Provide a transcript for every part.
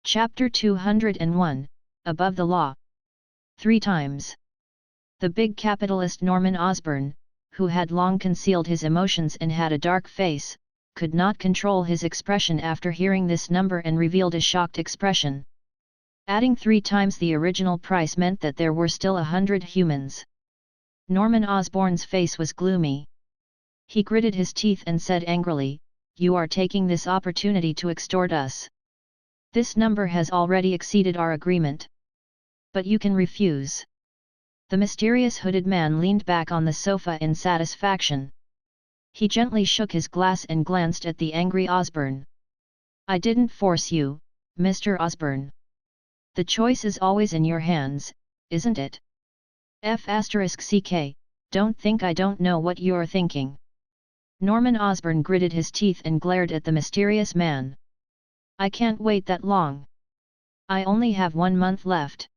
Chapter 201, Above the Law. 3 times. The big capitalist Norman Osborn, who had long concealed his emotions and had a dark face, could not control his expression after hearing this number and revealed a shocked expression. Adding 3 times the original price meant that there were still 100 humans. Norman Osborn's face was gloomy. He gritted his teeth and said angrily, "You are taking this opportunity to extort us. This number has already exceeded our agreement. But you can refuse." The mysterious hooded man leaned back on the sofa in satisfaction. He gently shook his glass and glanced at the angry Osborn. "I didn't force you, Mr. Osborn. The choice is always in your hands, isn't it? F***ck, don't think I don't know what you're thinking." Norman Osborn gritted his teeth and glared at the mysterious man. "I can't wait that long. I only have 1 month left.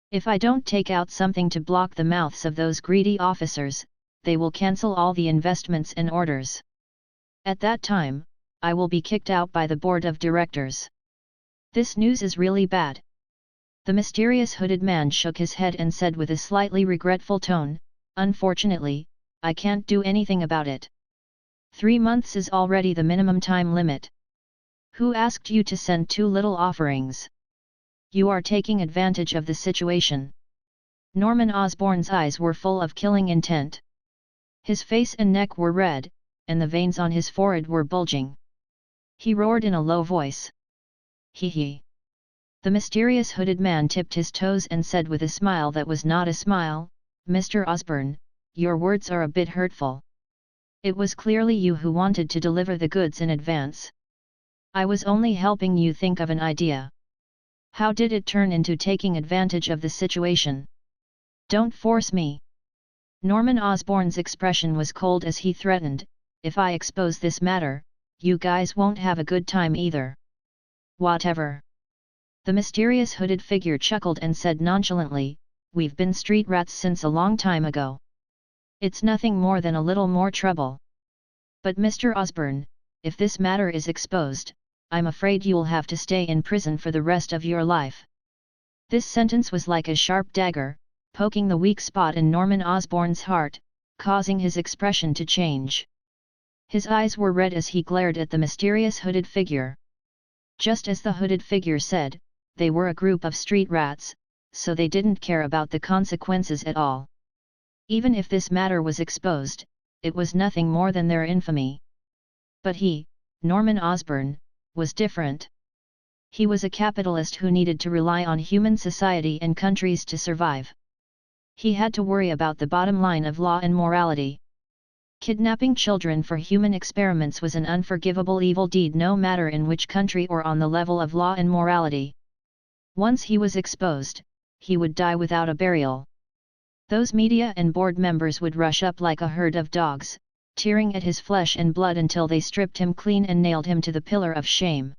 If I don't take out something to block the mouths of those greedy officers, they will cancel all the investments and orders. At that time, I will be kicked out by the board of directors. This news is really bad." The mysterious hooded man shook his head and said with a slightly regretful tone, "Unfortunately, I can't do anything about it. 3 months is already the minimum time limit. Who asked you to send too little offerings? You are taking advantage of the situation." Norman Osborn's eyes were full of killing intent. His face and neck were red, and the veins on his forehead were bulging. He roared in a low voice. "Hee hee." The mysterious hooded man tipped his toes and said with a smile that was not a smile, "Mr. Osborn, your words are a bit hurtful. It was clearly you who wanted to deliver the goods in advance. I was only helping you think of an idea. How did it turn into taking advantage of the situation? Don't force me." Norman Osborn's expression was cold as he threatened, "If I expose this matter, you guys won't have a good time either." "Whatever." The mysterious hooded figure chuckled and said nonchalantly, "We've been street rats since a long time ago. It's nothing more than a little more trouble. But Mr. Osborn, if this matter is exposed, I'm afraid you'll have to stay in prison for the rest of your life." This sentence was like a sharp dagger, poking the weak spot in Norman Osborn's heart, causing his expression to change. His eyes were red as he glared at the mysterious hooded figure. Just as the hooded figure said, they were a group of street rats, so they didn't care about the consequences at all. Even if this matter was exposed, it was nothing more than their infamy. But he, Norman Osborn, was different. He was a capitalist who needed to rely on human society and countries to survive. He had to worry about the bottom line of law and morality. Kidnapping children for human experiments was an unforgivable evil deed no matter in which country or on the level of law and morality. Once he was exposed, he would die without a burial. Those media and board members would rush up like a herd of dogs, tearing at his flesh and blood until they stripped him clean and nailed him to the pillar of shame.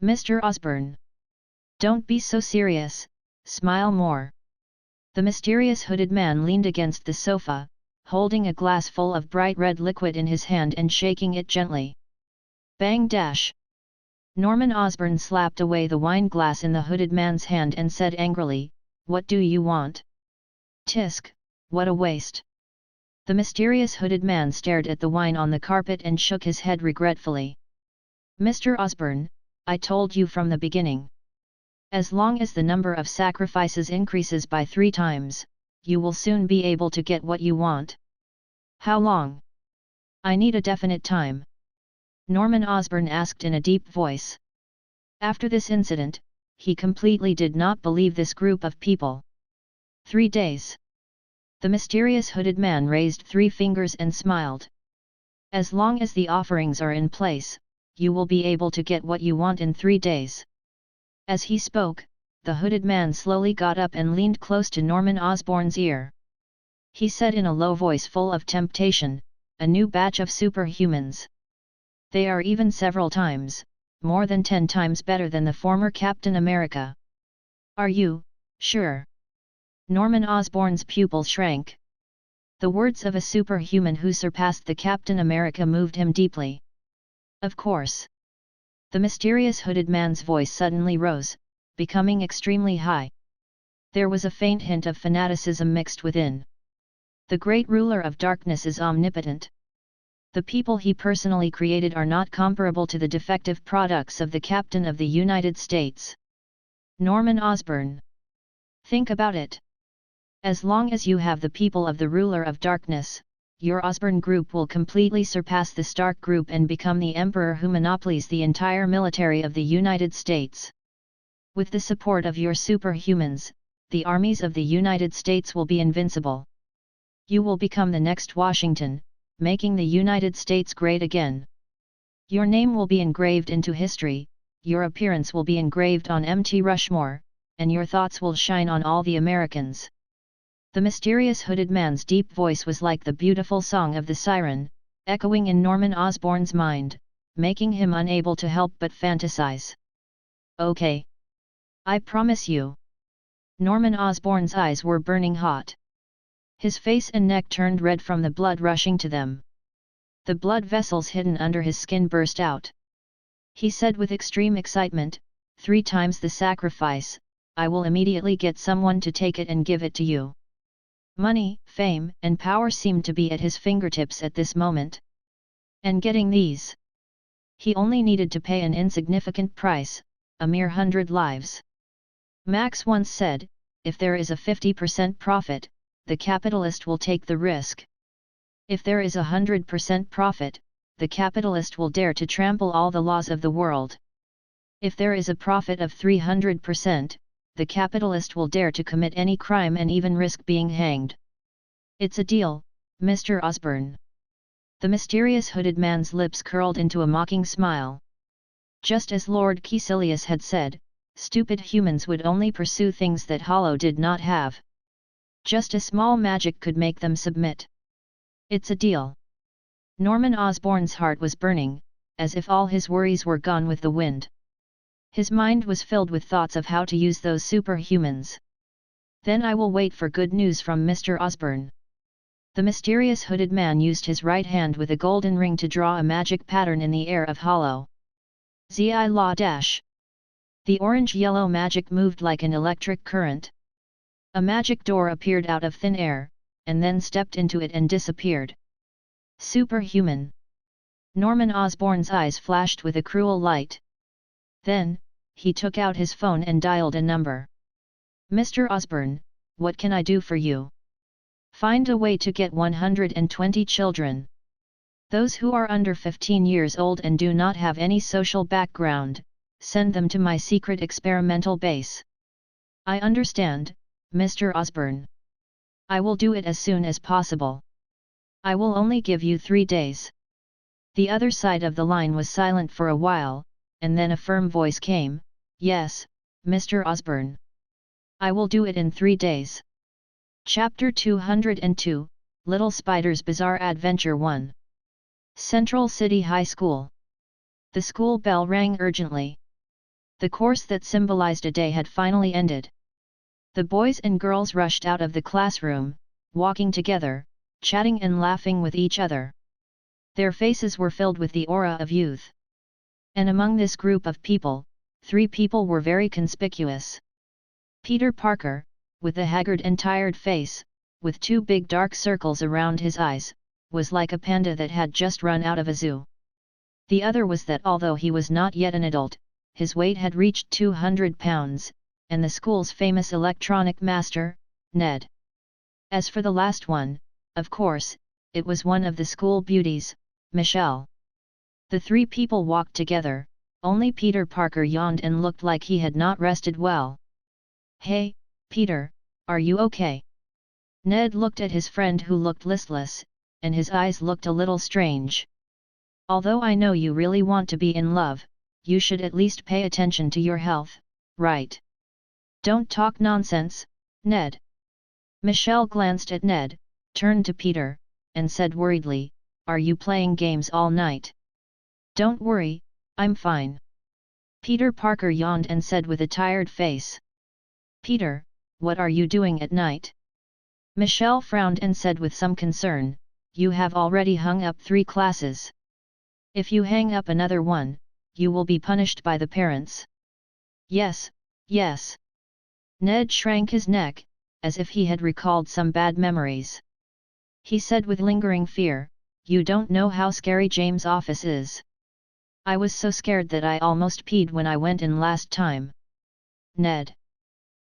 "Mr. Osborn, don't be so serious, smile more." The mysterious hooded man leaned against the sofa, holding a glass full of bright red liquid in his hand and shaking it gently. Bang dash! Norman Osborn slapped away the wine glass in the hooded man's hand and said angrily, "What do you want?" "Tisk, what a waste." The mysterious hooded man stared at the wine on the carpet and shook his head regretfully. "Mr. Osborn, I told you from the beginning. As long as the number of sacrifices increases by 3 times, you will soon be able to get what you want." "How long?" "I need a definite time," Norman Osborn asked in a deep voice. After this incident, he completely did not believe this group of people. 3 days. The mysterious hooded man raised 3 fingers and smiled. "As long as the offerings are in place, you will be able to get what you want in 3 days." As he spoke, the hooded man slowly got up and leaned close to Norman Osborn's ear. He said in a low voice full of temptation, "A new batch of superhumans. They are even several times, more than 10 times better than the former Captain America." "Are you sure?" Norman Osborn's pupil shrank. The words of a superhuman who surpassed the Captain America moved him deeply. "Of course. The mysterious hooded man's voice suddenly rose, becoming extremely high. There was a faint hint of fanaticism mixed within. The great ruler of darkness is omnipotent. The people he personally created are not comparable to the defective products of the Captain of the United States. Norman Osborn. Think about it. As long as you have the people of the ruler of darkness, your Osborn group will completely surpass the Stark group and become the emperor who monopolies the entire military of the United States. With the support of your superhumans, the armies of the United States will be invincible. You will become the next Washington, making the United States great again. Your name will be engraved into history, your appearance will be engraved on Mt. Rushmore, and your thoughts will shine on all the Americans. The mysterious hooded man's deep voice was like the beautiful song of the siren, echoing in Norman Osborn's mind, making him unable to help but fantasize. Okay. I promise you. Norman Osborn's eyes were burning hot. His face and neck turned red from the blood rushing to them. The blood vessels hidden under his skin burst out. He said with extreme excitement, 3 times the sacrifice, I will immediately get someone to take it and give it to you. Money, fame, and power seemed to be at his fingertips at this moment. And getting these. He only needed to pay an insignificant price, a mere 100 lives. Max once said, if there is a 50% profit, the capitalist will take the risk. If there is 100% profit, the capitalist will dare to trample all the laws of the world. If there is a profit of 300%, the capitalist will dare to commit any crime and even risk being hanged. It's a deal, Mr. Osborn. The mysterious hooded man's lips curled into a mocking smile. Just as Lord Caecilius had said, stupid humans would only pursue things that Hollow did not have. Just a small magic could make them submit. It's a deal. Norman Osborn's heart was burning, as if all his worries were gone with the wind. His mind was filled with thoughts of how to use those superhumans. Then I will wait for good news from Mr. Osborn. The mysterious hooded man used his right hand with a golden ring to draw a magic pattern in the air of Hollow. Zi la dash. The orange-yellow magic moved like an electric current. A magic door appeared out of thin air, and then stepped into it and disappeared. Superhuman. Norman Osborn's eyes flashed with a cruel light. Then, he took out his phone and dialed a number. Mr. Osborn, what can I do for you? Find a way to get 120 children. Those who are under 15 years old and do not have any social background, send them to my secret experimental base. I understand, Mr. Osborn. I will do it as soon as possible. I will only give you 3 days. The other side of the line was silent for a while, and then a firm voice came, Yes, Mr. Osborn. I will do it in 3 days. Chapter 202, Little Spider's Bizarre Adventure 1. Central City High School. The school bell rang urgently. The course that symbolized a day had finally ended. The boys and girls rushed out of the classroom, walking together, chatting and laughing with each other. Their faces were filled with the aura of youth. And among this group of people, 3 people were very conspicuous. Peter Parker, with a haggard and tired face, with 2 big dark circles around his eyes, was like a panda that had just run out of a zoo. The other was that although he was not yet an adult, his weight had reached 200 pounds, and the school's famous electronic master, Ned. As for the last one, of course, it was one of the school beauties, Michelle. The 3 people walked together, only Peter Parker yawned and looked like he had not rested well. Hey, Peter, are you okay? Ned looked at his friend who looked listless, and his eyes looked a little strange. Although I know you really want to be in love, you should at least pay attention to your health, right? Don't talk nonsense, Ned. Michelle glanced at Ned, turned to Peter, and said worriedly, Are you playing games all night? Don't worry, I'm fine. Peter Parker yawned and said with a tired face. Peter, what are you doing at night? Michelle frowned and said with some concern, You have already hung up 3 classes. If you hang up another one, you will be punished by the parents. Yes, yes. Ned shrank his neck, as if he had recalled some bad memories. He said with lingering fear, you don't know how scary James' office is. I was so scared that I almost peed when I went in last time. Ned.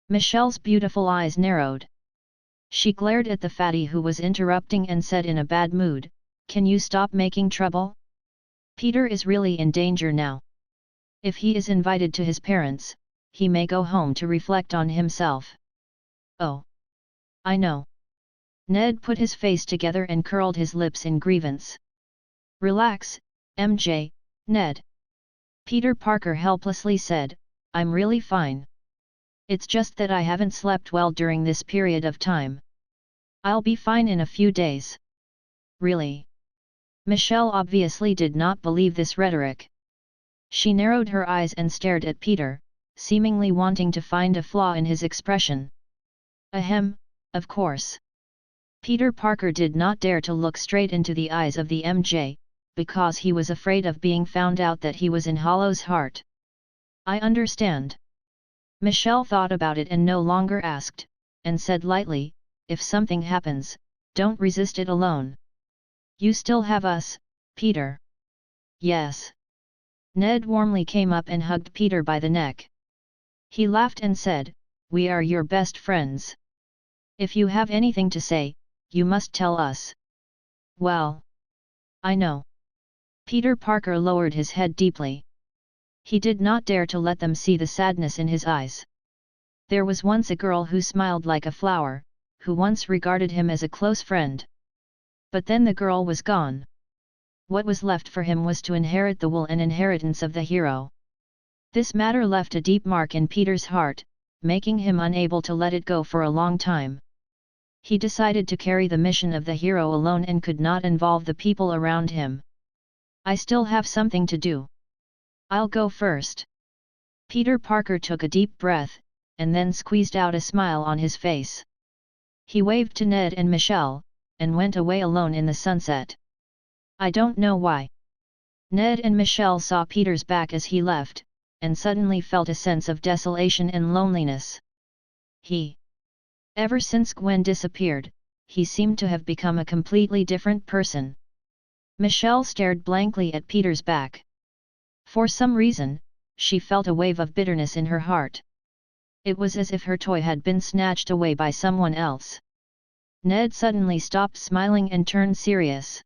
Michelle's beautiful eyes narrowed. She glared at the fatty who was interrupting and said in a bad mood, can you stop making trouble? Peter is really in danger now. If he is invited to his parents, he may go home to reflect on himself. Oh. I know. Ned put his face together and curled his lips in grievance. Relax, MJ, Ned. Peter Parker helplessly said, I'm really fine. It's just that I haven't slept well during this period of time. I'll be fine in a few days. Really? Michelle obviously did not believe this rhetoric. She narrowed her eyes and stared at Peter, seemingly wanting to find a flaw in his expression. Ahem, of course. Peter Parker did not dare to look straight into the eyes of the MJ, because he was afraid of being found out that he was in Hollow's heart. I understand. Michelle thought about it and no longer asked, and said lightly, if something happens, don't resist it alone. You still have us, Peter. Yes. Ned warmly came up and hugged Peter by the neck. He laughed and said, we are your best friends. If you have anything to say, you must tell us. Well. I know. Peter Parker lowered his head deeply. He did not dare to let them see the sadness in his eyes. There was once a girl who smiled like a flower, who once regarded him as a close friend. But then the girl was gone. What was left for him was to inherit the will and inheritance of the hero. This matter left a deep mark in Peter's heart, making him unable to let it go for a long time. He decided to carry the mission of the hero alone and could not involve the people around him. I still have something to do. I'll go first. Peter Parker took a deep breath, and then squeezed out a smile on his face. He waved to Ned and Michelle, and went away alone in the sunset. I don't know why. Ned and Michelle saw Peter's back as he left, and suddenly felt a sense of desolation and loneliness. Ever since Gwen disappeared, he seemed to have become a completely different person. Michelle stared blankly at Peter's back. For some reason, she felt a wave of bitterness in her heart. It was as if her toy had been snatched away by someone else. Ned suddenly stopped smiling and turned serious.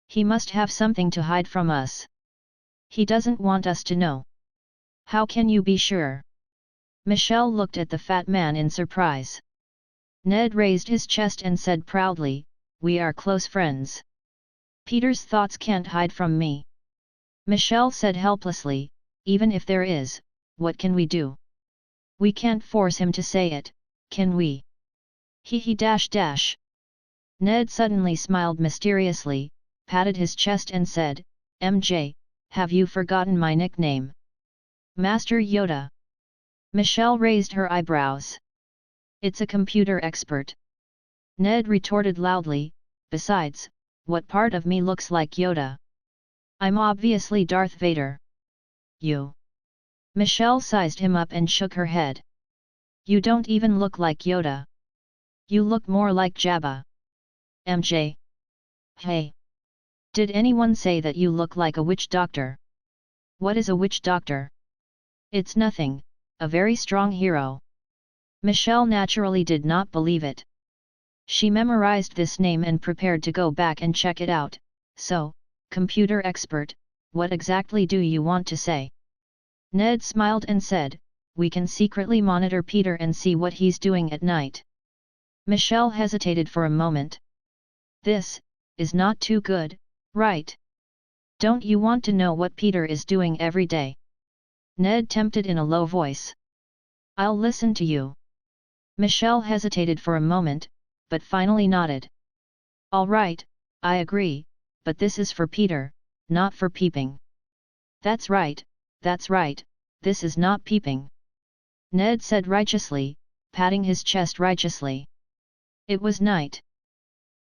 He must have something to hide from us. He doesn't want us to know. How can you be sure? Michelle looked at the fat man in surprise. Ned raised his chest and said proudly, we are close friends. Peter's thoughts can't hide from me. Michelle said helplessly, even if there is, what can we do? We can't force him to say it, can we? Ned suddenly smiled mysteriously, patted his chest and said, MJ, have you forgotten my nickname? Master Yoda. Michelle raised her eyebrows. It's a computer expert. Ned retorted loudly, besides, what part of me looks like Yoda? I'm obviously Darth Vader. You. Michelle sized him up and shook her head. You don't even look like Yoda. You look more like Jabba. MJ. Hey. Did anyone say that you look like a witch doctor? What is a witch doctor? It's nothing, a very strong hero. Michelle naturally did not believe it. She memorized this name and prepared to go back and check it out, so, computer expert, what exactly do you want to say? Ned smiled and said, we can secretly monitor Peter and see what he's doing at night. Michelle hesitated for a moment. This is not too good, right? Don't you want to know what Peter is doing every day? Ned tempted in a low voice. I'll listen to you. Michelle hesitated for a moment, but finally nodded. All right, I agree, but this is for Peter, not for peeping. That's right, this is not peeping. Ned said righteously, patting his chest righteously. It was night.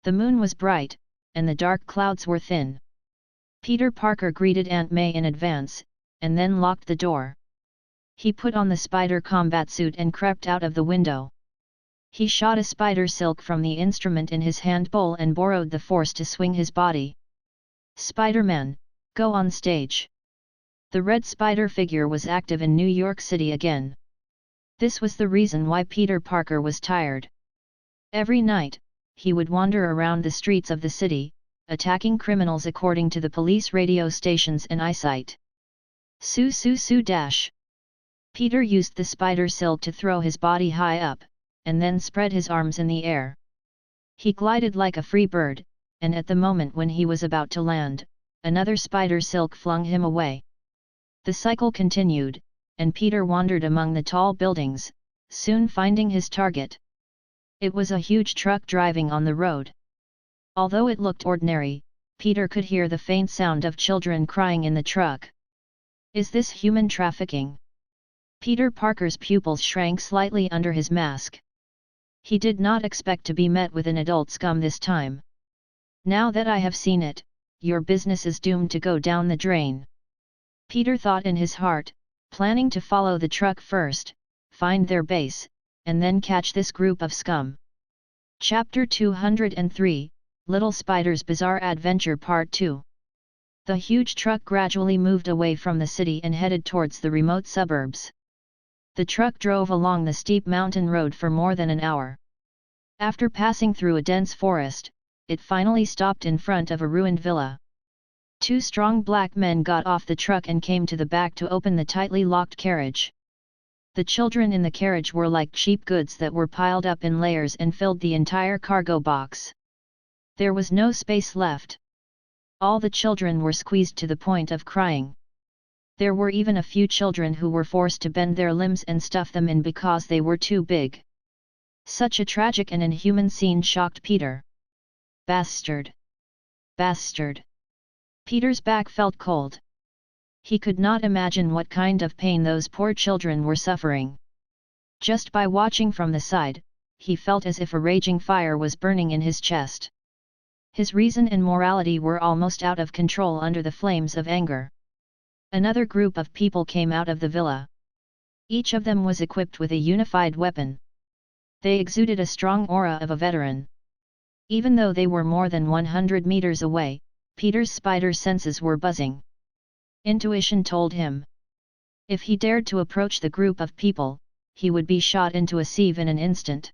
The moon was bright, and the dark clouds were thin. Peter Parker greeted Aunt May in advance, and then locked the door. He put on the spider combat suit and crept out of the window. He shot a spider silk from the instrument in his hand bowl and borrowed the force to swing his body. "Spider-Man, go on stage." The red spider figure was active in New York City again. This was the reason why Peter Parker was tired. Every night, he would wander around the streets of the city, attacking criminals according to the police radio stations and eyesight. Su su su dash. Peter used the spider silk to throw his body high up, and then spread his arms in the air. He glided like a free bird, and at the moment when he was about to land, another spider silk flung him away. The cycle continued, and Peter wandered among the tall buildings, soon finding his target. It was a huge truck driving on the road. Although it looked ordinary, Peter could hear the faint sound of children crying in the truck. Is this human trafficking? Peter Parker's pupils shrank slightly under his mask. He did not expect to be met with an adult scum this time. Now that I have seen it, your business is doomed to go down the drain. Peter thought in his heart, planning to follow the truck first, find their base, and then catch this group of scum. Chapter 203, Little Spider's Bizarre Adventure Part 2. The huge truck gradually moved away from the city and headed towards the remote suburbs. The truck drove along the steep mountain road for more than an hour. After passing through a dense forest, it finally stopped in front of a ruined villa. Two strong black men got off the truck and came to the back to open the tightly locked carriage. The children in the carriage were like cheap goods that were piled up in layers and filled the entire cargo box. There was no space left. All the children were squeezed to the point of crying. There were even a few children who were forced to bend their limbs and stuff them in because they were too big. Such a tragic and inhuman scene shocked Peter. Bastard! Bastard! Peter's back felt cold. He could not imagine what kind of pain those poor children were suffering. Just by watching from the side, he felt as if a raging fire was burning in his chest. His reason and morality were almost out of control under the flames of anger. Another group of people came out of the villa. Each of them was equipped with a unified weapon. They exuded a strong aura of a veteran. Even though they were more than 100 meters away, Peter's spider senses were buzzing. Intuition told him. If he dared to approach the group of people, he would be shot into a sieve in an instant.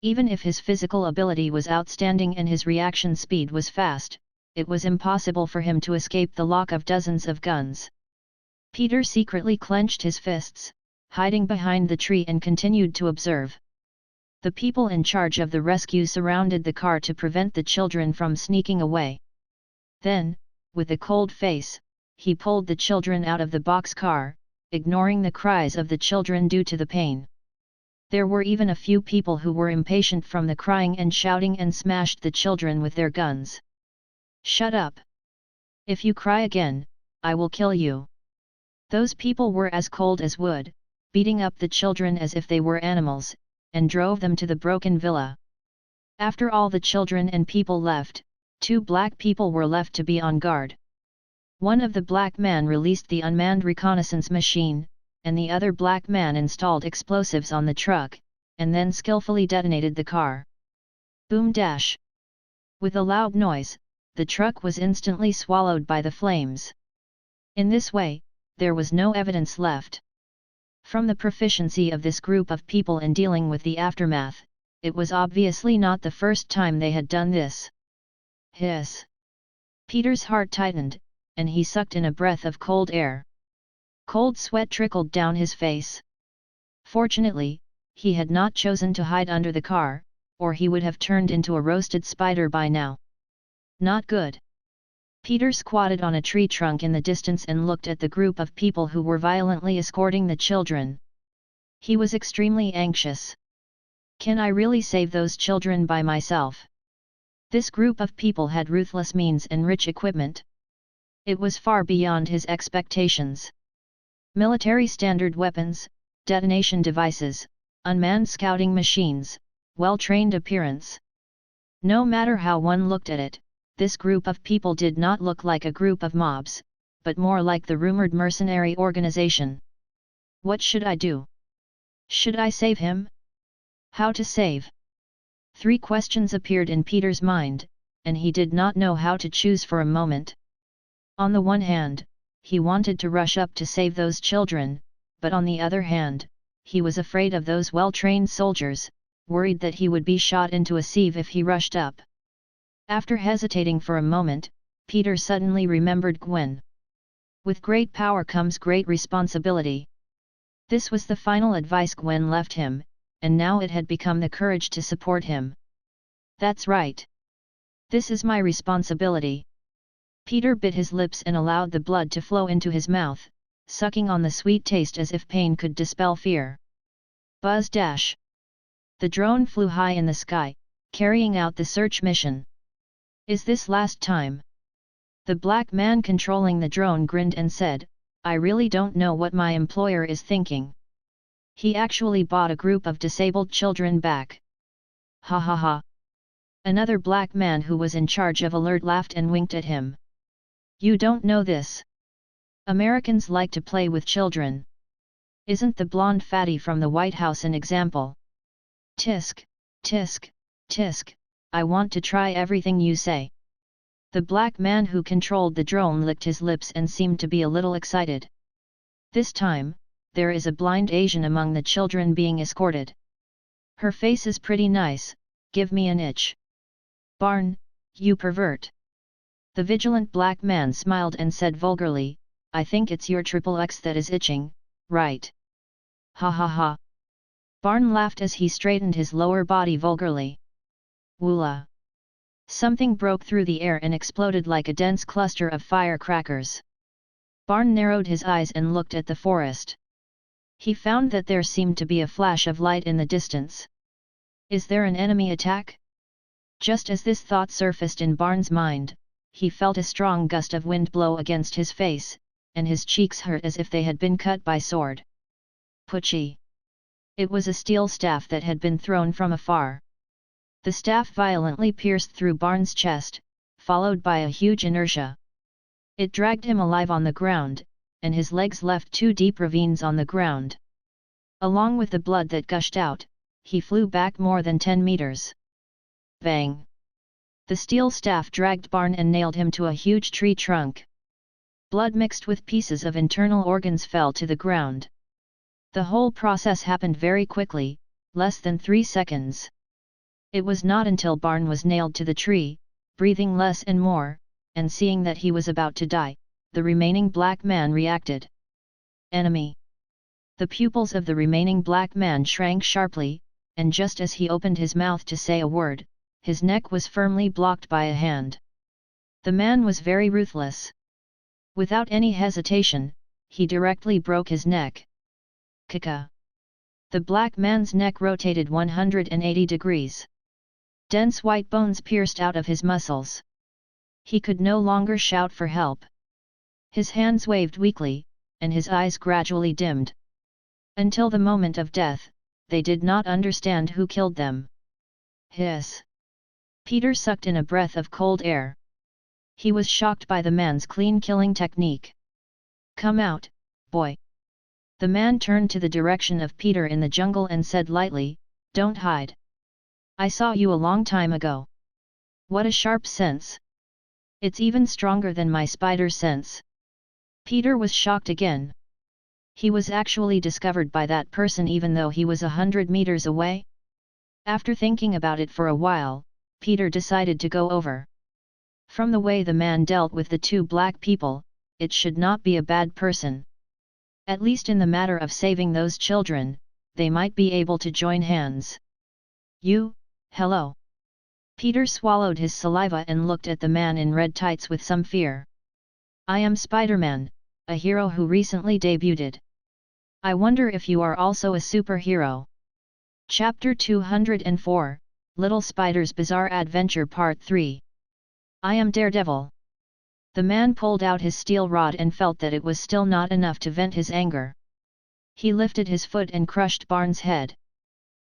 Even if his physical ability was outstanding and his reaction speed was fast, it was impossible for him to escape the lock of dozens of guns. Peter secretly clenched his fists, hiding behind the tree, and continued to observe. The people in charge of the rescue surrounded the car to prevent the children from sneaking away. Then, with a cold face, he pulled the children out of the boxcar, ignoring the cries of the children due to the pain. There were even a few people who were impatient from the crying and shouting and smashed the children with their guns. Shut up! If you cry again, I will kill you. Those people were as cold as wood, beating up the children as if they were animals, and drove them to the broken villa. After all the children and people left, two black people were left to be on guard. One of the black men released the unmanned reconnaissance machine, and the other black man installed explosives on the truck, and then skillfully detonated the car. Boom dash! With a loud noise, the truck was instantly swallowed by the flames. In this way, there was no evidence left. From the proficiency of this group of people in dealing with the aftermath, it was obviously not the first time they had done this. Hiss! Peter's heart tightened, and he sucked in a breath of cold air. Cold sweat trickled down his face. Fortunately, he had not chosen to hide under the car, or he would have turned into a roasted spider by now. Not good. Peter squatted on a tree trunk in the distance and looked at the group of people who were violently escorting the children. He was extremely anxious. Can I really save those children by myself? This group of people had ruthless means and rich equipment. It was far beyond his expectations. Military standard weapons, detonation devices, unmanned scouting machines, well-trained appearance. No matter how one looked at it, this group of people did not look like a group of mobs, but more like the rumored mercenary organization. What should I do? Should I save him? How to save? 3 questions appeared in Peter's mind, and he did not know how to choose for a moment. On the one hand, he wanted to rush up to save those children, but on the other hand, he was afraid of those well-trained soldiers, worried that he would be shot into a sieve if he rushed up. After hesitating for a moment, Peter suddenly remembered Gwen. With great power comes great responsibility. This was the final advice Gwen left him, and now it had become the courage to support him. That's right. This is my responsibility. Peter bit his lips and allowed the blood to flow into his mouth, sucking on the sweet taste as if pain could dispel fear. Buzz dash. The drone flew high in the sky, carrying out the search mission. Is this last time? The black man controlling the drone grinned and said, I really don't know what my employer is thinking. He actually bought a group of disabled children back. Ha ha ha. Another black man who was in charge of alert laughed and winked at him. You don't know this. Americans like to play with children. Isn't the blonde fatty from the White House an example? Tisk, tisk, tisk, I want to try everything you say. The black man who controlled the drone licked his lips and seemed to be a little excited. This time, there is a blind Asian among the children being escorted. Her face is pretty nice, give me an itch. Barn, you pervert. The vigilant black man smiled and said vulgarly, I think it's your XXX that is itching, right? Ha ha ha. Barn laughed as he straightened his lower body vulgarly. Woola. Something broke through the air and exploded like a dense cluster of firecrackers. Barn narrowed his eyes and looked at the forest. He found that there seemed to be a flash of light in the distance. Is there an enemy attack? Just as this thought surfaced in Barn's mind, he felt a strong gust of wind blow against his face, and his cheeks hurt as if they had been cut by sword. Pucci! It was a steel staff that had been thrown from afar. The staff violently pierced through Barn's chest, followed by a huge inertia. It dragged him alive on the ground, and his legs left 2 deep ravines on the ground. Along with the blood that gushed out, he flew back more than 10 meters. Bang! The steel staff dragged Barn and nailed him to a huge tree trunk. Blood mixed with pieces of internal organs fell to the ground. The whole process happened very quickly, less than 3 seconds. It was not until Barn was nailed to the tree, breathing less and more, and seeing that he was about to die, the remaining black man reacted. Enemy! The pupils of the remaining black man shrank sharply, and just as he opened his mouth to say a word, his neck was firmly blocked by a hand. The man was very ruthless. Without any hesitation, he directly broke his neck. Kaka! The black man's neck rotated 180 degrees. Dense white bones pierced out of his muscles. He could no longer shout for help. His hands waved weakly, and his eyes gradually dimmed. Until the moment of death, they did not understand who killed them. Hiss! Peter sucked in a breath of cold air. He was shocked by the man's clean killing technique. Come out, boy! The man turned to the direction of Peter in the jungle and said lightly, Don't hide. I saw you a long time ago. What a sharp sense! It's even stronger than my spider sense. Peter was shocked again. He was actually discovered by that person even though he was 100 meters away? After thinking about it for a while, Peter decided to go over. From the way the man dealt with the 2 black people, it should not be a bad person. At least in the matter of saving those children, they might be able to join hands. You, hello. Peter swallowed his saliva and looked at the man in red tights with some fear. I am Spider-Man, a hero who recently debuted. I wonder if you are also a superhero. Chapter 204, Little Spider's Bizarre Adventure Part 3. I am Daredevil. The man pulled out his steel rod and felt that it was still not enough to vent his anger. He lifted his foot and crushed Barn's head.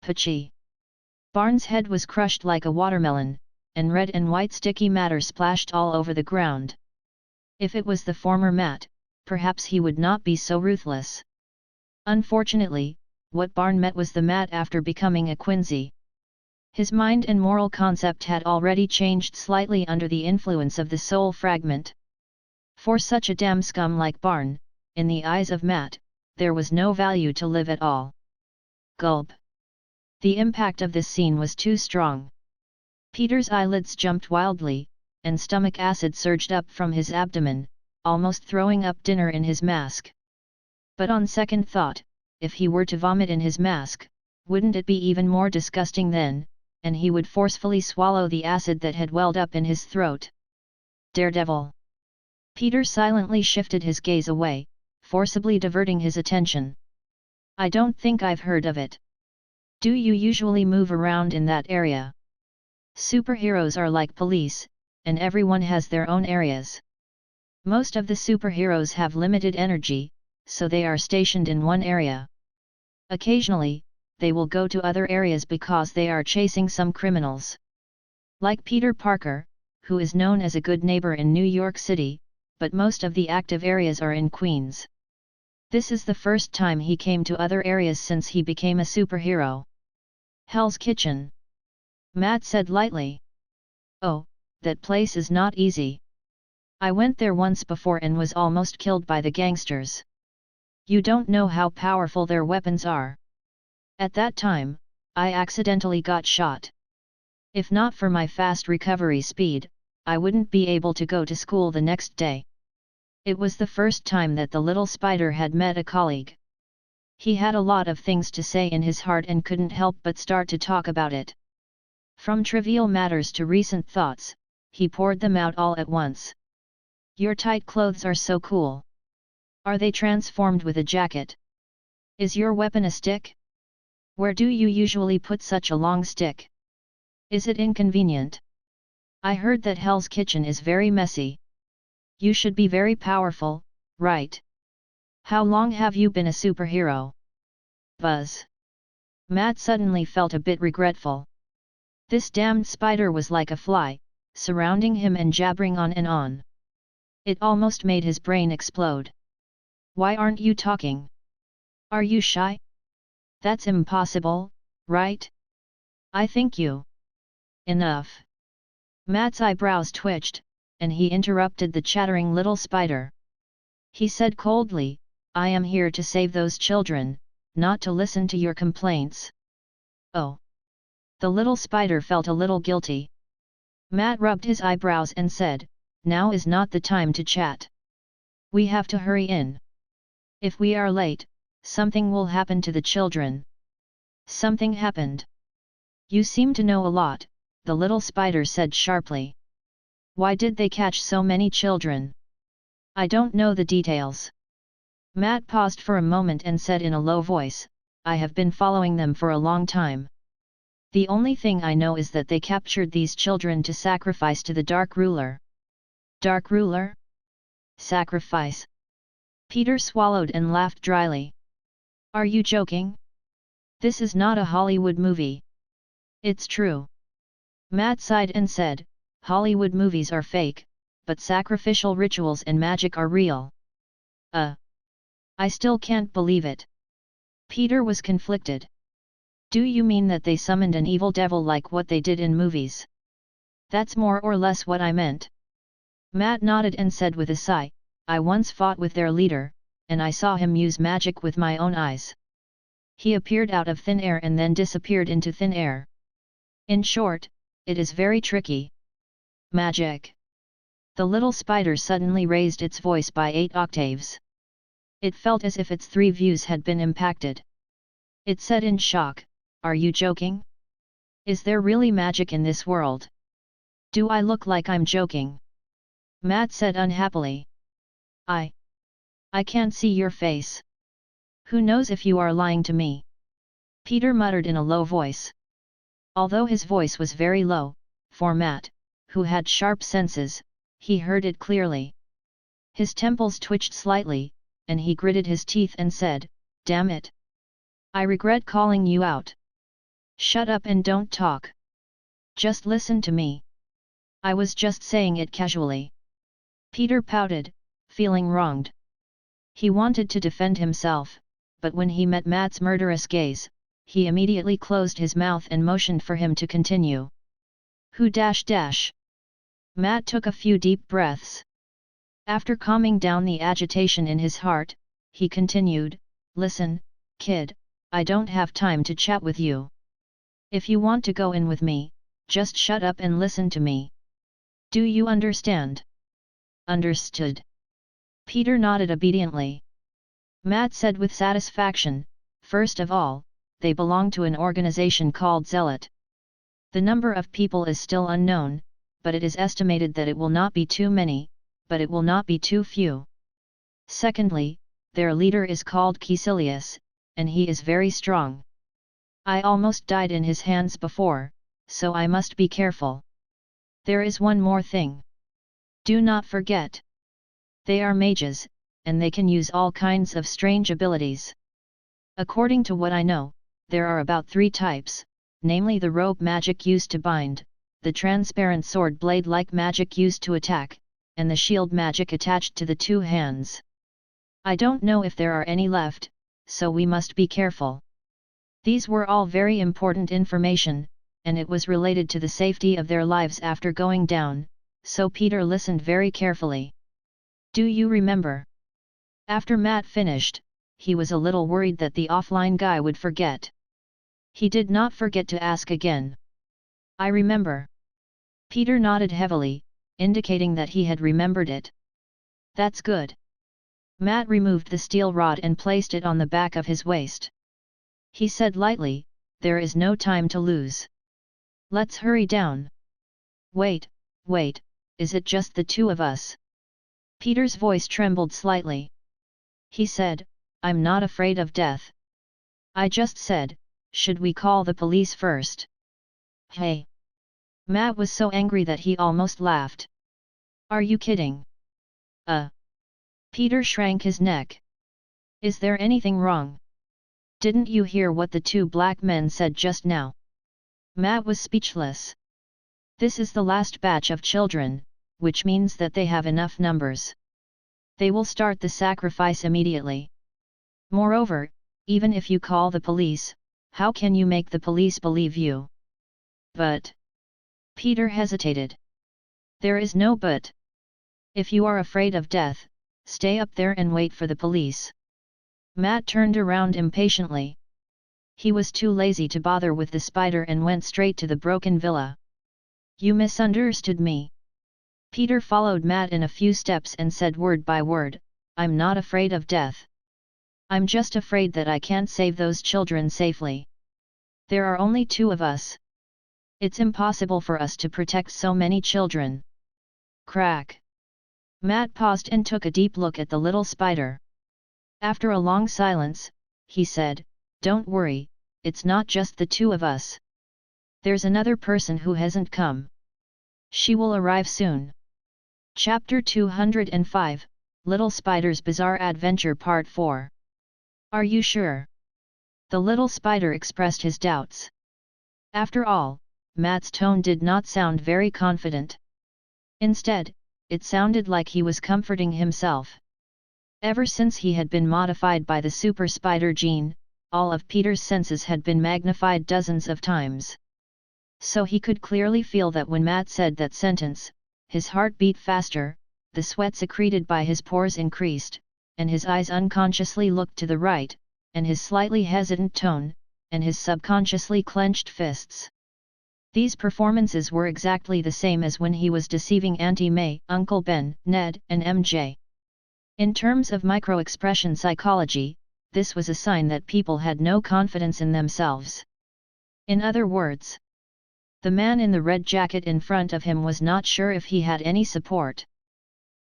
Pachi! Barn's head was crushed like a watermelon, and red and white sticky matter splashed all over the ground. If it was the former Matt, perhaps he would not be so ruthless. Unfortunately, what Barn met was the Matt after becoming a Quincy. His mind and moral concept had already changed slightly under the influence of the soul fragment. For such a damn scum like Barn, in the eyes of Matt, there was no value to live at all. Gulp. The impact of this scene was too strong. Peter's eyelids jumped wildly, and stomach acid surged up from his abdomen, almost throwing up dinner in his mask. But on second thought, if he were to vomit in his mask, wouldn't it be even more disgusting then, and he would forcefully swallow the acid that had welled up in his throat. Daredevil! Peter silently shifted his gaze away, forcibly diverting his attention. I don't think I've heard of it. Do you usually move around in that area? Superheroes are like police, and everyone has their own areas. Most of the superheroes have limited energy, so they are stationed in one area. Occasionally, they will go to other areas because they are chasing some criminals. Like Peter Parker, who is known as a good neighbor in New York City, but most of the active areas are in Queens. This is the first time he came to other areas since he became a superhero. Hell's Kitchen. Matt said lightly. Oh, that place is not easy. I went there once before and was almost killed by the gangsters. You don't know how powerful their weapons are. At that time, I accidentally got shot. If not for my fast recovery speed, I wouldn't be able to go to school the next day. It was the first time that the little spider had met a colleague. He had a lot of things to say in his heart and couldn't help but start to talk about it. From trivial matters to recent thoughts, he poured them out all at once. Your tight clothes are so cool. Are they transformed with a jacket? Is your weapon a stick? Where do you usually put such a long stick? Is it inconvenient? I heard that Hell's Kitchen is very messy. You should be very powerful, right? How long have you been a superhero? Buzz. Matt suddenly felt a bit regretful. This damned spider was like a fly, surrounding him and jabbering on and on. It almost made his brain explode. Why aren't you talking? Are you shy? That's impossible, right? I think you. Enough. Matt's eyebrows twitched, and he interrupted the chattering little spider. He said coldly, I am here to save those children, not to listen to your complaints. Oh. The little spider felt a little guilty. Matt rubbed his eyebrows and said, now is not the time to chat. We have to hurry in. If we are late, something will happen to the children. Something happened. You seem to know a lot, the little spider said sharply. Why did they catch so many children? I don't know the details. Matt paused for a moment and said in a low voice, I have been following them for a long time. The only thing I know is that they captured these children to sacrifice to the Dark Ruler. Dark Ruler? Sacrifice? Peter swallowed and laughed dryly. Are you joking? This is not a Hollywood movie. It's true. Matt sighed and said, Hollywood movies are fake, but sacrificial rituals and magic are real. I still can't believe it. Peter was conflicted. Do you mean that they summoned an evil devil like what they did in movies? That's more or less what I meant. Matt nodded and said with a sigh, I once fought with their leader, and I saw him use magic with my own eyes. He appeared out of thin air and then disappeared into thin air. In short, it is very tricky. Magic. The little spider suddenly raised its voice by 8 octaves. It felt as if its 3 views had been impacted. It said in shock, Are you joking? Is there really magic in this world? Do I look like I'm joking? Matt said unhappily. I can't see your face. Who knows if you are lying to me? Peter muttered in a low voice. Although his voice was very low, for Matt, who had sharp senses, he heard it clearly. His temples twitched slightly, and he gritted his teeth and said, Damn it! I regret calling you out. Shut up and don't talk. Just listen to me. I was just saying it casually. Peter pouted, feeling wronged. He wanted to defend himself, but when he met Matt's murderous gaze, he immediately closed his mouth and motioned for him to continue. Who dash dash. Matt took a few deep breaths. After calming down the agitation in his heart, he continued, Listen, kid, I don't have time to chat with you. If you want to go in with me, just shut up and listen to me. Do you understand? Understood. Peter nodded obediently. Matt said with satisfaction, First of all, they belong to an organization called Zealot. The number of people is still unknown, but it is estimated that it will not be too many, but it will not be too few. Secondly, their leader is called Caecilius, and he is very strong. I almost died in his hands before, so I must be careful. There is one more thing. Do not forget. They are mages, and they can use all kinds of strange abilities. According to what I know, there are about 3 types, namely the robe magic used to bind, the transparent sword blade-like magic used to attack, and the shield magic attached to the 2 hands. I don't know if there are any left, so we must be careful. These were all very important information, and it was related to the safety of their lives after going down, so Peter listened very carefully. Do you remember? After Matt finished, he was a little worried that the offline guy would forget. He did not forget to ask again. I remember. Peter nodded heavily, indicating that he had remembered it. That's good. Matt removed the steel rod and placed it on the back of his waist. He said lightly, There is no time to lose. Let's hurry down. Wait, is it just the 2 of us? Peter's voice trembled slightly. He said, I'm not afraid of death. I just said, should we call the police first? Hey! Matt was so angry that he almost laughed. Are you kidding? Peter shrank his neck. Is there anything wrong? Didn't you hear what the 2 black men said just now? Matt was speechless. This is the last batch of children, which means that they have enough numbers. They will start the sacrifice immediately. Moreover, even if you call the police, how can you make the police believe you? But... Peter hesitated. There is no but. If you are afraid of death, stay up there and wait for the police. Matt turned around impatiently. He was too lazy to bother with the spider and went straight to the broken villa. You misunderstood me. Peter followed Matt in a few steps and said word by word, I'm not afraid of death. I'm just afraid that I can't save those children safely. There are only 2 of us. It's impossible for us to protect so many children. Crack. Matt paused and took a deep look at the little spider. After a long silence, he said, Don't worry, it's not just the 2 of us. There's another person who hasn't come. She will arrive soon. Chapter 205, Little Spider's Bizarre Adventure Part 4. Are you sure? The little spider expressed his doubts. After all, Matt's tone did not sound very confident. Instead, it sounded like he was comforting himself. Ever since he had been modified by the super spider gene, all of Peter's senses had been magnified dozens of times. So he could clearly feel that when Matt said that sentence, his heart beat faster, the sweat secreted by his pores increased, and his eyes unconsciously looked to the right, and his slightly hesitant tone, and his subconsciously clenched fists. These performances were exactly the same as when he was deceiving Auntie May, Uncle Ben, Ned, and MJ. In terms of micro-expression psychology, this was a sign that people had no confidence in themselves. In other words, the man in the red jacket in front of him was not sure if he had any support.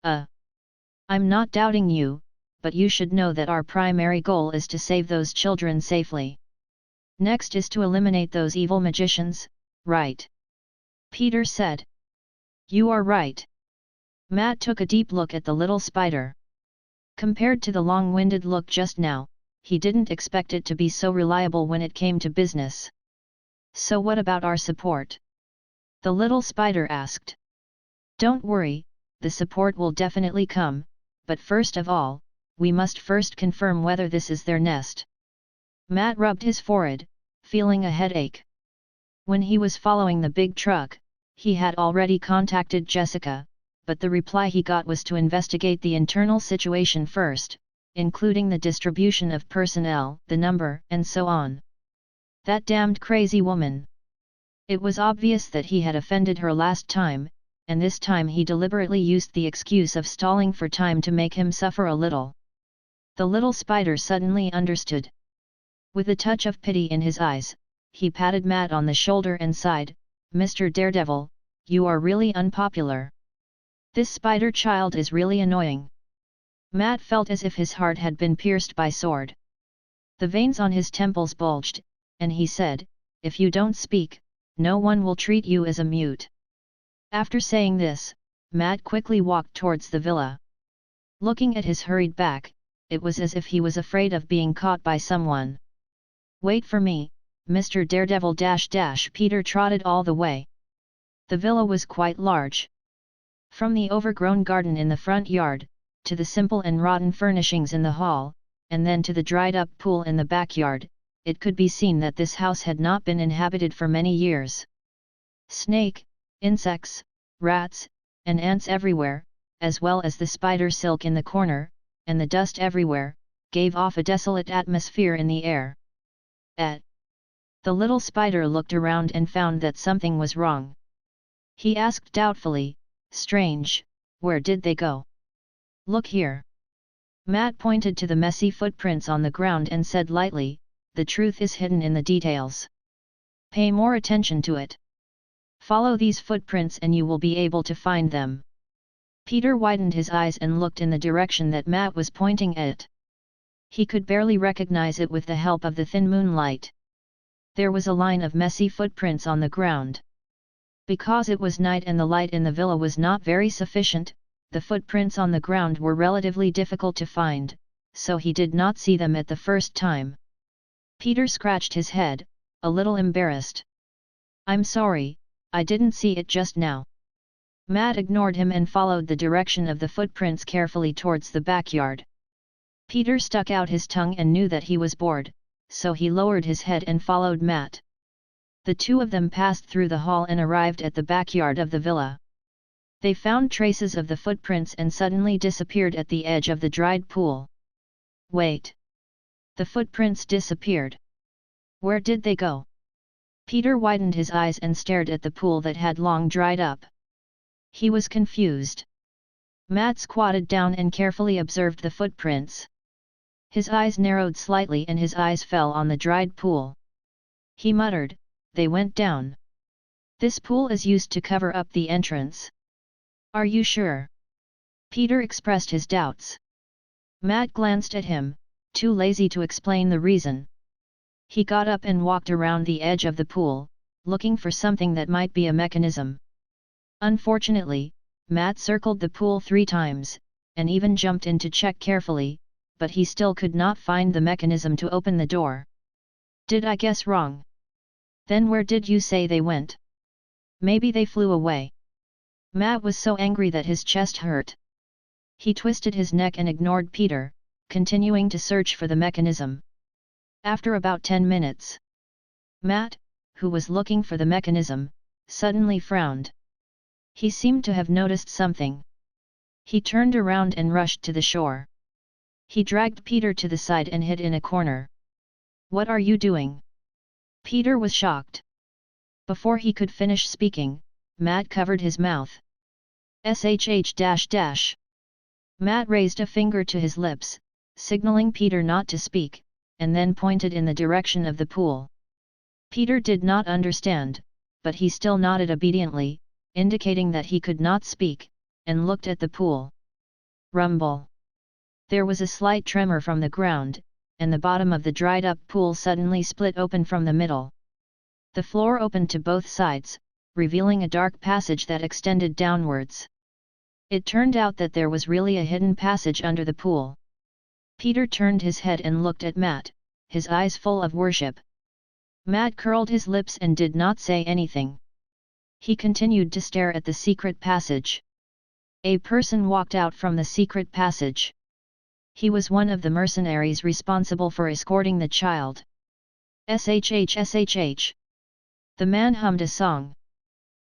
I'm not doubting you, but you should know that our primary goal is to save those children safely. Next is to eliminate those evil magicians, right? Peter said. You are right. Matt took a deep look at the little spider. Compared to the long-winded look just now, he didn't expect it to be so reliable when it came to business. So what about our support? The little spider asked. Don't worry, the support will definitely come, but first of all, we must first confirm whether this is their nest. Matt rubbed his forehead, feeling a headache. When he was following the big truck, he had already contacted Jessica, but the reply he got was to investigate the internal situation first, including the distribution of personnel, the number, and so on. That damned crazy woman! It was obvious that he had offended her last time, and this time he deliberately used the excuse of stalling for time to make him suffer a little. The little spider suddenly understood. With a touch of pity in his eyes, he patted Matt on the shoulder and sighed, "Mr. Daredevil, you are really unpopular. This spider child is really annoying." Matt felt as if his heart had been pierced by sword. The veins on his temples bulged, and he said, "If you don't speak, no one will treat you as a mute." After saying this, Matt quickly walked towards the villa. Looking at his hurried back, it was as if he was afraid of being caught by someone. "Wait for me, Mr. Daredevil -- Peter trotted all the way. The villa was quite large. From the overgrown garden in the front yard, to the simple and rotten furnishings in the hall, and then to the dried-up pool in the backyard, it could be seen that this house had not been inhabited for many years. Snake, insects, rats, and ants everywhere, as well as the spider silk in the corner, and the dust everywhere, gave off a desolate atmosphere in the air. The little spider looked around and found that something was wrong. He asked doubtfully, "Strange, where did they go?" "Look here." Matt pointed to the messy footprints on the ground and said lightly, "The truth is hidden in the details. Pay more attention to it. Follow these footprints and you will be able to find them." Peter widened his eyes and looked in the direction that Matt was pointing at. He could barely recognize it with the help of the thin moonlight. There was a line of messy footprints on the ground. Because it was night and the light in the villa was not very sufficient, the footprints on the ground were relatively difficult to find, so he did not see them at the first time. Peter scratched his head, a little embarrassed. "I'm sorry, I didn't see it just now." Matt ignored him and followed the direction of the footprints carefully towards the backyard. Peter stuck out his tongue and knew that he was bored, so he lowered his head and followed Matt. The two of them passed through the hall and arrived at the backyard of the villa. They found traces of the footprints and suddenly disappeared at the edge of the dried pool. "Wait! The footprints disappeared. Where did they go?" Peter widened his eyes and stared at the pool that had long dried up. He was confused. Matt squatted down and carefully observed the footprints. His eyes narrowed slightly and his eyes fell on the dried pool. He muttered, "They went down. This pool is used to cover up the entrance." "Are you sure?" Peter expressed his doubts. Matt glanced at him, too lazy to explain the reason. He got up and walked around the edge of the pool, looking for something that might be a mechanism. Unfortunately, Matt circled the pool 3 times, and even jumped in to check carefully, but he still could not find the mechanism to open the door. "Did I guess wrong? Then where did you say they went? Maybe they flew away." Matt was so angry that his chest hurt. He twisted his neck and ignored Peter, continuing to search for the mechanism. After about 10 minutes, Matt, who was looking for the mechanism, suddenly frowned. He seemed to have noticed something. He turned around and rushed to the shore. He dragged Peter to the side and hid in a corner. "What are you doing?" Peter was shocked. Before he could finish speaking, Matt covered his mouth. sh. Matt raised a finger to his lips, signaling Peter not to speak, and then pointed in the direction of the pool. Peter did not understand, but he still nodded obediently, indicating that he could not speak, and looked at the pool. Rumble. There was a slight tremor from the ground, and the bottom of the dried-up pool suddenly split open from the middle. The floor opened to both sides, revealing a dark passage that extended downwards. It turned out that there was really a hidden passage under the pool. Peter turned his head and looked at Matt, his eyes full of worship. Matt curled his lips and did not say anything. He continued to stare at the secret passage. A person walked out from the secret passage. He was one of the mercenaries responsible for escorting the child. SHH. The man hummed a song.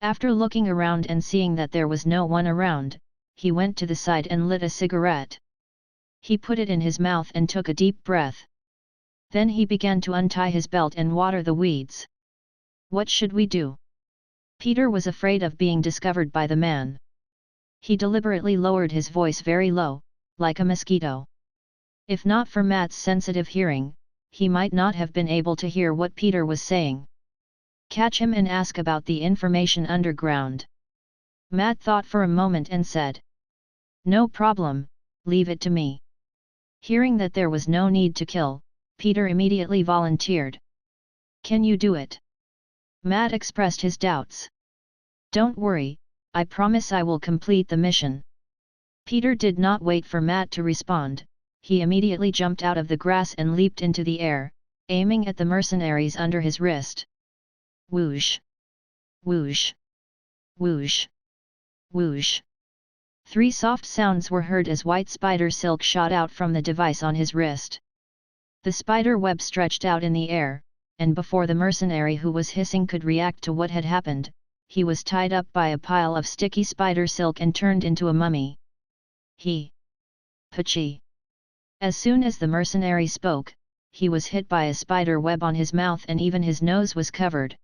After looking around and seeing that there was no one around, he went to the side and lit a cigarette. He put it in his mouth and took a deep breath. Then he began to untie his belt and water the weeds. What should we do? Peter was afraid of being discovered by the man. He deliberately lowered his voice very low, like a mosquito. If not for Matt's sensitive hearing, he might not have been able to hear what Peter was saying. Catch him and ask about the information underground. Matt thought for a moment and said, "No problem, leave it to me." Hearing that there was no need to kill, Peter immediately volunteered. "Can you do it?" Matt expressed his doubts. "Don't worry, I promise I will complete the mission." Peter did not wait for Matt to respond, he immediately jumped out of the grass and leaped into the air, aiming at the mercenaries under his wrist. Whoosh! Whoosh! Whoosh! Whoosh! 3 soft sounds were heard as white spider silk shot out from the device on his wrist. The spider web stretched out in the air, and before the mercenary who was hissing could react to what had happened, he was tied up by a pile of sticky spider silk and turned into a mummy. Pachi! As soon as the mercenary spoke, he was hit by a spider web on his mouth and even his nose was covered.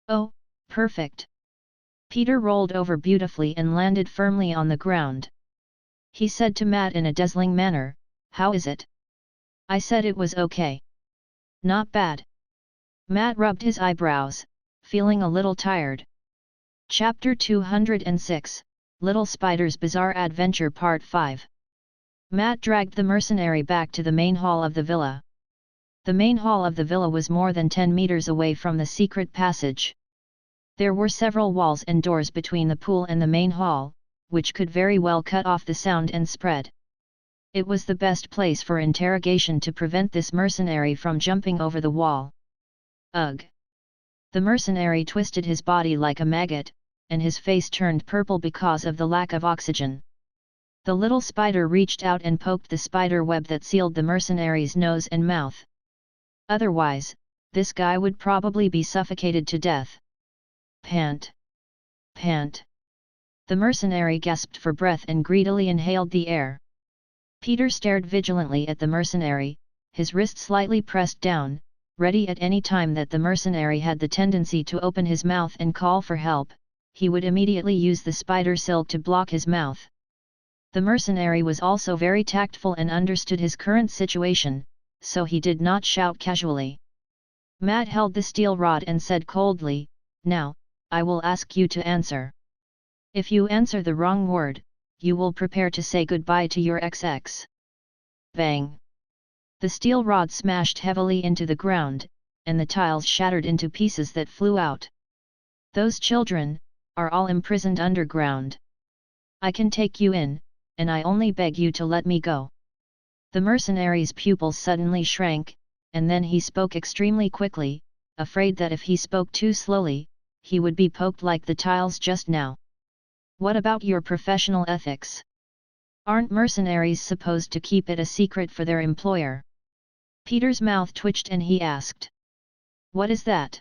"Oh, perfect!" Peter rolled over beautifully and landed firmly on the ground. He said to Matt in a dazzling manner, "How is it?" "I said it was okay." "Not bad." Matt rubbed his eyebrows, feeling a little tired. Chapter 206, Little Spider's Bizarre Adventure Part 5. Matt dragged the mercenary back to the main hall of the villa. The main hall of the villa was more than 10 meters away from the secret passage. There were several walls and doors between the pool and the main hall, which could very well cut off the sound and spread. It was the best place for interrogation to prevent this mercenary from jumping over the wall. Ugh! The mercenary twisted his body like a maggot, and his face turned purple because of the lack of oxygen. The little spider reached out and poked the spider web that sealed the mercenary's nose and mouth. Otherwise, this guy would probably be suffocated to death. Pant! Pant! The mercenary gasped for breath and greedily inhaled the air. Peter stared vigilantly at the mercenary, his wrist slightly pressed down, ready at any time that the mercenary had the tendency to open his mouth and call for help, he would immediately use the spider silk to block his mouth. The mercenary was also very tactful and understood his current situation, so he did not shout casually. Matt held the steel rod and said coldly, "Now, I will ask you to answer. If you answer the wrong word, you will prepare to say goodbye to your XX." Bang! The steel rod smashed heavily into the ground, and the tiles shattered into pieces that flew out. "Those children are all imprisoned underground. I can take you in, and I only beg you to let me go." The mercenary's pupils suddenly shrank, and then he spoke extremely quickly, afraid that if he spoke too slowly, he would be poked like the tiles just now. "What about your professional ethics? Aren't mercenaries supposed to keep it a secret for their employer?" Peter's mouth twitched and he asked, "What is that?"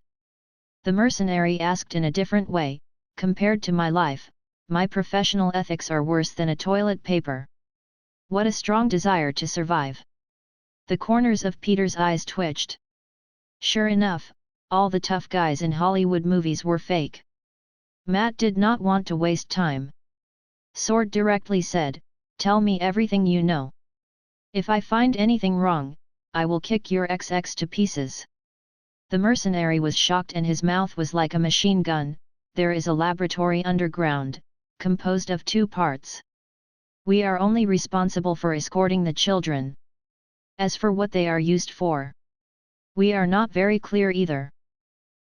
The mercenary asked in a different way, "Compared to my life, my professional ethics are worse than a toilet paper. What a strong desire to survive." The corners of Peter's eyes twitched. Sure enough, all the tough guys in Hollywood movies were fake. Matt did not want to waste time. Sword directly said, "Tell me everything you know. If I find anything wrong, I will kick your XX to pieces." The mercenary was shocked and his mouth was like a machine gun. "There is a laboratory underground, composed of 2 parts. We are only responsible for escorting the children. As for what they are used for, we are not very clear either.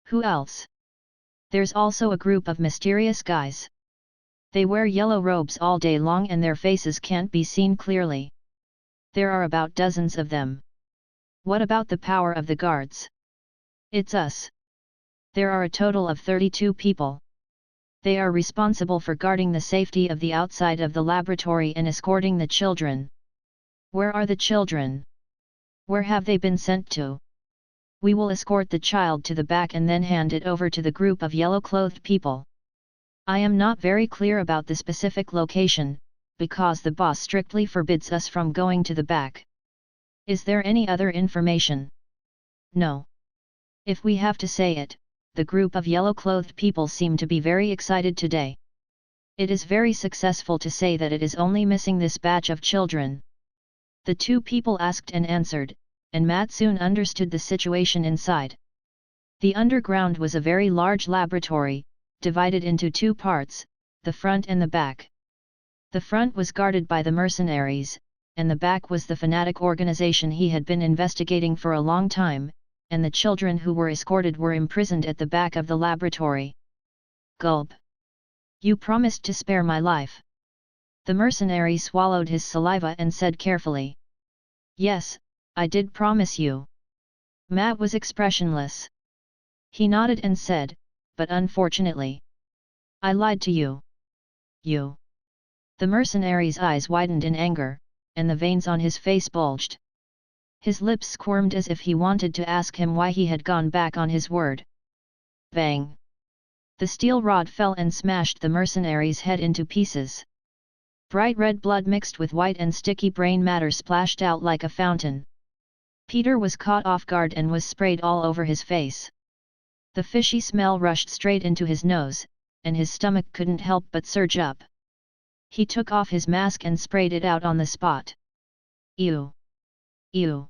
Who else? There's also a group of mysterious guys. They wear yellow robes all day long and their faces can't be seen clearly. There are about dozens of them. What about the power of the guards? It's us. There are a total of 32 people. They are responsible for guarding the safety of the outside of the laboratory and escorting the children. Where are the children? Where have they been sent to? We will escort the child to the back and then hand it over to the group of yellow-clothed people. I am not very clear about the specific location, because the boss strictly forbids us from going to the back. Is there any other information? No. If we have to say it, the group of yellow-clothed people seem to be very excited today. It is very successful to say that it is only missing this batch of children. The two people asked and answered, and Matt soon understood the situation inside. The underground was a very large laboratory, divided into two parts, the front and the back. The front was guarded by the mercenaries, and the back was the fanatic organization he had been investigating for a long time, and the children who were escorted were imprisoned at the back of the laboratory. Gulp. You promised to spare my life. The mercenary swallowed his saliva and said carefully. Yes, I did promise you. Matt was expressionless. He nodded and said, but unfortunately, I lied to you. You. The mercenary's eyes widened in anger, and the veins on his face bulged. His lips squirmed as if he wanted to ask him why he had gone back on his word. Bang! The steel rod fell and smashed the mercenary's head into pieces. Bright red blood mixed with white and sticky brain matter splashed out like a fountain. Peter was caught off guard and was sprayed all over his face. The fishy smell rushed straight into his nose, and his stomach couldn't help but surge up. He took off his mask and sprayed it out on the spot. Ew! Ew!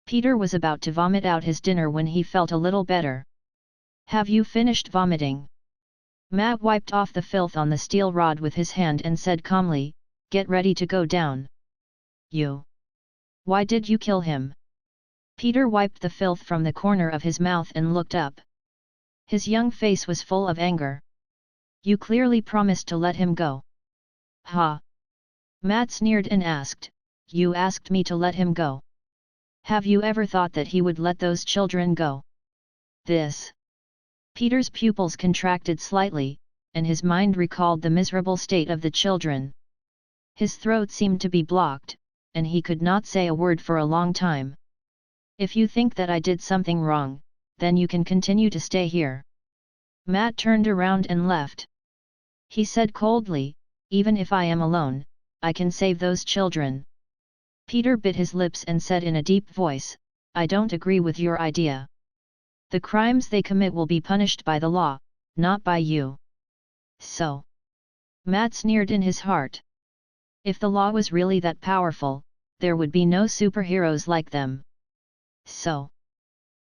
Peter was about to vomit out his dinner when he felt a little better. Have you finished vomiting? Matt wiped off the filth on the steel rod with his hand and said calmly, get ready to go down. You! Why did you kill him? Peter wiped the filth from the corner of his mouth and looked up. His young face was full of anger. You clearly promised to let him go. Ha! Matt sneered and asked, you asked me to let him go. Have you ever thought that he would let those children go? This. Peter's pupils contracted slightly, and his mind recalled the miserable state of the children. His throat seemed to be blocked, and he could not say a word for a long time. If you think that I did something wrong, then you can continue to stay here. Matt turned around and left. He said coldly, even if I am alone, I can save those children. Peter bit his lips and said in a deep voice, I don't agree with your idea. The crimes they commit will be punished by the law, not by you. So. Matt sneered in his heart. If the law was really that powerful, there would be no superheroes like them. So.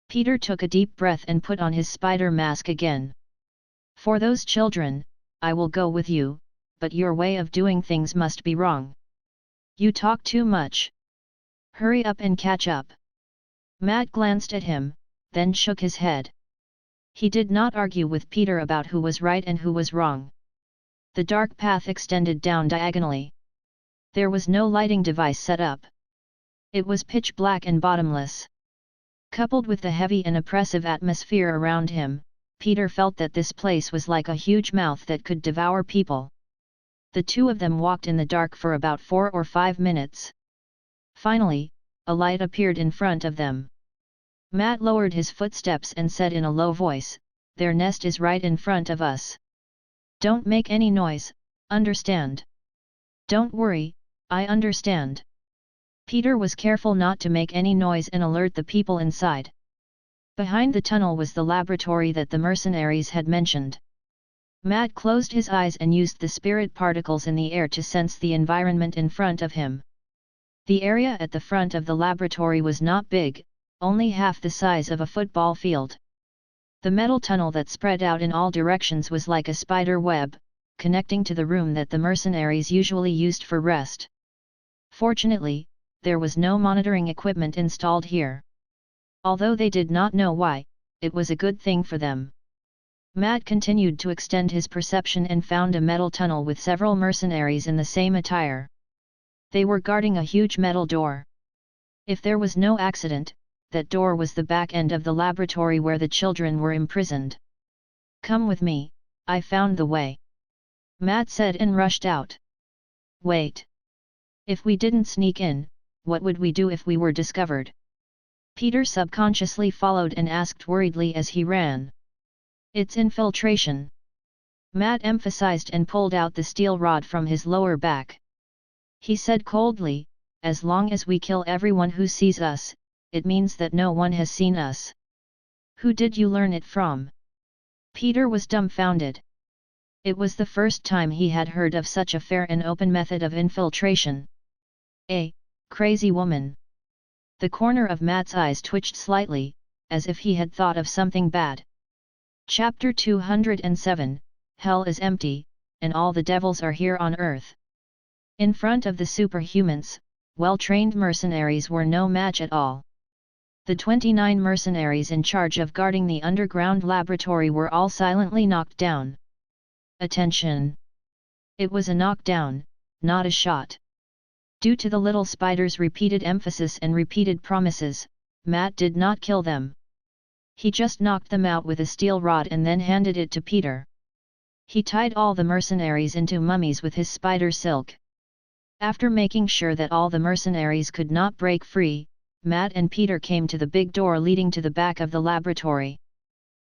Peter took a deep breath and put on his spider mask again. For those children, I will go with you, but your way of doing things must be wrong. You talk too much. Hurry up and catch up. Matt glanced at him, then shook his head. He did not argue with Peter about who was right and who was wrong. The dark path extended down diagonally. There was no lighting device set up. It was pitch black and bottomless. Coupled with the heavy and oppressive atmosphere around him, Peter felt that this place was like a huge mouth that could devour people. The two of them walked in the dark for about 4 or 5 minutes. Finally, a light appeared in front of them. Matt lowered his footsteps and said in a low voice, their nest is right in front of us. Don't make any noise, understand? Don't worry, I understand. Peter was careful not to make any noise and alert the people inside. Behind the tunnel was the laboratory that the mercenaries had mentioned. Matt closed his eyes and used the spirit particles in the air to sense the environment in front of him. The area at the front of the laboratory was not big, only half the size of a football field. The metal tunnel that spread out in all directions was like a spider web, connecting to the room that the mercenaries usually used for rest. Fortunately, there was no monitoring equipment installed here. Although they did not know why, it was a good thing for them. Matt continued to extend his perception and found a metal tunnel with several mercenaries in the same attire. They were guarding a huge metal door. If there was no accident, that door was the back end of the laboratory where the children were imprisoned. Come with me, I found the way," Matt said and rushed out. "Wait. If we didn't sneak in, what would we do if we were discovered?" Peter subconsciously followed and asked worriedly as he ran. "It's infiltration," Matt emphasized and pulled out the steel rod from his lower back. He said coldly, "As long as we kill everyone who sees us, it means that no one has seen us." "Who did you learn it from?" Peter was dumbfounded. It was the first time he had heard of such a fair and open method of infiltration. "A crazy woman." The corner of Matt's eyes twitched slightly, as if he had thought of something bad. Chapter 207, Hell is empty, and all the devils are here on earth. In front of the superhumans, well-trained mercenaries were no match at all. The 29 mercenaries in charge of guarding the underground laboratory were all silently knocked down. Attention! It was a knockdown, not a shot. Due to the little spider's repeated emphasis and repeated promises, Matt did not kill them. He just knocked them out with a steel rod and then handed it to Peter. He tied all the mercenaries into mummies with his spider silk. After making sure that all the mercenaries could not break free, Matt and Peter came to the big door leading to the back of the laboratory.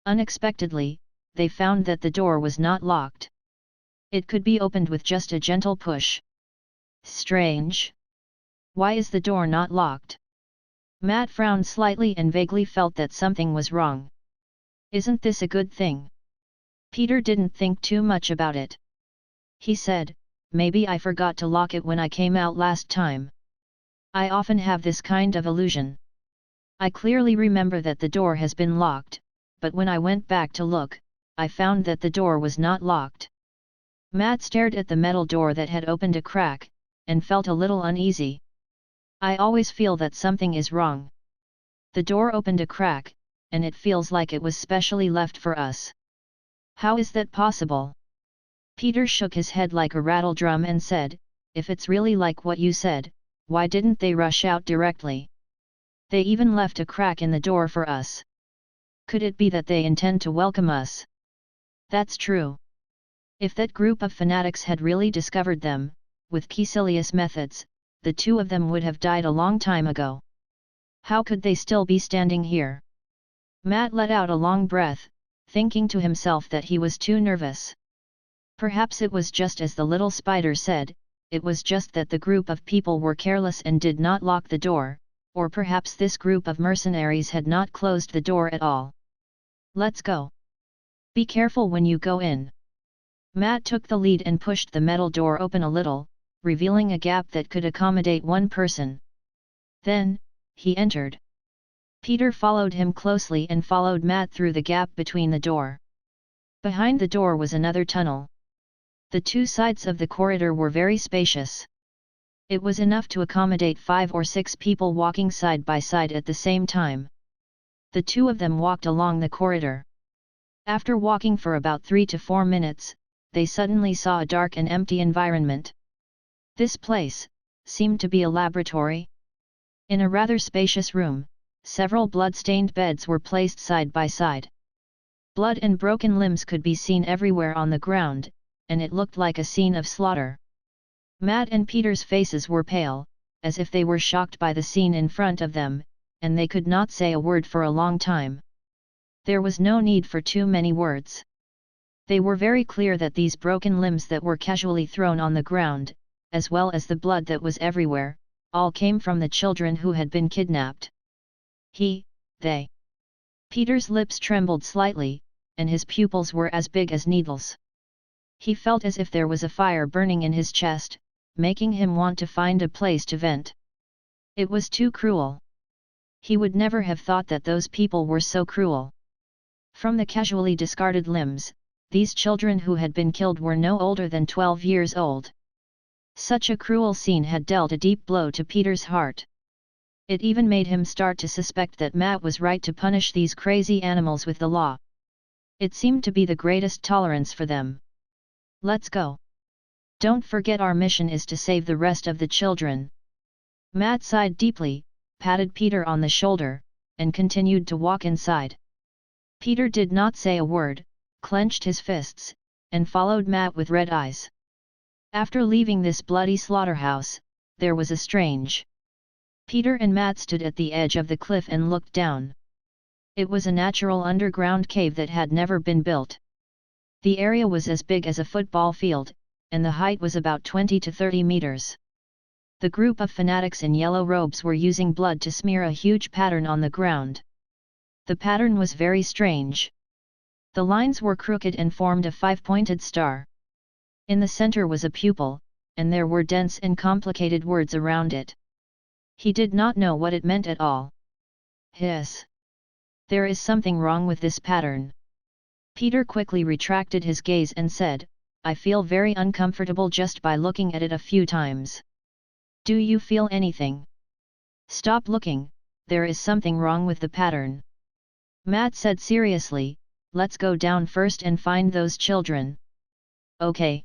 Unexpectedly, they found that the door was not locked. It could be opened with just a gentle push. Strange. Why is the door not locked? Matt frowned slightly and vaguely felt that something was wrong. Isn't this a good thing? Peter didn't think too much about it. He said, "Maybe I forgot to lock it when I came out last time. I often have this kind of illusion. I clearly remember that the door has been locked, but when I went back to look, I found that the door was not locked." Matt stared at the metal door that had opened a crack, and felt a little uneasy. "I always feel that something is wrong. The door opened a crack, and it feels like it was specially left for us. How is that possible?" Peter shook his head like a rattle drum and said, "If it's really like what you said, why didn't they rush out directly? They even left a crack in the door for us. Could it be that they intend to welcome us?" "That's true. If that group of fanatics had really discovered them, with Caecilius methods, the two of them would have died a long time ago. How could they still be standing here?" Matt let out a long breath, thinking to himself that he was too nervous. Perhaps it was just as the little spider said, it was just that the group of people were careless and did not lock the door, or perhaps this group of mercenaries had not closed the door at all. "Let's go. Be careful when you go in." Matt took the lead and pushed the metal door open a little, revealing a gap that could accommodate one person. Then, he entered. Peter followed him closely and followed Matt through the gap between the door. Behind the door was another tunnel. The two sides of the corridor were very spacious. It was enough to accommodate 5 or 6 people walking side by side at the same time. The two of them walked along the corridor. After walking for about 3 to 4 minutes, they suddenly saw a dark and empty environment. This place seemed to be a laboratory. In a rather spacious room, several blood-stained beds were placed side by side. Blood and broken limbs could be seen everywhere on the ground, and it looked like a scene of slaughter. Matt and Peter's faces were pale, as if they were shocked by the scene in front of them, and they could not say a word for a long time. There was no need for too many words. They were very clear that these broken limbs that were casually thrown on the ground, as well as the blood that was everywhere, all came from the children who had been kidnapped. They. Peter's lips trembled slightly, and his pupils were as big as needles. He felt as if there was a fire burning in his chest, making him want to find a place to vent. It was too cruel. He would never have thought that those people were so cruel. From the casually discarded limbs, these children who had been killed were no older than 12 years old. Such a cruel scene had dealt a deep blow to Peter's heart. It even made him start to suspect that Matt was right to punish these crazy animals with the law. It seemed to be the greatest tolerance for them. "Let's go. Don't forget our mission is to save the rest of the children." Matt sighed deeply, patted Peter on the shoulder, and continued to walk inside. Peter did not say a word, clenched his fists, and followed Matt with red eyes. After leaving this bloody slaughterhouse, there was a strange. Peter and Matt stood at the edge of the cliff and looked down. It was a natural underground cave that had never been built. The area was as big as a football field, and the height was about 20 to 30 meters. The group of fanatics in yellow robes were using blood to smear a huge pattern on the ground. The pattern was very strange. The lines were crooked and formed a five-pointed star. In the center was a pupil, and there were dense and complicated words around it. He did not know what it meant at all. Hiss! There is something wrong with this pattern. Peter quickly retracted his gaze and said, I feel very uncomfortable just by looking at it a few times. Do you feel anything? Stop looking, there is something wrong with the pattern. Matt said seriously, let's go down first and find those children. Okay.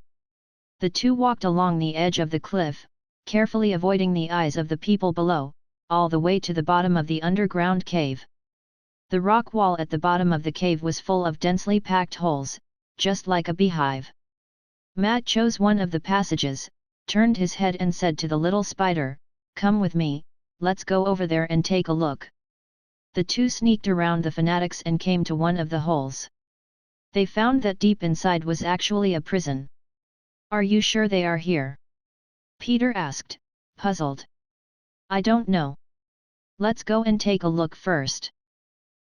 The two walked along the edge of the cliff, carefully avoiding the eyes of the people below, all the way to the bottom of the underground cave. The rock wall at the bottom of the cave was full of densely packed holes, just like a beehive. Matt chose one of the passages, turned his head and said to the little spider, come with me, let's go over there and take a look. The two sneaked around the fanatics and came to one of the holes. They found that deep inside was actually a prison. Are you sure they are here? Peter asked, puzzled. I don't know. Let's go and take a look first.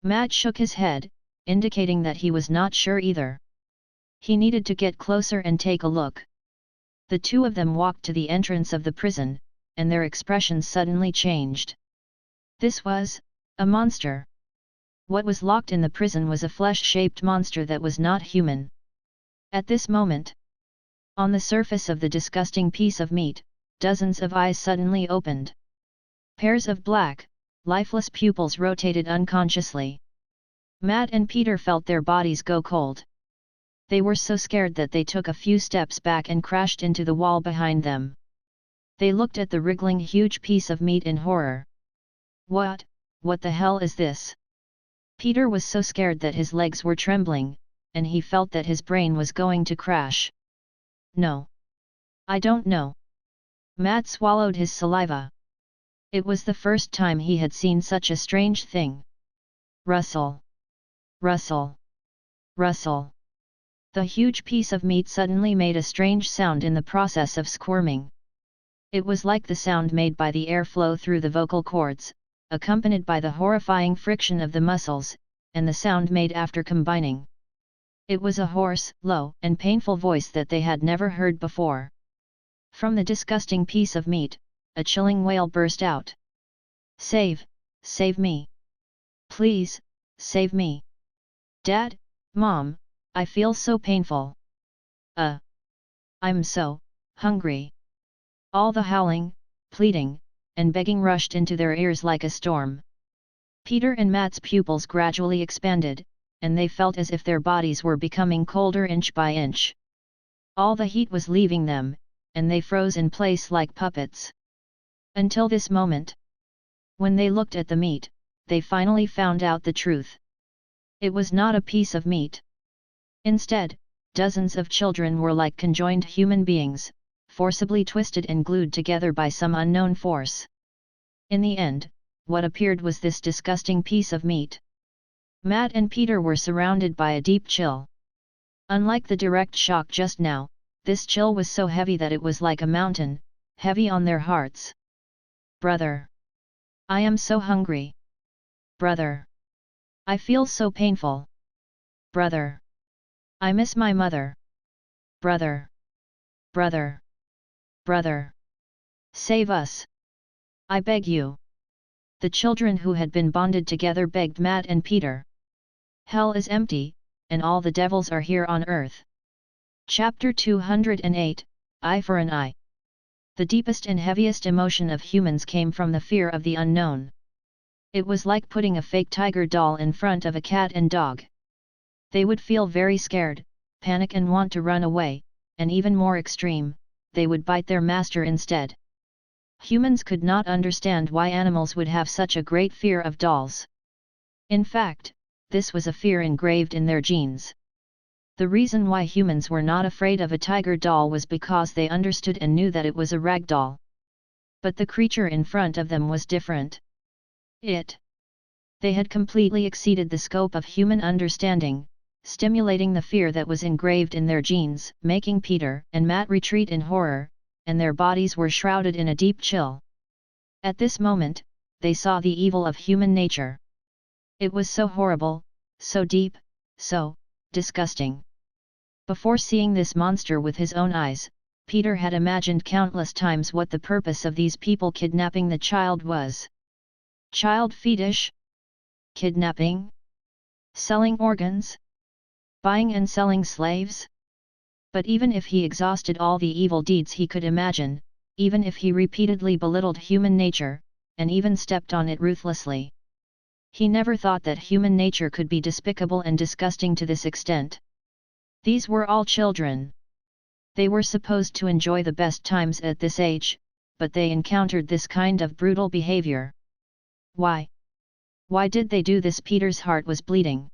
Matt shook his head, indicating that he was not sure either. He needed to get closer and take a look. The two of them walked to the entrance of the prison, and their expressions suddenly changed. This was a monster. What was locked in the prison was a flesh-shaped monster that was not human. At this moment, on the surface of the disgusting piece of meat, dozens of eyes suddenly opened. Pairs of black, lifeless pupils rotated unconsciously. Matt and Peter felt their bodies go cold. They were so scared that they took a few steps back and crashed into the wall behind them. They looked at the wriggling huge piece of meat in horror. What the hell is this? Peter was so scared that his legs were trembling, and he felt that his brain was going to crash. No. I don't know. Matt swallowed his saliva. It was the first time he had seen such a strange thing. Rustle. Rustle. Rustle. The huge piece of meat suddenly made a strange sound in the process of squirming. It was like the sound made by the airflow through the vocal cords, accompanied by the horrifying friction of the muscles, and the sound made after combining. It was a hoarse, low, and painful voice that they had never heard before. From the disgusting piece of meat, a chilling wail burst out. Save me. Please, save me. Dad, Mom, I feel so painful. I'm so hungry. All the howling, pleading, and begging rushed into their ears like a storm. Peter and Matt's pupils gradually expanded, and they felt as if their bodies were becoming colder inch by inch. All the heat was leaving them, and they froze in place like puppets. Until this moment. When they looked at the meat, they finally found out the truth. It was not a piece of meat. Instead, dozens of children were like conjoined human beings, forcibly twisted and glued together by some unknown force. In the end, what appeared was this disgusting piece of meat. Matt and Peter were surrounded by a deep chill. Unlike the direct shock just now, this chill was so heavy that it was like a mountain, heavy on their hearts. Brother! I am so hungry. Brother! I feel so painful. Brother! I miss my mother. Brother! Brother! Brother! Save us! I beg you! The children who had been bonded together begged Matt and Peter. Hell is empty, and all the devils are here on earth. Chapter 208, Eye for an Eye. The deepest and heaviest emotion of humans came from the fear of the unknown. It was like putting a fake tiger doll in front of a cat and dog. They would feel very scared, panic and want to run away, and even more extreme, they would bite their master instead. Humans could not understand why animals would have such a great fear of dolls. In fact, this was a fear engraved in their genes. The reason why humans were not afraid of a tiger doll was because they understood and knew that it was a rag doll. But the creature in front of them was different. They had completely exceeded the scope of human understanding, stimulating the fear that was engraved in their genes, making Peter and Matt retreat in horror, and their bodies were shrouded in a deep chill. At this moment, they saw the evil of human nature. It was so horrible, so deep, so disgusting. Before seeing this monster with his own eyes, Peter had imagined countless times what the purpose of these people kidnapping the child was. Child fetish? Kidnapping? Selling organs? Buying and selling slaves? But even if he exhausted all the evil deeds he could imagine, even if he repeatedly belittled human nature, and even stepped on it ruthlessly, he never thought that human nature could be despicable and disgusting to this extent. These were all children. They were supposed to enjoy the best times at this age, but they encountered this kind of brutal behavior. Why? Why did they do this? Peter's heart was bleeding.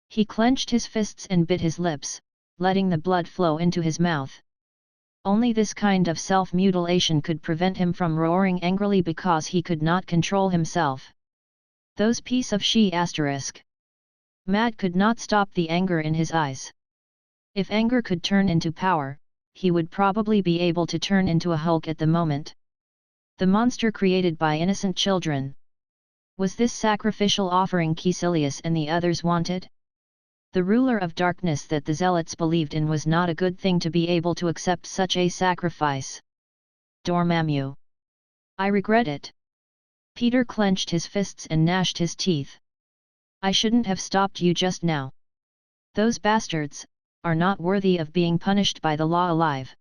He clenched his fists and bit his lips, letting the blood flow into his mouth. Only this kind of self-mutilation could prevent him from roaring angrily because he could not control himself. Those piece of she**. Matt could not stop the anger in his eyes. If anger could turn into power, he would probably be able to turn into a Hulk at the moment. The monster created by innocent children. Was this sacrificial offering Caecilius and the others wanted? The ruler of darkness that the zealots believed in was not a good thing to be able to accept such a sacrifice. Dormammu. I regret it. Peter clenched his fists and gnashed his teeth. I shouldn't have stopped you just now. Those bastards are not worthy of being punished by the law alive.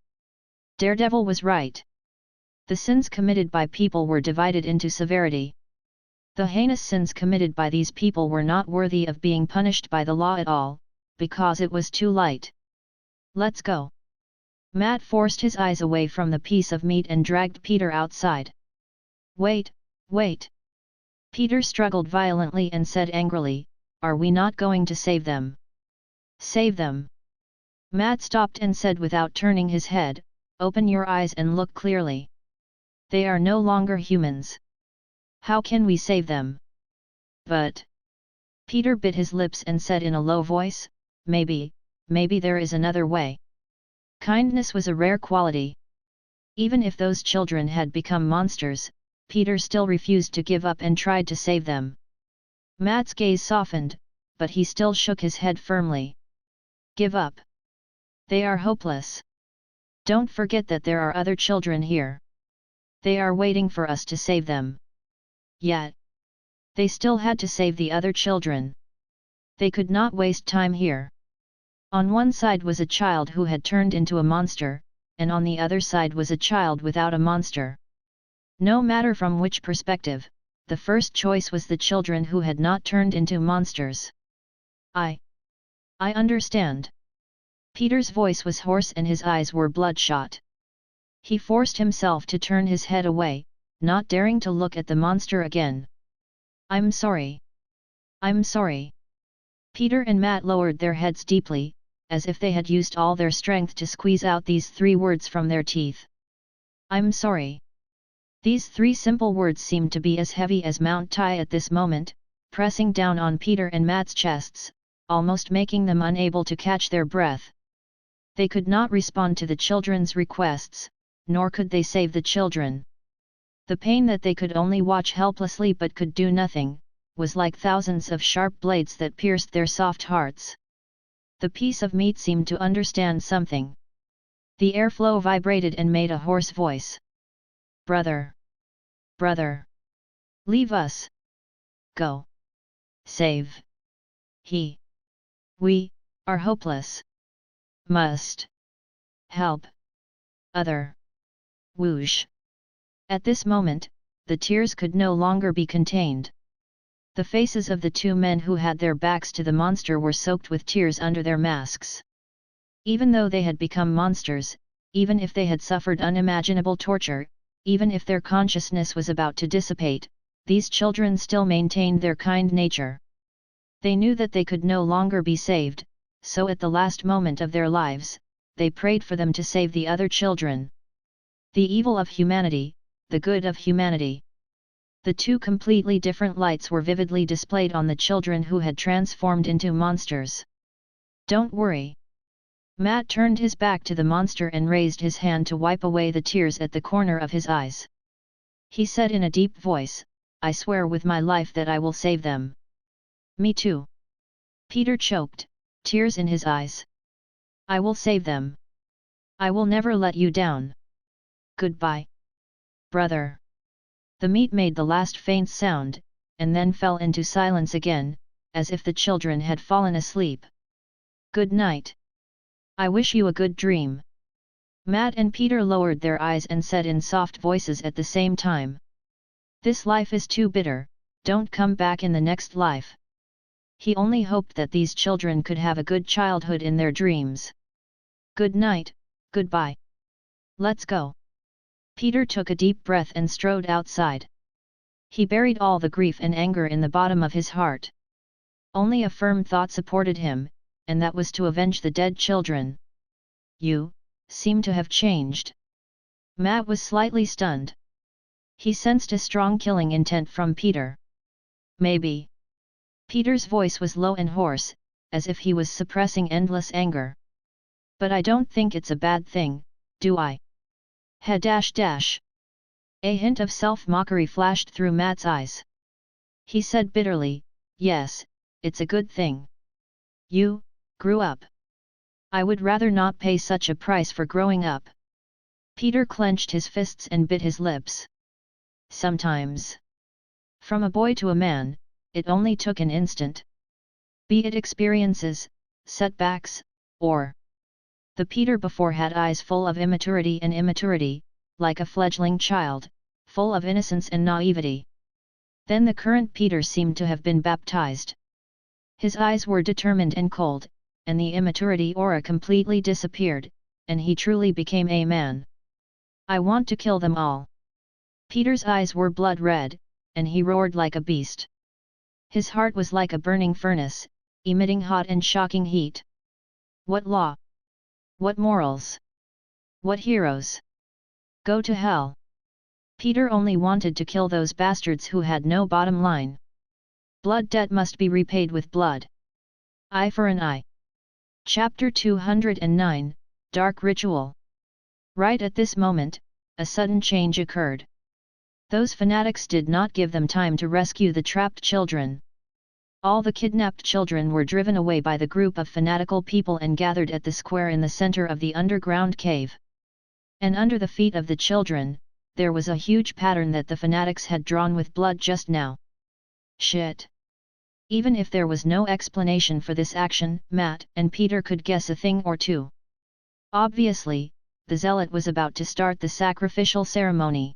Daredevil was right. The sins committed by people were divided into severity. The heinous sins committed by these people were not worthy of being punished by the law at all, because it was too light. Let's go. Matt forced his eyes away from the piece of meat and dragged Peter outside. Wait. Peter struggled violently and said angrily, are we not going to save them? Save them? Matt stopped and said without turning his head, open your eyes and look clearly. They are no longer humans. How can we save them? But Peter bit his lips and said in a low voice, maybe there is another way. Kindness was a rare quality. Even if those children had become monsters, Peter still refused to give up and tried to save them. Matt's gaze softened, but he still shook his head firmly. Give up. They are hopeless. Don't forget that there are other children here. They are waiting for us to save them. Yet, they still had to save the other children. They could not waste time here. On one side was a child who had turned into a monster, and on the other side was a child without a monster. No matter from which perspective, the first choice was the children who had not turned into monsters. I understand. Peter's voice was hoarse and his eyes were bloodshot. He forced himself to turn his head away, not daring to look at the monster again. I'm sorry. Peter and Matt lowered their heads deeply, as if they had used all their strength to squeeze out these 3 words from their teeth. I'm sorry. These 3 simple words seemed to be as heavy as Mount Tai at this moment, pressing down on Peter and Matt's chests, almost making them unable to catch their breath. They could not respond to the children's requests, nor could they save the children. The pain that they could only watch helplessly but could do nothing, was like thousands of sharp blades that pierced their soft hearts. The piece of meat seemed to understand something. The airflow vibrated and made a hoarse voice. Brother! Leave us! Go! Save! We are hopeless! Must help! Other! Whoosh! At this moment, the tears could no longer be contained. The faces of the 2 men who had their backs to the monster were soaked with tears under their masks. Even though they had become monsters, even if they had suffered unimaginable torture, even if their consciousness was about to dissipate, these children still maintained their kind nature. They knew that they could no longer be saved, so at the last moment of their lives, they prayed for them to save the other children. The evil of humanity, the good of humanity. The two completely different lights were vividly displayed on the children who had transformed into monsters. Don't worry. Matt turned his back to the monster and raised his hand to wipe away the tears at the corner of his eyes. He said in a deep voice, I swear with my life that I will save them. Me too. Peter choked, tears in his eyes. I will save them. I will never let you down. Goodbye, brother. The meat made the last faint sound, and then fell into silence again, as if the children had fallen asleep. Good night. I wish you a good dream. Matt and Peter lowered their eyes and said in soft voices at the same time. This life is too bitter, don't come back in the next life. He only hoped that these children could have a good childhood in their dreams. Good night, goodbye. Let's go. Peter took a deep breath and strode outside. He buried all the grief and anger in the bottom of his heart. Only a firm thought supported him, and that was to avenge the dead children. You seem to have changed. Matt was slightly stunned. He sensed a strong killing intent from Peter. Maybe. Peter's voice was low and hoarse, as if he was suppressing endless anger. But I don't think it's a bad thing, do I? A hint of self-mockery flashed through Matt's eyes. He said bitterly, yes, it's a good thing. You grew up. I would rather not pay such a price for growing up. Peter clenched his fists and bit his lips. Sometimes. From a boy to a man, it only took an instant. Be it experiences, setbacks, or... The Peter before had eyes full of immaturity and immaturity, like a fledgling child, full of innocence and naivety. Then the current Peter seemed to have been baptized. His eyes were determined and cold, and the immaturity aura completely disappeared, and he truly became a man. I want to kill them all. Peter's eyes were blood red, and he roared like a beast. His heart was like a burning furnace, emitting hot and shocking heat. What law? What morals? What heroes? Go to hell. Peter only wanted to kill those bastards who had no bottom line. Blood debt must be repaid with blood. Eye for an eye. Chapter 209, Dark Ritual. Right at this moment, a sudden change occurred. Those fanatics did not give them time to rescue the trapped children. All the kidnapped children were driven away by the group of fanatical people and gathered at the square in the center of the underground cave. And under the feet of the children, there was a huge pattern that the fanatics had drawn with blood just now. Shit! Even if there was no explanation for this action, Matt and Peter could guess a thing or two. Obviously, the zealot was about to start the sacrificial ceremony.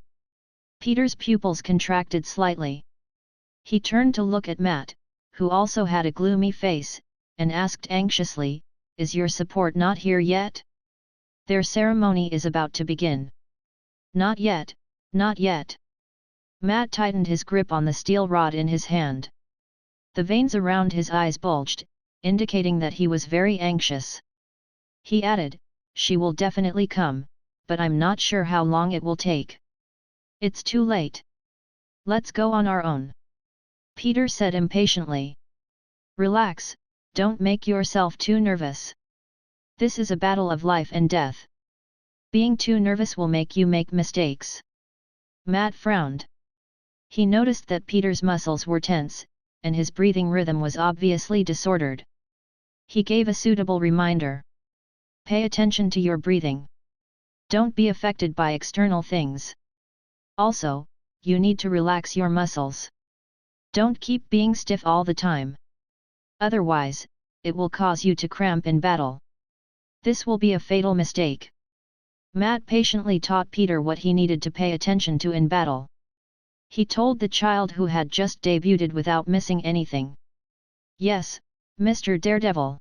Peter's pupils contracted slightly. He turned to look at Matt, who also had a gloomy face, and asked anxiously, Is your support not here yet? Their ceremony is about to begin. Not yet, not yet. Matt tightened his grip on the steel rod in his hand. The veins around his eyes bulged, indicating that he was very anxious. He added, She will definitely come, but I'm not sure how long it will take. It's too late. Let's go on our own. Peter said impatiently. Relax, don't make yourself too nervous. This is a battle of life and death. Being too nervous will make you make mistakes. Matt frowned. He noticed that Peter's muscles were tense, and his breathing rhythm was obviously disordered. He gave a suitable reminder. Pay attention to your breathing. Don't be affected by external things. Also, you need to relax your muscles. Don't keep being stiff all the time. Otherwise, it will cause you to cramp in battle. This will be a fatal mistake. Matt patiently taught Peter what he needed to pay attention to in battle. He told the child who had just debuted without missing anything. Yes, Mr. Daredevil.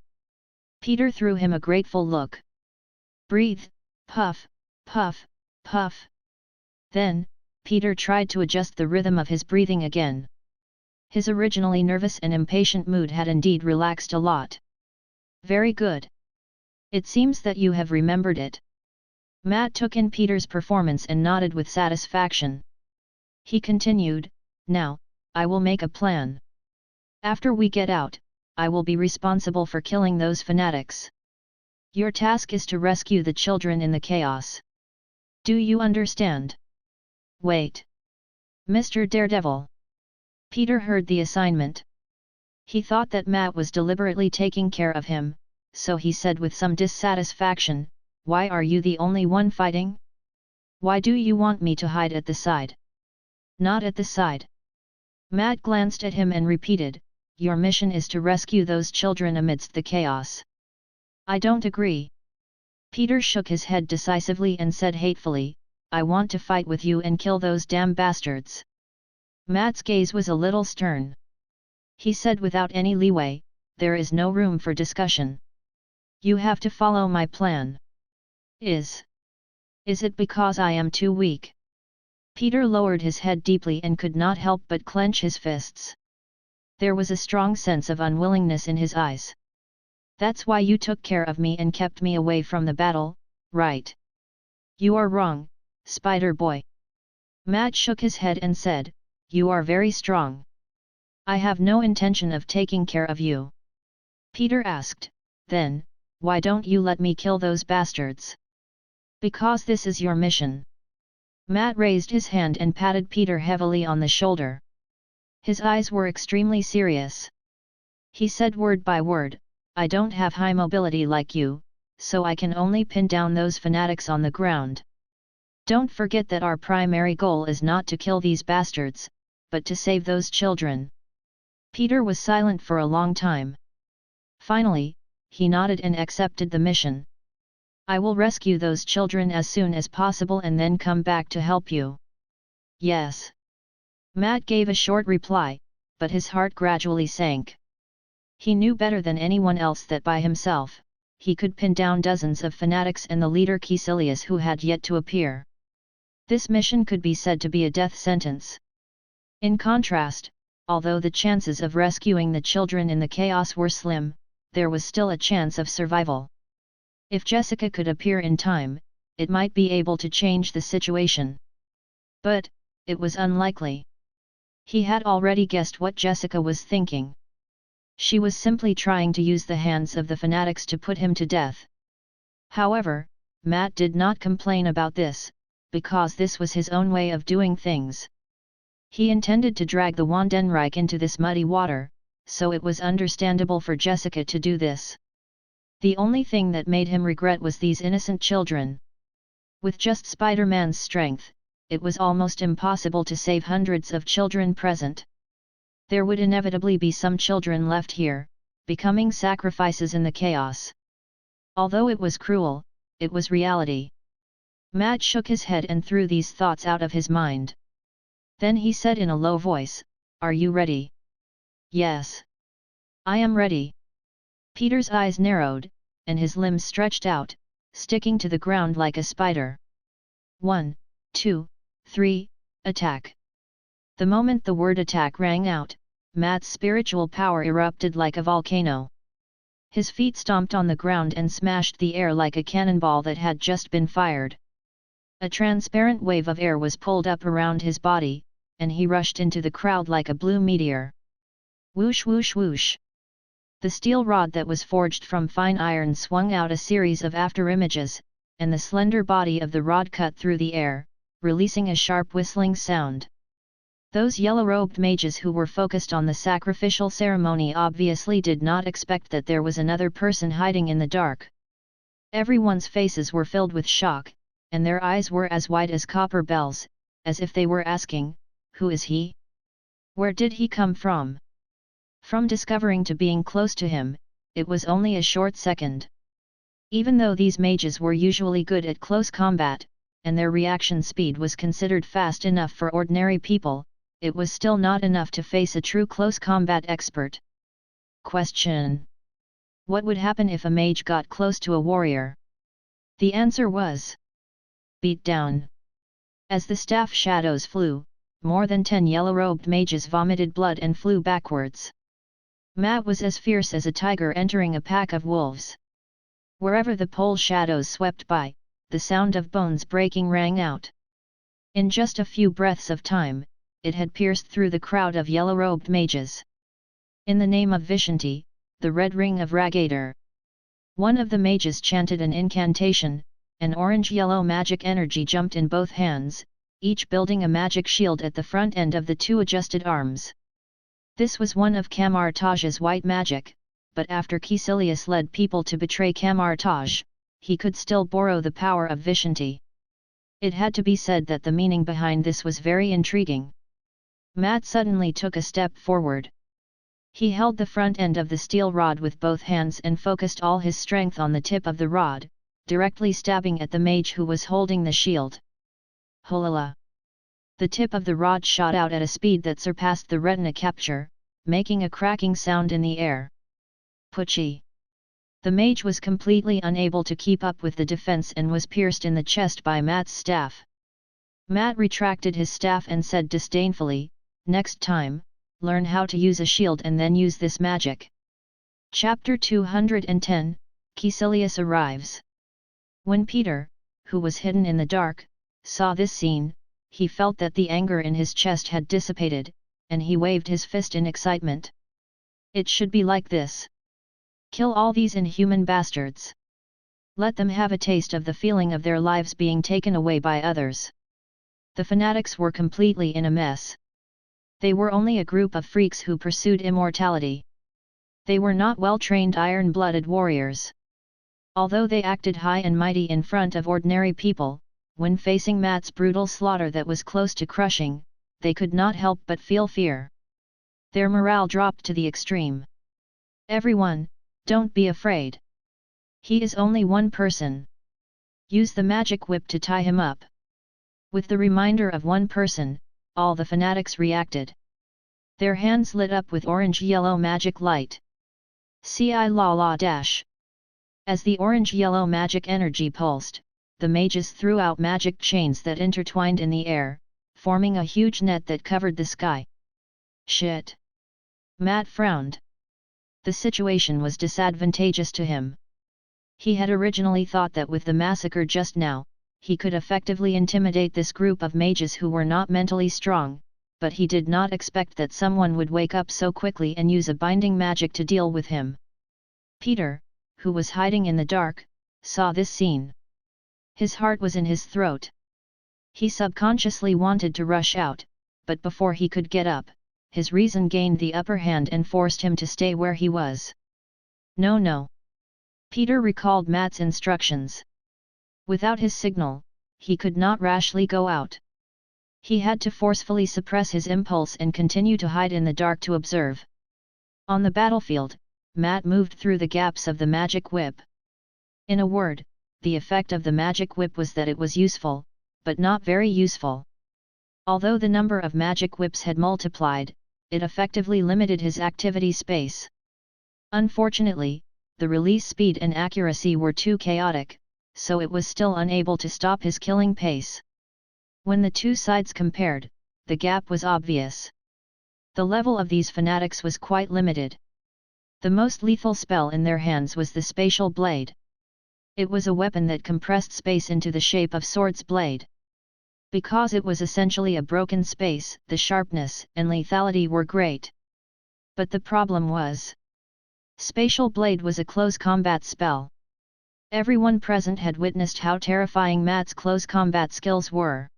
Peter threw him a grateful look. Breathe, puff, puff, puff. Then, Peter tried to adjust the rhythm of his breathing again. His originally nervous and impatient mood had indeed relaxed a lot. Very good. It seems that you have remembered it. Matt took in Peter's performance and nodded with satisfaction. He continued, now, I will make a plan. After we get out, I will be responsible for killing those fanatics. Your task is to rescue the children in the chaos. Do you understand? Wait. Mr. Daredevil. Peter heard the assignment. He thought that Matt was deliberately taking care of him, so he said with some dissatisfaction, why are you the only one fighting? Why do you want me to hide at the side? Not at the side. Matt glanced at him and repeated, your mission is to rescue those children amidst the chaos. I don't agree. Peter shook his head decisively and said hatefully, I want to fight with you and kill those damn bastards. Matt's gaze was a little stern. He said without any leeway, there is no room for discussion. You have to follow my plan. Is it because I am too weak? Peter lowered his head deeply and could not help but clench his fists. There was a strong sense of unwillingness in his eyes. That's why you took care of me and kept me away from the battle, right? You are wrong, Spider Boy. Matt shook his head and said, you are very strong. I have no intention of taking care of you. Peter asked, then, why don't you let me kill those bastards? Because this is your mission. Matt raised his hand and patted Peter heavily on the shoulder. His eyes were extremely serious. He said word by word, I don't have high mobility like you, so I can only pin down those fanatics on the ground. Don't forget that our primary goal is not to kill these bastards, but to save those children. Peter was silent for a long time. Finally, he nodded and accepted the mission. I will rescue those children as soon as possible and then come back to help you. Yes. Matt gave a short reply, but his heart gradually sank. He knew better than anyone else that by himself, he could pin down dozens of fanatics and the leader Caecilius who had yet to appear. This mission could be said to be a death sentence. In contrast, although the chances of rescuing the children in the chaos were slim, there was still a chance of survival. If Jessica could appear in time, it might be able to change the situation. But, it was unlikely. He had already guessed what Jessica was thinking. She was simply trying to use the hands of the fanatics to put him to death. However, Matt did not complain about this, because this was his own way of doing things. He intended to drag the Wandenreich into this muddy water, so it was understandable for Jessica to do this. The only thing that made him regret was these innocent children. With just Spider-Man's strength, it was almost impossible to save hundreds of children present. There would inevitably be some children left here, becoming sacrifices in the chaos. Although it was cruel, it was reality. Matt shook his head and threw these thoughts out of his mind. Then he said in a low voice, Are you ready? Yes. I am ready. Peter's eyes narrowed, and his limbs stretched out, sticking to the ground like a spider. 1, 2, 3, attack. The moment the word attack rang out, Matt's spiritual power erupted like a volcano. His feet stomped on the ground and smashed the air like a cannonball that had just been fired. A transparent wave of air was pulled up around his body, and he rushed into the crowd like a blue meteor. Whoosh whoosh whoosh. The steel rod that was forged from fine iron swung out a series of afterimages, and the slender body of the rod cut through the air, releasing a sharp whistling sound. Those yellow-robed mages who were focused on the sacrificial ceremony obviously did not expect that there was another person hiding in the dark. Everyone's faces were filled with shock, and their eyes were as wide as copper bells, as if they were asking, Who is he? Where did he come from? From discovering to being close to him, it was only a short second. Even though these mages were usually good at close combat, and their reaction speed was considered fast enough for ordinary people, it was still not enough to face a true close combat expert. Question: what would happen if a mage got close to a warrior? The answer was beat down. As the staff shadows flew, more than 10 yellow-robed mages vomited blood and flew backwards. Matt was as fierce as a tiger entering a pack of wolves. Wherever the pole shadows swept by, the sound of bones breaking rang out. In just a few breaths of time, it had pierced through the crowd of yellow-robed mages. In the name of Vishanti, the Red Ring of Ragator. One of the mages chanted an incantation, an orange-yellow magic energy jumped in both hands, each building a magic shield at the front end of the two adjusted arms. This was one of Kamar-Taj's white magic, but after Caecilius led people to betray Kamar-Taj, he could still borrow the power of Vishanti. It had to be said that the meaning behind this was very intriguing. Matt suddenly took a step forward. He held the front end of the steel rod with both hands and focused all his strength on the tip of the rod, directly stabbing at the mage who was holding the shield. Holala! The tip of the rod shot out at a speed that surpassed the retina capture, making a cracking sound in the air. Pucci! The mage was completely unable to keep up with the defense and was pierced in the chest by Matt's staff. Matt retracted his staff and said disdainfully, "Next time, learn how to use a shield and then use this magic." Chapter 210, Caecilius arrives. When Peter, who was hidden in the dark, saw this scene, he felt that the anger in his chest had dissipated, and he waved his fist in excitement. It should be like this. Kill all these inhuman bastards. Let them have a taste of the feeling of their lives being taken away by others. The fanatics were completely in a mess. They were only a group of freaks who pursued immortality. They were not well-trained iron-blooded warriors. Although they acted high and mighty in front of ordinary people, when facing Matt's brutal slaughter that was close to crushing, they could not help but feel fear. Their morale dropped to the extreme. "Everyone, don't be afraid. He is only one person. Use the magic whip to tie him up." With the reminder of one person, all the fanatics reacted. Their hands lit up with orange-yellow magic light. Sigh la la dash. As the orange-yellow magic energy pulsed, the mages threw out magic chains that intertwined in the air, forming a huge net that covered the sky. Shit! Matt frowned. The situation was disadvantageous to him. He had originally thought that with the massacre just now, he could effectively intimidate this group of mages who were not mentally strong, but he did not expect that someone would wake up so quickly and use a binding magic to deal with him. Peter, who was hiding in the dark, saw this scene. His heart was in his throat. He subconsciously wanted to rush out, but before he could get up, his reason gained the upper hand and forced him to stay where he was. "No, no." Peter recalled Matt's instructions. Without his signal, he could not rashly go out. He had to forcefully suppress his impulse and continue to hide in the dark to observe. On the battlefield, Matt moved through the gaps of the magic whip. In a word, the effect of the magic whip was that it was useful, but not very useful. Although the number of magic whips had multiplied, it effectively limited his activity space. Unfortunately, the release speed and accuracy were too chaotic, so it was still unable to stop his killing pace. When the two sides compared, the gap was obvious. The level of these fanatics was quite limited. The most lethal spell in their hands was the spatial blade. It was a weapon that compressed space into the shape of sword's blade. Because it was essentially a broken space, the sharpness and lethality were great. But the problem was, spatial blade was a close combat spell. Everyone present had witnessed how terrifying Matt's close combat skills were.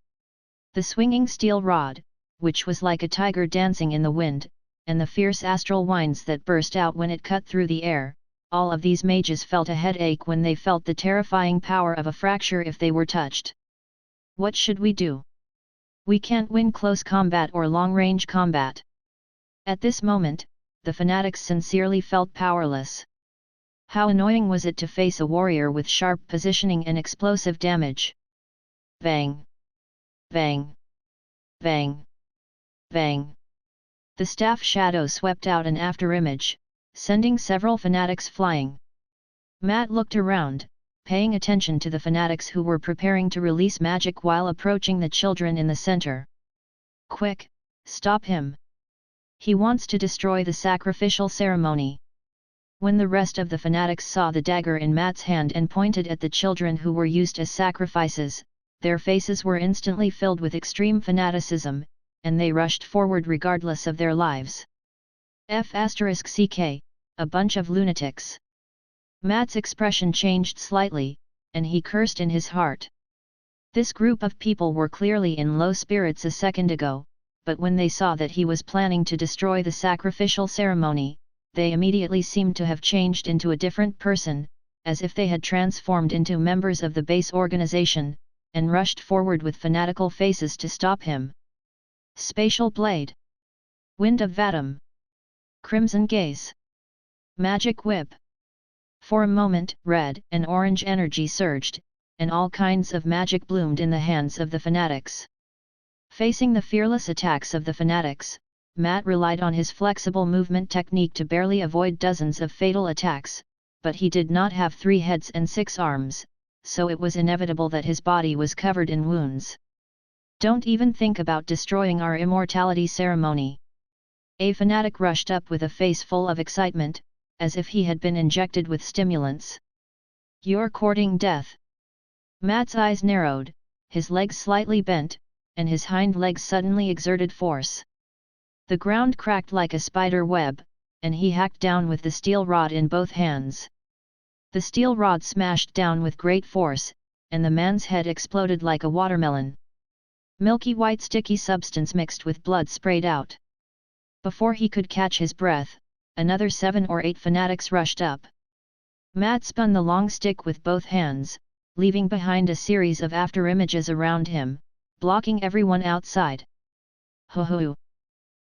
The swinging steel rod, which was like a tiger dancing in the wind, and the fierce astral winds that burst out when it cut through the air, all of these mages felt a headache when they felt the terrifying power of a fracture if they were touched. What should we do? We can't win close combat or long-range combat. At this moment, the fanatics sincerely felt powerless. How annoying was it to face a warrior with sharp positioning and explosive damage? Bang! Bang! Bang! Bang! The staff shadow swept out an afterimage, sending several fanatics flying. Matt looked around, paying attention to the fanatics who were preparing to release magic while approaching the children in the center. "Quick, stop him!" He wants to destroy the sacrificial ceremony. When the rest of the fanatics saw the dagger in Matt's hand and pointed at the children who were used as sacrifices, their faces were instantly filled with extreme fanaticism, and they rushed forward regardless of their lives. F***ck, a bunch of lunatics. Matt's expression changed slightly, and he cursed in his heart. This group of people were clearly in low spirits a second ago, but when they saw that he was planning to destroy the sacrificial ceremony, they immediately seemed to have changed into a different person, as if they had transformed into members of the base organization, and rushed forward with fanatical faces to stop him. Spatial Blade. Wind of Vatum. Crimson Gaze. Magic Whip. For a moment, red and orange energy surged, and all kinds of magic bloomed in the hands of the fanatics. Facing the fearless attacks of the fanatics, Matt relied on his flexible movement technique to barely avoid dozens of fatal attacks, but he did not have 3 heads and 6 arms, so it was inevitable that his body was covered in wounds. Don't even think about destroying our immortality ceremony. A fanatic rushed up with a face full of excitement, as if he had been injected with stimulants. You're courting death. Matt's eyes narrowed, his legs slightly bent, and his hind legs suddenly exerted force. The ground cracked like a spider web, and he hacked down with the steel rod in both hands. The steel rod smashed down with great force, and the man's head exploded like a watermelon. Milky white sticky substance mixed with blood sprayed out. Before he could catch his breath, another 7 or 8 fanatics rushed up. Matt spun the long stick with both hands, leaving behind a series of afterimages around him, blocking everyone outside. Ho-ho!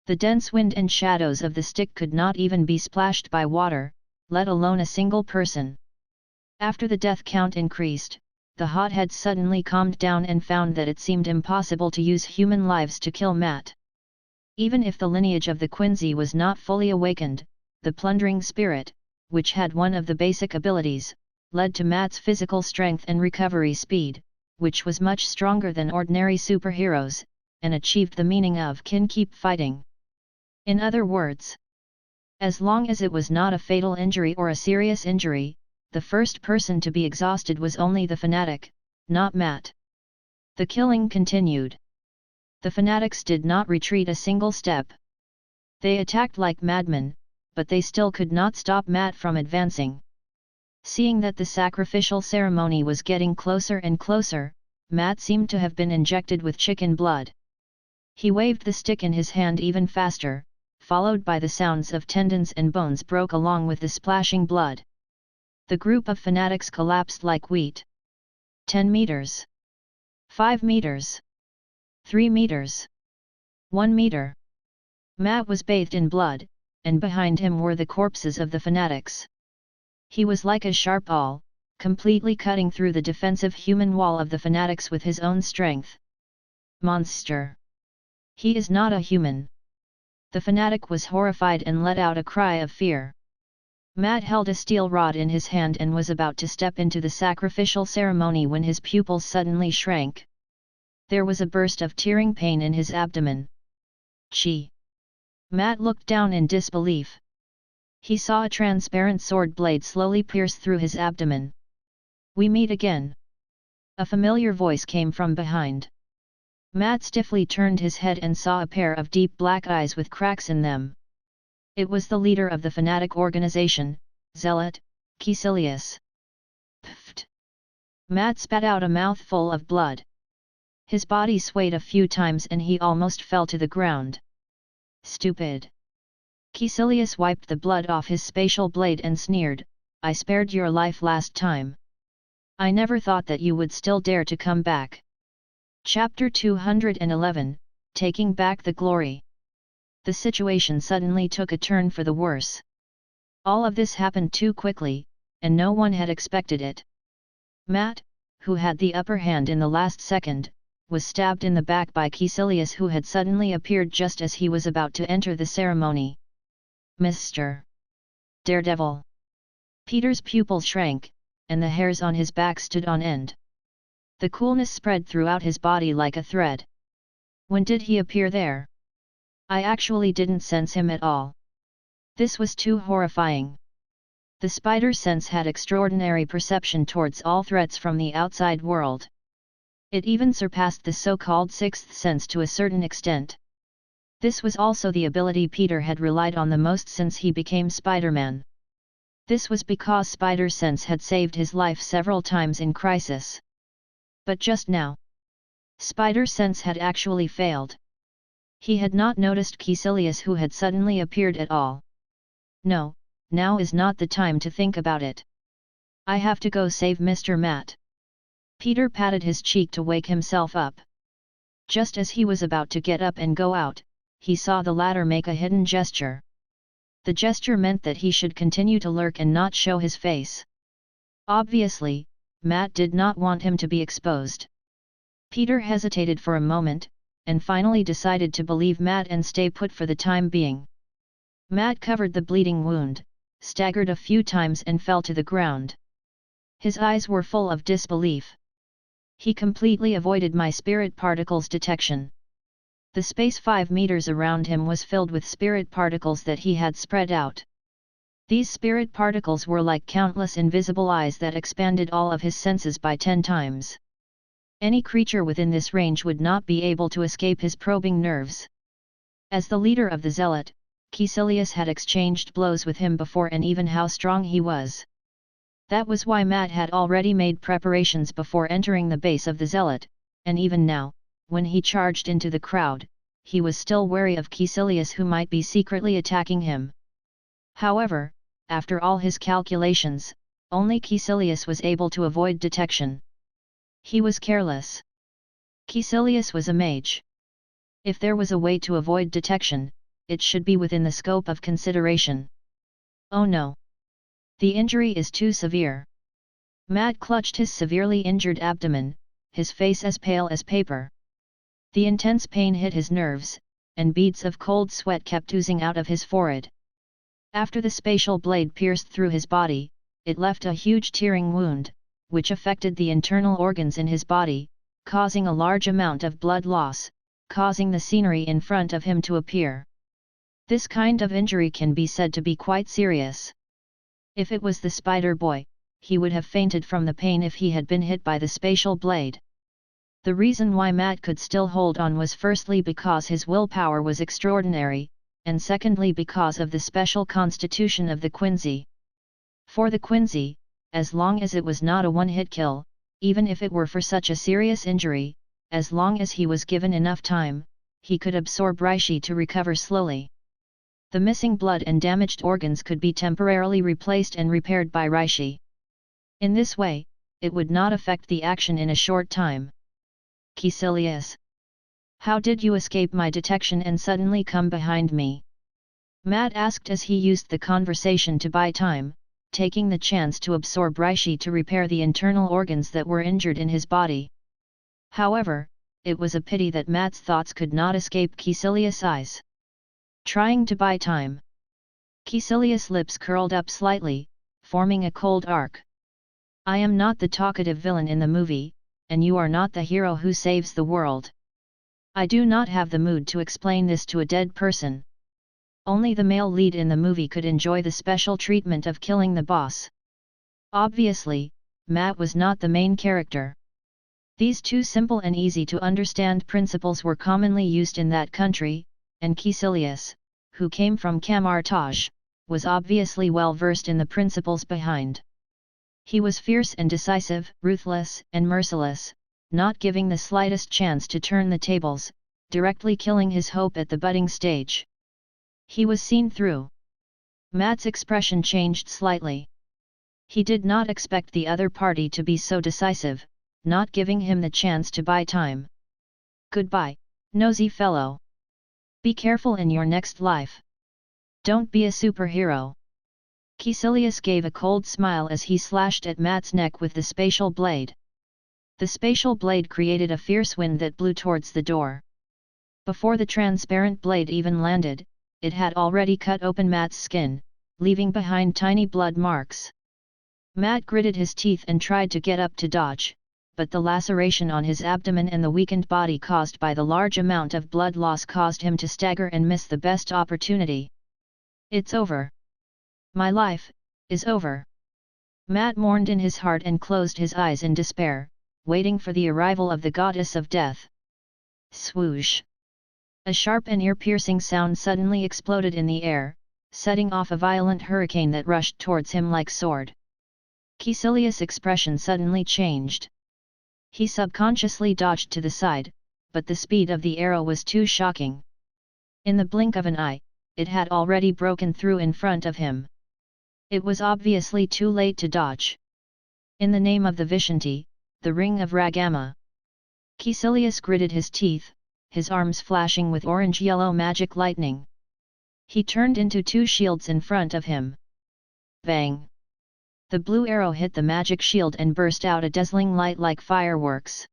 The dense wind and shadows of the stick could not even be splashed by water, let alone a single person. After the death count increased, the hotheads suddenly calmed down and found that it seemed impossible to use human lives to kill Matt. Even if the lineage of the Quincy was not fully awakened, the plundering spirit, which had one of the basic abilities, led to Matt's physical strength and recovery speed, which was much stronger than ordinary superheroes, and achieved the meaning of "can keep fighting." In other words, as long as it was not a fatal injury or a serious injury, the first person to be exhausted was only the fanatic, not Matt. The killing continued. The fanatics did not retreat a single step. They attacked like madmen, but they still could not stop Matt from advancing. Seeing that the sacrificial ceremony was getting closer and closer, Matt seemed to have been injected with chicken blood. He waved the stick in his hand even faster, followed by the sounds of tendons and bones broke along with the splashing blood. The group of fanatics collapsed like wheat. 10 meters. 5 meters. 3 meters. 1 meter. Matt was bathed in blood, and behind him were the corpses of the fanatics. He was like a sharp awl, completely cutting through the defensive human wall of the fanatics with his own strength. Monster! He is not a human. The fanatic was horrified and let out a cry of fear. Matt held a steel rod in his hand and was about to step into the sacrificial ceremony when his pupils suddenly shrank. There was a burst of tearing pain in his abdomen. Chi! Matt looked down in disbelief. He saw a transparent sword blade slowly pierce through his abdomen. We meet again. A familiar voice came from behind. Matt stiffly turned his head and saw a pair of deep black eyes with cracks in them. It was the leader of the fanatic organization, Zealot, Caecilius. Pfft! Matt spat out a mouthful of blood. His body swayed a few times and he almost fell to the ground. Stupid! Caecilius wiped the blood off his spatial blade and sneered, I spared your life last time. I never thought that you would still dare to come back. Chapter 211, Taking Back the Glory. The situation suddenly took a turn for the worse. All of this happened too quickly, and no one had expected it. Matt, who had the upper hand in the last second, was stabbed in the back by Caecilius, who had suddenly appeared just as he was about to enter the ceremony. Mr. Daredevil! Peter's pupils shrank, and the hairs on his back stood on end. The coolness spread throughout his body like a thread. When did he appear there? I actually didn't sense him at all. This was too horrifying. The spider sense had extraordinary perception towards all threats from the outside world. It even surpassed the so-called sixth sense to a certain extent. This was also the ability Peter had relied on the most since he became Spider-Man. This was because spider sense had saved his life several times in crisis. But just now, spider sense had actually failed. He had not noticed Caecilius, who had suddenly appeared, at all. No, now is not the time to think about it. I have to go save Mr. Matt. Peter patted his cheek to wake himself up. Just as he was about to get up and go out, he saw the latter make a hidden gesture. The gesture meant that he should continue to lurk and not show his face. Obviously, Matt did not want him to be exposed. Peter hesitated for a moment, and finally decided to believe Matt and stay put for the time being. Matt covered the bleeding wound, staggered a few times and fell to the ground. His eyes were full of disbelief. He completely avoided my spirit particles detection. The space 5 meters around him was filled with spirit particles that he had spread out. These spirit particles were like countless invisible eyes that expanded all of his senses by 10 times. Any creature within this range would not be able to escape his probing nerves. As the leader of the Zealot, Caecilius had exchanged blows with him before, and even how strong he was. That was why Matt had already made preparations before entering the base of the Zealot, and even now, when he charged into the crowd, he was still wary of Caecilius, who might be secretly attacking him. However, after all his calculations, only Caecilius was able to avoid detection. He was careless. Caecilius was a mage. If there was a way to avoid detection, it should be within the scope of consideration. Oh no! The injury is too severe. Matt clutched his severely injured abdomen, his face as pale as paper. The intense pain hit his nerves, and beads of cold sweat kept oozing out of his forehead. After the spatial blade pierced through his body, it left a huge tearing wound, which affected the internal organs in his body, causing a large amount of blood loss, causing the scenery in front of him to appear. This kind of injury can be said to be quite serious. If it was the Spider Boy, he would have fainted from the pain if he had been hit by the spatial blade. The reason why Matt could still hold on was firstly because his willpower was extraordinary, and secondly because of the special constitution of the Quincy. For the Quincy, as long as it was not a one-hit kill, even if it were for such a serious injury, as long as he was given enough time, he could absorb Ryūjin to recover slowly. The missing blood and damaged organs could be temporarily replaced and repaired by Ryūjin. In this way, it would not affect the action in a short time. Caecilius, how did you escape my detection and suddenly come behind me? Matt asked as he used the conversation to buy time, taking the chance to absorb Ryūjin to repair the internal organs that were injured in his body. However, it was a pity that Matt's thoughts could not escape Caecilius' eyes. Trying to buy time. Caecilius' lips curled up slightly, forming a cold arc. I am not the talkative villain in the movie, and you are not the hero who saves the world. I do not have the mood to explain this to a dead person. Only the male lead in the movie could enjoy the special treatment of killing the boss. Obviously, Matt was not the main character. These two simple and easy to understand principles were commonly used in that country, and Caecilius, who came from Camartage, was obviously well versed in the principles behind. He was fierce and decisive, ruthless and merciless, not giving the slightest chance to turn the tables, directly killing his hope at the budding stage. He was seen through. Matt's expression changed slightly. He did not expect the other party to be so decisive, not giving him the chance to buy time. Goodbye, nosy fellow. Be careful in your next life. Don't be a superhero. Caecilius gave a cold smile as he slashed at Matt's neck with the spatial blade. The spatial blade created a fierce wind that blew towards the door. Before the transparent blade even landed, it had already cut open Matt's skin, leaving behind tiny blood marks. Matt gritted his teeth and tried to get up to dodge, but the laceration on his abdomen and the weakened body caused by the large amount of blood loss caused him to stagger and miss the best opportunity. It's over. My life is over. Matt mourned in his heart and closed his eyes in despair, waiting for the arrival of the goddess of death. Swoosh! A sharp and ear-piercing sound suddenly exploded in the air, setting off a violent hurricane that rushed towards him like sword. Caecilius' expression suddenly changed. He subconsciously dodged to the side, but the speed of the arrow was too shocking. In the blink of an eye, it had already broken through in front of him. It was obviously too late to dodge. In the name of the Vishanti, the ring of Ragama. Caecilius gritted his teeth, his arms flashing with orange-yellow magic lightning. He turned into two shields in front of him. Bang! The blue arrow hit the magic shield and burst out a dazzling light like fireworks.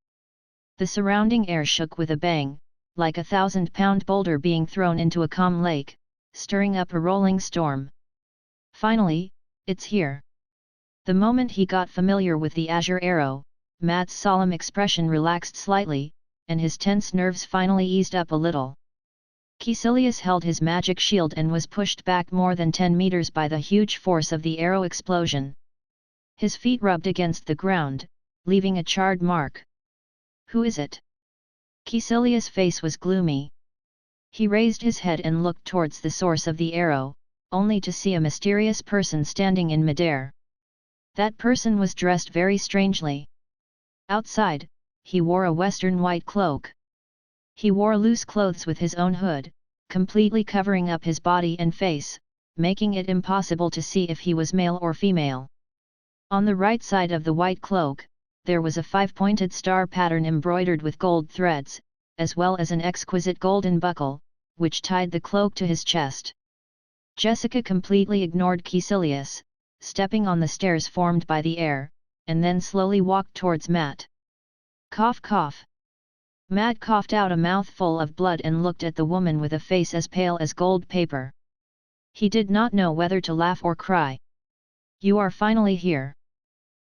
The surrounding air shook with a bang, like a 1,000-pound boulder being thrown into a calm lake, stirring up a rolling storm. Finally, it's here. The moment he got familiar with the azure arrow, Matt's solemn expression relaxed slightly, and his tense nerves finally eased up a little. Caecilius held his magic shield and was pushed back more than 10 meters by the huge force of the arrow explosion. His feet rubbed against the ground, leaving a charred mark. Who is it? Caecilius' face was gloomy. He raised his head and looked towards the source of the arrow, only to see a mysterious person standing in midair. That person was dressed very strangely. Outside, he wore a western white cloak. He wore loose clothes with his own hood, completely covering up his body and face, making it impossible to see if he was male or female. On the right side of the white cloak, there was a 5-pointed star pattern embroidered with gold threads, as well as an exquisite golden buckle, which tied the cloak to his chest. Jessica completely ignored Caecilius, stepping on the stairs formed by the air, and then slowly walked towards Matt. Cough cough. Matt coughed out a mouthful of blood and looked at the woman with a face as pale as gold paper. He did not know whether to laugh or cry. You are finally here.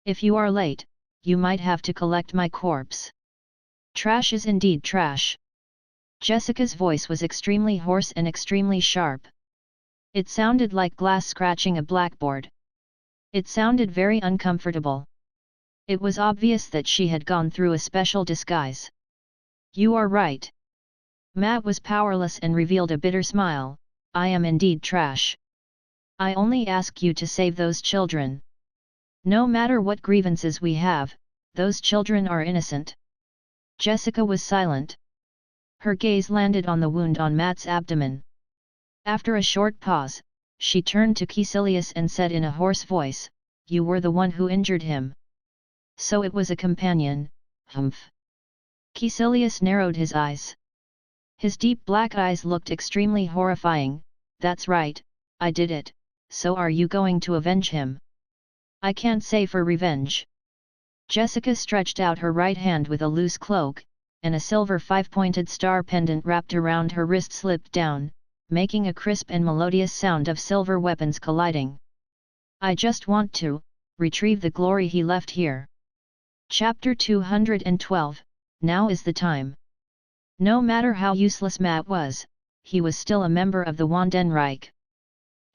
If you are late, you might have to collect my corpse. Trash is indeed trash. Jessica's voice was extremely hoarse and extremely sharp. It sounded like glass scratching a blackboard. It sounded very uncomfortable. It was obvious that she had gone through a special disguise. You are right. Matt was powerless and revealed a bitter smile. I am indeed trash. I only ask you to save those children. No matter what grievances we have, those children are innocent. Jessica was silent. Her gaze landed on the wound on Matt's abdomen. After a short pause, she turned to Caecilius and said in a hoarse voice, You were the one who injured him. So it was a companion, humph. Caecilius narrowed his eyes. His deep black eyes looked extremely horrifying. That's right, I did it, so are you going to avenge him? I can't say for revenge. Jessica stretched out her right hand with a loose cloak, and a silver 5-pointed star pendant wrapped around her wrist slipped down, making a crisp and melodious sound of silver weapons colliding. I just want to retrieve the glory he left here. Chapter 212, Now is the time. No matter how useless Matt was, he was still a member of the Wandenreich.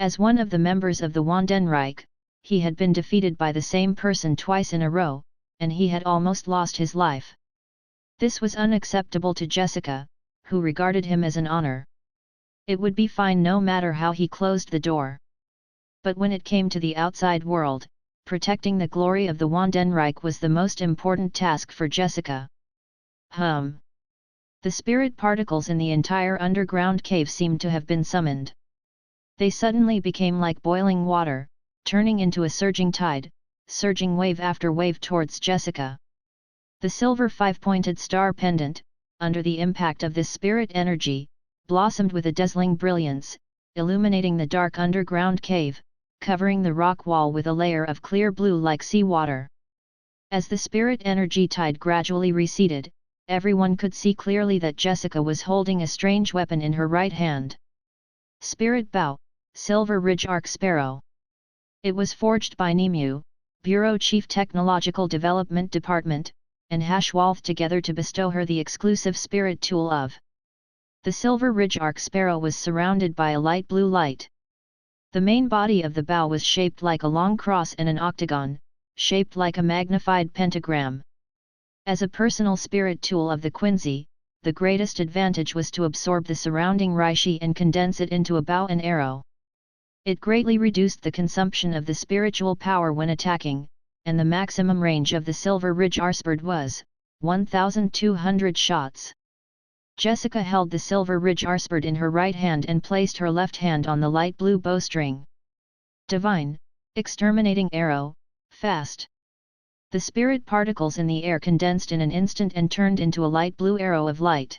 As one of the members of the Wandenreich, he had been defeated by the same person twice in a row, and he had almost lost his life. This was unacceptable to Jessica, who regarded him as an honor. It would be fine no matter how he closed the door. But when it came to the outside world, protecting the glory of the Wandenreich was the most important task for Jessica. The spirit particles in the entire underground cave seemed to have been summoned. They suddenly became like boiling water, turning into a surging tide, surging wave after wave towards Jessica. The silver 5-pointed star pendant, under the impact of this spirit energy, blossomed with a dazzling brilliance, illuminating the dark underground cave, covering the rock wall with a layer of clear blue like seawater. As the spirit energy tide gradually receded, everyone could see clearly that Jessica was holding a strange weapon in her right hand. Spirit Bow, Silver Ridge Arc Sparrow. It was forged by Nemu, Bureau Chief Technological Development Department, and Hashwalth together to bestow her the exclusive spirit tool of. The Silver Ridge Arc Sparrow was surrounded by a light blue light. The main body of the bow was shaped like a long cross and an octagon, shaped like a magnified pentagram. As a personal spirit tool of the Quincy, the greatest advantage was to absorb the surrounding Reishi and condense it into a bow and arrow. It greatly reduced the consumption of the spiritual power when attacking, and the maximum range of the Silver Ridge Arsperd was 1,200 shots. Jessica held the Silver Ridge Arsperd in her right hand and placed her left hand on the light blue bowstring. Divine, exterminating arrow, fast. The spirit particles in the air condensed in an instant and turned into a light blue arrow of light.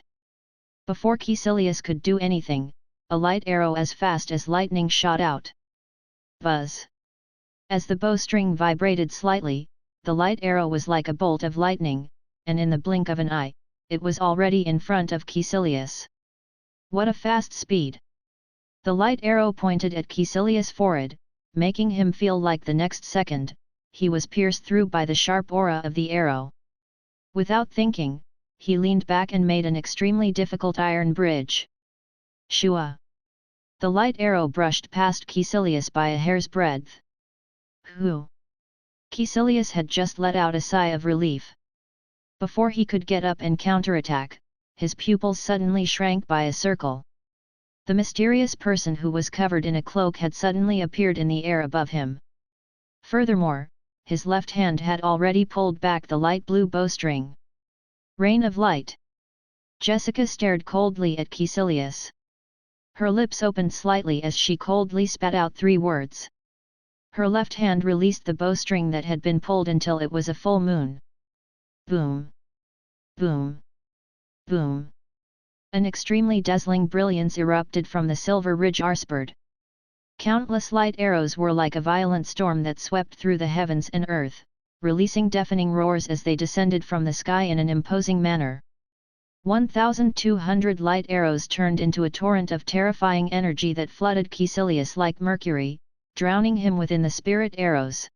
Before Caecilius could do anything, a light arrow as fast as lightning shot out. Buzz! As the bowstring vibrated slightly, the light arrow was like a bolt of lightning, and in the blink of an eye, it was already in front of Caecilius. What a fast speed! The light arrow pointed at Caecilius' forehead, making him feel like the next second, he was pierced through by the sharp aura of the arrow. Without thinking, he leaned back and made an extremely difficult iron bridge. Shua! The light arrow brushed past Caecilius by a hair's breadth. Whew! Caecilius had just let out a sigh of relief. Before he could get up and counterattack, his pupils suddenly shrank by a circle. The mysterious person who was covered in a cloak had suddenly appeared in the air above him. Furthermore, his left hand had already pulled back the light blue bowstring. Rain of light! Jessica stared coldly at Caecilius. Her lips opened slightly as she coldly spat out 3 words. Her left hand released the bowstring that had been pulled until it was a full moon. Boom! Boom! Boom! An extremely dazzling brilliance erupted from the Silver Ridge Arsperd. Countless light arrows were like a violent storm that swept through the heavens and earth, releasing deafening roars as they descended from the sky in an imposing manner. 1,200 light arrows turned into a torrent of terrifying energy that flooded Caecilius like mercury, drowning him within the spirit arrows.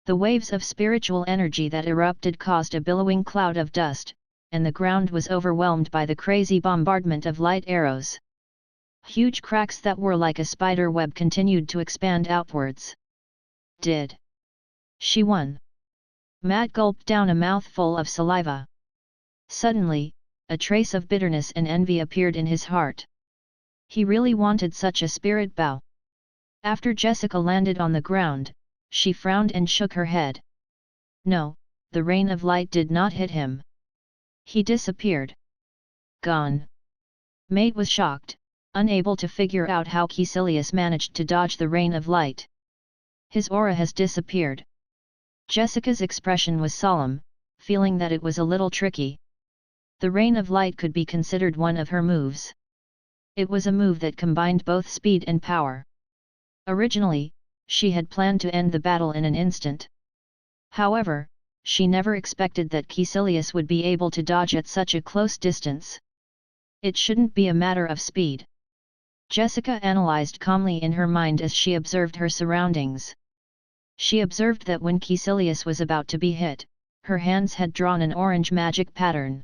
The waves of spiritual energy that erupted caused a billowing cloud of dust, and the ground was overwhelmed by the crazy bombardment of light arrows. Huge cracks that were like a spider web continued to expand outwards. Did she won? Matt gulped down a mouthful of saliva. Suddenly, a trace of bitterness and envy appeared in his heart. He really wanted such a spirit bow. After Jessica landed on the ground, she frowned and shook her head. No, the rain of light did not hit him. He disappeared. Gone. Mate was shocked, unable to figure out how Caecilius managed to dodge the rain of light. His aura has disappeared. Jessica's expression was solemn, feeling that it was a little tricky. The rain of light could be considered one of her moves. It was a move that combined both speed and power. Originally, she had planned to end the battle in an instant. However, she never expected that Caecilius would be able to dodge at such a close distance. It shouldn't be a matter of speed. Jessica analyzed calmly in her mind as she observed her surroundings. She observed that when Caecilius was about to be hit, her hands had drawn an orange magic pattern.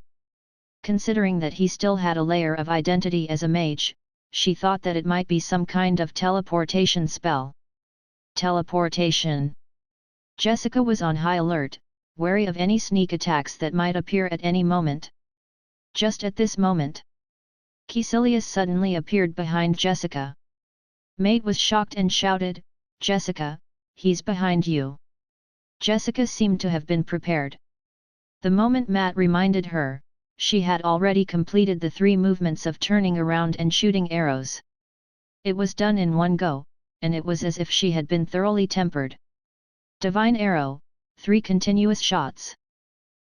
Considering that he still had a layer of identity as a mage, she thought that it might be some kind of teleportation spell. Teleportation! Jessica was on high alert, wary of any sneak attacks that might appear at any moment. Just at this moment, Caecilius suddenly appeared behind Jessica. Mate was shocked and shouted, "Jessica, he's behind you!" Jessica seemed to have been prepared. The moment Matt reminded her, she had already completed the 3 movements of turning around and shooting arrows. It was done in one go, and it was as if she had been thoroughly tempered. Divine arrow, 3 continuous shots.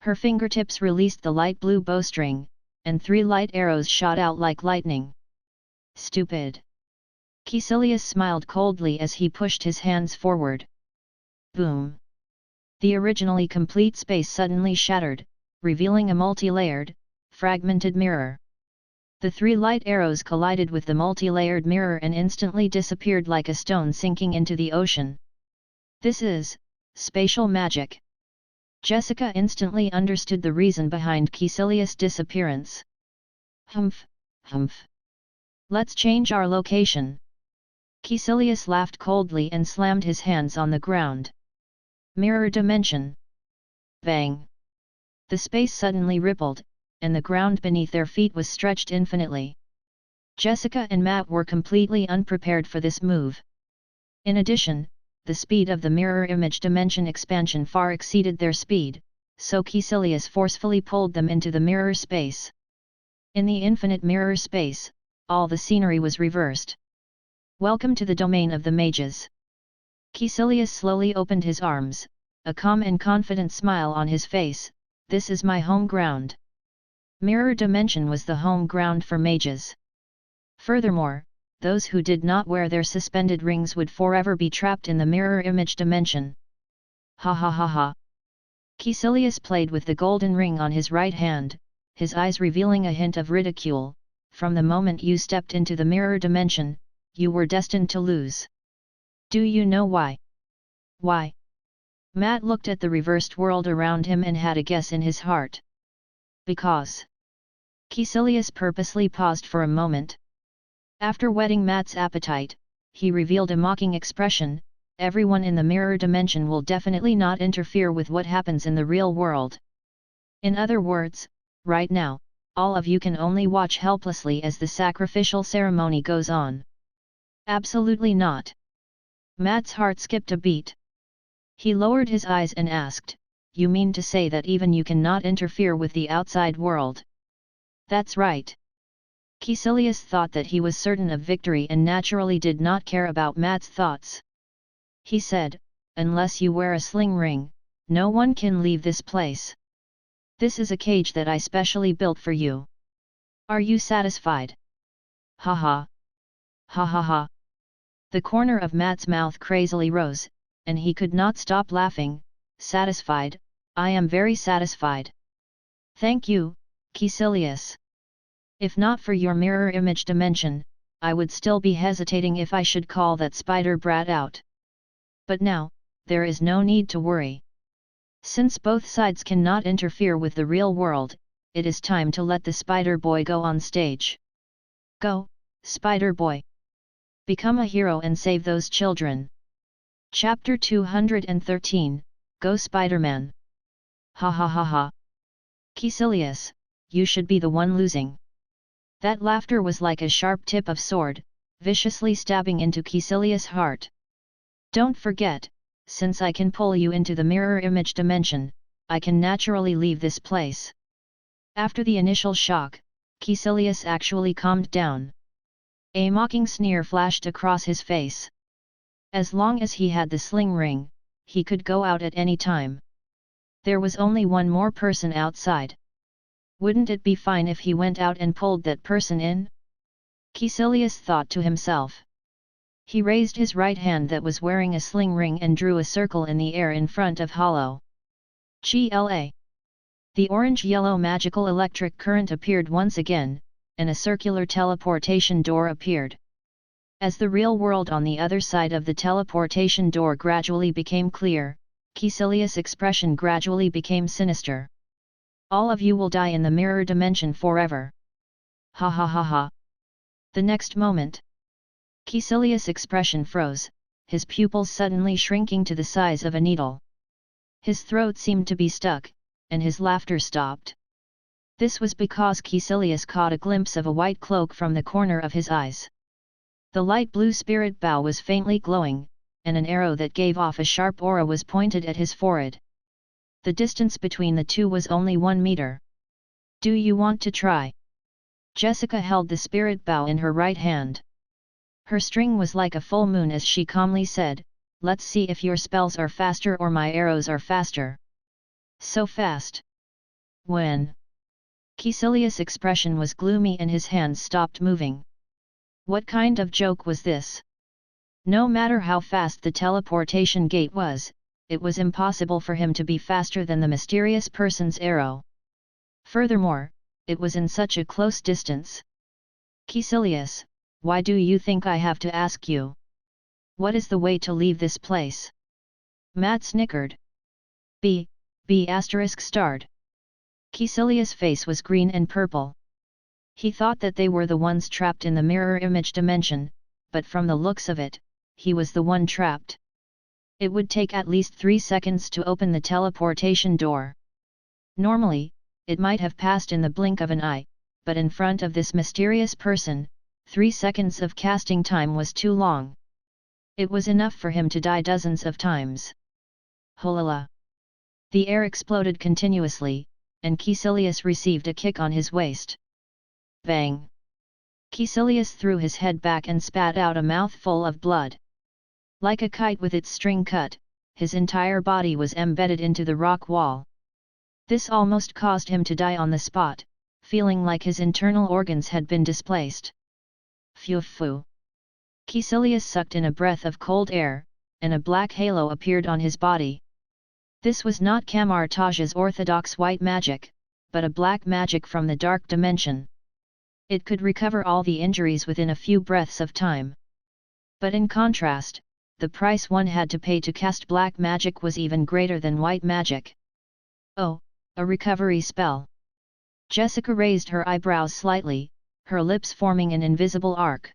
Her fingertips released the light blue bowstring, and 3 light arrows shot out like lightning. Stupid! Caecilius smiled coldly as he pushed his hands forward. Boom! The originally complete space suddenly shattered, revealing a multi-layered, fragmented mirror. The 3 light arrows collided with the multi-layered mirror and instantly disappeared like a stone sinking into the ocean. This is spatial magic. Jessica instantly understood the reason behind Caecilius' disappearance. Humph, humph. Let's change our location. Caecilius laughed coldly and slammed his hands on the ground. Mirror dimension. Bang. The space suddenly rippled, and the ground beneath their feet was stretched infinitely. Jessica and Matt were completely unprepared for this move. In addition, the speed of the mirror image dimension expansion far exceeded their speed, so Caecilius forcefully pulled them into the mirror space. In the infinite mirror space, all the scenery was reversed. Welcome to the domain of the mages. Caecilius slowly opened his arms, a calm and confident smile on his face. This is my home ground. Mirror dimension was the home ground for mages. Furthermore, those who did not wear their suspended rings would forever be trapped in the mirror image dimension. Ha ha ha ha. Caecilius played with the golden ring on his right hand, his eyes revealing a hint of ridicule. From the moment you stepped into the mirror dimension, you were destined to lose. Do you know why? Why? Matt looked at the reversed world around him and had a guess in his heart. Because. Caecilius purposely paused for a moment. After whetting Matt's appetite, he revealed a mocking expression. Everyone in the mirror dimension will definitely not interfere with what happens in the real world. In other words, right now, all of you can only watch helplessly as the sacrificial ceremony goes on. Absolutely not. Matt's heart skipped a beat. He lowered his eyes and asked, "You mean to say that even you cannot interfere with the outside world?" That's right. Caecilius thought that he was certain of victory and naturally did not care about Matt's thoughts. He said, "Unless you wear a sling ring, no one can leave this place. This is a cage that I specially built for you. Are you satisfied?" Ha ha. Ha ha ha. The corner of Matt's mouth crazily rose, and he could not stop laughing. Satisfied, I am very satisfied. Thank you, Caecilius. If not for your mirror image dimension, I would still be hesitating if I should call that spider brat out. But now, there is no need to worry. Since both sides cannot interfere with the real world, it is time to let the Spider Boy go on stage. Go, Spider Boy! Become a hero and save those children. Chapter 213, Go Spider-Man! Ha ha ha ha! Caecilius, you should be the one losing. That laughter was like a sharp tip of sword, viciously stabbing into Caecilius' heart. Don't forget, since I can pull you into the mirror image dimension, I can naturally leave this place. After the initial shock, Caecilius actually calmed down. A mocking sneer flashed across his face. As long as he had the sling ring, he could go out at any time. There was only one more person outside. Wouldn't it be fine if he went out and pulled that person in? Caecilius thought to himself. He raised his right hand that was wearing a sling ring and drew a circle in the air in front of Hollow. GLA. The orange-yellow magical electric current appeared once again, and a circular teleportation door appeared. As the real world on the other side of the teleportation door gradually became clear, Caecilius' expression gradually became sinister. All of you will die in the mirror dimension forever. Ha ha ha ha. The next moment, Caecilius' expression froze, his pupils suddenly shrinking to the size of a needle. His throat seemed to be stuck, and his laughter stopped. This was because Caecilius caught a glimpse of a white cloak from the corner of his eyes. The light blue spirit bow was faintly glowing, and an arrow that gave off a sharp aura was pointed at his forehead. The distance between the two was only 1 meter. Do you want to try? Jessica held the spirit bow in her right hand. Her string was like a full moon as she calmly said, "Let's see if your spells are faster or my arrows are faster." So fast. When? Caecilius' expression was gloomy and his hands stopped moving. What kind of joke was this? No matter how fast the teleportation gate was, it was impossible for him to be faster than the mysterious person's arrow. Furthermore, it was in such a close distance. Caecilius, why do you think I have to ask you? What is the way to leave this place? Matt snickered. B*****. Caecilius' face was green and purple. He thought that they were the ones trapped in the mirror image dimension, but from the looks of it, he was the one trapped. It would take at least 3 seconds to open the teleportation door. Normally, it might have passed in the blink of an eye, but in front of this mysterious person, 3 seconds of casting time was too long. It was enough for him to die dozens of times. Holala! The air exploded continuously, and Caecilius received a kick on his waist. Bang! Caecilius threw his head back and spat out a mouthful of blood. Like a kite with its string cut, his entire body was embedded into the rock wall. This almost caused him to die on the spot, feeling like his internal organs had been displaced. Phew! Caecilius sucked in a breath of cold air, and a black halo appeared on his body. This was not Kamar-Taj's orthodox white magic, but a black magic from the dark dimension. It could recover all the injuries within a few breaths of time. But in contrast, the price one had to pay to cast black magic was even greater than white magic. Oh, a recovery spell. Jessica raised her eyebrows slightly, her lips forming an invisible arc.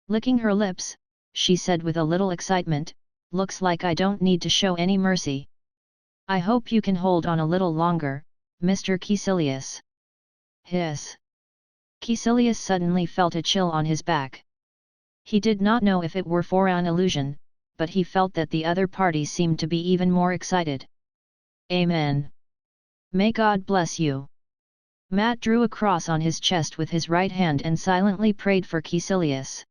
Licking her lips, she said with a little excitement, "Looks like I don't need to show any mercy. I hope you can hold on a little longer, Mr. Caecilius." Hiss! Caecilius suddenly felt a chill on his back. He did not know if it were for an illusion, but he felt that the other party seemed to be even more excited. Amen. May God bless you. Matt drew a cross on his chest with his right hand and silently prayed for Caecilius.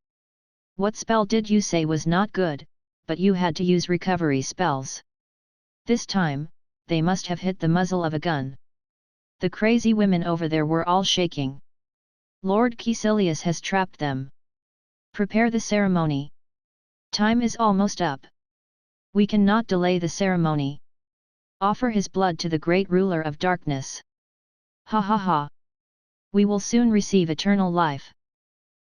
What spell did you say was not good, but you had to use recovery spells? This time, they must have hit the muzzle of a gun. The crazy women over there were all shaking. Lord Caecilius has trapped them. Prepare the ceremony. Time is almost up. We cannot delay the ceremony. Offer his blood to the great ruler of darkness. Ha ha ha. We will soon receive eternal life.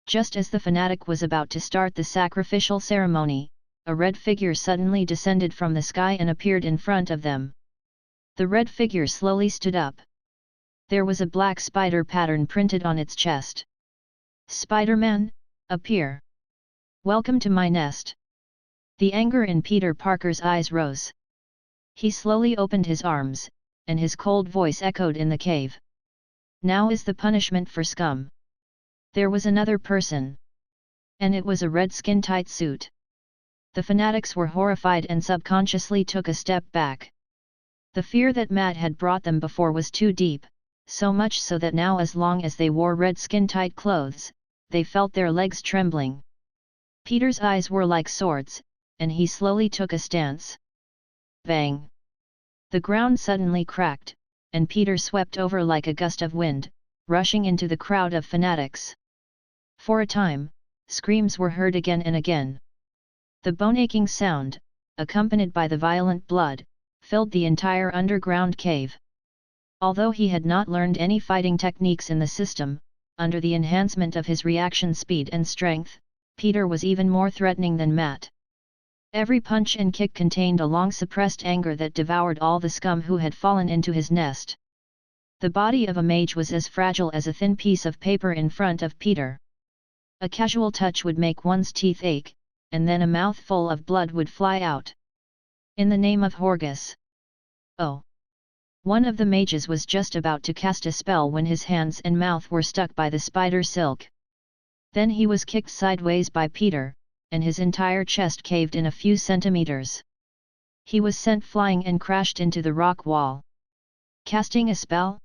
Just as the fanatic was about to start the sacrificial ceremony, a red figure suddenly descended from the sky and appeared in front of them. The red figure slowly stood up. There was a black spider pattern printed on its chest. Spider-Man, appear. Welcome to my nest. The anger in Peter Parker's eyes rose. He slowly opened his arms, and his cold voice echoed in the cave. Now is the punishment for scum. There was another person. And it was a red skin-tight suit. The fanatics were horrified and subconsciously took a step back. The fear that Matt had brought them before was too deep, so much so that now as long as they wore red skin-tight clothes, they felt their legs trembling. Peter's eyes were like swords, and he slowly took a stance. Bang! The ground suddenly cracked, and Peter swept over like a gust of wind, rushing into the crowd of fanatics. For a time, screams were heard again and again. The bone-aching sound, accompanied by the violent blood, filled the entire underground cave. Although he had not learned any fighting techniques in the system, under the enhancement of his reaction speed and strength, Peter was even more threatening than Matt. Every punch and kick contained a long-suppressed anger that devoured all the scum who had fallen into his nest. The body of a mage was as fragile as a thin piece of paper in front of Peter. A casual touch would make one's teeth ache, and then a mouthful of blood would fly out. In the name of Horgus. Oh! One of the mages was just about to cast a spell when his hands and mouth were stuck by the spider silk. Then he was kicked sideways by Peter, and his entire chest caved in a few centimeters. He was sent flying and crashed into the rock wall. Casting a spell?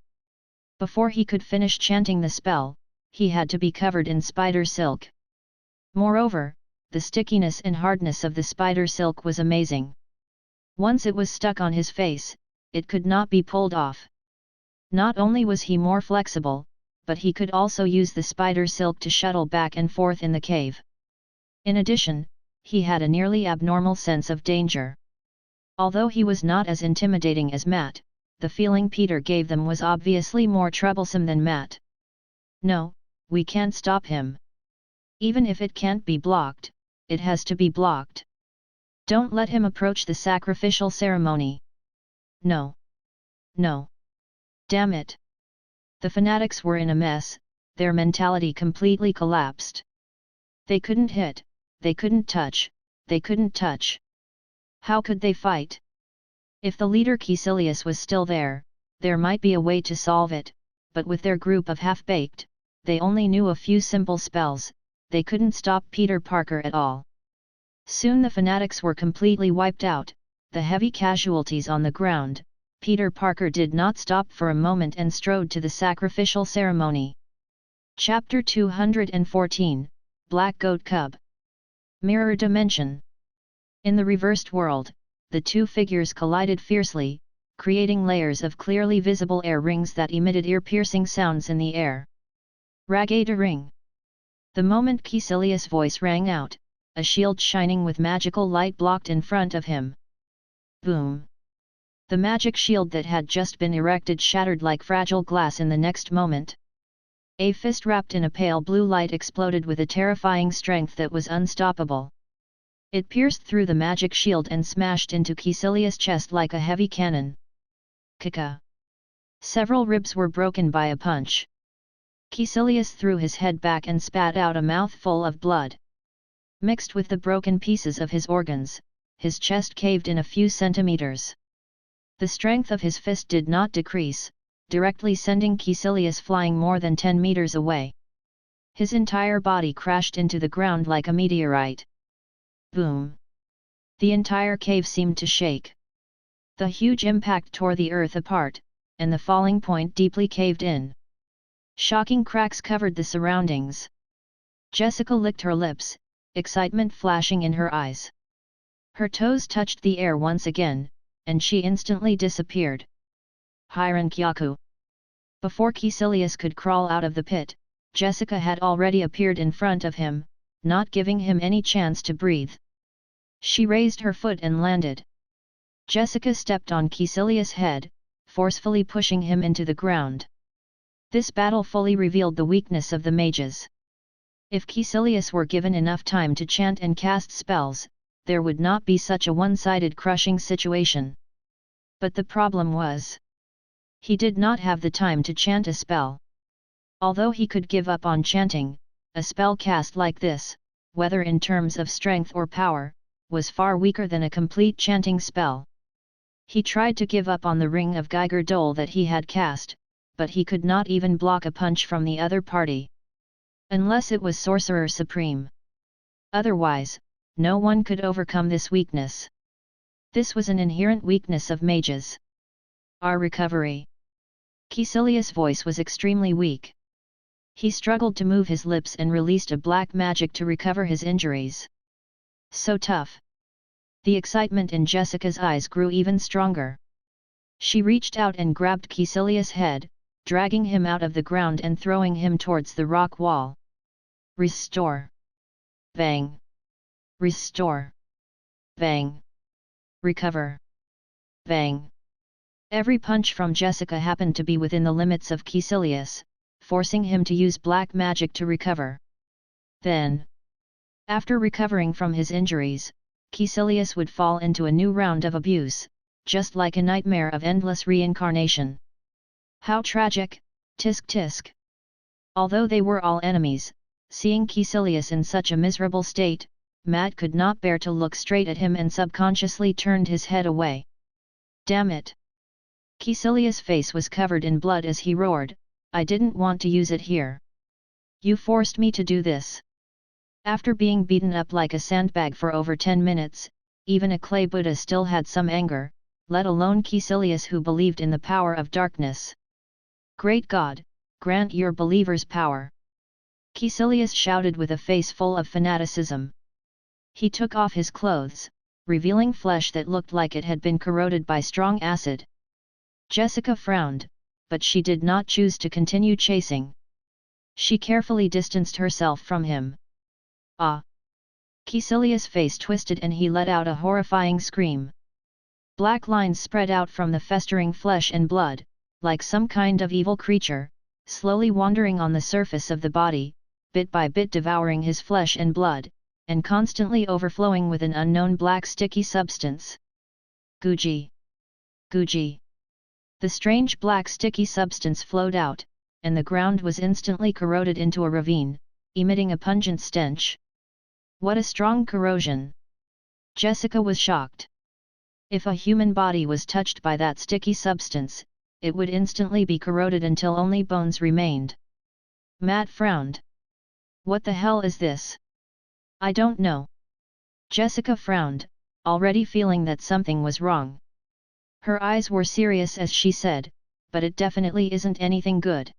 Before he could finish chanting the spell, he had to be covered in spider silk. Moreover, the stickiness and hardness of the spider silk was amazing. Once it was stuck on his face, it could not be pulled off. Not only was he more flexible, but he could also use the spider silk to shuttle back and forth in the cave. In addition, he had a nearly abnormal sense of danger. Although he was not as intimidating as Matt, the feeling Peter gave them was obviously more troublesome than Matt. No, we can't stop him. Even if it can't be blocked, it has to be blocked. Don't let him approach the sacrificial ceremony. No. No. Damn it. The fanatics were in a mess, their mentality completely collapsed. They couldn't hit, they couldn't touch, they couldn't touch. How could they fight? If the leader Caecilius was still there might be a way to solve it, but with their group of half-baked, they only knew a few simple spells, they couldn't stop Peter Parker at all. Soon the fanatics were completely wiped out, the heavy casualties on the ground. Peter Parker did not stop for a moment and strode to the sacrificial ceremony. Chapter 214, Black Goat Cub. Mirror Dimension. In the reversed world, the two figures collided fiercely, creating layers of clearly visible air rings that emitted ear-piercing sounds in the air. Ragada ring. The moment Caecilius' voice rang out, a shield shining with magical light blocked in front of him. Boom! The magic shield that had just been erected shattered like fragile glass in the next moment. A fist wrapped in a pale blue light exploded with a terrifying strength that was unstoppable. It pierced through the magic shield and smashed into Caecilius' chest like a heavy cannon. Kaka! Several ribs were broken by a punch. Caecilius threw his head back and spat out a mouthful of blood. Mixed with the broken pieces of his organs, his chest caved in a few centimeters. The strength of his fist did not decrease, directly sending Caecilius flying more than 10 meters away. His entire body crashed into the ground like a meteorite. Boom! The entire cave seemed to shake. The huge impact tore the earth apart, and the falling point deeply caved in. Shocking cracks covered the surroundings. Jessica licked her lips, excitement flashing in her eyes. Her toes touched the air once again, and she instantly disappeared. Ryūjin Jakka. Before Caecilius could crawl out of the pit, Jessica had already appeared in front of him, not giving him any chance to breathe. She raised her foot and landed. Jessica stepped on Caecilius' head, forcefully pushing him into the ground. This battle fully revealed the weakness of the mages. If Caecilius were given enough time to chant and cast spells, there would not be such a one-sided crushing situation. But the problem was, he did not have the time to chant a spell. Although he could give up on chanting, a spell cast like this, whether in terms of strength or power, was far weaker than a complete chanting spell. He tried to give up on the ring of Geiger Dole that he had cast, but he could not even block a punch from the other party. Unless it was Sorcerer Supreme. Otherwise, no one could overcome this weakness. This was an inherent weakness of mages. Our recovery. Caecilius' voice was extremely weak. He struggled to move his lips and released a black magic to recover his injuries. So tough. The excitement in Jessica's eyes grew even stronger. She reached out and grabbed Caecilius' head, dragging him out of the ground and throwing him towards the rock wall. Restore. Bang. Restore. Bang. Recover. Bang. Every punch from Jessica happened to be within the limits of Caecilius, forcing him to use black magic to recover. Then, after recovering from his injuries, Caecilius would fall into a new round of abuse, just like a nightmare of endless reincarnation. How tragic, tisk tisk. Although they were all enemies, seeing Caecilius in such a miserable state, Matt could not bear to look straight at him and subconsciously turned his head away. Damn it! Caecilius' face was covered in blood as he roared, I didn't want to use it here. You forced me to do this. After being beaten up like a sandbag for over 10 minutes, even a clay Buddha still had some anger, let alone Caecilius who believed in the power of darkness. Great God, grant your believers power! Caecilius shouted with a face full of fanaticism. He took off his clothes, revealing flesh that looked like it had been corroded by strong acid. Jessica frowned, but she did not choose to continue chasing. She carefully distanced herself from him. Ah! Caecilius' face twisted and he let out a horrifying scream. Black lines spread out from the festering flesh and blood, like some kind of evil creature, slowly wandering on the surface of the body, bit by bit devouring his flesh and blood, and constantly overflowing with an unknown black sticky substance. Guji! Guji! The strange black sticky substance flowed out, and the ground was instantly corroded into a ravine, emitting a pungent stench. What a strong corrosion! Jessica was shocked. If a human body was touched by that sticky substance, it would instantly be corroded until only bones remained. Matt frowned. What the hell is this? I don't know. Jessica frowned, already feeling that something was wrong. Her eyes were serious as she said, but it definitely isn't anything good.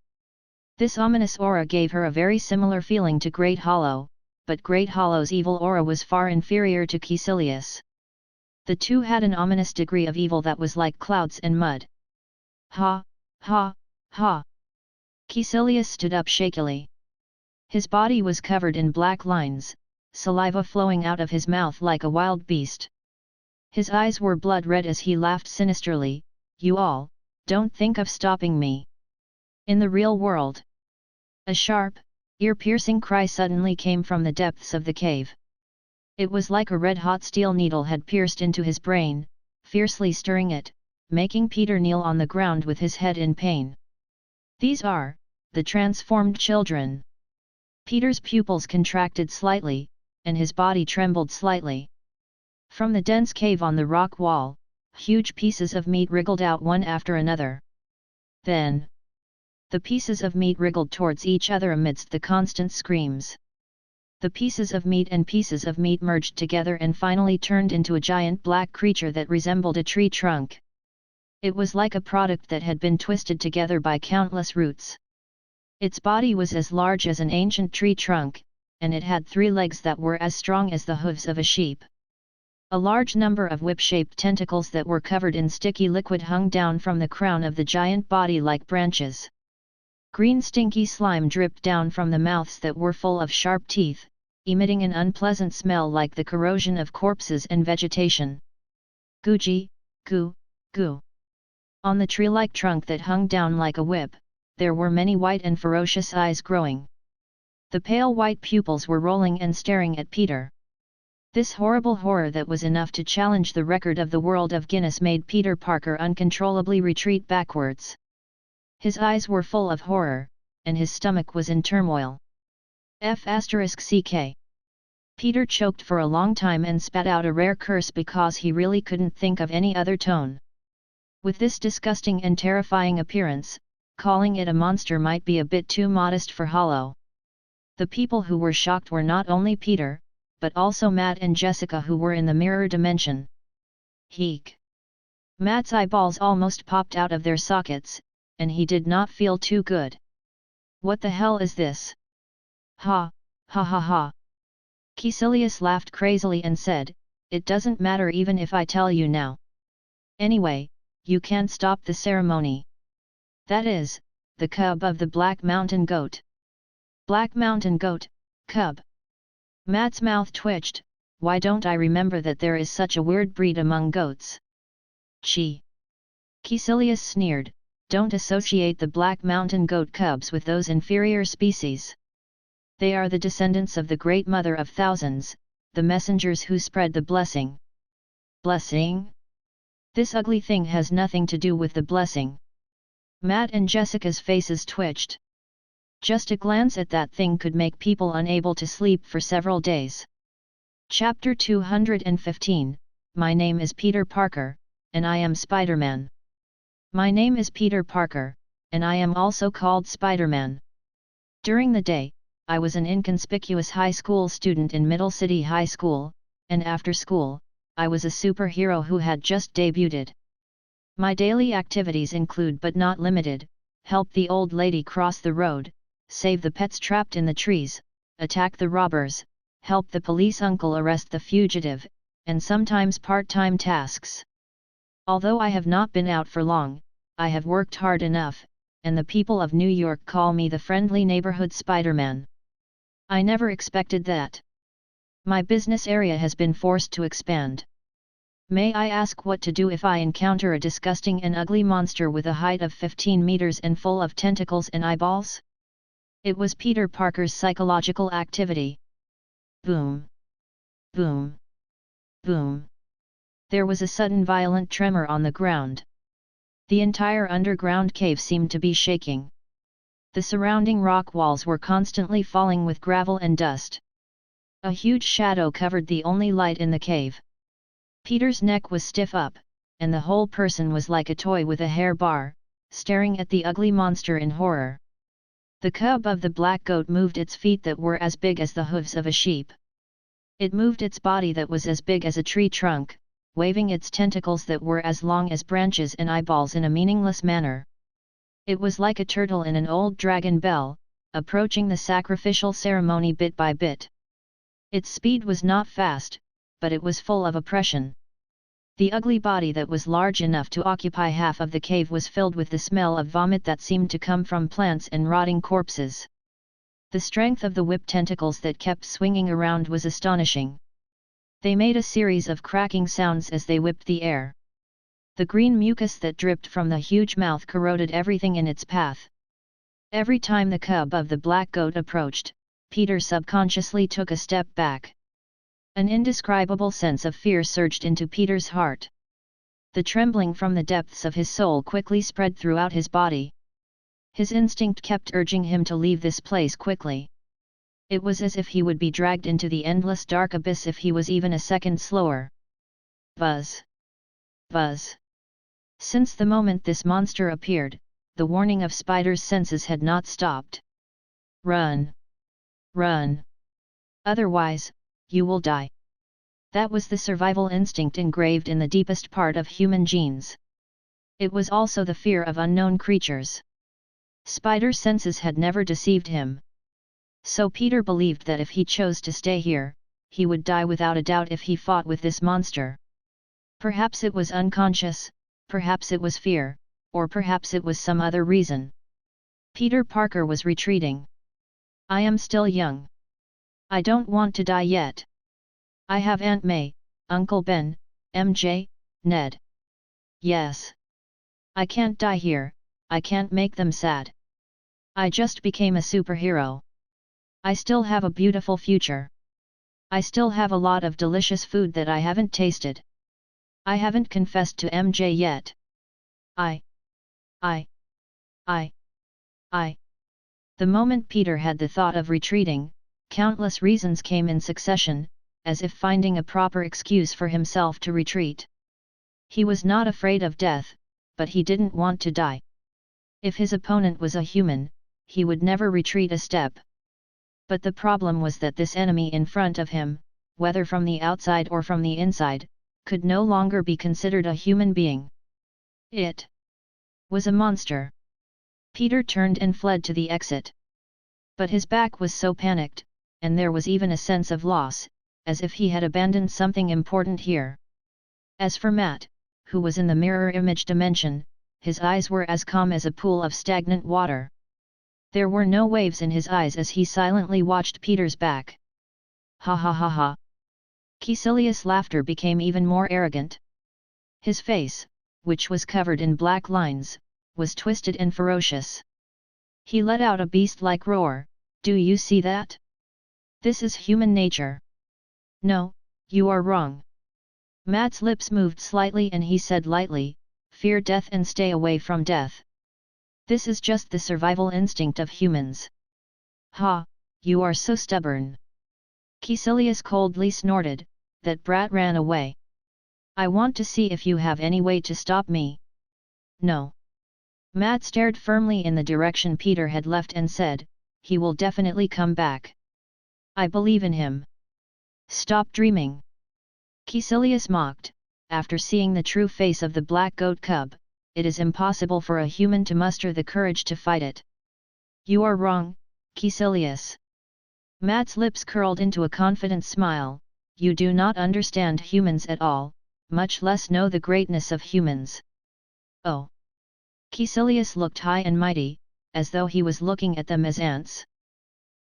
This ominous aura gave her a very similar feeling to Great Hollow, but Great Hollow's evil aura was far inferior to Caecilius. The two had an ominous degree of evil that was like clouds and mud. Ha, ha, ha. Caecilius stood up shakily. His body was covered in black lines, saliva flowing out of his mouth like a wild beast. His eyes were blood red as he laughed sinisterly. You all, don't think of stopping me. In the real world. A sharp, ear-piercing cry suddenly came from the depths of the cave. It was like a red-hot steel needle had pierced into his brain, fiercely stirring it, making Peter kneel on the ground with his head in pain. These are the transformed children. Peter's pupils contracted slightly, and his body trembled slightly. From the dense cave on the rock wall, huge pieces of meat wriggled out one after another. Then, the pieces of meat wriggled towards each other amidst the constant screams. The pieces of meat and pieces of meat merged together and finally turned into a giant black creature that resembled a tree trunk. It was like a product that had been twisted together by countless roots. Its body was as large as an ancient tree trunk, and it had 3 legs that were as strong as the hooves of a sheep. A large number of whip-shaped tentacles that were covered in sticky liquid hung down from the crown of the giant body like branches. Green stinky slime dripped down from the mouths that were full of sharp teeth, emitting an unpleasant smell like the corrosion of corpses and vegetation. Gooji, goo, goo. On the tree-like trunk that hung down like a whip, there were many white and ferocious eyes growing. The pale white pupils were rolling and staring at Peter. This horrible horror that was enough to challenge the record of the world of Guinness made Peter Parker uncontrollably retreat backwards. His eyes were full of horror, and his stomach was in turmoil. F***ck. Peter choked for a long time and spat out a rare curse because he really couldn't think of any other tone. With this disgusting and terrifying appearance, calling it a monster might be a bit too modest for Hollow. The people who were shocked were not only Peter, but also Matt and Jessica who were in the mirror dimension. Heek! Matt's eyeballs almost popped out of their sockets, and he did not feel too good. What the hell is this? Ha, ha ha ha. Caecilius laughed crazily and said, it doesn't matter even if I tell you now. Anyway, you can't stop the ceremony. That is, the cub of the Black Mountain Goat. Black Mountain Goat, cub. Matt's mouth twitched. Why don't I remember that there is such a weird breed among goats? Chi. Caecilius sneered, don't associate the Black Mountain Goat cubs with those inferior species. They are the descendants of the Great Mother of Thousands, the messengers who spread the blessing. Blessing? This ugly thing has nothing to do with the blessing. Matt and Jessica's faces twitched. Just a glance at that thing could make people unable to sleep for several days. Chapter 215, My name is Peter Parker, and I am Spider-Man. My name is Peter Parker, and I am also called Spider-Man. During the day, I was an inconspicuous high school student in Middle City High School, and after school, I was a superhero who had just debuted. My daily activities include but not limited, help the old lady cross the road, save the pets trapped in the trees, attack the robbers, help the police uncle arrest the fugitive, and sometimes part-time tasks. Although I have not been out for long, I have worked hard enough, and the people of New York call me the friendly neighborhood Spider-Man. I never expected that. My business area has been forced to expand. May I ask what to do if I encounter a disgusting and ugly monster with a height of 15 meters and full of tentacles and eyeballs? It was Peter Parker's psychological activity. Boom! Boom! Boom! There was a sudden violent tremor on the ground. The entire underground cave seemed to be shaking. The surrounding rock walls were constantly falling with gravel and dust. A huge shadow covered the only light in the cave. Peter's neck was stiff up, and the whole person was like a toy with a hair bar, staring at the ugly monster in horror. The cub of the black goat moved its feet that were as big as the hooves of a sheep. It moved its body that was as big as a tree trunk, waving its tentacles that were as long as branches and eyeballs in a meaningless manner. It was like a turtle in an old dragon bell, approaching the sacrificial ceremony bit by bit. Its speed was not fast, but it was full of oppression. The ugly body that was large enough to occupy half of the cave was filled with the smell of vomit that seemed to come from plants and rotting corpses. The strength of the whip tentacles that kept swinging around was astonishing. They made a series of cracking sounds as they whipped the air. The green mucus that dripped from the huge mouth corroded everything in its path. Every time the cub of the black goat approached, Peter subconsciously took a step back. An indescribable sense of fear surged into Peter's heart. The trembling from the depths of his soul quickly spread throughout his body. His instinct kept urging him to leave this place quickly. It was as if he would be dragged into the endless dark abyss if he was even a second slower. Buzz! Buzz! Since the moment this monster appeared, the warning of Spider's senses had not stopped. Run! Run! Otherwise, you will die. That was the survival instinct engraved in the deepest part of human genes. It was also the fear of unknown creatures. Spider's senses had never deceived him. So Peter believed that if he chose to stay here, he would die without a doubt if he fought with this monster. Perhaps it was unconscious, perhaps it was fear, or perhaps it was some other reason. Peter Parker was retreating. I am still young. I don't want to die yet. I have Aunt May, Uncle Ben, MJ, Ned. Yes. I can't die here, I can't make them sad. I just became a superhero. I still have a beautiful future. I still have a lot of delicious food that I haven't tasted. I haven't confessed to MJ yet. I. The moment Peter had the thought of retreating, countless reasons came in succession, as if finding a proper excuse for himself to retreat. He was not afraid of death, but he didn't want to die. If his opponent was a human, he would never retreat a step. But the problem was that this enemy in front of him, whether from the outside or from the inside, could no longer be considered a human being. It was a monster. Peter turned and fled to the exit. But his back was so panicked, and there was even a sense of loss, as if he had abandoned something important here. As for Matt, who was in the mirror image dimension, his eyes were as calm as a pool of stagnant water. There were no waves in his eyes as he silently watched Peter's back. Ha ha ha ha. Caecilius' laughter became even more arrogant. His face, which was covered in black lines, was twisted and ferocious. He let out a beast-like roar, "Do you see that? This is human nature." "No, you are wrong." Matt's lips moved slightly and he said lightly, "Fear death and stay away from death. This is just the survival instinct of humans." "Ha, you are so stubborn." Caecilius coldly snorted, "That brat ran away. I want to see if you have any way to stop me." "No." Matt stared firmly in the direction Peter had left and said, "He will definitely come back. I believe in him." "Stop dreaming." Caecilius mocked, "After seeing the true face of the black goat cub, it is impossible for a human to muster the courage to fight it." "You are wrong, Caecilius." Matt's lips curled into a confident smile, "You do not understand humans at all, much less know the greatness of humans." "Oh." Caecilius looked high and mighty, as though he was looking at them as ants.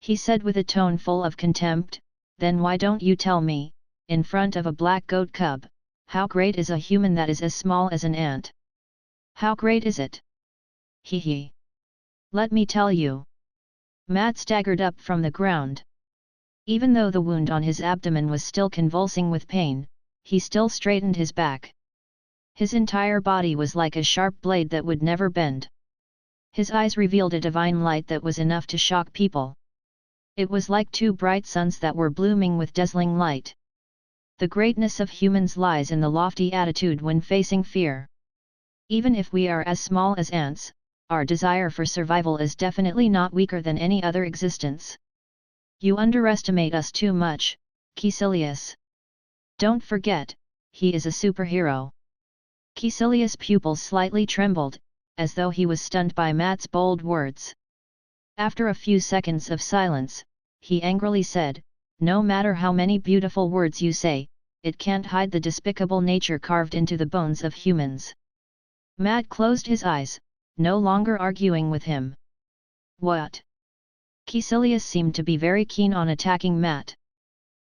He said with a tone full of contempt, "Then why don't you tell me, in front of a black goat cub, how great is a human that is as small as an ant? How great is it?" "Hee hee. Let me tell you." Matt staggered up from the ground. Even though the wound on his abdomen was still convulsing with pain, he still straightened his back. His entire body was like a sharp blade that would never bend. His eyes revealed a divine light that was enough to shock people. It was like two bright suns that were blooming with dazzling light. The greatness of humans lies in the lofty attitude when facing fear. Even if we are as small as ants, our desire for survival is definitely not weaker than any other existence. You underestimate us too much, Caecilius. Don't forget, he is a superhero. Caecilius' pupils slightly trembled, as though he was stunned by Matt's bold words. After a few seconds of silence, he angrily said, "No matter how many beautiful words you say, it can't hide the despicable nature carved into the bones of humans." Matt closed his eyes, no longer arguing with him. "What?" Caecilius seemed to be very keen on attacking Matt.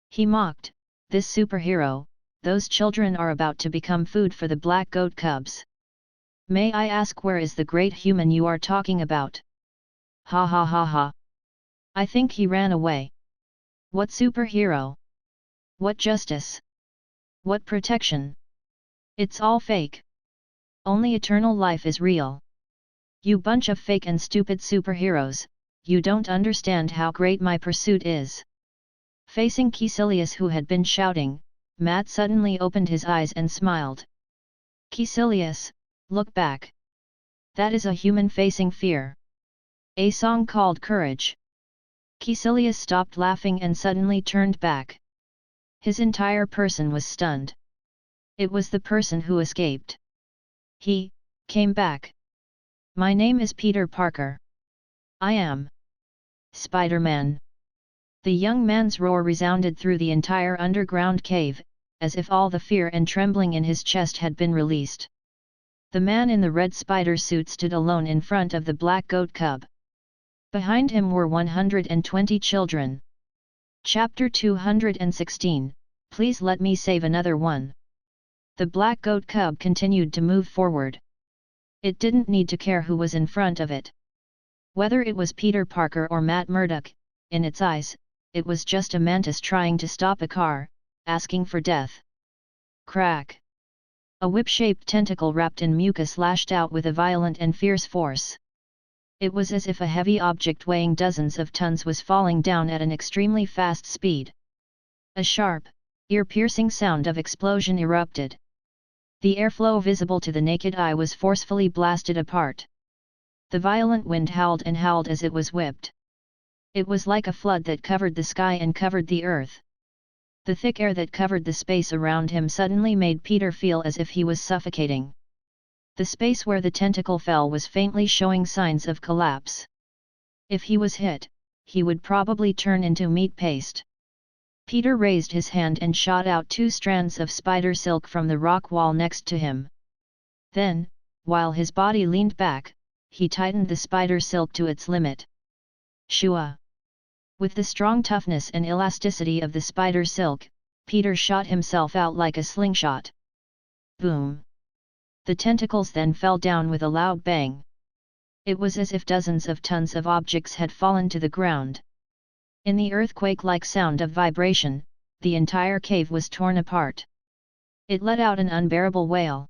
He mocked, "This superhero, those children are about to become food for the black goat cubs. May I ask where is the great human you are talking about?" "Ha ha ha ha. I think he ran away." "What superhero? What justice? What protection? It's all fake. Only eternal life is real. You bunch of fake and stupid superheroes, you don't understand how great my pursuit is." Facing Caecilius, who had been shouting, Matt suddenly opened his eyes and smiled. "Caecilius, look back. That is a human facing fear. A song called courage." Caecilius stopped laughing and suddenly turned back. His entire person was stunned. It was the person who escaped. He came back. "My name is Peter Parker. I am Spider-Man." The young man's roar resounded through the entire underground cave, as if all the fear and trembling in his chest had been released. The man in the red spider suit stood alone in front of the black goat cub. Behind him were 120 children. Chapter 216, Please let me save another one. The black goat cub continued to move forward. It didn't need to care who was in front of it. Whether it was Peter Parker or Matt Murdock, in its eyes, it was just a mantis trying to stop a car, asking for death. Crack! A whip-shaped tentacle wrapped in mucus lashed out with a violent and fierce force. It was as if a heavy object weighing dozens of tons was falling down at an extremely fast speed. A sharp, ear-piercing sound of explosion erupted. The airflow visible to the naked eye was forcefully blasted apart. The violent wind howled and howled as it was whipped. It was like a flood that covered the sky and covered the earth. The thick air that covered the space around him suddenly made Peter feel as if he was suffocating. The space where the tentacle fell was faintly showing signs of collapse. If he was hit, he would probably turn into meat paste. Peter raised his hand and shot out 2 strands of spider silk from the rock wall next to him. Then, while his body leaned back, he tightened the spider silk to its limit. Shua! With the strong toughness and elasticity of the spider silk, Peter shot himself out like a slingshot. Boom! The tentacles then fell down with a loud bang. It was as if dozens of tons of objects had fallen to the ground. In the earthquake-like sound of vibration, the entire cave was torn apart. It let out an unbearable wail.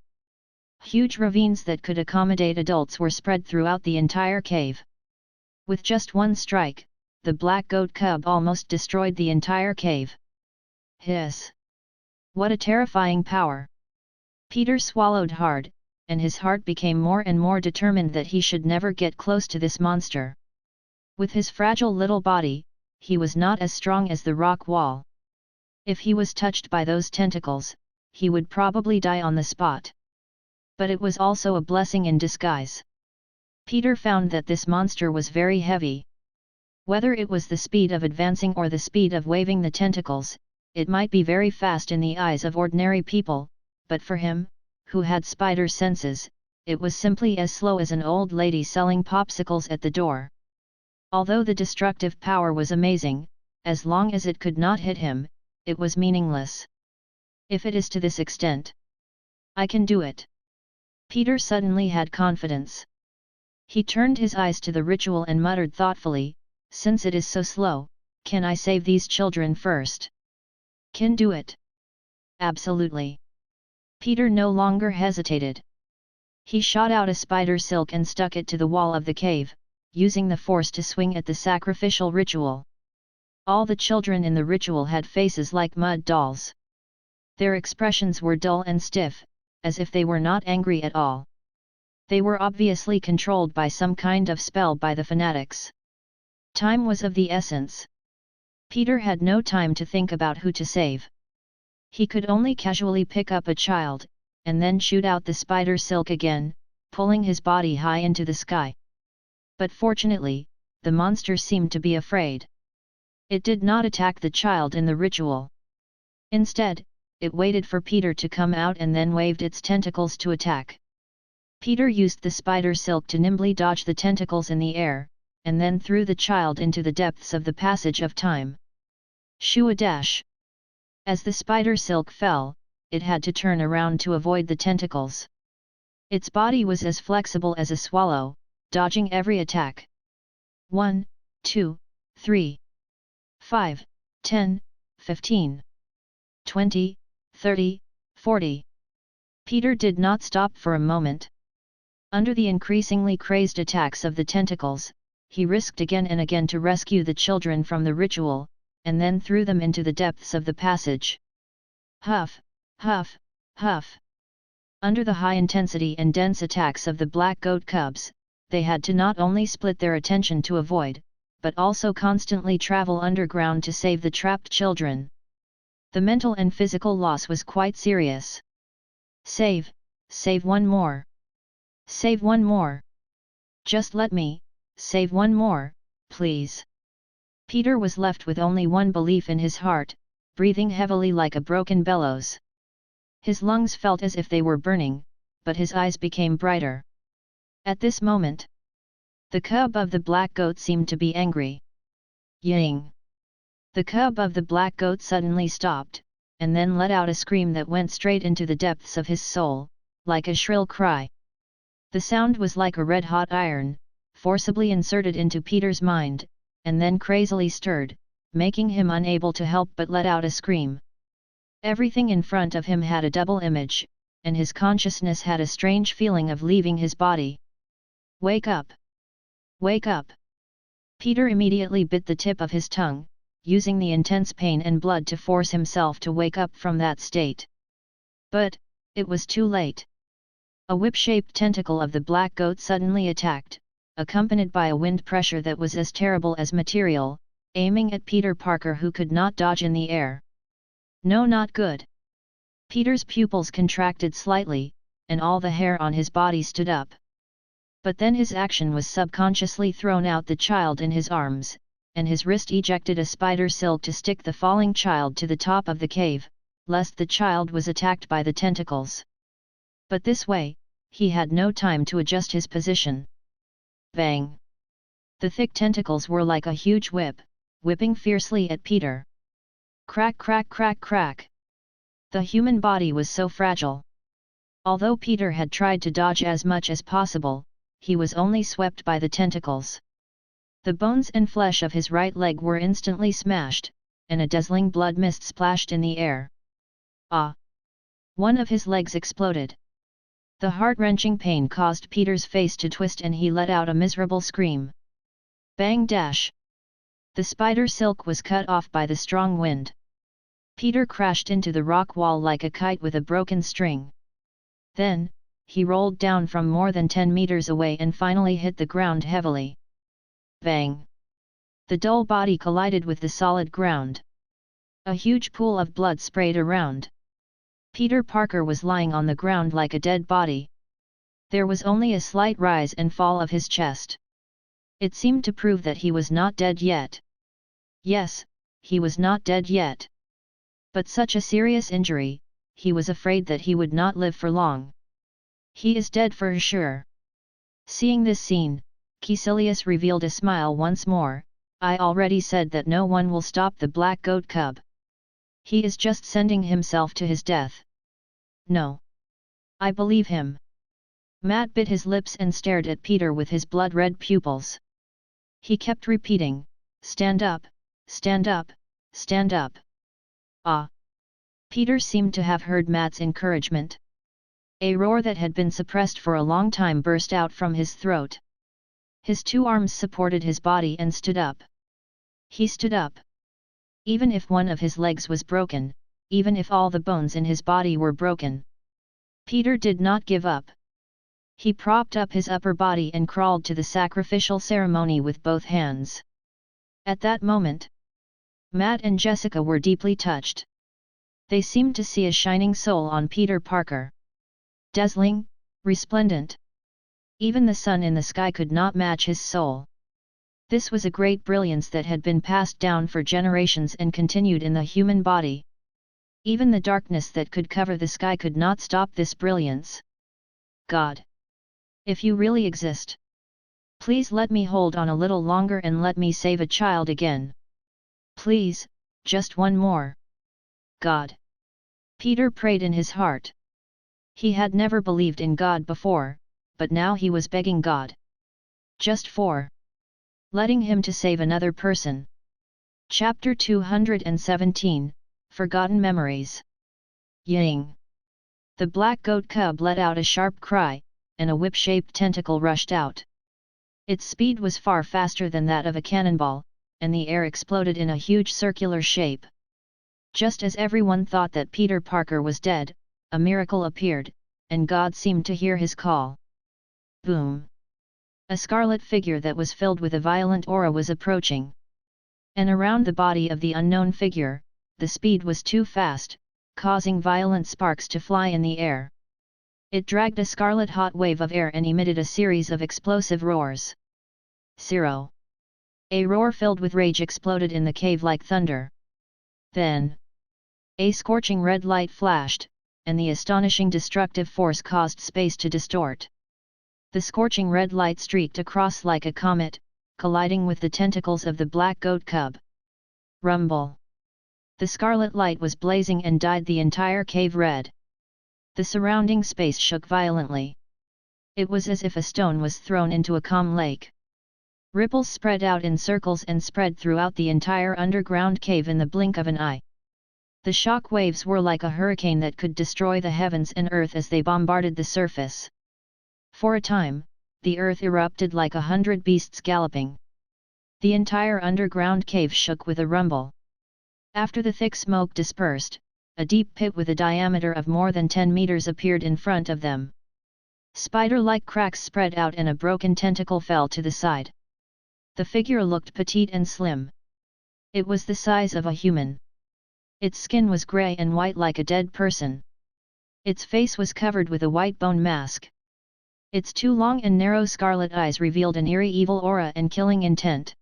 Huge ravines that could accommodate adults were spread throughout the entire cave. With just one strike, the black goat cub almost destroyed the entire cave. Hiss! What a terrifying power! Peter swallowed hard, and his heart became more and more determined that he should never get close to this monster. With his fragile little body, he was not as strong as the rock wall. If he was touched by those tentacles, he would probably die on the spot. But it was also a blessing in disguise. Peter found that this monster was very heavy. Whether it was the speed of advancing or the speed of waving the tentacles, it might be very fast in the eyes of ordinary people, but for him, who had spider senses, it was simply as slow as an old lady selling popsicles at the door. Although the destructive power was amazing, as long as it could not hit him, it was meaningless. If it is to this extent, I can do it. Peter suddenly had confidence. He turned his eyes to the ritual and muttered thoughtfully, "Since it is so slow, can I save these children first?" "Can do it." "Absolutely." Peter no longer hesitated. He shot out a spider silk and stuck it to the wall of the cave, using the force to swing at the sacrificial ritual. All the children in the ritual had faces like mud dolls. Their expressions were dull and stiff, as if they were not angry at all. They were obviously controlled by some kind of spell by the fanatics. Time was of the essence. Peter had no time to think about who to save. He could only casually pick up a child, and then shoot out the spider silk again, pulling his body high into the sky. But fortunately, the monster seemed to be afraid. It did not attack the child in the ritual. Instead, it waited for Peter to come out and then waved its tentacles to attack. Peter used the spider silk to nimbly dodge the tentacles in the air, and then threw the child into the depths of the passage of time. Shoo a dash! As the spider silk fell, it had to turn around to avoid the tentacles. Its body was as flexible as a swallow, dodging every attack. 1, 2, 3. 5, 10, 15, 20, 30, 40. Peter did not stop for a moment. Under the increasingly crazed attacks of the tentacles, he risked again and again to rescue the children from the ritual, and then threw them into the depths of the passage. Huff, huff, huff. Under the high intensity and dense attacks of the black goat cubs, they had to not only split their attention to avoid, but also constantly travel underground to save the trapped children. The mental and physical loss was quite serious. Save one more. Save one more. Just let me, save one more, please. Peter was left with only one belief in his heart, breathing heavily like a broken bellows. His lungs felt as if they were burning, but his eyes became brighter. At this moment, the cub of the black goat seemed to be angry. Ying! The cub of the black goat suddenly stopped, and then let out a scream that went straight into the depths of his soul, like a shrill cry. The sound was like a red-hot iron, forcibly inserted into Peter's mind, and then crazily stirred, making him unable to help but let out a scream. Everything in front of him had a double image, and his consciousness had a strange feeling of leaving his body. Wake up! Wake up! Peter immediately bit the tip of his tongue, using the intense pain and blood to force himself to wake up from that state. But, it was too late. A whip-shaped tentacle of the black goat suddenly attacked, accompanied by a wind pressure that was as terrible as material, aiming at Peter Parker, who could not dodge in the air. No, not good. Peter's pupils contracted slightly, and all the hair on his body stood up. But then his action was subconsciously thrown out the child in his arms, and his wrist ejected a spider silk to stick the falling child to the top of the cave, lest the child was attacked by the tentacles. But this way, he had no time to adjust his position. Bang! The thick tentacles were like a huge whip, whipping fiercely at Peter. Crack, crack, crack, crack! The human body was so fragile. Although Peter had tried to dodge as much as possible, he was only swept by the tentacles. The bones and flesh of his right leg were instantly smashed, and a dazzling blood mist splashed in the air. Ah! One of his legs exploded. The heart-wrenching pain caused Peter's face to twist and he let out a miserable scream. Bang dash! The spider silk was cut off by the strong wind. Peter crashed into the rock wall like a kite with a broken string. Then, he rolled down from more than 10 meters away and finally hit the ground heavily. Bang! The dull body collided with the solid ground. A huge pool of blood sprayed around. Peter Parker was lying on the ground like a dead body. There was only a slight rise and fall of his chest. It seemed to prove that he was not dead yet. Yes, he was not dead yet. But such a serious injury, he was afraid that he would not live for long. He is dead for sure. Seeing this scene, Caecilius revealed a smile once more. I already said that no one will stop the black goat cub. He is just sending himself to his death. No. I believe him. Matt bit his lips and stared at Peter with his blood-red pupils. He kept repeating, stand up, stand up, stand up. Ah! Peter seemed to have heard Matt's encouragement. A roar that had been suppressed for a long time burst out from his throat. His two arms supported his body and stood up. He stood up. Even if one of his legs was broken, even if all the bones in his body were broken, Peter did not give up. He propped up his upper body and crawled to the sacrificial ceremony with both hands. At that moment, Matt and Jessica were deeply touched. They seemed to see a shining soul on Peter Parker. Dazzling, resplendent. Even the sun in the sky could not match his soul. This was a great brilliance that had been passed down for generations and continued in the human body. Even the darkness that could cover the sky could not stop this brilliance. God! If you really exist, please let me hold on a little longer and let me save a child again. Please, just one more. God! Peter prayed in his heart. He had never believed in God before, but now he was begging God. Just for letting him to save another person. Chapter 217, Forgotten Memories. Ying! The black goat cub let out a sharp cry, and a whip-shaped tentacle rushed out. Its speed was far faster than that of a cannonball, and the air exploded in a huge circular shape. Just as everyone thought that Peter Parker was dead, a miracle appeared, and God seemed to hear his call. Boom! A scarlet figure that was filled with a violent aura was approaching. And around the body of the unknown figure, the speed was too fast, causing violent sparks to fly in the air. It dragged a scarlet hot wave of air and emitted a series of explosive roars. Zero! A roar filled with rage exploded in the cave like thunder. Then, a scorching red light flashed, and the astonishing destructive force caused space to distort. The scorching red light streaked across like a comet, colliding with the tentacles of the black goat cub. Rumble! The scarlet light was blazing and dyed the entire cave red. The surrounding space shook violently. It was as if a stone was thrown into a calm lake. Ripples spread out in circles and spread throughout the entire underground cave in the blink of an eye. The shock waves were like a hurricane that could destroy the heavens and earth as they bombarded the surface. For a time, the earth erupted like 100 beasts galloping. The entire underground cave shook with a rumble. After the thick smoke dispersed, a deep pit with a diameter of more than 10 meters appeared in front of them. Spider-like cracks spread out and a broken tentacle fell to the side. The figure looked petite and slim. It was the size of a human. Its skin was grey and white like a dead person. Its face was covered with a white bone mask. Its two long and narrow scarlet eyes revealed an eerie evil aura and killing intent.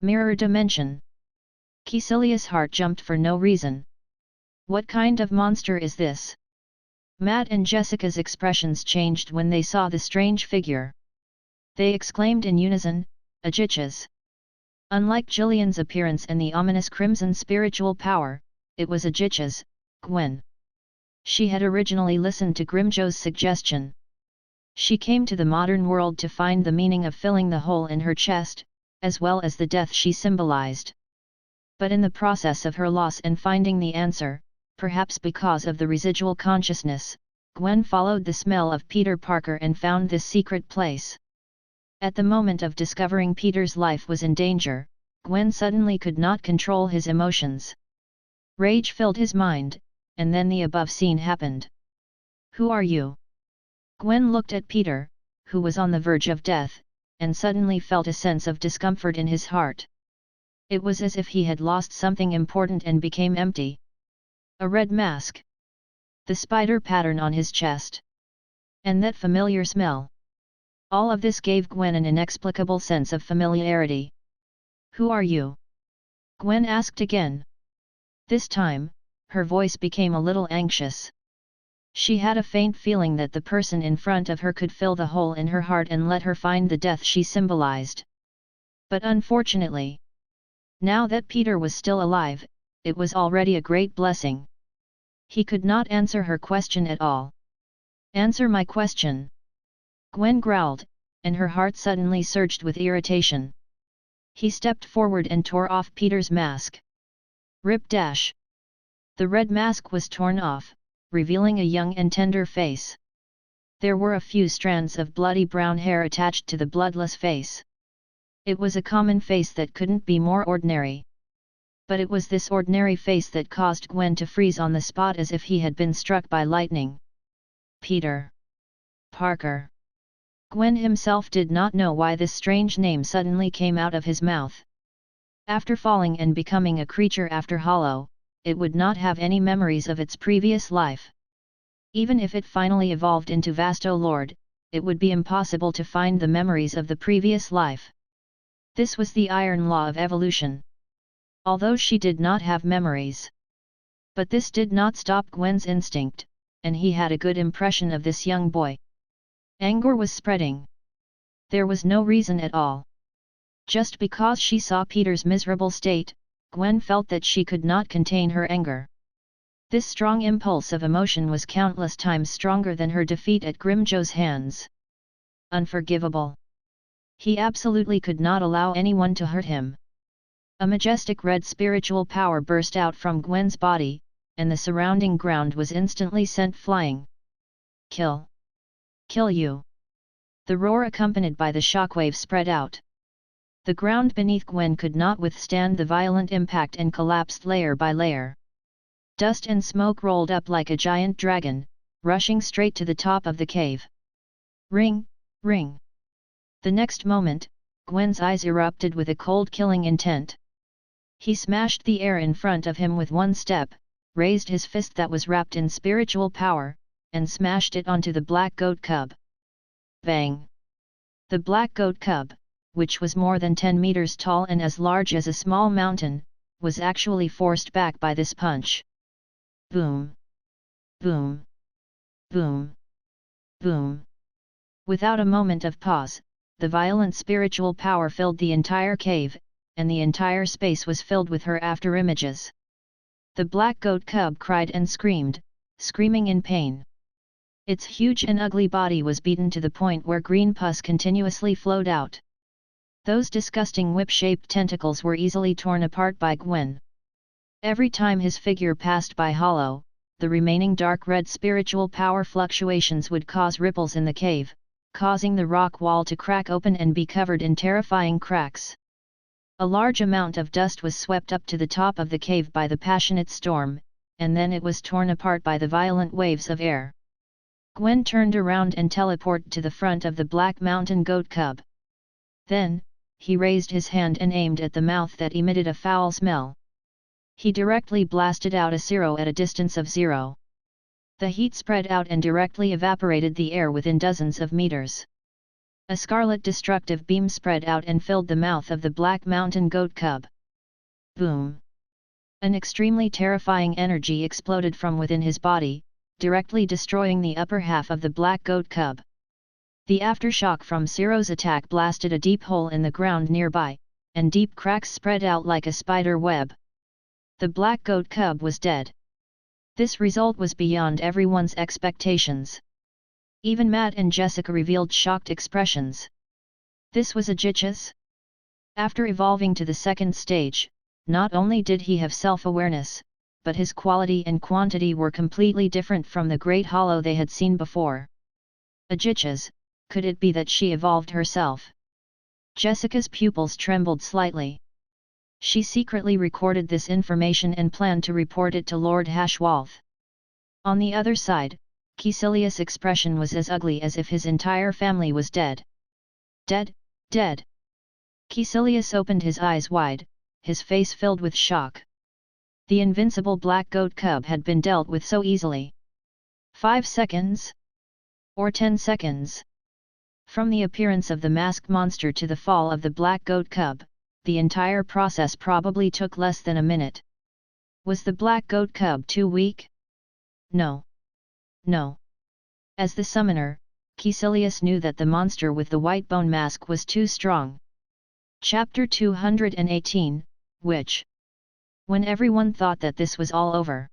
Mirror dimension. Kisilia's heart jumped for no reason. What kind of monster is this? Matt and Jessica's expressions changed when they saw the strange figure. They exclaimed in unison, Ajichas. Unlike Jillian's appearance and the ominous crimson spiritual power, it was Ajichas, Gwen. She had originally listened to Grimjo's suggestion. She came to the modern world to find the meaning of filling the hole in her chest, as well as the death she symbolized. But in the process of her loss and finding the answer, perhaps because of the residual consciousness, Gwen followed the smell of Peter Parker and found this secret place. At the moment of discovering Peter's life was in danger, Gwen suddenly could not control his emotions. Rage filled his mind, and then the above scene happened. Who are you? Gwen looked at Peter, who was on the verge of death, and suddenly felt a sense of discomfort in his heart. It was as if he had lost something important and became empty. A red mask. The spider pattern on his chest. And that familiar smell. All of this gave Gwen an inexplicable sense of familiarity. Who are you? Gwen asked again. This time, her voice became a little anxious. She had a faint feeling that the person in front of her could fill the hole in her heart and let her find the death she symbolized. But unfortunately, now that Peter was still alive, it was already a great blessing. He could not answer her question at all. Answer my question. Gwen growled, and her heart suddenly surged with irritation. He stepped forward and tore off Peter's mask. Rip dash. The red mask was torn off, revealing a young and tender face. There were a few strands of bloody brown hair attached to the bloodless face. It was a common face that couldn't be more ordinary. But it was this ordinary face that caused Gwen to freeze on the spot as if he had been struck by lightning. Peter Parker. Gwen himself did not know why this strange name suddenly came out of his mouth. After falling and becoming a creature after Hollow, it would not have any memories of its previous life. Even if it finally evolved into Vasto Lord, it would be impossible to find the memories of the previous life. This was the iron law of evolution. Although she did not have memories. But this did not stop Gwen's instinct, and he had a good impression of this young boy. Anger was spreading. There was no reason at all. Just because she saw Peter's miserable state, Gwen felt that she could not contain her anger. This strong impulse of emotion was countless times stronger than her defeat at Grimjo's hands. Unforgivable. He absolutely could not allow anyone to hurt him. A majestic red spiritual power burst out from Gwen's body, and the surrounding ground was instantly sent flying. Kill! Kill you! The roar accompanied by the shockwave spread out. The ground beneath Gwen could not withstand the violent impact and collapsed layer by layer. Dust and smoke rolled up like a giant dragon, rushing straight to the top of the cave. Ring! Ring! The next moment, Gwen's eyes erupted with a cold killing intent. He smashed the air in front of him with one step, raised his fist that was wrapped in spiritual power, and smashed it onto the black goat cub. Bang! The black goat cub, which was more than 10 meters tall and as large as a small mountain, was actually forced back by this punch. Boom! Boom! Boom! Boom! Without a moment of pause, the violent spiritual power filled the entire cave, and the entire space was filled with her afterimages. The black goat cub cried and screamed, screaming in pain. Its huge and ugly body was beaten to the point where green pus continuously flowed out. Those disgusting whip-shaped tentacles were easily torn apart by Gwen. Every time his figure passed by Hollow, the remaining dark red spiritual power fluctuations would cause ripples in the cave, causing the rock wall to crack open and be covered in terrifying cracks. A large amount of dust was swept up to the top of the cave by the passionate storm, and then it was torn apart by the violent waves of air. Gwen turned around and teleported to the front of the black mountain goat cub. Then, he raised his hand and aimed at the mouth that emitted a foul smell. He directly blasted out a zero at a distance of 0. The heat spread out and directly evaporated the air within dozens of meters. A scarlet destructive beam spread out and filled the mouth of the black mountain goat cub. Boom! An extremely terrifying energy exploded from within his body, directly destroying the upper half of the black goat cub. The aftershock from Zero's attack blasted a deep hole in the ground nearby, and deep cracks spread out like a spider web. The black goat cub was dead. This result was beyond everyone's expectations. Even Matt and Jessica revealed shocked expressions. This was Ajich's? After evolving to the second stage, not only did he have self-awareness, but his quality and quantity were completely different from the Great Hollow they had seen before. Ajich's, could it be that she evolved herself? Jessica's pupils trembled slightly. She secretly recorded this information and planned to report it to Lord Hashwalth. On the other side, Caecilius' expression was as ugly as if his entire family was dead. Dead, dead. Caecilius opened his eyes wide, his face filled with shock. The invincible black goat cub had been dealt with so easily. 5 seconds? Or 10 seconds? From the appearance of the masked monster to the fall of the black goat cub, the entire process probably took less than a minute. Was the black goat cub too weak? No. No. As the summoner, Caecilius knew that the monster with the white bone mask was too strong. Chapter 218, Witch. When everyone thought that this was all over,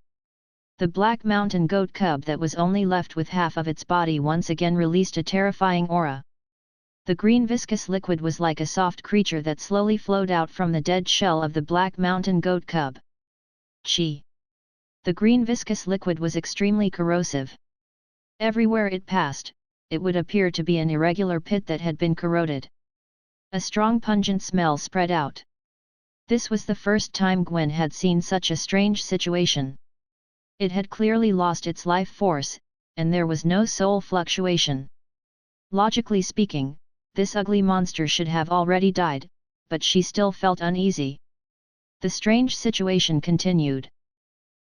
the black mountain goat cub that was only left with half of its body once again released a terrifying aura. The green viscous liquid was like a soft creature that slowly flowed out from the dead shell of the black mountain goat cub. Chi. The green viscous liquid was extremely corrosive. Everywhere it passed, it would appear to be an irregular pit that had been corroded. A strong pungent smell spread out. This was the first time Gwen had seen such a strange situation. It had clearly lost its life force, and there was no soul fluctuation. Logically speaking, this ugly monster should have already died, but she still felt uneasy. The strange situation continued.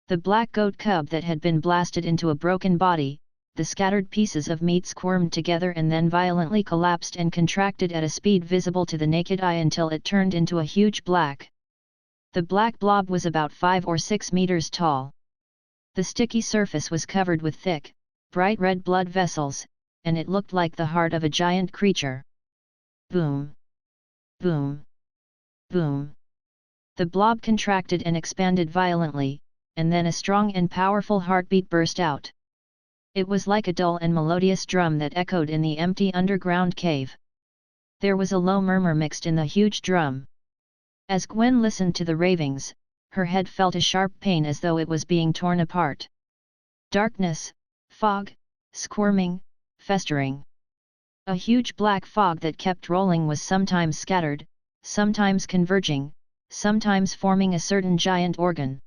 The black goat cub that had been blasted into a broken body, the scattered pieces of meat squirmed together and then violently collapsed and contracted at a speed visible to the naked eye until it turned into a huge black. The black blob was about 5 or 6 meters tall. The sticky surface was covered with thick, bright red blood vessels, and it looked like the heart of a giant creature. Boom! Boom! Boom! The blob contracted and expanded violently, and then a strong and powerful heartbeat burst out. It was like a dull and melodious drum that echoed in the empty underground cave. There was a low murmur mixed in the huge drum. As Gwen listened to the ravings, her head felt a sharp pain as though it was being torn apart. Darkness, fog, squirming, festering. A huge black fog that kept rolling was sometimes scattered, sometimes converging, sometimes forming a certain giant organ.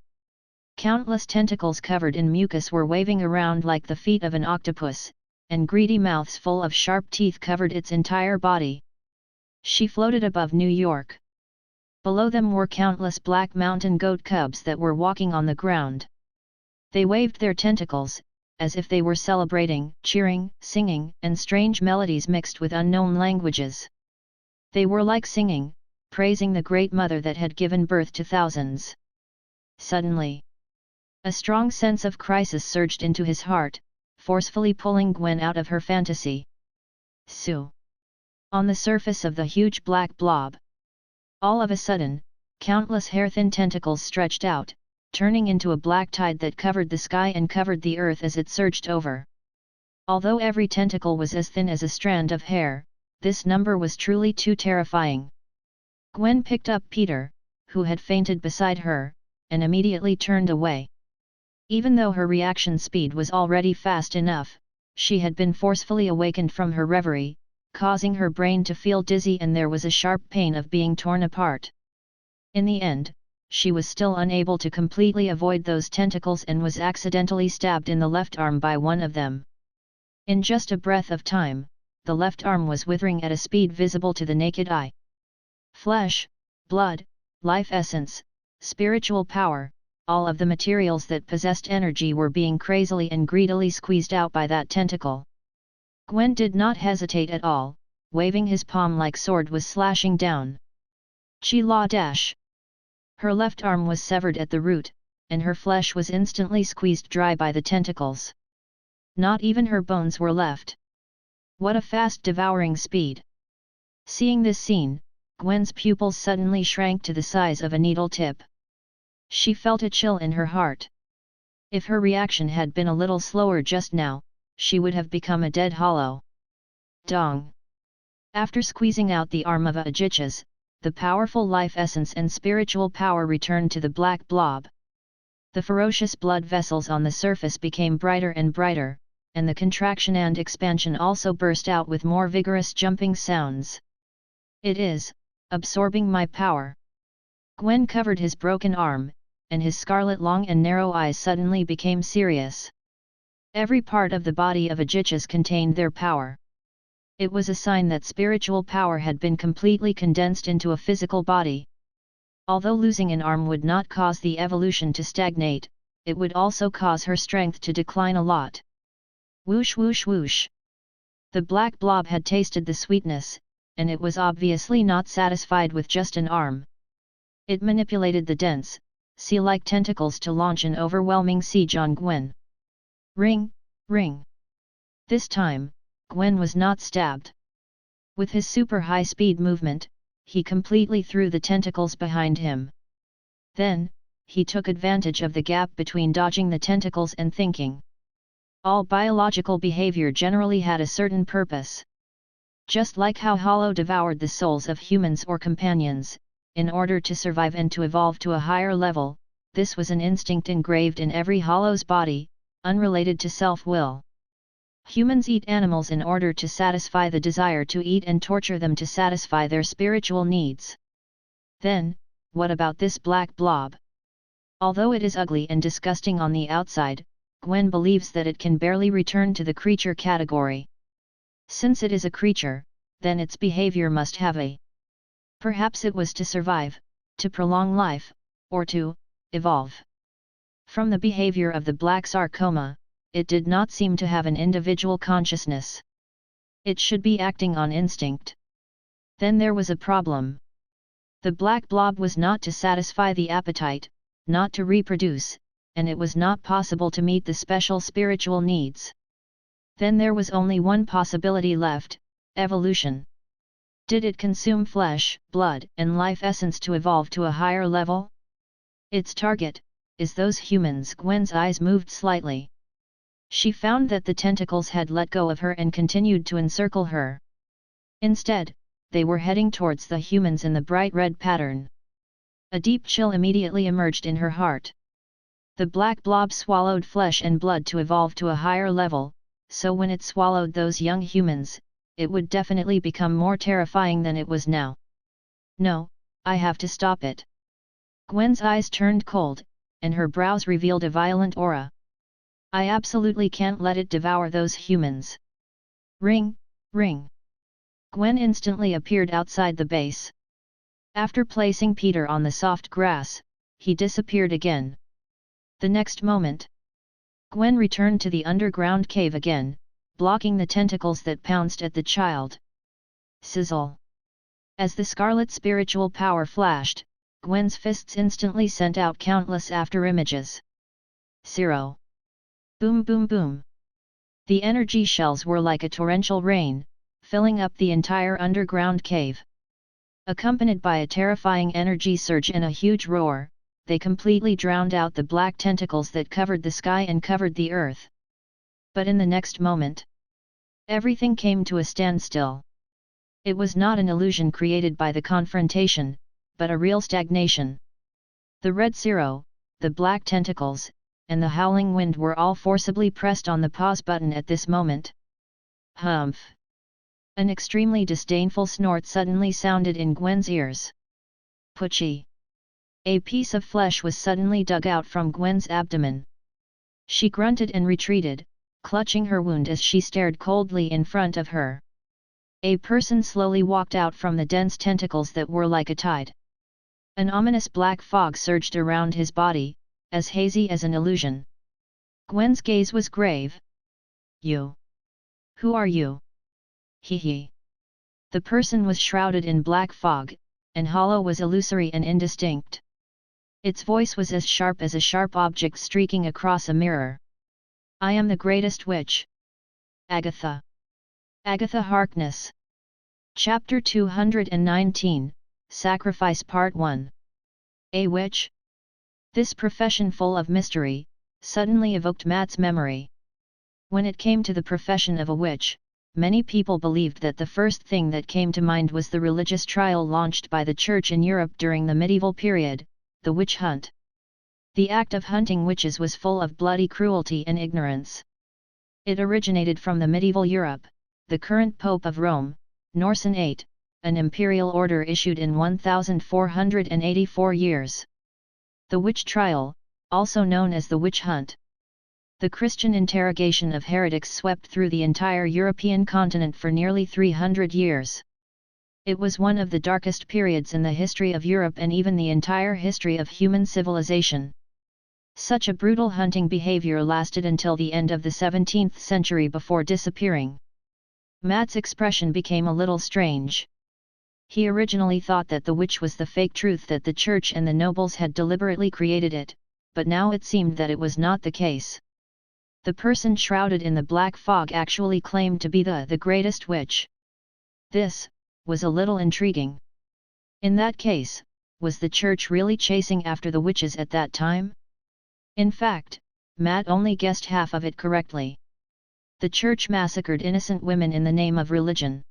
Countless tentacles covered in mucus were waving around like the feet of an octopus, and greedy mouths full of sharp teeth covered its entire body. She floated above New York. Below them were countless black mountain goat cubs that were walking on the ground. They waved their tentacles, as if they were celebrating, cheering, singing, and strange melodies mixed with unknown languages. They were like singing, praising the great mother that had given birth to thousands. Suddenly, a strong sense of crisis surged into his heart, forcefully pulling Gwen out of her fantasy. Sue! On the surface of the huge black blob. All of a sudden, countless hair-thin tentacles stretched out, turning into a black tide that covered the sky and covered the earth as it surged over. Although every tentacle was as thin as a strand of hair, this number was truly too terrifying. Gwen picked up Peter, who had fainted beside her, and immediately turned away. Even though her reaction speed was already fast enough, she had been forcefully awakened from her reverie, causing her brain to feel dizzy, and there was a sharp pain of being torn apart. In the end, she was still unable to completely avoid those tentacles and was accidentally stabbed in the left arm by one of them. In just a breath of time, the left arm was withering at a speed visible to the naked eye. Flesh, blood, life essence, spiritual power, all of the materials that possessed energy were being crazily and greedily squeezed out by that tentacle. Gwen did not hesitate at all, waving his palm like sword was slashing down. Chi-la dash! Her left arm was severed at the root, and her flesh was instantly squeezed dry by the tentacles. Not even her bones were left. What a fast devouring speed! Seeing this scene, Gwen's pupils suddenly shrank to the size of a needle tip. She felt a chill in her heart. If her reaction had been a little slower just now, she would have become a dead hollow. Dong! After squeezing out the arm of Ajichas, the powerful life essence and spiritual power returned to the black blob. The ferocious blood vessels on the surface became brighter and brighter, and the contraction and expansion also burst out with more vigorous jumping sounds. It is absorbing my power. Gwen covered his broken arm, and his scarlet long and narrow eyes suddenly became serious. Every part of the body of Ajichas contained their power. It was a sign that spiritual power had been completely condensed into a physical body. Although losing an arm would not cause the evolution to stagnate, it would also cause her strength to decline a lot. Whoosh whoosh whoosh! The black blob had tasted the sweetness, and it was obviously not satisfied with just an arm. It manipulated the dense, sea-like tentacles to launch an overwhelming siege on Gwen. Ring, ring! This time, Gwen was not stabbed. With his super high-speed movement, he completely threw the tentacles behind him. Then, he took advantage of the gap between dodging the tentacles and thinking. All biological behavior generally had a certain purpose. Just like how Hollow devoured the souls of humans or companions, in order to survive and to evolve to a higher level, this was an instinct engraved in every Hollow's body, unrelated to self-will. Humans eat animals in order to satisfy the desire to eat and torture them to satisfy their spiritual needs. Then, what about this black blob? Although it is ugly and disgusting on the outside, Gwen believes that it can barely return to the creature category. Since it is a creature, then its behavior must have a. Perhaps it was to survive, to prolong life, or to evolve. From the behavior of the black sarcoma, it did not seem to have an individual consciousness. It should be acting on instinct. Then there was a problem. The black blob was not to satisfy the appetite, not to reproduce, and it was not possible to meet the special spiritual needs. Then there was only one possibility left: evolution. Did it consume flesh, blood, and life essence to evolve to a higher level? Its target is those humans. Gwen's eyes moved slightly. She found that the tentacles had let go of her and continued to encircle her. Instead, they were heading towards the humans in the bright red pattern. A deep chill immediately emerged in her heart. The black blob swallowed flesh and blood to evolve to a higher level, so when it swallowed those young humans, it would definitely become more terrifying than it was now. No, I have to stop it. Gwen's eyes turned cold, and her brows revealed a violent aura. I absolutely can't let it devour those humans. Ring, ring. Gwen instantly appeared outside the base. After placing Peter on the soft grass, he disappeared again. The next moment, Gwen returned to the underground cave again, blocking the tentacles that pounced at the child. Sizzle. As the scarlet spiritual power flashed, Gwen's fists instantly sent out countless after-images. 0. Boom boom boom. The energy shells were like a torrential rain, filling up the entire underground cave. Accompanied by a terrifying energy surge and a huge roar, they completely drowned out the black tentacles that covered the sky and covered the earth. But in the next moment, everything came to a standstill. It was not an illusion created by the confrontation, but a real stagnation. The red zero, the black tentacles, and the howling wind were all forcibly pressed on the pause button at this moment. Humph! An extremely disdainful snort suddenly sounded in Gwen's ears. Pucci! A piece of flesh was suddenly dug out from Gwen's abdomen. She grunted and retreated, clutching her wound as she stared coldly in front of her. A person slowly walked out from the dense tentacles that were like a tide. An ominous black fog surged around his body, as hazy as an illusion. Gwen's gaze was grave. You? Who are you? Hee. The person was shrouded in black fog, and hollow was illusory and indistinct. Its voice was as sharp as a sharp object streaking across a mirror. I am the greatest witch. Agatha. Agatha Harkness. Chapter 219, Sacrifice Part 1. A witch? This profession full of mystery, suddenly evoked Matt's memory. When it came to the profession of a witch, many people believed that the first thing that came to mind was the religious trial launched by the Church in Europe during the medieval period, the witch hunt. The act of hunting witches was full of bloody cruelty and ignorance. It originated from the medieval Europe, the current Pope of Rome, Norsen VIII, an imperial order issued in 1484 years. The witch trial, also known as the witch hunt. The Christian interrogation of heretics swept through the entire European continent for nearly 300 years. It was one of the darkest periods in the history of Europe and even the entire history of human civilization. Such a brutal hunting behavior lasted until the end of the 17th century before disappearing. Matt's expression became a little strange. He originally thought that the witch was the fake truth, that the church and the nobles had deliberately created it, but now it seemed that it was not the case. The person shrouded in the black fog actually claimed to be the greatest witch. This was a little intriguing. In that case, was the church really chasing after the witches at that time? In fact, Matt only guessed half of it correctly. The church massacred innocent women in the name of religion.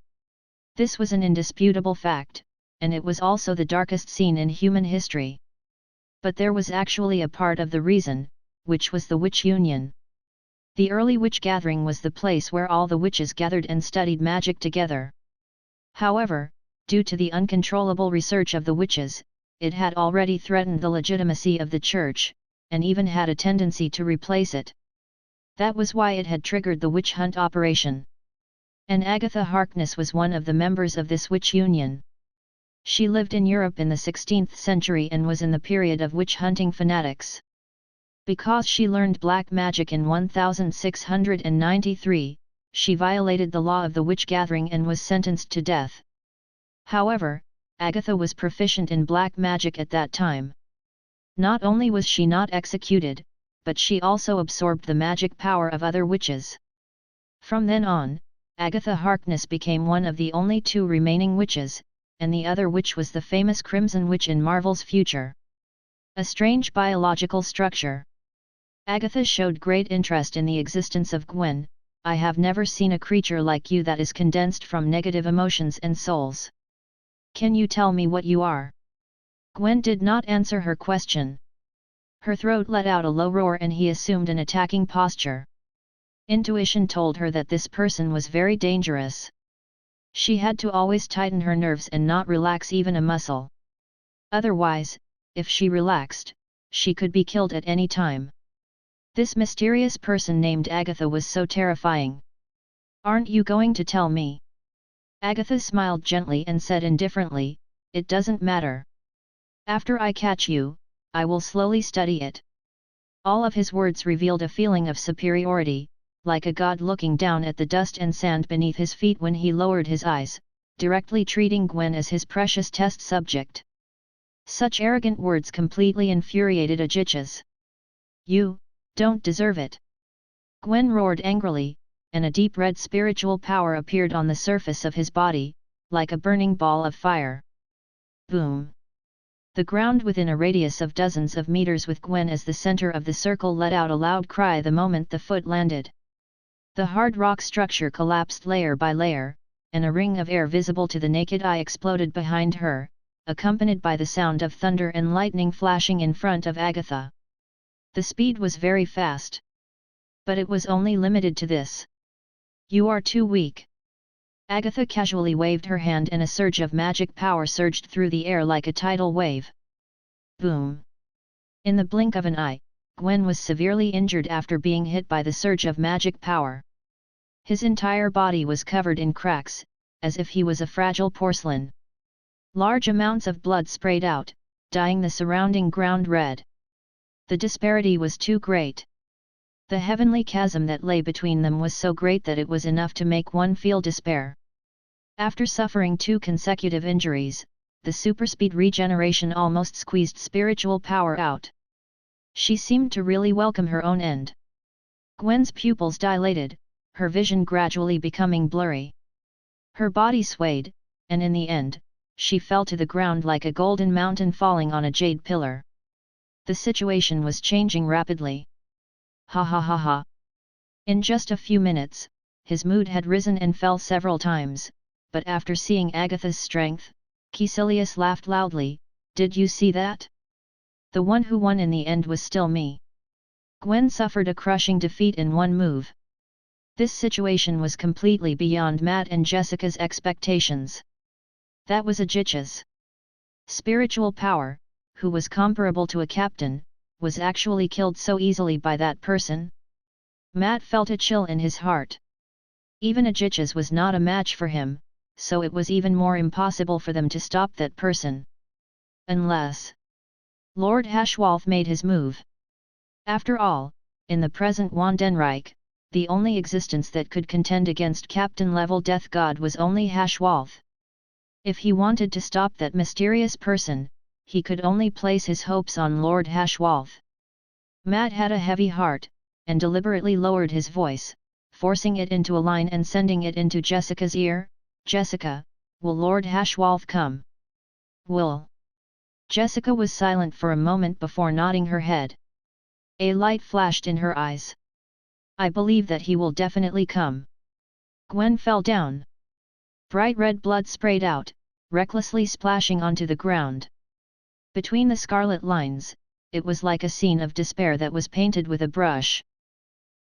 This was an indisputable fact, and it was also the darkest scene in human history. But there was actually a part of the reason, which was the witch union. The early witch gathering was the place where all the witches gathered and studied magic together. However, due to the uncontrollable research of the witches, it had already threatened the legitimacy of the church, and even had a tendency to replace it. That was why it had triggered the witch hunt operation. And Agatha Harkness was one of the members of this witch union. She lived in Europe in the 16th century and was in the period of witch hunting fanatics. Because she learned black magic in 1693, she violated the law of the witch gathering and was sentenced to death. However, Agatha was proficient in black magic at that time. Not only was she not executed, but she also absorbed the magic power of other witches. From then on, Agatha Harkness became one of the only two remaining witches, and the other witch was the famous Crimson Witch in Marvel's future. A strange biological structure. Agatha showed great interest in the existence of Gwen. I have never seen a creature like you that is condensed from negative emotions and souls. Can you tell me what you are? Gwen did not answer her question. Her throat let out a low roar and he assumed an attacking posture. Intuition told her that this person was very dangerous. She had to always tighten her nerves and not relax even a muscle. Otherwise, if she relaxed, she could be killed at any time. This mysterious person named Agatha was so terrifying. Aren't you going to tell me? Agatha smiled gently and said indifferently, it doesn't matter. After I catch you, I will slowly study it. All of his words revealed a feeling of superiority, like a god looking down at the dust and sand beneath his feet when he lowered his eyes, directly treating Gwen as his precious test subject. Such arrogant words completely infuriated Ajichas. You don't deserve it. Gwen roared angrily, and a deep red spiritual power appeared on the surface of his body, like a burning ball of fire. Boom! The ground within a radius of dozens of meters with Gwen as the center of the circle let out a loud cry the moment the foot landed. The hard rock structure collapsed layer by layer, and a ring of air visible to the naked eye exploded behind her, accompanied by the sound of thunder and lightning flashing in front of Agatha. The speed was very fast. But it was only limited to this. You are too weak. Agatha casually waved her hand and a surge of magic power surged through the air like a tidal wave. Boom! In the blink of an eye, Gwen was severely injured after being hit by the surge of magic power. His entire body was covered in cracks, as if he was a fragile porcelain. Large amounts of blood sprayed out, dyeing the surrounding ground red. The disparity was too great. The heavenly chasm that lay between them was so great that it was enough to make one feel despair. After suffering 2 consecutive injuries, the superspeed regeneration almost squeezed spiritual power out. She seemed to really welcome her own end. Gwen's pupils dilated, her vision gradually becoming blurry. Her body swayed, and in the end, she fell to the ground like a golden mountain falling on a jade pillar. The situation was changing rapidly. Ha ha ha ha. In just a few minutes, his mood had risen and fell several times, but after seeing Agatha's strength, Caecilius laughed loudly. Did you see that? The one who won in the end was still me. Gwen suffered a crushing defeat in one move. This situation was completely beyond Matt and Jessica's expectations. That was Ajich's spiritual power, who was comparable to a captain, was actually killed so easily by that person. Matt felt a chill in his heart. Even Ajich's was not a match for him, so it was even more impossible for them to stop that person. Unless Lord Hashwalth made his move. After all, in the present Wandenreich, the only existence that could contend against captain-level death god was only Hashwalth. If he wanted to stop that mysterious person, he could only place his hopes on Lord Hashwalth. Matt had a heavy heart, and deliberately lowered his voice, forcing it into a line and sending it into Jessica's ear. Jessica, will Lord Hashwalth come? Will. Jessica was silent for a moment before nodding her head. A light flashed in her eyes. I believe that he will definitely come. Gwen fell down. Bright red blood sprayed out, recklessly splashing onto the ground. Between the scarlet lines, it was like a scene of despair that was painted with a brush.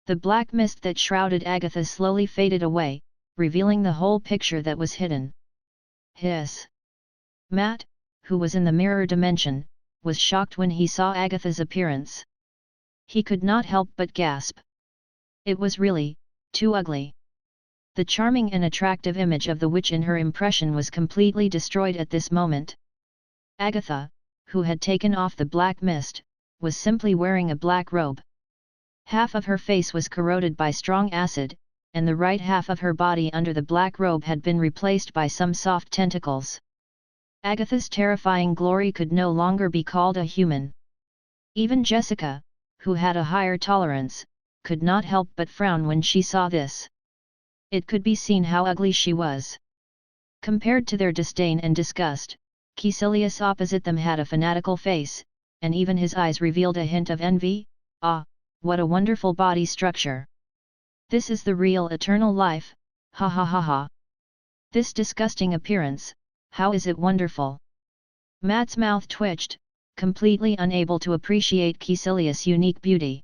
The black mist that shrouded Agatha slowly faded away, revealing the whole picture that was hidden. Hiss! Matt, who was in the mirror dimension, was shocked when he saw Agatha's appearance. He could not help but gasp. It was really too ugly. The charming and attractive image of the witch in her impression was completely destroyed at this moment. Agatha, who had taken off the black mist, was simply wearing a black robe. Half of her face was corroded by strong acid, and the right half of her body under the black robe had been replaced by some soft tentacles. Agatha's terrifying glory could no longer be called a human. Even Jessica, who had a higher tolerance, could not help but frown when she saw this. It could be seen how ugly she was. Compared to their disdain and disgust, Caecilius opposite them had a fanatical face, and even his eyes revealed a hint of envy. Ah, what a wonderful body structure! This is the real eternal life, ha ha ha ha! This disgusting appearance, how is it wonderful! Matt's mouth twitched, completely unable to appreciate Caecilius' unique beauty.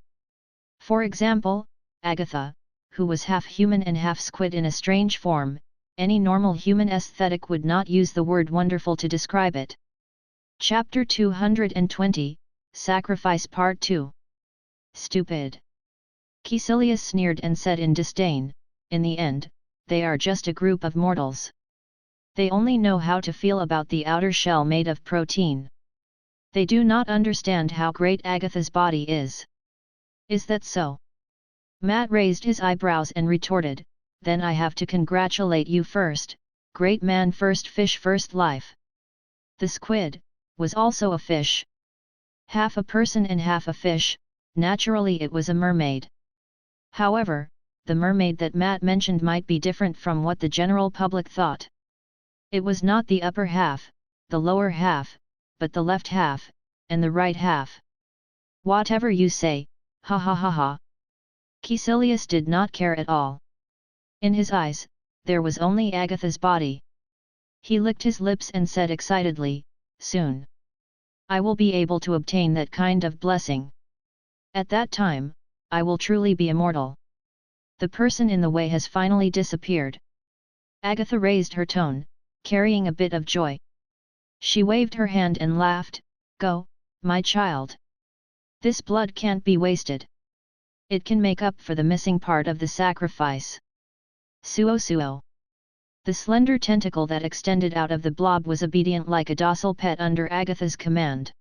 For example, Agatha, who was half human and half squid in a strange form, any normal human aesthetic would not use the word wonderful to describe it. Chapter 220, Sacrifice Part 2. Stupid! Caecilius sneered and said in disdain, in the end, they are just a group of mortals. They only know how to feel about the outer shell made of protein. They do not understand how great Agatha's body is. Is that so? Matt raised his eyebrows and retorted, then I have to congratulate you first, great man, first fish, first life. The squid was also a fish. Half a person and half a fish, naturally it was a mermaid. However, the mermaid that Matt mentioned might be different from what the general public thought. It was not the upper half, the lower half, but the left half, and the right half. Whatever you say, ha ha ha ha. Caecilius did not care at all. In his eyes, there was only Agatha's body. He licked his lips and said excitedly, soon. I will be able to obtain that kind of blessing. At that time, I will truly be immortal. The person in the way has finally disappeared. Agatha raised her tone, carrying a bit of joy. She waved her hand and laughed, go, my child. This blood can't be wasted. It can make up for the missing part of the sacrifice. Suo suo. The slender tentacle that extended out of the blob was obedient like a docile pet under Agatha's command.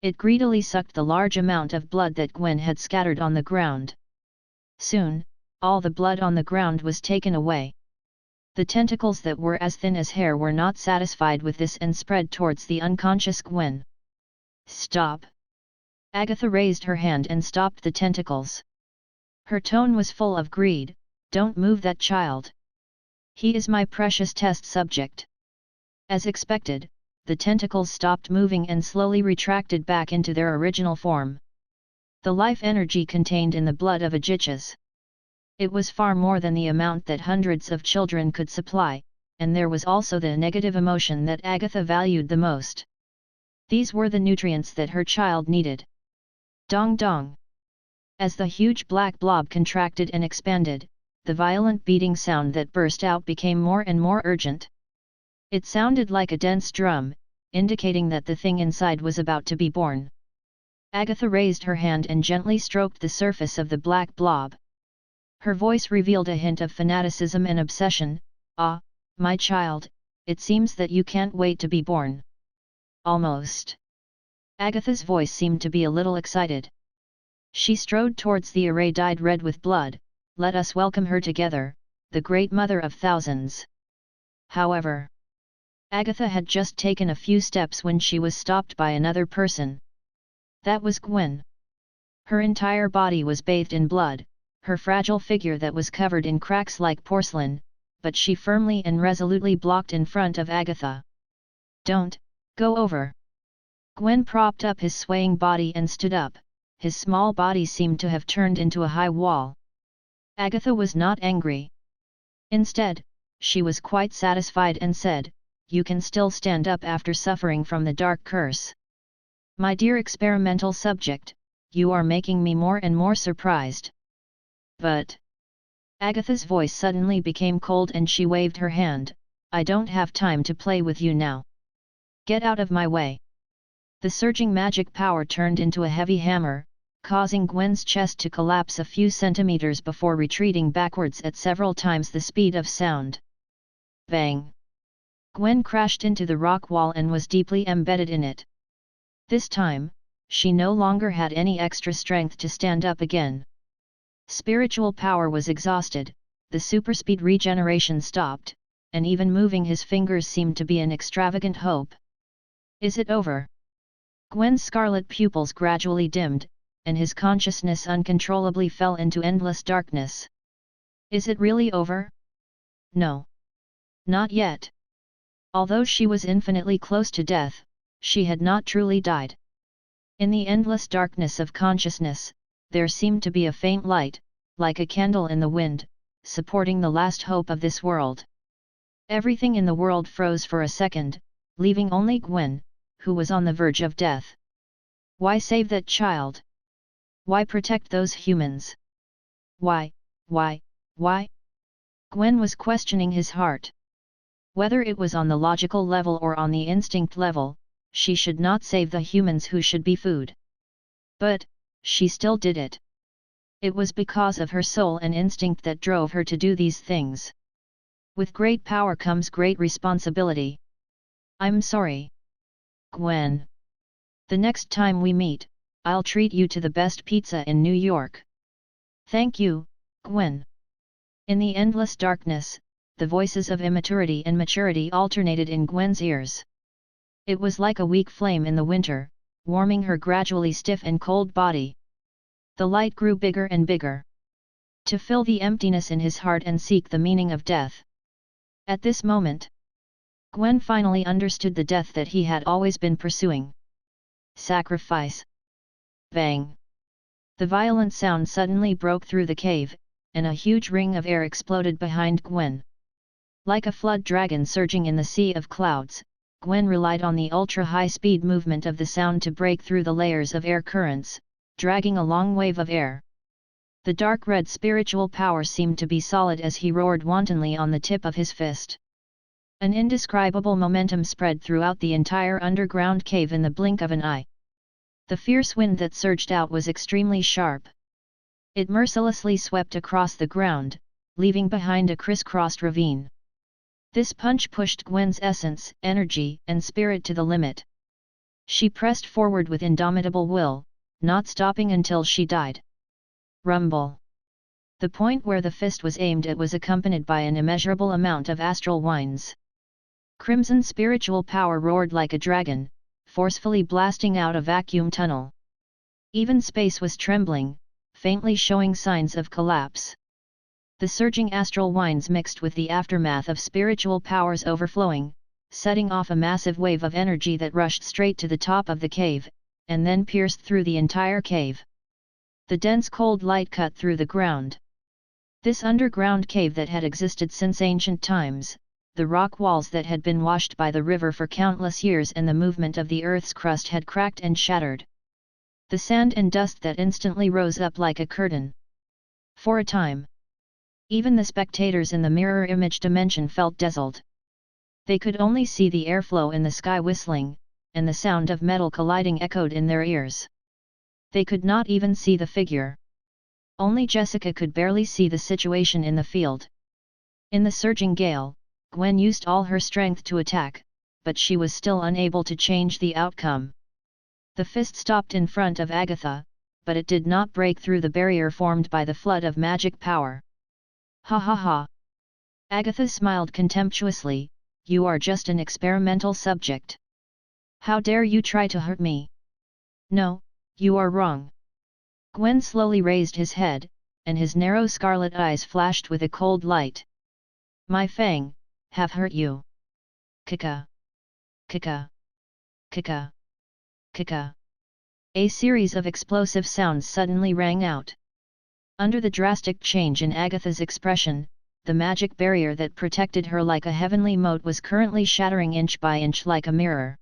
It greedily sucked the large amount of blood that Gwen had scattered on the ground. Soon, all the blood on the ground was taken away. The tentacles that were as thin as hair were not satisfied with this and spread towards the unconscious Gwen. Stop! Agatha raised her hand and stopped the tentacles. Her tone was full of greed, don't move that child. He is my precious test subject. As expected, the tentacles stopped moving and slowly retracted back into their original form. The life energy contained in the blood of Agichas. It was far more than the amount that hundreds of children could supply, and there was also the negative emotion that Agatha valued the most. These were the nutrients that her child needed. Dong dong! As the huge black blob contracted and expanded, the violent beating sound that burst out became more and more urgent. It sounded like a dense drum, indicating that the thing inside was about to be born. Agatha raised her hand and gently stroked the surface of the black blob. Her voice revealed a hint of fanaticism and obsession. Ah, my child, it seems that you can't wait to be born. Almost. Agatha's voice seemed to be a little excited. She strode towards the array dyed red with blood. Let us welcome her together, the great mother of thousands. However, Agatha had just taken a few steps when she was stopped by another person. That was Gwen. Her entire body was bathed in blood, her fragile figure that was covered in cracks like porcelain, but she firmly and resolutely blocked in front of Agatha. Don't, go over. Gwen propped up his swaying body and stood up, his small body seemed to have turned into a high wall. Agatha was not angry. Instead, she was quite satisfied and said, you can still stand up after suffering from the dark curse. My dear experimental subject, you are making me more and more surprised. But Agatha's voice suddenly became cold and she waved her hand. I don't have time to play with you now. Get out of my way. The surging magic power turned into a heavy hammer, causing Gwen's chest to collapse a few centimeters before retreating backwards at several times the speed of sound. Bang! Gwen crashed into the rock wall and was deeply embedded in it. This time, she no longer had any extra strength to stand up again. Spiritual power was exhausted, the superspeed regeneration stopped, and even moving his fingers seemed to be an extravagant hope. Is it over? Gwen's scarlet pupils gradually dimmed, and his consciousness uncontrollably fell into endless darkness. Is it really over? No. Not yet. Although she was infinitely close to death, she had not truly died. In the endless darkness of consciousness, there seemed to be a faint light, like a candle in the wind, supporting the last hope of this world. Everything in the world froze for a second, leaving only Gwen, who was on the verge of death. Why save that child? Why protect those humans? Why? Gwen was questioning his heart. Whether it was on the logical level or on the instinct level, she should not save the humans who should be food. But, she still did it. It was because of her soul and instinct that drove her to do these things. With great power comes great responsibility. I'm sorry, Gwen. The next time we meet, I'll treat you to the best pizza in New York. Thank you, Gwen. In the endless darkness, the voices of immaturity and maturity alternated in Gwen's ears. It was like a weak flame in the winter, warming her gradually stiff and cold body. The light grew bigger and bigger. To fill the emptiness in his heart and seek the meaning of death. At this moment, Gwen finally understood the death that he had always been pursuing. Sacrifice. Bang! The violent sound suddenly broke through the cave, and a huge ring of air exploded behind Gwen. Like a flood dragon surging in the sea of clouds, Gwen relied on the ultra-high-speed movement of the sound to break through the layers of air currents, dragging a long wave of air. The dark red spiritual power seemed to be solid as he roared wantonly on the tip of his fist. An indescribable momentum spread throughout the entire underground cave in the blink of an eye. The fierce wind that surged out was extremely sharp. It mercilessly swept across the ground, leaving behind a crisscrossed ravine. This punch pushed Gwen's essence, energy, and spirit to the limit. She pressed forward with indomitable will, not stopping until she died. Rumble. The point where the fist was aimed at was accompanied by an immeasurable amount of astral winds. Crimson spiritual power roared like a dragon, forcefully blasting out a vacuum tunnel. Even space was trembling, faintly showing signs of collapse. The surging astral winds mixed with the aftermath of spiritual powers overflowing, setting off a massive wave of energy that rushed straight to the top of the cave, and then pierced through the entire cave. The dense cold light cut through the ground. This underground cave that had existed since ancient times, the rock walls that had been washed by the river for countless years and the movement of the earth's crust had cracked and shattered. The sand and dust that instantly rose up like a curtain. For a time, even the spectators in the mirror image dimension felt dazzled. They could only see the airflow in the sky whistling, and the sound of metal colliding echoed in their ears. They could not even see the figure. Only Jessica could barely see the situation in the field. In the surging gale, Gwen used all her strength to attack, but she was still unable to change the outcome. The fist stopped in front of Agatha, but it did not break through the barrier formed by the flood of magic power. Ha ha ha! Agatha smiled contemptuously, you are just an experimental subject. How dare you try to hurt me? No, you are wrong. Gwen slowly raised his head, and his narrow scarlet eyes flashed with a cold light. My fang, have hurt you. Kika. Kika. Kika. Kika. A series of explosive sounds suddenly rang out. Under the drastic change in Agatha's expression, the magic barrier that protected her like a heavenly moat was currently shattering inch by inch like a mirror.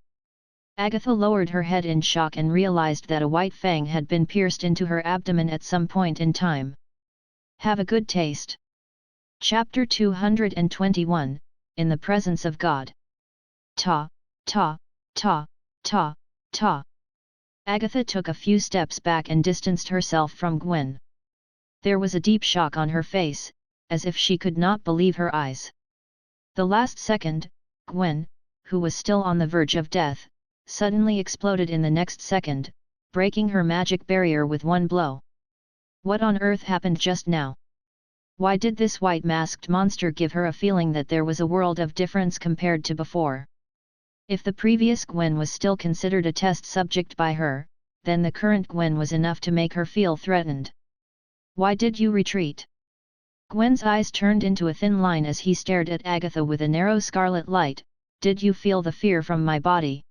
Agatha lowered her head in shock and realized that a white fang had been pierced into her abdomen at some point in time. Have a good taste. Chapter 221, In the Presence of God. Ta, ta, ta, ta, ta. Agatha took a few steps back and distanced herself from Gwen. There was a deep shock on her face, as if she could not believe her eyes. The last second, Gwen, who was still on the verge of death, suddenly exploded in the next second, breaking her magic barrier with one blow. What on earth happened just now? Why did this white-masked monster give her a feeling that there was a world of difference compared to before? If the previous Gwen was still considered a test subject by her, then the current Gwen was enough to make her feel threatened. Why did you retreat? Gwen's eyes turned into a thin line as he stared at Agatha with a narrow scarlet light. Did you feel the fear from my body?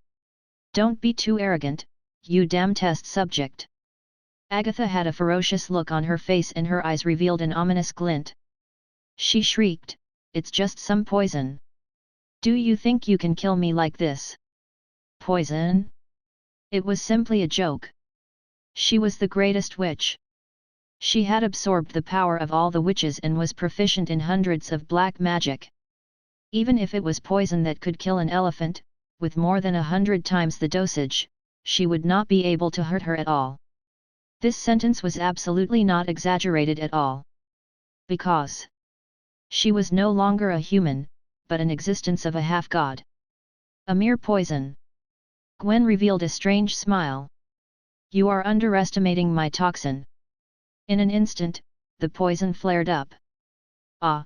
Don't be too arrogant, you damn test subject. Agatha had a ferocious look on her face and her eyes revealed an ominous glint. She shrieked, it's just some poison. Do you think you can kill me like this? Poison? It was simply a joke. She was the greatest witch. She had absorbed the power of all the witches and was proficient in hundreds of black magic. Even if it was poison that could kill an elephant, with more than 100 times the dosage, she would not be able to hurt her at all. This sentence was absolutely not exaggerated at all. Because she was no longer a human, but an existence of a half-god. A mere poison. Gwen revealed a strange smile. You are underestimating my toxin. In an instant, the poison flared up. Ah!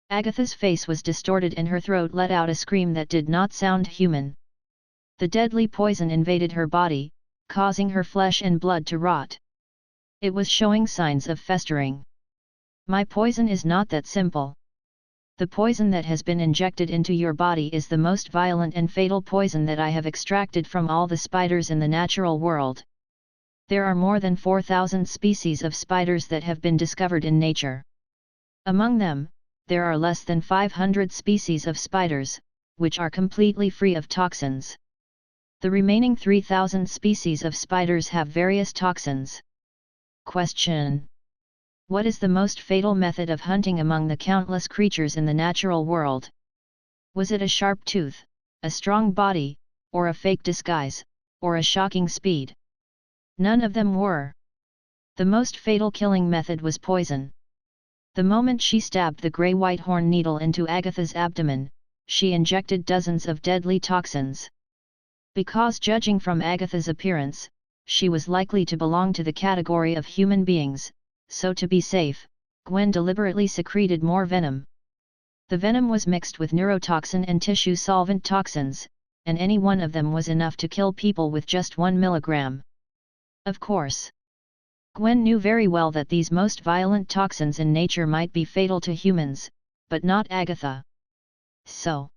Agatha's face was distorted and her throat let out a scream that did not sound human. The deadly poison invaded her body, causing her flesh and blood to rot. It was showing signs of festering. My poison is not that simple. The poison that has been injected into your body is the most violent and fatal poison that I have extracted from all the spiders in the natural world. There are more than 4,000 species of spiders that have been discovered in nature. Among them, there are less than 500 species of spiders, which are completely free of toxins. The remaining 3,000 species of spiders have various toxins. Question: what is the most fatal method of hunting among the countless creatures in the natural world? Was it a sharp tooth, a strong body, or a fake disguise, or a shocking speed? None of them were. The most fatal killing method was poison. The moment she stabbed the grey-white horn needle into Agatha's abdomen, she injected dozens of deadly toxins. Because judging from Agatha's appearance, she was likely to belong to the category of human beings, so to be safe, Gwen deliberately secreted more venom. The venom was mixed with neurotoxin and tissue solvent toxins, and any one of them was enough to kill people with just 1 milligram. Of course, Gwen knew very well that these most violent toxins in nature might be fatal to humans, but not Agatha. So,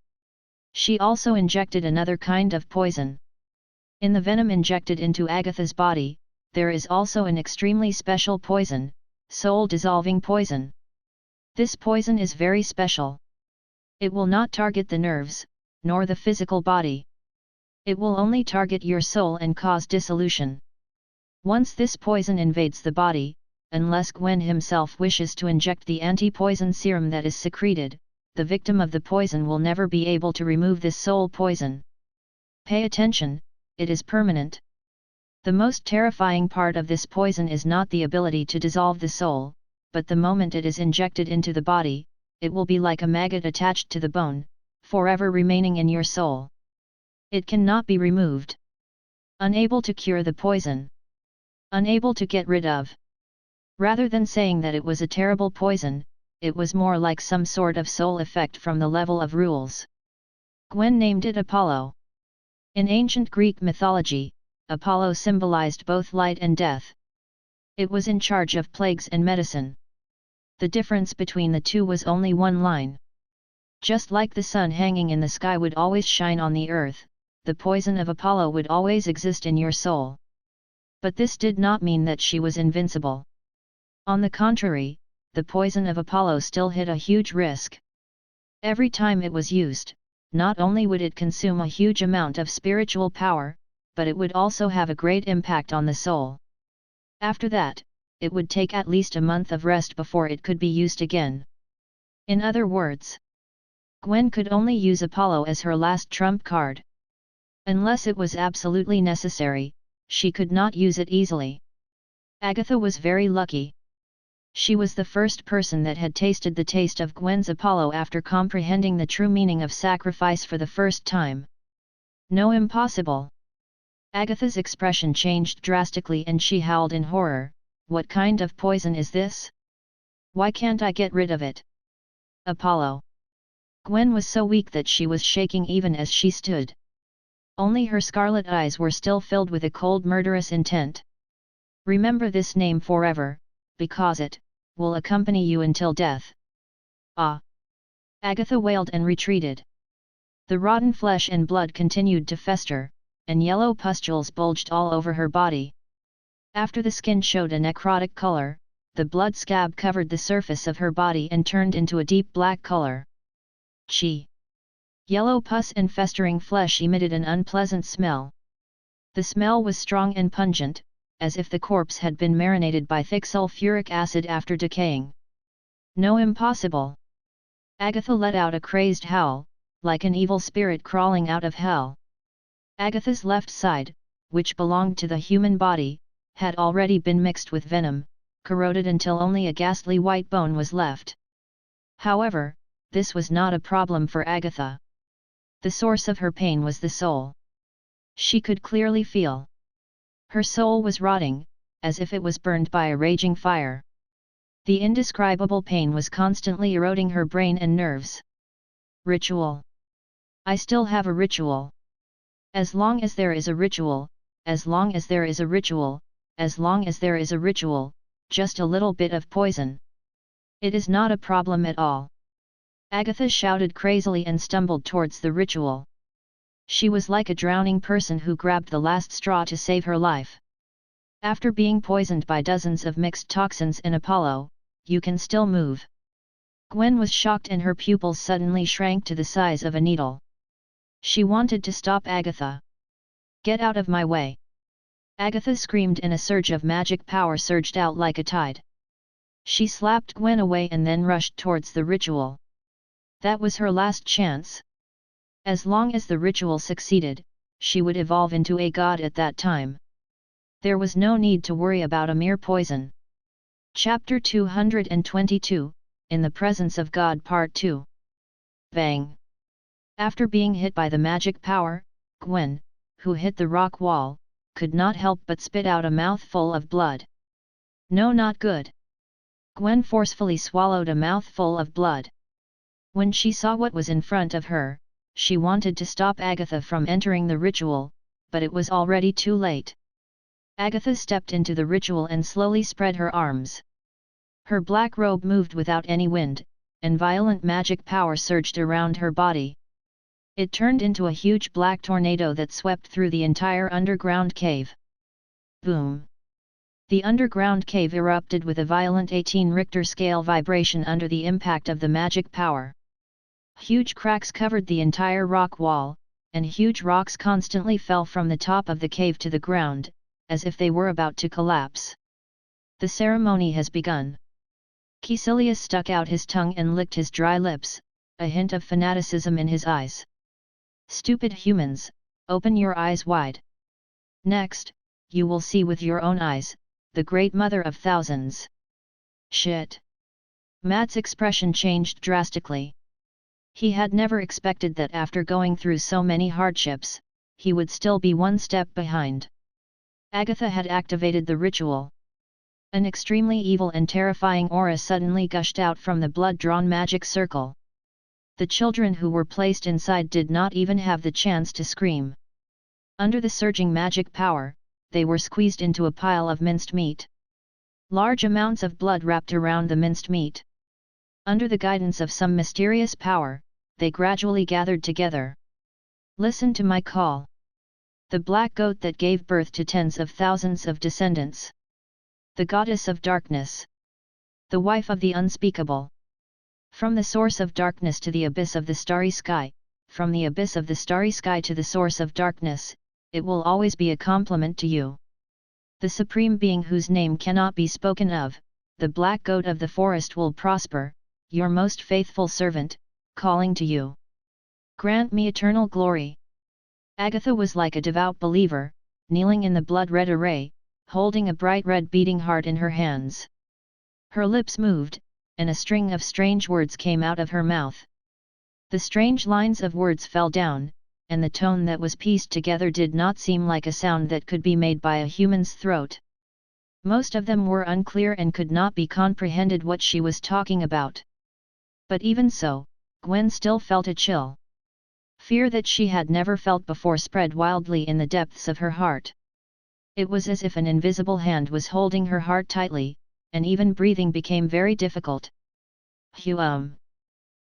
she also injected another kind of poison. In the venom injected into Agatha's body, there is also an extremely special poison, soul-dissolving poison. This poison is very special. It will not target the nerves, nor the physical body. It will only target your soul and cause dissolution. Once this poison invades the body, unless Gwen himself wishes to inject the anti-poison serum that is secreted, the victim of the poison will never be able to remove this soul poison. Pay attention, it is permanent. The most terrifying part of this poison is not the ability to dissolve the soul, but the moment it is injected into the body, it will be like a maggot attached to the bone, forever remaining in your soul. It cannot be removed. Unable to cure the poison. Unable to get rid of. Rather than saying that it was a terrible poison, it was more like some sort of soul effect from the level of rules. Gwen named it Apollo. In ancient Greek mythology, Apollo symbolized both light and death. It was in charge of plagues and medicine. The difference between the two was only one line. Just like the sun hanging in the sky would always shine on the earth, the poison of Apollo would always exist in your soul. But this did not mean that she was invincible. On the contrary, the poison of Apollo still hid a huge risk. Every time it was used, not only would it consume a huge amount of spiritual power, but it would also have a great impact on the soul. After that, it would take at least a month of rest before it could be used again. In other words, Gwen could only use Apollo as her last trump card. Unless it was absolutely necessary, she could not use it easily. Agatha was very lucky. She was the first person that had tasted the taste of Gwen's Apollo after comprehending the true meaning of sacrifice for the first time. No, impossible. Agatha's expression changed drastically and she howled in horror. What kind of poison is this? Why can't I get rid of it? Apollo. Gwen was so weak that she was shaking even as she stood. Only her scarlet eyes were still filled with a cold murderous intent. Remember this name forever, because it will accompany you until death. Ah! Agatha wailed and retreated. The rotten flesh and blood continued to fester, and yellow pustules bulged all over her body. After the skin showed a necrotic color, the blood scab covered the surface of her body and turned into a deep black color. Chi! Yellow pus and festering flesh emitted an unpleasant smell. The smell was strong and pungent, as if the corpse had been marinated by thick sulfuric acid after decaying. No, impossible! Agatha let out a crazed howl, like an evil spirit crawling out of hell. Agatha's left side, which belonged to the human body, had already been mixed with venom, corroded until only a ghastly white bone was left. However, this was not a problem for Agatha. The source of her pain was the soul. She could clearly feel. Her soul was rotting, as if it was burned by a raging fire. The indescribable pain was constantly eroding her brain and nerves. Ritual. I still have a ritual. As long as there is a ritual, as long as there is a ritual, as long as there is a ritual, just a little bit of poison. It is not a problem at all. Agatha shouted crazily and stumbled towards the ritual. She was like a drowning person who grabbed the last straw to save her life. After being poisoned by dozens of mixed toxins in Apollo, you can still move. Gwen was shocked and her pupils suddenly shrank to the size of a needle. She wanted to stop Agatha. Get out of my way! Agatha screamed and a surge of magic power surged out like a tide. She slapped Gwen away and then rushed towards the ritual. That was her last chance. As long as the ritual succeeded, she would evolve into a god at that time. There was no need to worry about a mere poison. Chapter 222, In the Presence of God Part 2. Bang! After being hit by the magic power, Gwen, who hit the rock wall, could not help but spit out a mouthful of blood. No, not good. Gwen forcefully swallowed a mouthful of blood. When she saw what was in front of her, she wanted to stop Agatha from entering the ritual, but it was already too late. Agatha stepped into the ritual and slowly spread her arms. Her black robe moved without any wind, and violent magic power surged around her body. It turned into a huge black tornado that swept through the entire underground cave. Boom! The underground cave erupted with a violent 18 Richter scale vibration under the impact of the magic power. Huge cracks covered the entire rock wall, and huge rocks constantly fell from the top of the cave to the ground, as if they were about to collapse. The ceremony has begun. Caecilius stuck out his tongue and licked his dry lips, a hint of fanaticism in his eyes. Stupid humans, open your eyes wide. Next, you will see with your own eyes, the great mother of thousands. Shit! Matt's expression changed drastically. He had never expected that after going through so many hardships, he would still be one step behind. Agatha had activated the ritual. An extremely evil and terrifying aura suddenly gushed out from the blood-drawn magic circle. The children who were placed inside did not even have the chance to scream. Under the surging magic power, they were squeezed into a pile of minced meat. Large amounts of blood wrapped around the minced meat. Under the guidance of some mysterious power, they gradually gathered together. Listen to my call. The black goat that gave birth to tens of thousands of descendants. The goddess of darkness. The wife of the unspeakable. From the source of darkness to the abyss of the starry sky, from the abyss of the starry sky to the source of darkness, it will always be a compliment to you. The supreme being whose name cannot be spoken of, the black goat of the forest will prosper, your most faithful servant, calling to you. Grant me eternal glory. Agatha was like a devout believer, kneeling in the blood-red array, holding a bright red beating heart in her hands. Her lips moved, and a string of strange words came out of her mouth. The strange lines of words fell down, and the tone that was pieced together did not seem like a sound that could be made by a human's throat. Most of them were unclear and could not be comprehended what she was talking about. But even so, Gwen still felt a chill. Fear that she had never felt before spread wildly in the depths of her heart. It was as if an invisible hand was holding her heart tightly, and even breathing became very difficult.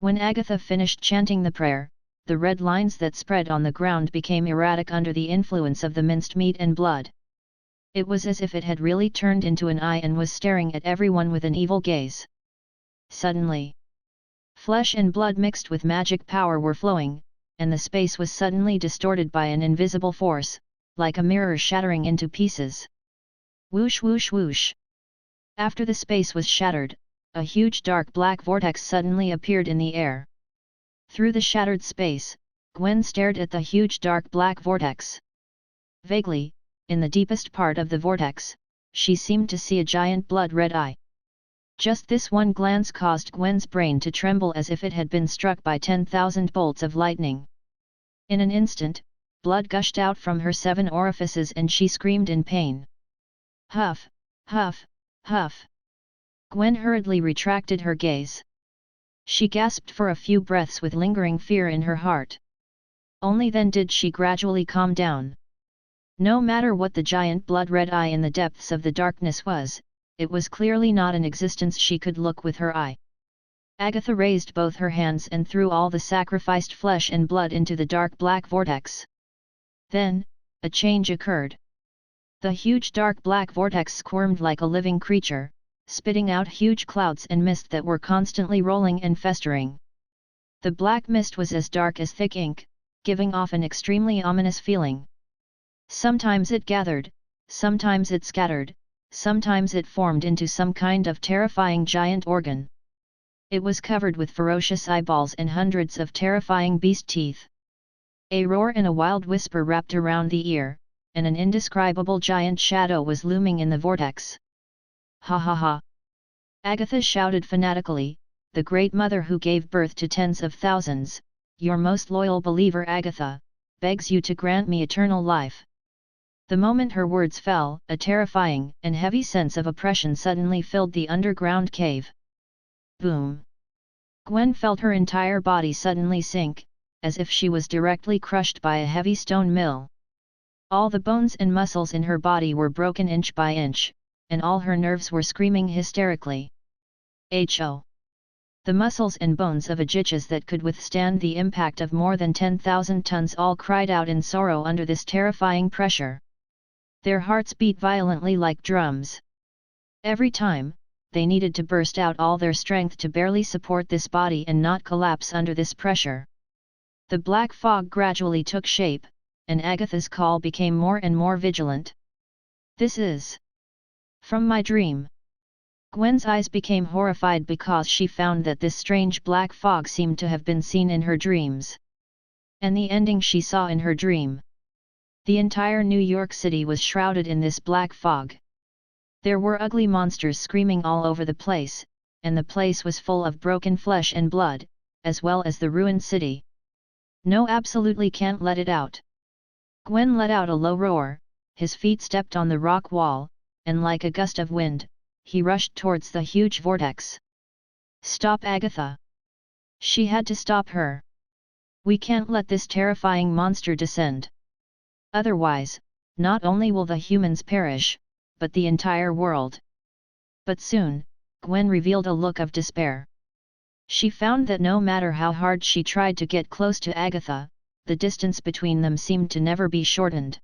When Agatha finished chanting the prayer, the red lines that spread on the ground became erratic under the influence of the minced meat and blood. It was as if it had really turned into an eye and was staring at everyone with an evil gaze. Suddenly, flesh and blood mixed with magic power were flowing, and the space was suddenly distorted by an invisible force, like a mirror shattering into pieces. Whoosh whoosh whoosh. After the space was shattered, a huge dark black vortex suddenly appeared in the air. Through the shattered space, Gwen stared at the huge dark black vortex. Vaguely, in the deepest part of the vortex, she seemed to see a giant blood-red eye. Just this one glance caused Gwen's brain to tremble as if it had been struck by 10,000 bolts of lightning. In an instant, blood gushed out from her 7 orifices and she screamed in pain. Huff, huff, huff. Gwen hurriedly retracted her gaze. She gasped for a few breaths with lingering fear in her heart. Only then did she gradually calm down. No matter what the giant blood-red eye in the depths of the darkness was, it was clearly not an existence she could look with her eye. Agatha raised both her hands and threw all the sacrificed flesh and blood into the dark black vortex. Then, a change occurred. The huge dark black vortex squirmed like a living creature, spitting out huge clouds and mist that were constantly rolling and festering. The black mist was as dark as thick ink, giving off an extremely ominous feeling. Sometimes it gathered, sometimes it scattered, sometimes it formed into some kind of terrifying giant organ. It was covered with ferocious eyeballs and hundreds of terrifying beast teeth. A roar and a wild whisper wrapped around the ear, and an indescribable giant shadow was looming in the vortex. Ha ha ha! Agatha shouted fanatically, the Great Mother who gave birth to tens of thousands, your most loyal believer Agatha, begs you to grant me eternal life. The moment her words fell, a terrifying and heavy sense of oppression suddenly filled the underground cave. Boom! Gwen felt her entire body suddenly sink, as if she was directly crushed by a heavy stone mill. All the bones and muscles in her body were broken inch by inch, and all her nerves were screaming hysterically. Ho! The muscles and bones of a jichas that could withstand the impact of more than 10,000 tons all cried out in sorrow under this terrifying pressure. Their hearts beat violently like drums. Every time, they needed to burst out all their strength to barely support this body and not collapse under this pressure. The black fog gradually took shape, and Agatha's call became more and more vigilant. This is from my dream. Gwen's eyes became horrified because she found that this strange black fog seemed to have been seen in her dreams. And the ending she saw in her dream. The entire New York City was shrouded in this black fog. There were ugly monsters screaming all over the place, and the place was full of broken flesh and blood, as well as the ruined city. No, absolutely can't let it out. Gwen let out a low roar, his feet stepped on the rock wall, and like a gust of wind, he rushed towards the huge vortex. Stop, Agatha! She had to stop her. We can't let this terrifying monster descend. Otherwise, not only will the humans perish, but the entire world. But soon, Gwen revealed a look of despair. She found that no matter how hard she tried to get close to Agatha, the distance between them seemed to never be shortened.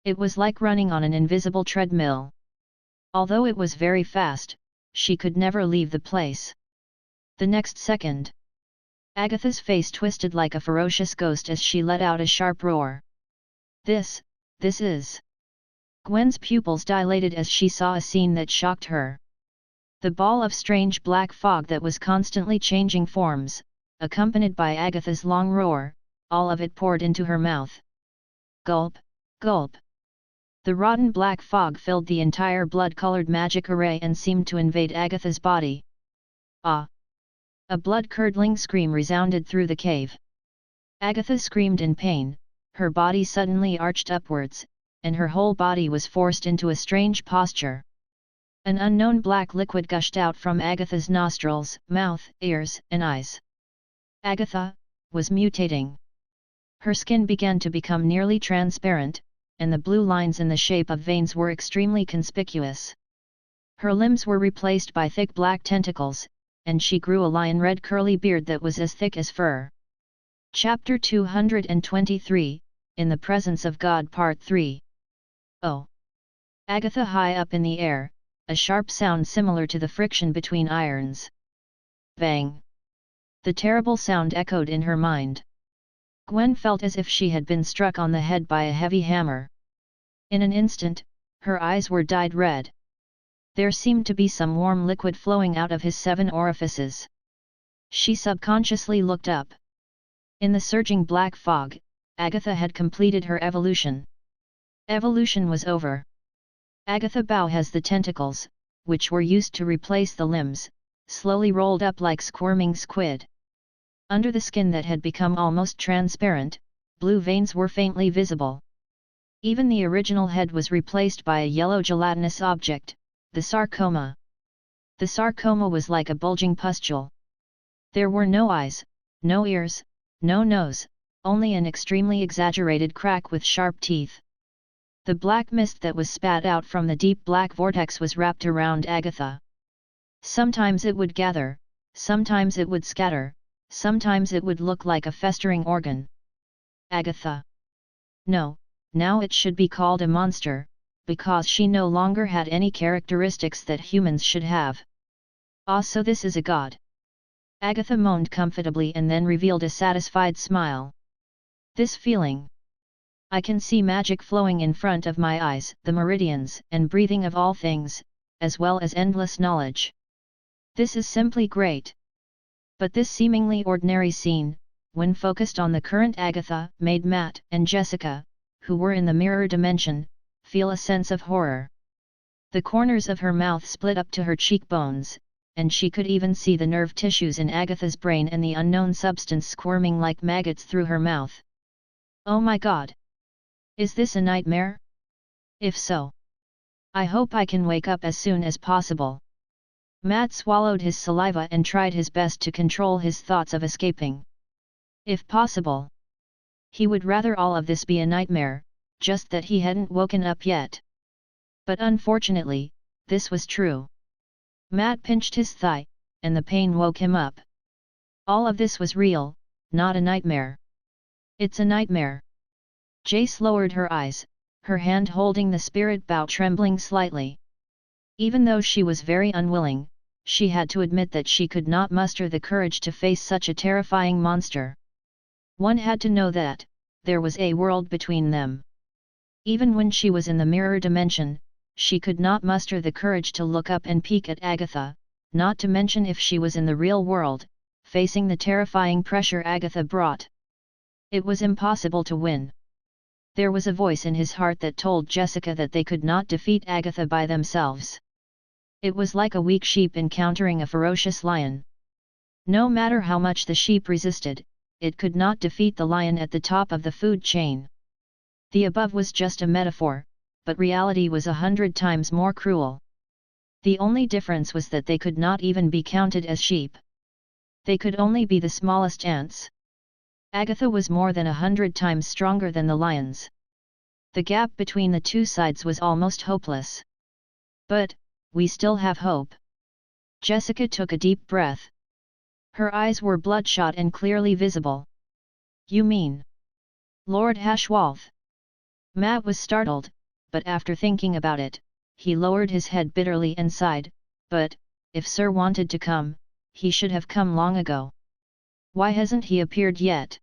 It was like running on an invisible treadmill. Although it was very fast, she could never leave the place. The next second, Agatha's face twisted like a ferocious ghost as she let out a sharp roar. This is Gwen's pupils dilated as she saw a scene that shocked her. The ball of strange black fog that was constantly changing forms, accompanied by Agatha's long roar, all of it poured into her mouth. Gulp, gulp. The rotten black fog filled the entire blood-colored magic array and seemed to invade Agatha's body. Ah! A blood-curdling scream resounded through the cave. Agatha screamed in pain, her body suddenly arched upwards, and her whole body was forced into a strange posture. An unknown black liquid gushed out from Agatha's nostrils, mouth, ears, and eyes. Agatha was mutating. Her skin began to become nearly transparent, and the blue lines in the shape of veins were extremely conspicuous. Her limbs were replaced by thick black tentacles, and she grew a lion-red curly beard that was as thick as fur. Chapter 223, In the Presence of God Part 3. Oh! Agatha high up in the air, a sharp sound similar to the friction between irons. Bang! The terrible sound echoed in her mind. Gwen felt as if she had been struck on the head by a heavy hammer. In an instant, her eyes were dyed red. There seemed to be some warm liquid flowing out of his 7 orifices. She subconsciously looked up. In the surging black fog, Agatha had completed her evolution. Evolution was over. Agatha Bow has the tentacles, which were used to replace the limbs, slowly rolled up like squirming squid. Under the skin that had become almost transparent, blue veins were faintly visible. Even the original head was replaced by a yellow gelatinous object, the sarcoma. The sarcoma was like a bulging pustule. There were no eyes, no ears, no nose, only an extremely exaggerated crack with sharp teeth. The black mist that was spat out from the deep black vortex was wrapped around Agatha. Sometimes it would gather, sometimes it would scatter, sometimes it would look like a festering organ. Agatha. No, now it should be called a monster, because she no longer had any characteristics that humans should have. Ah, so this is a god. Agatha moaned comfortably and then revealed a satisfied smile. This feeling. I can see magic flowing in front of my eyes, the meridians and breathing of all things, as well as endless knowledge. This is simply great. But this seemingly ordinary scene, when focused on the current Agatha, made Matt and Jessica, who were in the mirror dimension, feel a sense of horror. The corners of her mouth split up to her cheekbones, and she could even see the nerve tissues in Agatha's brain and the unknown substance squirming like maggots through her mouth. Oh my God! Is this a nightmare? If so, I hope I can wake up as soon as possible. Matt swallowed his saliva and tried his best to control his thoughts of escaping. If possible, he would rather all of this be a nightmare, just that he hadn't woken up yet. But unfortunately, this was true. Matt pinched his thigh, and the pain woke him up. All of this was real, not a nightmare. It's a nightmare. Jace lowered her eyes, her hand holding the spirit bow trembling slightly. Even though she was very unwilling, she had to admit that she could not muster the courage to face such a terrifying monster. One had to know that there was a world between them. Even when she was in the mirror dimension, she could not muster the courage to look up and peek at Agatha, not to mention if she was in the real world, facing the terrifying pressure Agatha brought. It was impossible to win. There was a voice in his heart that told Jessica that they could not defeat Agatha by themselves. It was like a weak sheep encountering a ferocious lion. No matter how much the sheep resisted, it could not defeat the lion at the top of the food chain. The above was just a metaphor, but reality was 100 times more cruel. The only difference was that they could not even be counted as sheep. They could only be the smallest ants. Agatha was more than 100 times stronger than the lions. The gap between the two sides was almost hopeless. But, we still have hope. Jessica took a deep breath. Her eyes were bloodshot and clearly visible. You mean Lord Hashwalth? Matt was startled, but after thinking about it, he lowered his head bitterly and sighed, but, if Sir wanted to come, he should have come long ago. Why hasn't he appeared yet?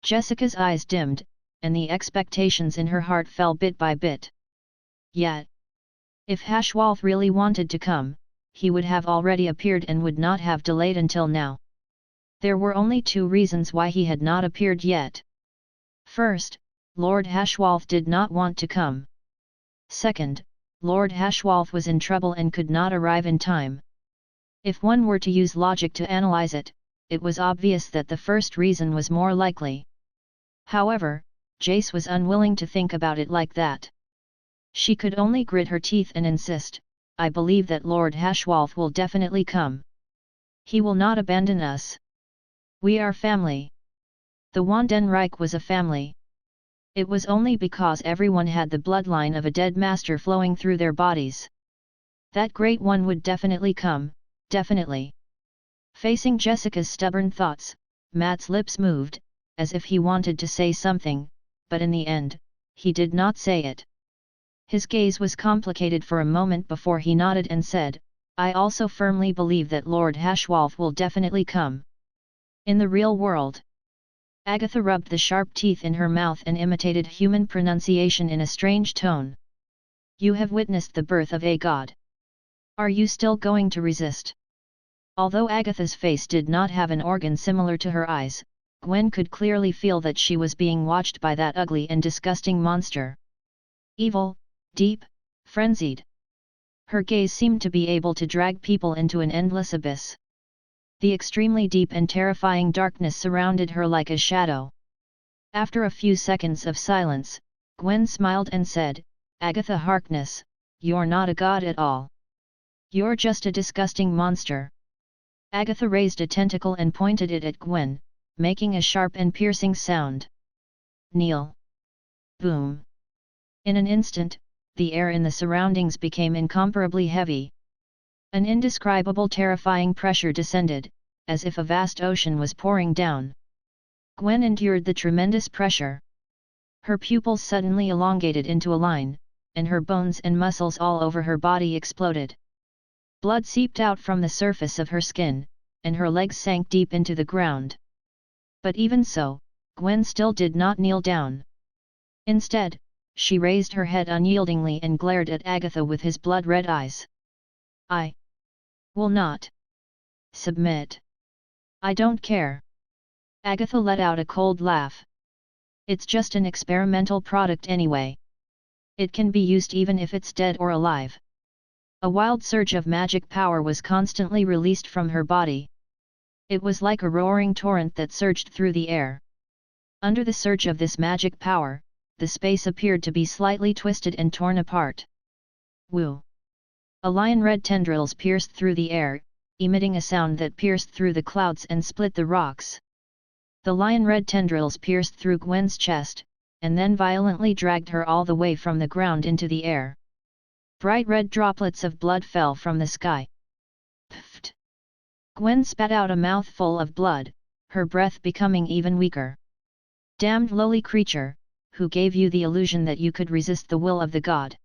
Jessica's eyes dimmed, and the expectations in her heart fell bit by bit. yet. If Haschwalth really wanted to come, he would have already appeared and would not have delayed until now. There were only two reasons why he had not appeared yet. First, Lord Haschwalth did not want to come. Second, Lord Haschwalth was in trouble and could not arrive in time. If one were to use logic to analyze it, it was obvious that the first reason was more likely. However, Jace was unwilling to think about it like that. She could only grit her teeth and insist, I believe that Lord Haschwalth will definitely come. He will not abandon us. We are family. The Wandenreich was a family. It was only because everyone had the bloodline of a dead master flowing through their bodies. That great one would definitely come, definitely. Facing Jessica's stubborn thoughts, Matt's lips moved, as if he wanted to say something, but in the end, he did not say it. His gaze was complicated for a moment before he nodded and said, I also firmly believe that Lord Haschwalth will definitely come. In the real world. Agatha rubbed the sharp teeth in her mouth and imitated human pronunciation in a strange tone. You have witnessed the birth of a god. Are you still going to resist? Although Agatha's face did not have an organ similar to her eyes, Gwen could clearly feel that she was being watched by that ugly and disgusting monster. Evil, deep, frenzied. Her gaze seemed to be able to drag people into an endless abyss. The extremely deep and terrifying darkness surrounded her like a shadow. After a few seconds of silence, Gwen smiled and said, Agatha Harkness, you're not a god at all. You're just a disgusting monster. Agatha raised a tentacle and pointed it at Gwen, making a sharp and piercing sound. Kneel. Boom. In an instant, the air in the surroundings became incomparably heavy. An indescribable terrifying pressure descended, as if a vast ocean was pouring down. Gwen endured the tremendous pressure. Her pupils suddenly elongated into a line, and her bones and muscles all over her body exploded. Blood seeped out from the surface of her skin, and her legs sank deep into the ground. But even so, Gwen still did not kneel down. Instead, she raised her head unyieldingly and glared at Agatha with his blood-red eyes. I will not submit. I don't care. Agatha let out a cold laugh. It's just an experimental product anyway. It can be used even if it's dead or alive. A wild surge of magic power was constantly released from her body. It was like a roaring torrent that surged through the air. Under the surge of this magic power, the space appeared to be slightly twisted and torn apart. Woo! A lion-red tendrils pierced through the air, emitting a sound that pierced through the clouds and split the rocks. The lion-red tendrils pierced through Gwen's chest, and then violently dragged her all the way from the ground into the air. Bright red droplets of blood fell from the sky. Pfft! Gwen spat out a mouthful of blood, her breath becoming even weaker. Damned lowly creature, who gave you the illusion that you could resist the will of the god?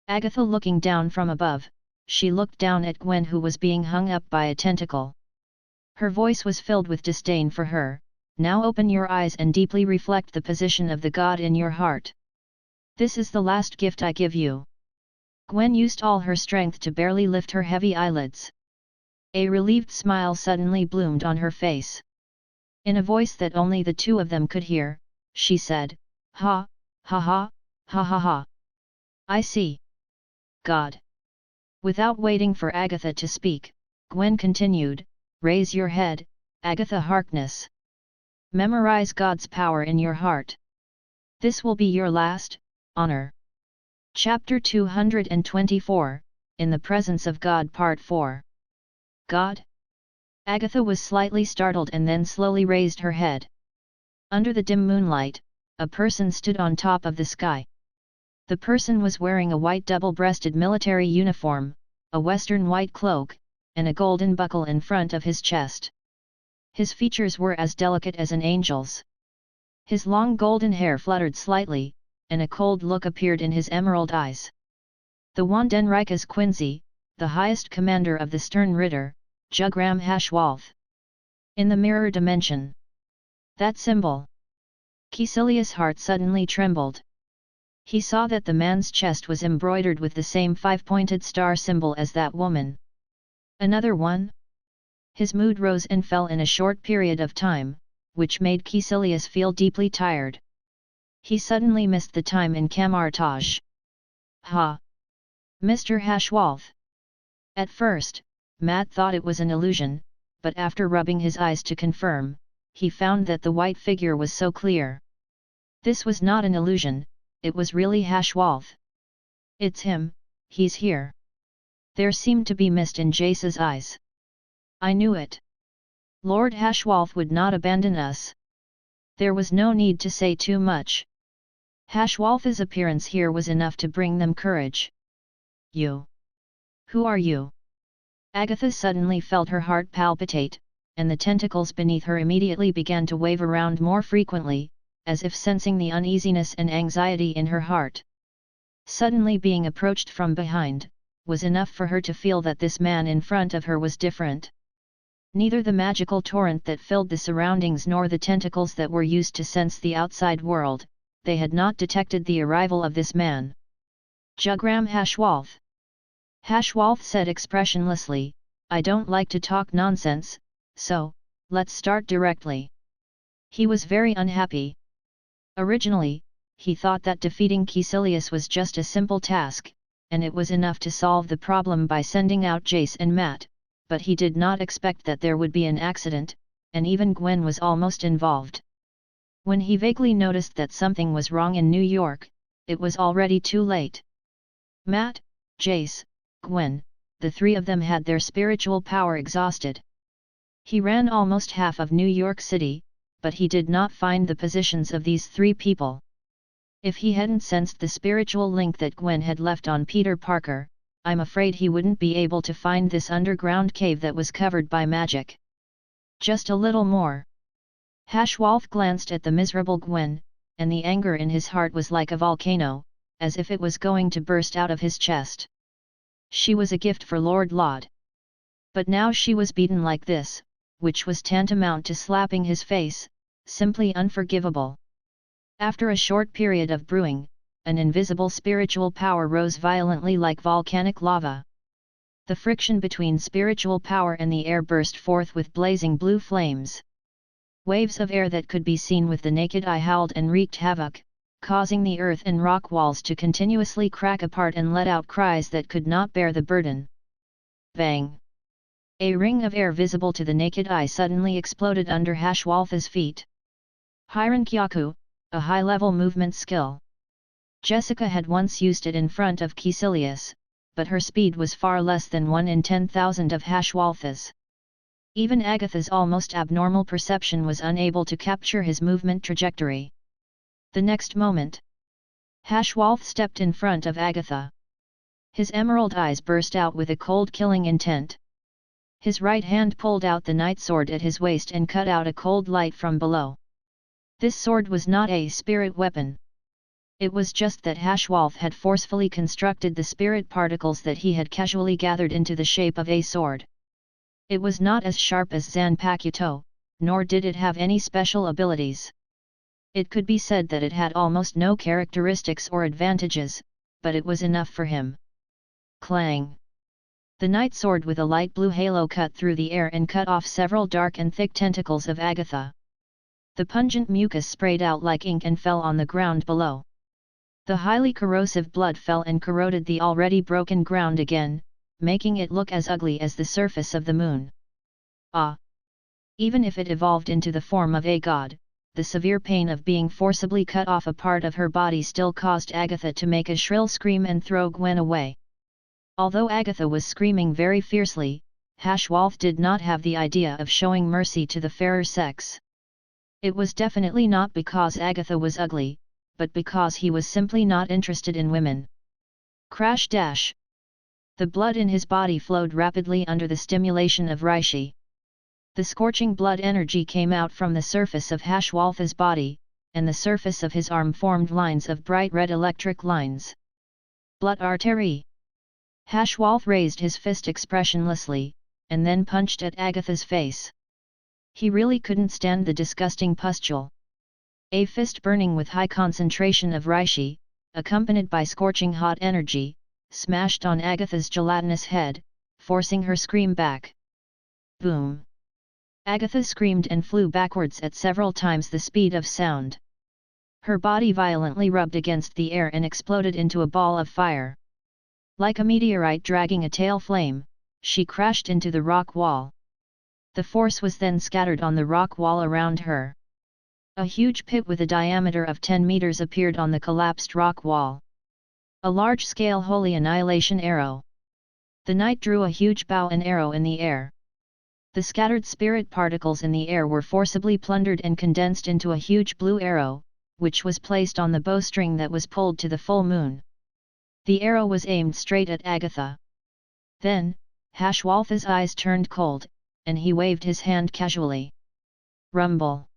Agatha looking down from above, she looked down at Gwen who was being hung up by a tentacle. Her voice was filled with disdain for her. Now open your eyes and deeply reflect the position of the god in your heart. This is the last gift I give you. Gwen used all her strength to barely lift her heavy eyelids. A relieved smile suddenly bloomed on her face. In a voice that only the two of them could hear, she said, Ha, ha ha, ha ha ha. I see. God. Without waiting for Agatha to speak, Gwen continued, raise your head, Agatha Harkness. Memorize God's power in your heart. This will be your last honor. Chapter 224, In the Presence of God Part 4. God? Agatha was slightly startled and then slowly raised her head. Under the dim moonlight, a person stood on top of the sky. The person was wearing a white double-breasted military uniform, a western white cloak, and a golden buckle in front of his chest. His features were as delicate as an angel's. His long golden hair fluttered slightly, and a cold look appeared in his emerald eyes. The Wandenreich's Quincy, the highest commander of the Stern Ritter, Jugram Haschwalth. In the mirror dimension. That symbol. Kisilia's heart suddenly trembled. He saw that the man's chest was embroidered with the same 5-pointed star symbol as that woman. Another one? His mood rose and fell in a short period of time, which made Caecilius feel deeply tired. He suddenly missed the time in camartage. Ha! Mr. Hashwalth! At first, Matt thought it was an illusion, but after rubbing his eyes to confirm, he found that the white figure was so clear. This was not an illusion, it was really Hashwalth. It's him, he's here. There seemed to be mist in Jace's eyes. I knew it. Lord Hashwalth would not abandon us. There was no need to say too much. Hashwalth's appearance here was enough to bring them courage. You? Who are you? Agatha suddenly felt her heart palpitate, and the tentacles beneath her immediately began to wave around more frequently, as if sensing the uneasiness and anxiety in her heart. Suddenly being approached from behind, was enough for her to feel that this man in front of her was different. Neither the magical torrent that filled the surroundings nor the tentacles that were used to sense the outside world, they had not detected the arrival of this man. Jugram Hashwalth. Hashwalth said expressionlessly, I don't like to talk nonsense, so, let's start directly. He was very unhappy. Originally, he thought that defeating Caecilius was just a simple task, and it was enough to solve the problem by sending out Jace and Matt, but he did not expect that there would be an accident, and even Gwen was almost involved. When he vaguely noticed that something was wrong in New York, it was already too late. Matt, Jace, Gwen, the three of them had their spiritual power exhausted. He ran almost half of New York City, but he did not find the positions of these three people. If he hadn't sensed the spiritual link that Gwen had left on Peter Parker, I'm afraid he wouldn't be able to find this underground cave that was covered by magic. Just a little more. Hashwalth glanced at the miserable Gwen, and the anger in his heart was like a volcano, as if it was going to burst out of his chest. She was a gift for Lord Laud. But now she was beaten like this, which was tantamount to slapping his face, simply unforgivable. After a short period of brewing, an invisible spiritual power rose violently like volcanic lava. The friction between spiritual power and the air burst forth with blazing blue flames. Waves of air that could be seen with the naked eye howled and wreaked havoc, causing the earth and rock walls to continuously crack apart and let out cries that could not bear the burden. Bang! A ring of air visible to the naked eye suddenly exploded under Hashwalth's feet. Hyrankyaku, a high-level movement skill. Jessica had once used it in front of Caecilius, but her speed was far less than 1 in 10,000 of Hashwalth's. Even Agatha's almost abnormal perception was unable to capture his movement trajectory. The next moment, Hashwalth stepped in front of Agatha. His emerald eyes burst out with a cold killing intent. His right hand pulled out the night sword at his waist and cut out a cold light from below. This sword was not a spirit weapon. It was just that Hashwalth had forcefully constructed the spirit particles that he had casually gathered into the shape of a sword. It was not as sharp as ZANPAKUTOU, nor did it have any special abilities. It could be said that it had almost no characteristics or advantages, but it was enough for him. Clang! The night sword with a light blue halo cut through the air and cut off several dark and thick tentacles of Agatha. The pungent mucus sprayed out like ink and fell on the ground below. The highly corrosive blood fell and corroded the already broken ground again, making it look as ugly as the surface of the moon. Ah! Even if it evolved into the form of a god, the severe pain of being forcibly cut off a part of her body still caused Agatha to make a shrill scream and throw Gwen away. Although Agatha was screaming very fiercely, Hashwalth did not have the idea of showing mercy to the fairer sex. It was definitely not because Agatha was ugly, but because he was simply not interested in women. Crash dash! The blood in his body flowed rapidly under the stimulation of Ryūjin. The scorching blood energy came out from the surface of Hashwalth's body, and the surface of his arm formed lines of bright red electric lines. Blood artery! Hashwalth raised his fist expressionlessly, and then punched at Agatha's face. He really couldn't stand the disgusting pustule. A fist burning with high concentration of Ryūjin, accompanied by scorching hot energy, smashed on Agatha's gelatinous head, forcing her scream back. Boom! Agatha screamed and flew backwards at several times the speed of sound. Her body violently rubbed against the air and exploded into a ball of fire. Like a meteorite dragging a tail flame, she crashed into the rock wall. The force was then scattered on the rock wall around her. A huge pit with a diameter of 10 meters appeared on the collapsed rock wall. A large-scale holy annihilation arrow. The knight drew a huge bow and arrow in the air. The scattered spirit particles in the air were forcibly plundered and condensed into a huge blue arrow, which was placed on the bowstring that was pulled to the full moon. The arrow was aimed straight at Agatha. Then, Hashwalth's eyes turned cold, and he waved his hand casually. Rumble!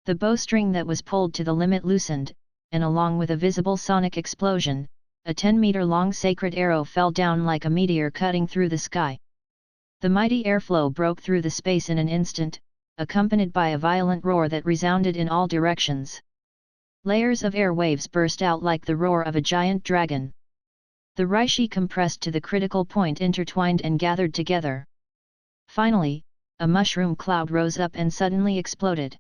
The bowstring that was pulled to the limit loosened, and along with a visible sonic explosion, a 10-meter-long sacred arrow fell down like a meteor cutting through the sky. The mighty airflow broke through the space in an instant, accompanied by a violent roar that resounded in all directions. Layers of air waves burst out like the roar of a giant dragon. The Ryūjin compressed to the critical point, intertwined and gathered together. Finally, a mushroom cloud rose up and suddenly exploded.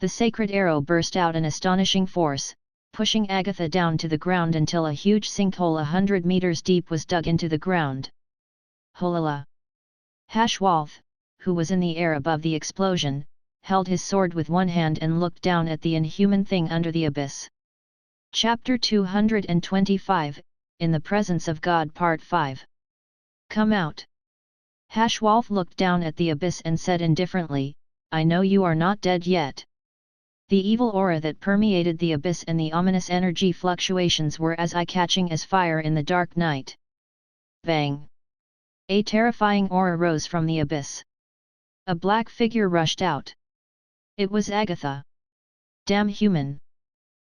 The sacred arrow burst out in astonishing force, pushing Agatha down to the ground until a huge sinkhole 100 meters deep was dug into the ground. Holala! Hashwalth, who was in the air above the explosion, held his sword with one hand and looked down at the inhuman thing under the abyss. Chapter 225, In the Presence of God Part 5. Come out! Hashwalth looked down at the abyss and said indifferently, I know you are not dead yet. The evil aura that permeated the abyss and the ominous energy fluctuations were as eye-catching as fire in the dark night. Bang! A terrifying aura rose from the abyss. A black figure rushed out. It was Agatha. Damn human!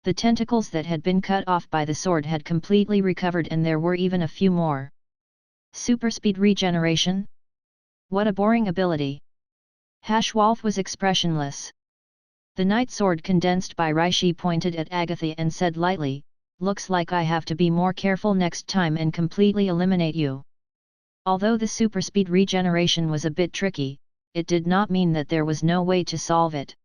The tentacles that had been cut off by the sword had completely recovered, and there were even a few more. Superspeed regeneration? What a boring ability! Hashwalth was expressionless. The night sword condensed by Ryūjin pointed at Agatha and said lightly, looks like I have to be more careful next time and completely eliminate you. Although the superspeed regeneration was a bit tricky, it did not mean that there was no way to solve it.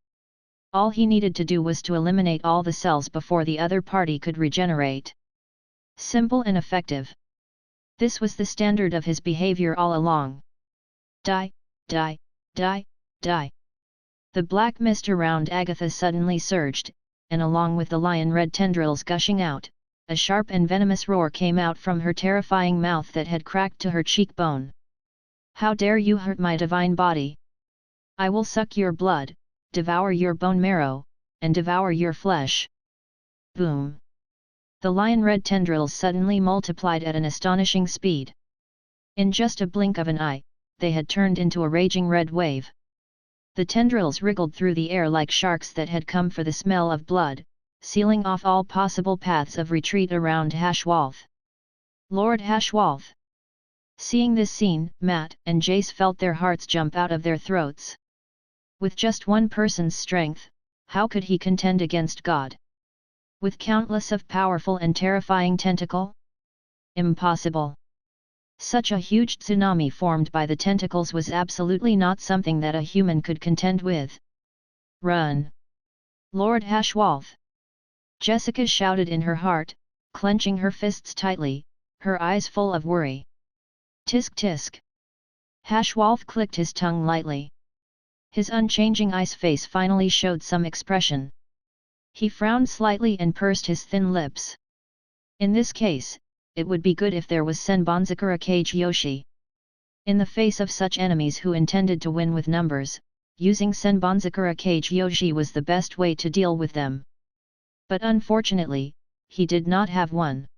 All he needed to do was to eliminate all the cells before the other party could regenerate. Simple and effective. This was the standard of his behavior all along. Die, die, die, die. The black mist around Agatha suddenly surged, and along with the lion-red tendrils gushing out, a sharp and venomous roar came out from her terrifying mouth that had cracked to her cheekbone. How dare you hurt my divine body? I will suck your blood, devour your bone marrow, and devour your flesh. Boom! The lion-red tendrils suddenly multiplied at an astonishing speed. In just a blink of an eye, they had turned into a raging red wave. The tendrils wriggled through the air like sharks that had come for the smell of blood, sealing off all possible paths of retreat around Hashwalth. Lord Hashwalth! Seeing this scene, Matt and Jace felt their hearts jump out of their throats. With just one person's strength, how could he contend against God? With countless of powerful and terrifying tentacle? Impossible! Such a huge tsunami formed by the tentacles was absolutely not something that a human could contend with. Run! Lord Hashwalth! Jessica shouted in her heart, clenching her fists tightly, her eyes full of worry. Tisk tisk! Hashwalth clicked his tongue lightly. His unchanging ice face finally showed some expression. He frowned slightly and pursed his thin lips. In this case, it would be good if there was Senbonzakura Kage Yoshi. In the face of such enemies who intended to win with numbers, using Senbonzakura Kage Yoshi was the best way to deal with them. But unfortunately, he did not have one.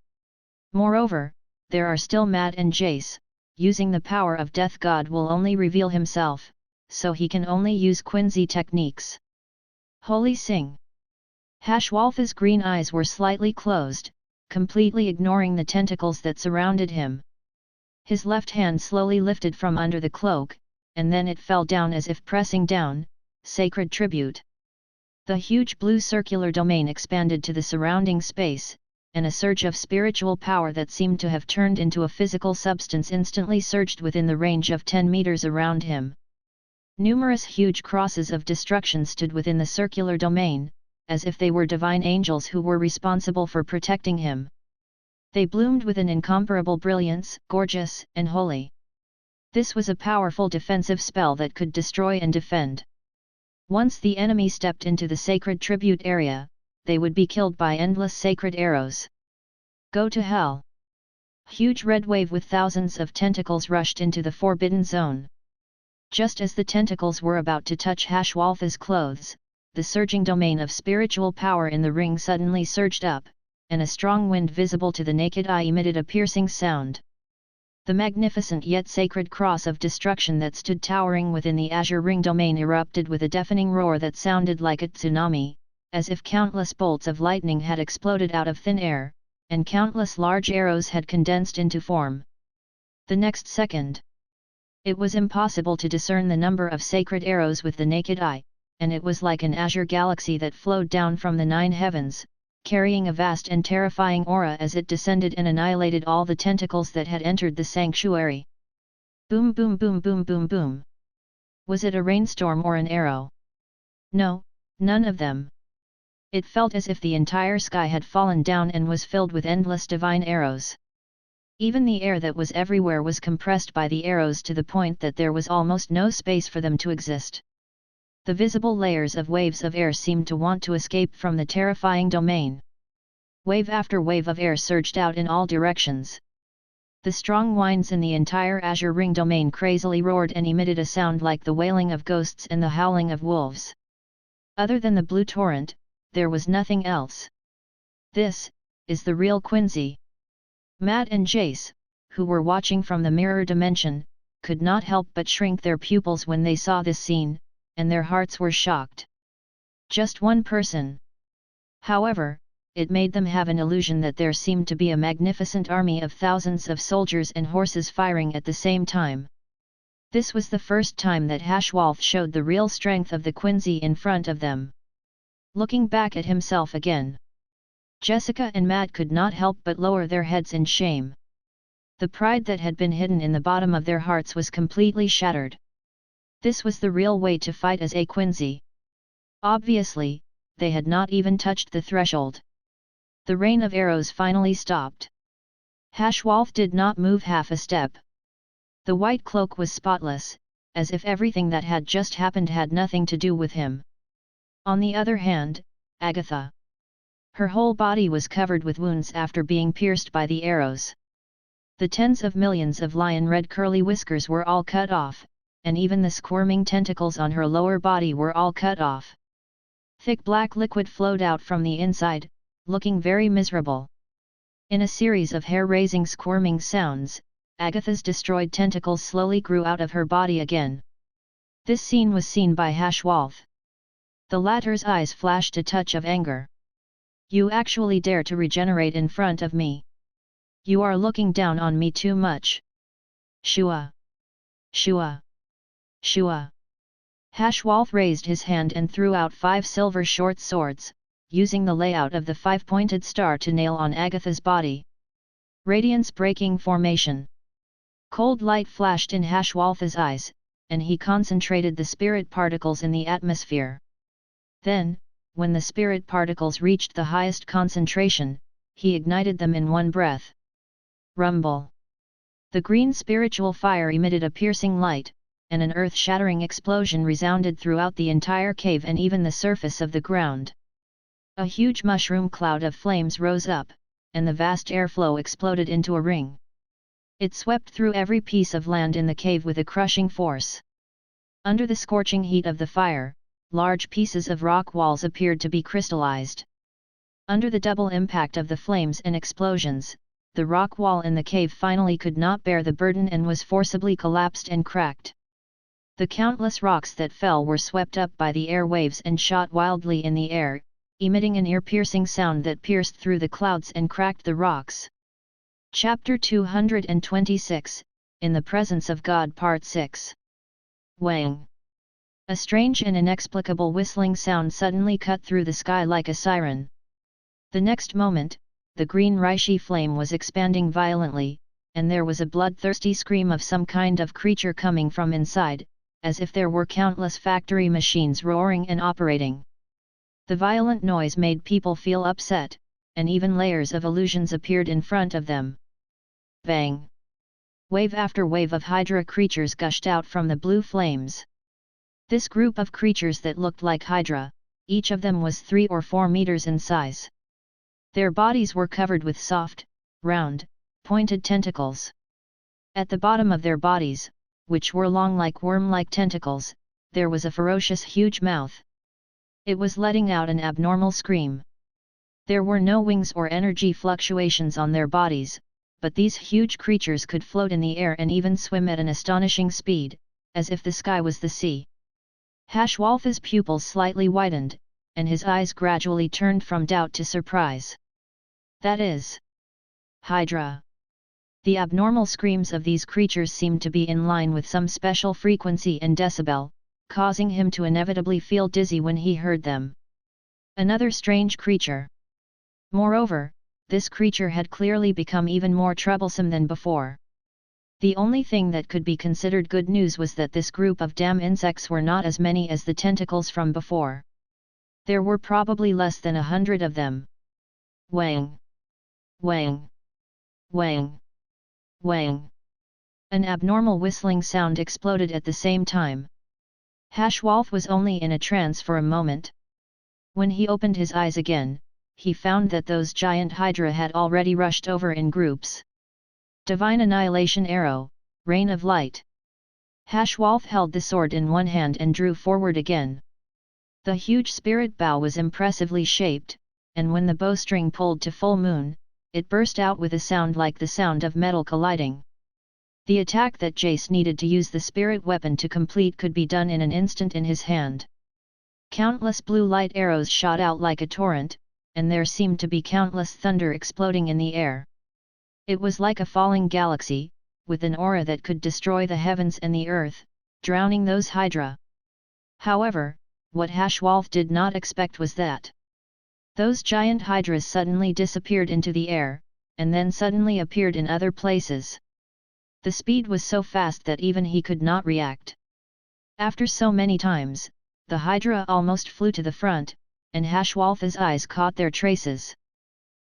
Moreover, there are still Matt and Jace. Using the power of Death God will only reveal himself, so he can only use Quincy techniques. Holy Sing! Hashwalth's green eyes were slightly closed, completely ignoring the tentacles that surrounded him. His left hand slowly lifted from under the cloak, and then it fell down as if pressing down, sacred tribute. The huge blue circular domain expanded to the surrounding space, and a surge of spiritual power that seemed to have turned into a physical substance instantly surged within the range of 10 meters around him. Numerous huge crosses of destruction stood within the circular domain, as if they were divine angels who were responsible for protecting him. They bloomed with an incomparable brilliance, gorgeous and holy. This was a powerful defensive spell that could destroy and defend. Once the enemy stepped into the sacred tribute area, they would be killed by endless sacred arrows. Go to hell! Huge red wave with thousands of tentacles rushed into the forbidden zone. Just as the tentacles were about to touch Hashwalth's clothes, the surging domain of spiritual power in the ring suddenly surged up, and a strong wind visible to the naked eye emitted a piercing sound. The magnificent yet sacred cross of destruction that stood towering within the azure ring domain erupted with a deafening roar that sounded like a tsunami, as if countless bolts of lightning had exploded out of thin air, and countless large arrows had condensed into form. The next second, it was impossible to discern the number of sacred arrows with the naked eye, and it was like an azure galaxy that flowed down from the 9 heavens, carrying a vast and terrifying aura as it descended and annihilated all the tentacles that had entered the sanctuary. Boom boom boom boom boom boom. Was it a rainstorm or an arrow? No, none of them. It felt as if the entire sky had fallen down and was filled with endless divine arrows. Even the air that was everywhere was compressed by the arrows to the point that there was almost no space for them to exist. The visible layers of waves of air seemed to want to escape from the terrifying domain. Wave after wave of air surged out in all directions. The strong winds in the entire azure ring domain crazily roared and emitted a sound like the wailing of ghosts and the howling of wolves. Other than the blue torrent, there was nothing else. This is the real Quincy. Matt and Jace, who were watching from the mirror dimension, could not help but shrink their pupils when they saw this scene, and their hearts were shocked. Just one person. However, it made them have an illusion that there seemed to be a magnificent army of thousands of soldiers and horses firing at the same time. This was the first time that Hashwalth showed the real strength of the Quincy in front of them. Looking back at himself again, Jessica and Matt could not help but lower their heads in shame. The pride that had been hidden in the bottom of their hearts was completely shattered. This was the real way to fight as a Quincy. Obviously, they had not even touched the threshold. The rain of arrows finally stopped. Hashwalth did not move half a step. The white cloak was spotless, as if everything that had just happened had nothing to do with him. On the other hand, Agatha. Her whole body was covered with wounds after being pierced by the arrows. The tens of millions of lion-red curly whiskers were all cut off, and even the squirming tentacles on her lower body were all cut off. Thick black liquid flowed out from the inside, looking very miserable. In a series of hair-raising squirming sounds, Agatha's destroyed tentacles slowly grew out of her body again. This scene was seen by Hashwalth. The latter's eyes flashed a touch of anger. You actually dare to regenerate in front of me? You are looking down on me too much. Shua! Shua! Shua! Hashwalth raised his hand and threw out 5 silver short swords, using the layout of the 5-pointed star to nail on Agatha's body. Radiance breaking formation. Cold light flashed in Hashwalth's eyes, and he concentrated the spirit particles in the atmosphere. Then, when the spirit particles reached the highest concentration, he ignited them in one breath. Rumble! The green spiritual fire emitted a piercing light, and an earth-shattering explosion resounded throughout the entire cave and even the surface of the ground. A huge mushroom cloud of flames rose up, and the vast airflow exploded into a ring. It swept through every piece of land in the cave with a crushing force. Under the scorching heat of the fire, large pieces of rock walls appeared to be crystallized. Under the double impact of the flames and explosions, the rock wall in the cave finally could not bear the burden and was forcibly collapsed and cracked. The countless rocks that fell were swept up by the air waves and shot wildly in the air, emitting an ear-piercing sound that pierced through the clouds and cracked the rocks. Chapter 226, In the Presence of God Part 6. Wang! A strange and inexplicable whistling sound suddenly cut through the sky like a siren. The next moment, the green Ryūjin flame was expanding violently, and there was a bloodthirsty scream of some kind of creature coming from inside, as if there were countless factory machines roaring and operating. The violent noise made people feel upset, and even layers of illusions appeared in front of them. Bang! Wave after wave of Hydra creatures gushed out from the blue flames. This group of creatures that looked like Hydra, each of them was 3 or 4 meters in size. Their bodies were covered with soft, round, pointed tentacles. At the bottom of their bodies, which were long like worm-like tentacles, there was a ferocious huge mouth. It was letting out an abnormal scream. There were no wings or energy fluctuations on their bodies, but these huge creatures could float in the air and even swim at an astonishing speed, as if the sky was the sea. Hashwalth's pupils slightly widened, and his eyes gradually turned from doubt to surprise. That is Hydra. The abnormal screams of these creatures seemed to be in line with some special frequency and decibel, causing him to inevitably feel dizzy when he heard them. Another strange creature. Moreover, this creature had clearly become even more troublesome than before. The only thing that could be considered good news was that this group of damn insects were not as many as the tentacles from before. There were probably less than 100 of them. Wang! Wang! Wang! Wang! An abnormal whistling sound exploded at the same time. Hashwalth was only in a trance for a moment. When he opened his eyes again, he found that those giant Hydra had already rushed over in groups. Divine Annihilation Arrow, Rain of Light. Hashwalth held the sword in one hand and drew forward again. The huge spirit bow was impressively shaped, and when the bowstring pulled to full moon, it burst out with a sound like the sound of metal colliding. The attack that Jace needed to use the spirit weapon to complete could be done in an instant in his hand. Countless blue light arrows shot out like a torrent, and there seemed to be countless thunder exploding in the air. It was like a falling galaxy, with an aura that could destroy the heavens and the earth, drowning those Hydra. However, what Hashwalth did not expect was that those giant Hydras suddenly disappeared into the air, and then suddenly appeared in other places. The speed was so fast that even he could not react. After so many times, the Hydra almost flew to the front, and Hashwalth's eyes caught their traces.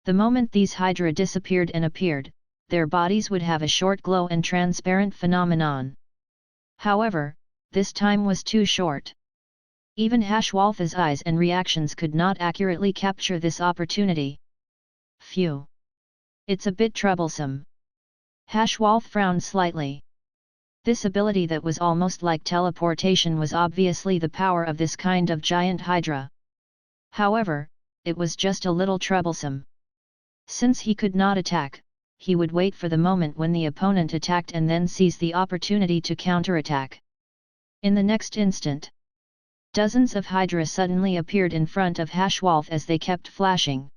The moment these Hydra disappeared and appeared, their bodies would have a short glow and transparent phenomenon. However, this time was too short. Even Hashwalth's eyes and reactions could not accurately capture this opportunity. Phew! It's a bit troublesome. Hashwalth frowned slightly. This ability that was almost like teleportation was obviously the power of this kind of giant Hydra. However, it was just a little troublesome. Since he could not attack, he would wait for the moment when the opponent attacked and then seize the opportunity to counterattack. In the next instant, dozens of Hydra suddenly appeared in front of Hashwalth as they kept flashing.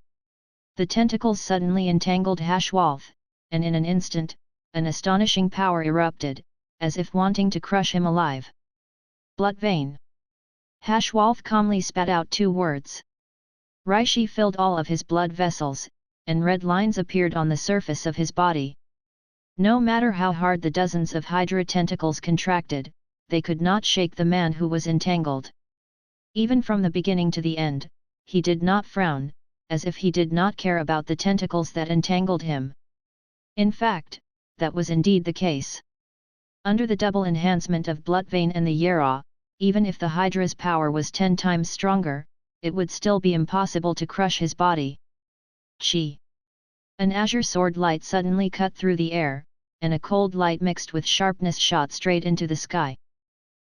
The tentacles suddenly entangled Hashwalth, and in an instant, an astonishing power erupted, as if wanting to crush him alive. Blood vein. Hashwalth calmly spat out 2 words. Ryūjin filled all of his blood vessels, and red lines appeared on the surface of his body. No matter how hard the dozens of Hydra tentacles contracted, they could not shake the man who was entangled. Even from the beginning to the end, he did not frown, as if he did not care about the tentacles that entangled him. In fact, that was indeed the case. Under the double enhancement of Bloodvein and the Yera, even if the Hydra's power was 10 times stronger, it would still be impossible to crush his body. Chi! An azure sword light suddenly cut through the air, and a cold light mixed with sharpness shot straight into the sky.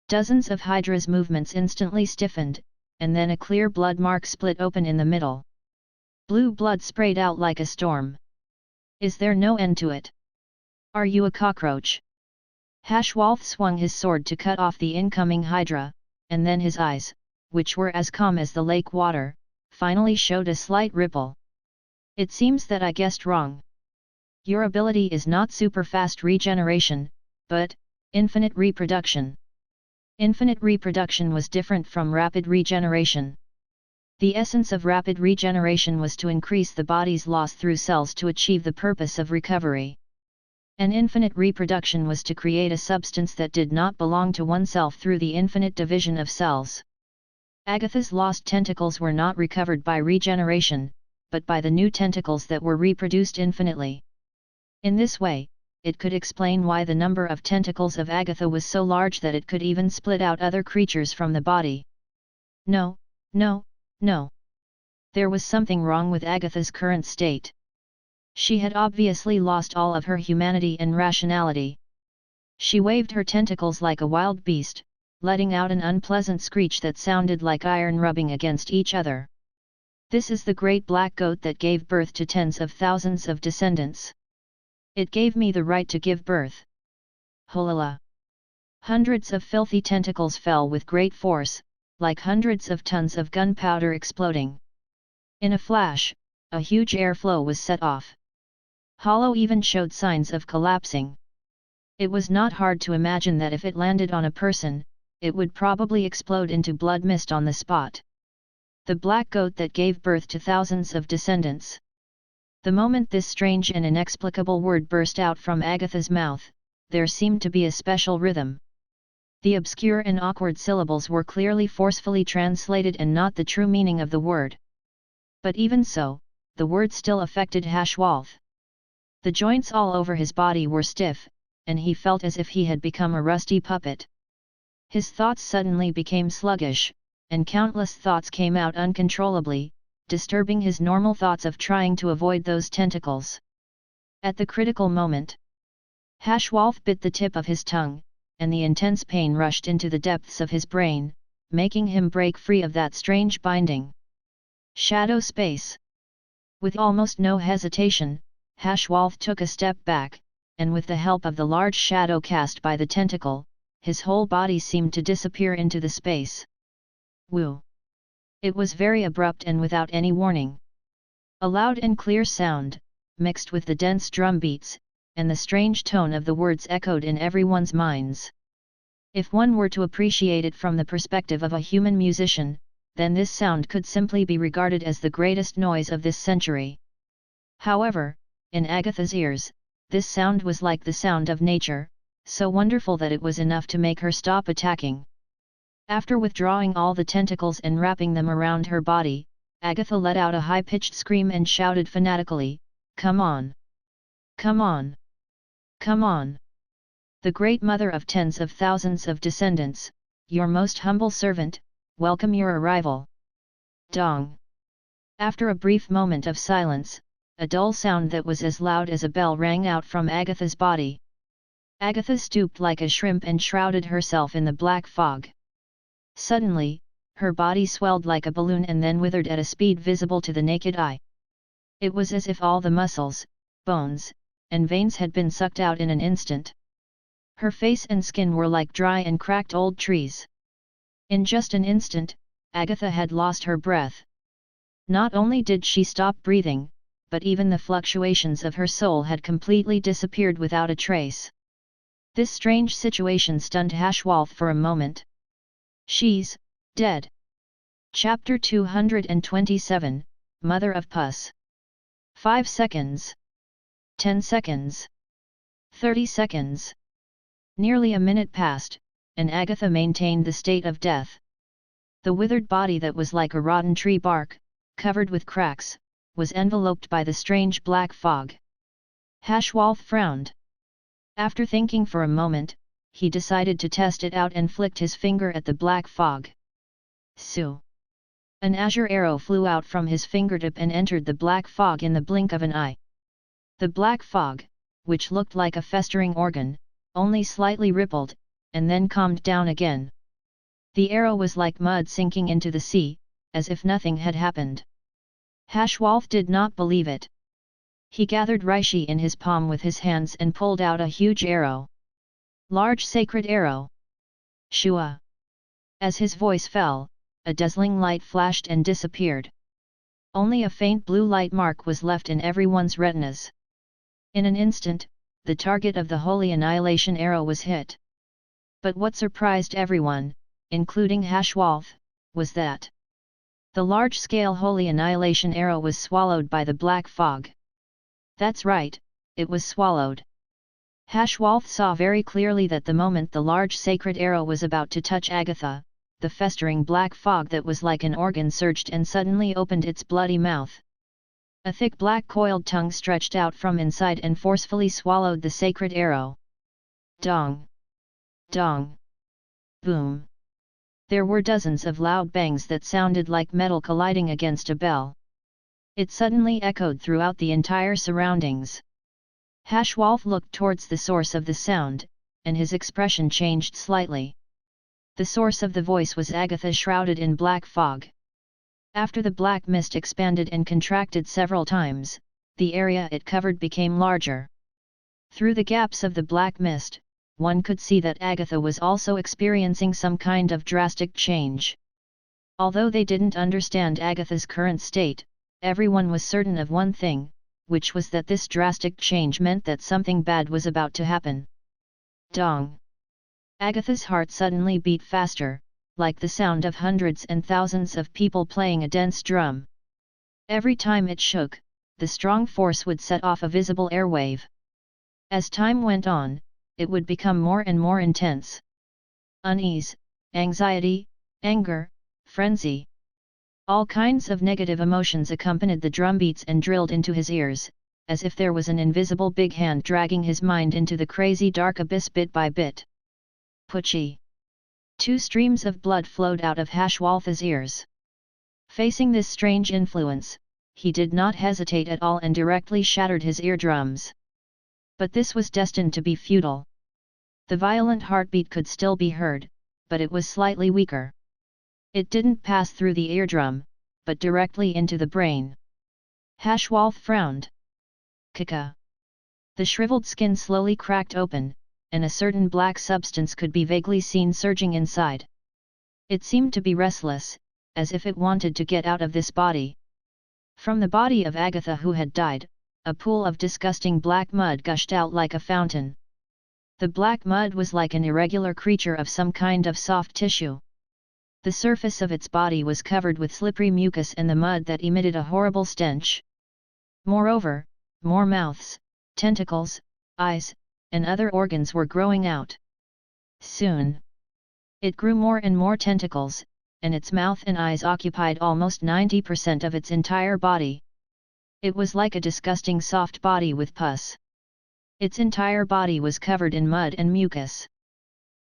Dozens of Hydra's movements instantly stiffened, and then a clear blood mark split open in the middle. Blue blood sprayed out like a storm. Is there no end to it? Are you a cockroach? Hashwalth swung his sword to cut off the incoming Hydra, and then his eyes, which were as calm as the lake water, finally showed a slight ripple. It seems that I guessed wrong. Your ability is not super fast regeneration, but infinite reproduction. Infinite reproduction was different from rapid regeneration. The essence of rapid regeneration was to increase the body's loss through cells to achieve the purpose of recovery. An infinite reproduction was to create a substance that did not belong to oneself through the infinite division of cells. Agatha's lost tentacles were not recovered by regeneration, but by the new tentacles that were reproduced infinitely. In this way, it could explain why the number of tentacles of Agatha was so large that it could even split out other creatures from the body. No, no, no. There was something wrong with Agatha's current state. She had obviously lost all of her humanity and rationality. She waved her tentacles like a wild beast, letting out an unpleasant screech that sounded like iron rubbing against each other. This is the great black goat that gave birth to tens of thousands of descendants. It gave me the right to give birth. Holala! Hundreds of filthy tentacles fell with great force, like hundreds of tons of gunpowder exploding. In a flash, a huge airflow was set off. Hollow even showed signs of collapsing. It was not hard to imagine that if it landed on a person, it would probably explode into blood mist on the spot. The black goat that gave birth to thousands of descendants. The moment this strange and inexplicable word burst out from Agatha's mouth, there seemed to be a special rhythm. The obscure and awkward syllables were clearly forcefully translated and not the true meaning of the word. But even so, the word still affected Hashwalth. The joints all over his body were stiff, and he felt as if he had become a rusty puppet. His thoughts suddenly became sluggish, and countless thoughts came out uncontrollably, disturbing his normal thoughts of trying to avoid those tentacles. At the critical moment, Hashwalth bit the tip of his tongue, and the intense pain rushed into the depths of his brain, making him break free of that strange binding. Shadow space. With almost no hesitation, Hashwalth took a step back, and with the help of the large shadow cast by the tentacle, his whole body seemed to disappear into the space. Woo! It was very abrupt and without any warning. A loud and clear sound, mixed with the dense drum beats, and the strange tone of the words echoed in everyone's minds. If one were to appreciate it from the perspective of a human musician, then this sound could simply be regarded as the greatest noise of this century. However, in Agatha's ears, this sound was like the sound of nature, so wonderful that it was enough to make her stop attacking. After withdrawing all the tentacles and wrapping them around her body, Agatha let out a high-pitched scream and shouted fanatically, "Come on! Come on! Come on! The great mother of tens of thousands of descendants, your most humble servant, welcome your arrival!" Dong! After a brief moment of silence, a dull sound that was as loud as a bell rang out from Agatha's body. Agatha stooped like a shrimp and shrouded herself in the black fog. Suddenly, her body swelled like a balloon and then withered at a speed visible to the naked eye. It was as if all the muscles, bones, and veins had been sucked out in an instant. Her face and skin were like dry and cracked old trees. In just an instant, Agatha had lost her breath. Not only did she stop breathing, but even the fluctuations of her soul had completely disappeared without a trace. This strange situation stunned Hashwalth for a moment. She's dead. Chapter 227, Mother of Puss. 5 seconds. 10 seconds. 30 seconds. Nearly a minute passed, and Agatha maintained the state of death. The withered body that was like a rotten tree bark, covered with cracks, was enveloped by the strange black fog. Hashwalth frowned. After thinking for a moment, he decided to test it out and flicked his finger at the black fog. Su! An azure arrow flew out from his fingertip and entered the black fog in the blink of an eye. The black fog, which looked like a festering organ, only slightly rippled, and then calmed down again. The arrow was like mud sinking into the sea, as if nothing had happened. Hashwalth did not believe it. He gathered Ryūjin in his palm with his hands and pulled out a huge arrow. Large sacred arrow. Shua! As his voice fell, a dazzling light flashed and disappeared. Only a faint blue light mark was left in everyone's retinas. In an instant, the target of the holy annihilation arrow was hit. But what surprised everyone, including Hashwalth, was that The large-scale holy annihilation arrow was swallowed by the black fog. That's right, it was swallowed. Hashwalth saw very clearly that the moment the large sacred arrow was about to touch Agatha, the festering black fog that was like an organ surged and suddenly opened its bloody mouth. A thick black coiled tongue stretched out from inside and forcefully swallowed the sacred arrow. Dong! Dong! Boom! There were dozens of loud bangs that sounded like metal colliding against a bell. It suddenly echoed throughout the entire surroundings. Hashwalth looked towards the source of the sound, and his expression changed slightly. The source of the voice was Agatha shrouded in black fog. After the black mist expanded and contracted several times, the area it covered became larger. Through the gaps of the black mist, one could see that Agatha was also experiencing some kind of drastic change. Although they didn't understand Agatha's current state, everyone was certain of one thing, which was that this drastic change meant that something bad was about to happen. Dong! Agatha's heart suddenly beat faster, like the sound of hundreds and thousands of people playing a dense drum. Every time it shook, the strong force would set off a visible airwave. As time went on, it would become more and more intense. Unease, anxiety, anger, frenzy. All kinds of negative emotions accompanied the drumbeats and drilled into his ears, as if there was an invisible big hand dragging his mind into the crazy dark abyss bit by bit. Pucci! 2 streams of blood flowed out of Hashwalth's ears. Facing this strange influence, he did not hesitate at all and directly shattered his eardrums. But this was destined to be futile. The violent heartbeat could still be heard, but it was slightly weaker. It didn't pass through the eardrum, but directly into the brain. Hashwalth frowned. Kaka! The shriveled skin slowly cracked open, and a certain black substance could be vaguely seen surging inside. It seemed to be restless, as if it wanted to get out of this body. From the body of Agatha who had died, a pool of disgusting black mud gushed out like a fountain. The black mud was like an irregular creature of some kind of soft tissue. The surface of its body was covered with slippery mucus and the mud that emitted a horrible stench. Moreover, more mouths, tentacles, eyes, and other organs were growing out. Soon, it grew more and more tentacles, and its mouth and eyes occupied almost 90% of its entire body. It was like a disgusting soft body with pus. Its entire body was covered in mud and mucus.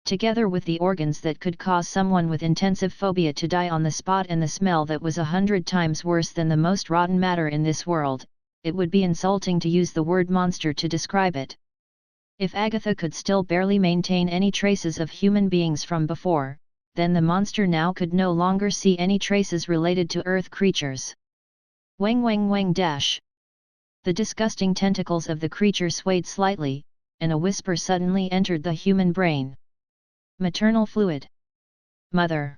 Together with the organs that could cause someone with intensive phobia to die on the spot and the smell that was 100 times worse than the most rotten matter in this world, it would be insulting to use the word monster to describe it. If Agatha could still barely maintain any traces of human beings from before, then the monster now could no longer see any traces related to earth creatures. Wang wang wang dash! The disgusting tentacles of the creature swayed slightly, and a whisper suddenly entered the human brain. Maternal fluid. Mother.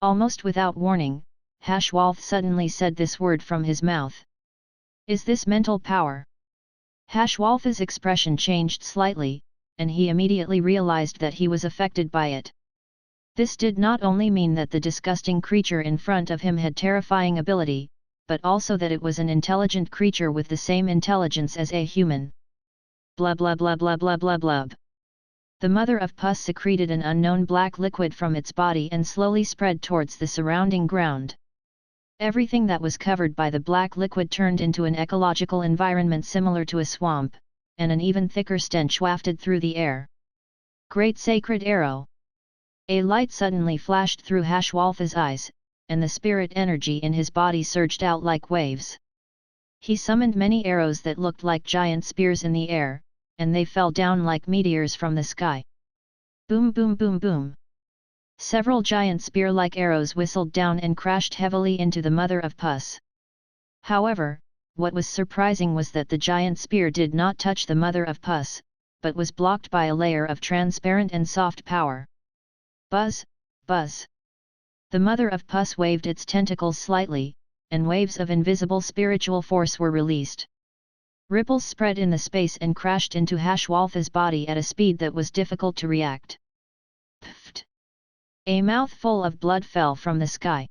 Almost without warning, Hashwalth suddenly said this word from his mouth. Is this mental power? Hashwalth's expression changed slightly, and he immediately realized that he was affected by it. This did not only mean that the disgusting creature in front of him had terrifying ability, but also that it was an intelligent creature with the same intelligence as a human. Blub blub blub blub blub blub blub. The mother of pus secreted an unknown black liquid from its body and slowly spread towards the surrounding ground. Everything that was covered by the black liquid turned into an ecological environment similar to a swamp, and an even thicker stench wafted through the air. Great Sacred Arrow! A light suddenly flashed through Hashwalth's eyes, and the spirit energy in his body surged out like waves. He summoned many arrows that looked like giant spears in the air, and they fell down like meteors from the sky. Boom boom boom boom! Several giant spear-like arrows whistled down and crashed heavily into the mother of pus. However, what was surprising was that the giant spear did not touch the mother of pus, but was blocked by a layer of transparent and soft power. Buzz, buzz! The mother of pus waved its tentacles slightly, and waves of invisible spiritual force were released. Ripples spread in the space and crashed into Hashwalth's body at a speed that was difficult to react. Pfft! A mouthful of blood fell from the sky.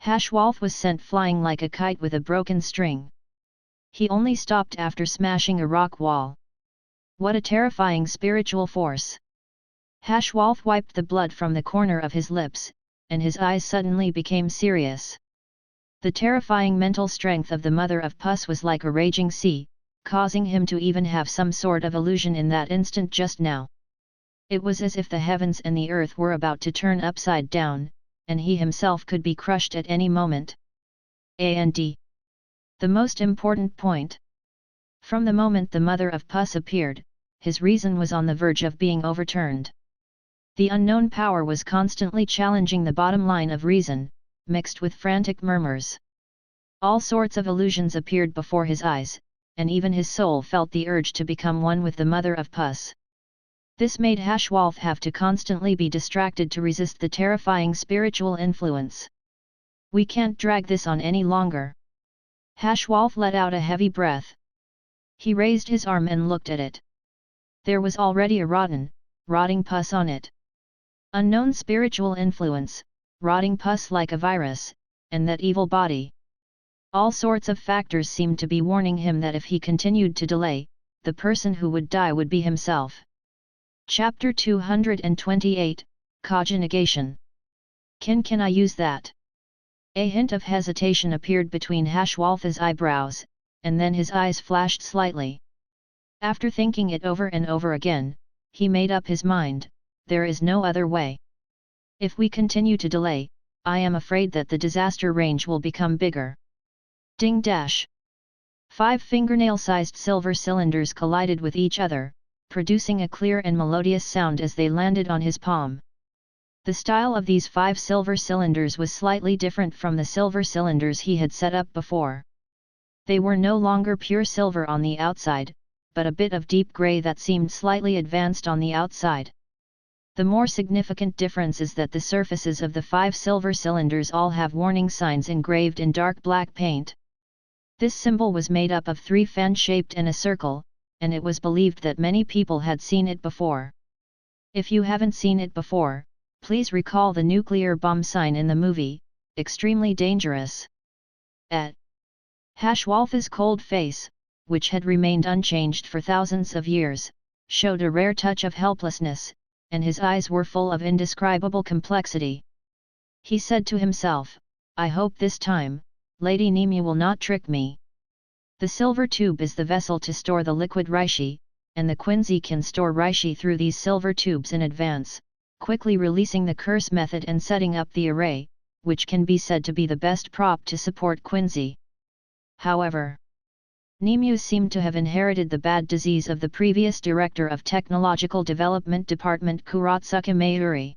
Hashwolf was sent flying like a kite with a broken string. He only stopped after smashing a rock wall. What a terrifying spiritual force! Hashwolf wiped the blood from the corner of his lips, and his eyes suddenly became serious. The terrifying mental strength of the mother of Pus was like a raging sea, causing him to even have some sort of illusion in that instant just now. It was as if the heavens and the earth were about to turn upside down, and he himself could be crushed at any moment. And the most important point. From the moment the mother of Pus appeared, his reason was on the verge of being overturned. The unknown power was constantly challenging the bottom line of reason, mixed with frantic murmurs. All sorts of illusions appeared before his eyes, and even his soul felt the urge to become one with the mother of Pus. This made Hashwolf have to constantly be distracted to resist the terrifying spiritual influence. We can't drag this on any longer. Hashwolf let out a heavy breath. He raised his arm and looked at it. There was already a rotting pus on it. Unknown spiritual influence, rotting pus like a virus, and that evil body. All sorts of factors seemed to be warning him that if he continued to delay, the person who would die would be himself. Chapter 228, Kaja Negation. Can I use that? A hint of hesitation appeared between Hashwolf's eyebrows, and then his eyes flashed slightly. After thinking it over and over again, he made up his mind, there is no other way. If we continue to delay, I am afraid that the disaster range will become bigger. Ding dash! 5 fingernail-sized silver cylinders collided with each other, producing a clear and melodious sound as they landed on his palm. The style of these 5 silver cylinders was slightly different from the silver cylinders he had set up before. They were no longer pure silver on the outside, but a bit of deep grey that seemed slightly advanced on the outside. The more significant difference is that the surfaces of the 5 silver cylinders all have warning signs engraved in dark black paint. This symbol was made up of 3 fan-shaped and a circle, and it was believed that many people had seen it before. If you haven't seen it before, please recall the nuclear bomb sign in the movie, Extremely Dangerous. At Hashwolf's cold face, which had remained unchanged for thousands of years, showed a rare touch of helplessness, and his eyes were full of indescribable complexity. He said to himself, I hope this time, Lady Nemu will not trick me. The silver tube is the vessel to store the liquid Ryūjin, and the Quincy can store Ryūjin through these silver tubes in advance, quickly releasing the curse method and setting up the array, which can be said to be the best prop to support Quincy. However, Nemu seemed to have inherited the bad disease of the previous director of Technological Development Department Kuratsuka Mayuri.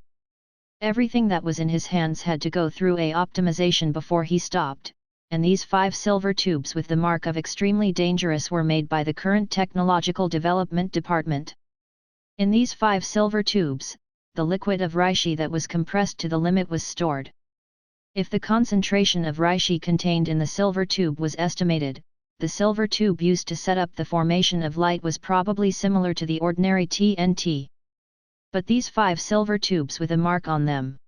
Everything that was in his hands had to go through a optimization before he stopped, and these 5 silver tubes with the mark of Extremely Dangerous were made by the current Technological Development Department. In these 5 silver tubes, the liquid of Ryūjin that was compressed to the limit was stored. If the concentration of Ryūjin contained in the silver tube was estimated, the silver tube used to set up the formation of light was probably similar to the ordinary TNT. But these 5 silver tubes with a mark on them.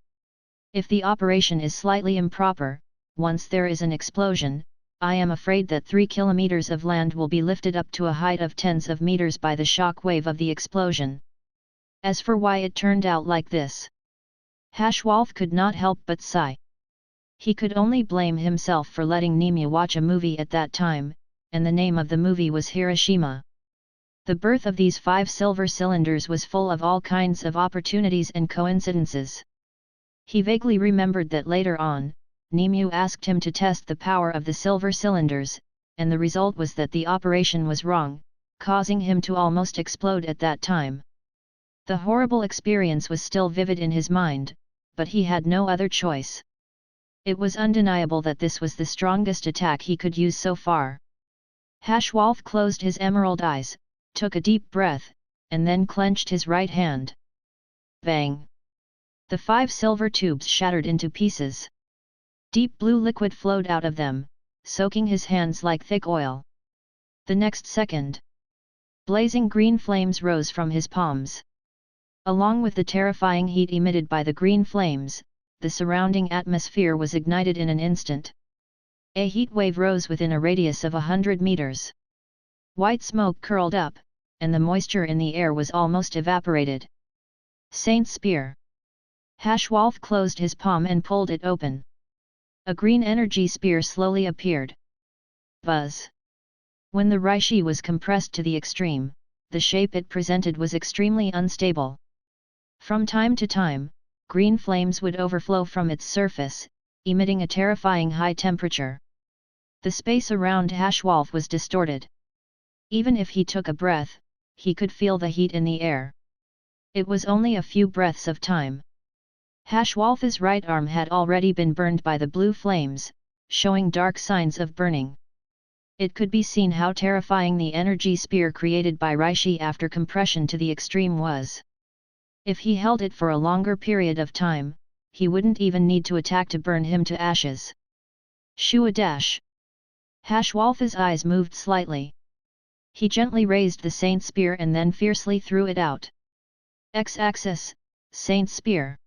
If the operation is slightly improper, once there is an explosion, I am afraid that 3 kilometers of land will be lifted up to a height of tens of meters by the shock wave of the explosion. As for why it turned out like this, Hashwolf could not help but sigh. He could only blame himself for letting Nemu watch a movie at that time, and the name of the movie was Hiroshima. The birth of these 5 silver cylinders was full of all kinds of opportunities and coincidences. He vaguely remembered that later on, Nemu asked him to test the power of the silver cylinders, and the result was that the operation was wrong, causing him to almost explode at that time. The horrible experience was still vivid in his mind, but he had no other choice. It was undeniable that this was the strongest attack he could use so far. Hashwolf closed his emerald eyes, took a deep breath, and then clenched his right hand. Bang! The 5 silver tubes shattered into pieces. Deep blue liquid flowed out of them, soaking his hands like thick oil. The next second, blazing green flames rose from his palms. Along with the terrifying heat emitted by the green flames, the surrounding atmosphere was ignited in an instant. A heat wave rose within a radius of 100 meters. White smoke curled up, and the moisture in the air was almost evaporated. Saint Spear. Hashwolf closed his palm and pulled it open. A green energy spear slowly appeared. Buzz. When the Ryūjin was compressed to the extreme, the shape it presented was extremely unstable. From time to time, green flames would overflow from its surface, emitting a terrifying high temperature. The space around Hashwolf was distorted. Even if he took a breath, he could feel the heat in the air. It was only a few breaths of time. Hashwolf's right arm had already been burned by the blue flames, showing dark signs of burning. It could be seen how terrifying the energy spear created by Ryūjin after compression to the extreme was. If he held it for a longer period of time, he wouldn't even need to attack to burn him to ashes. Shua dash. Hashwolf's eyes moved slightly. He gently raised the Saint Spear and then fiercely threw it out. X-axis, Saint Spear.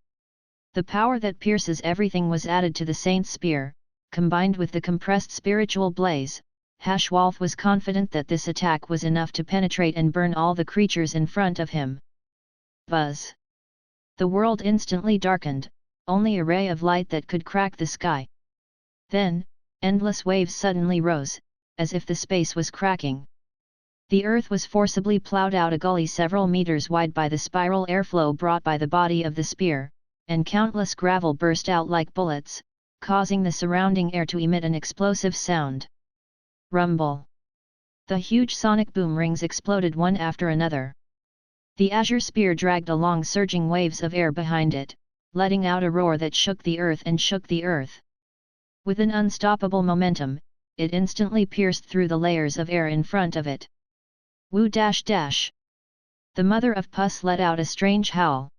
The power that pierces everything was added to the Saint Spear, combined with the compressed spiritual blaze. Hashwolf was confident that this attack was enough to penetrate and burn all the creatures in front of him. Buzz. The world instantly darkened, only a ray of light that could crack the sky. Then, endless waves suddenly rose, as if the space was cracking. The earth was forcibly plowed out a gully several meters wide by the spiral airflow brought by the body of the spear, and countless gravel burst out like bullets, causing the surrounding air to emit an explosive sound. Rumble. The huge sonic boom rings exploded one after another. The azure spear dragged along surging waves of air behind it, letting out a roar that shook the earth and shook the earth. With an unstoppable momentum, it instantly pierced through the layers of air in front of it. Woo dash dash. The mother of Pus let out a strange howl.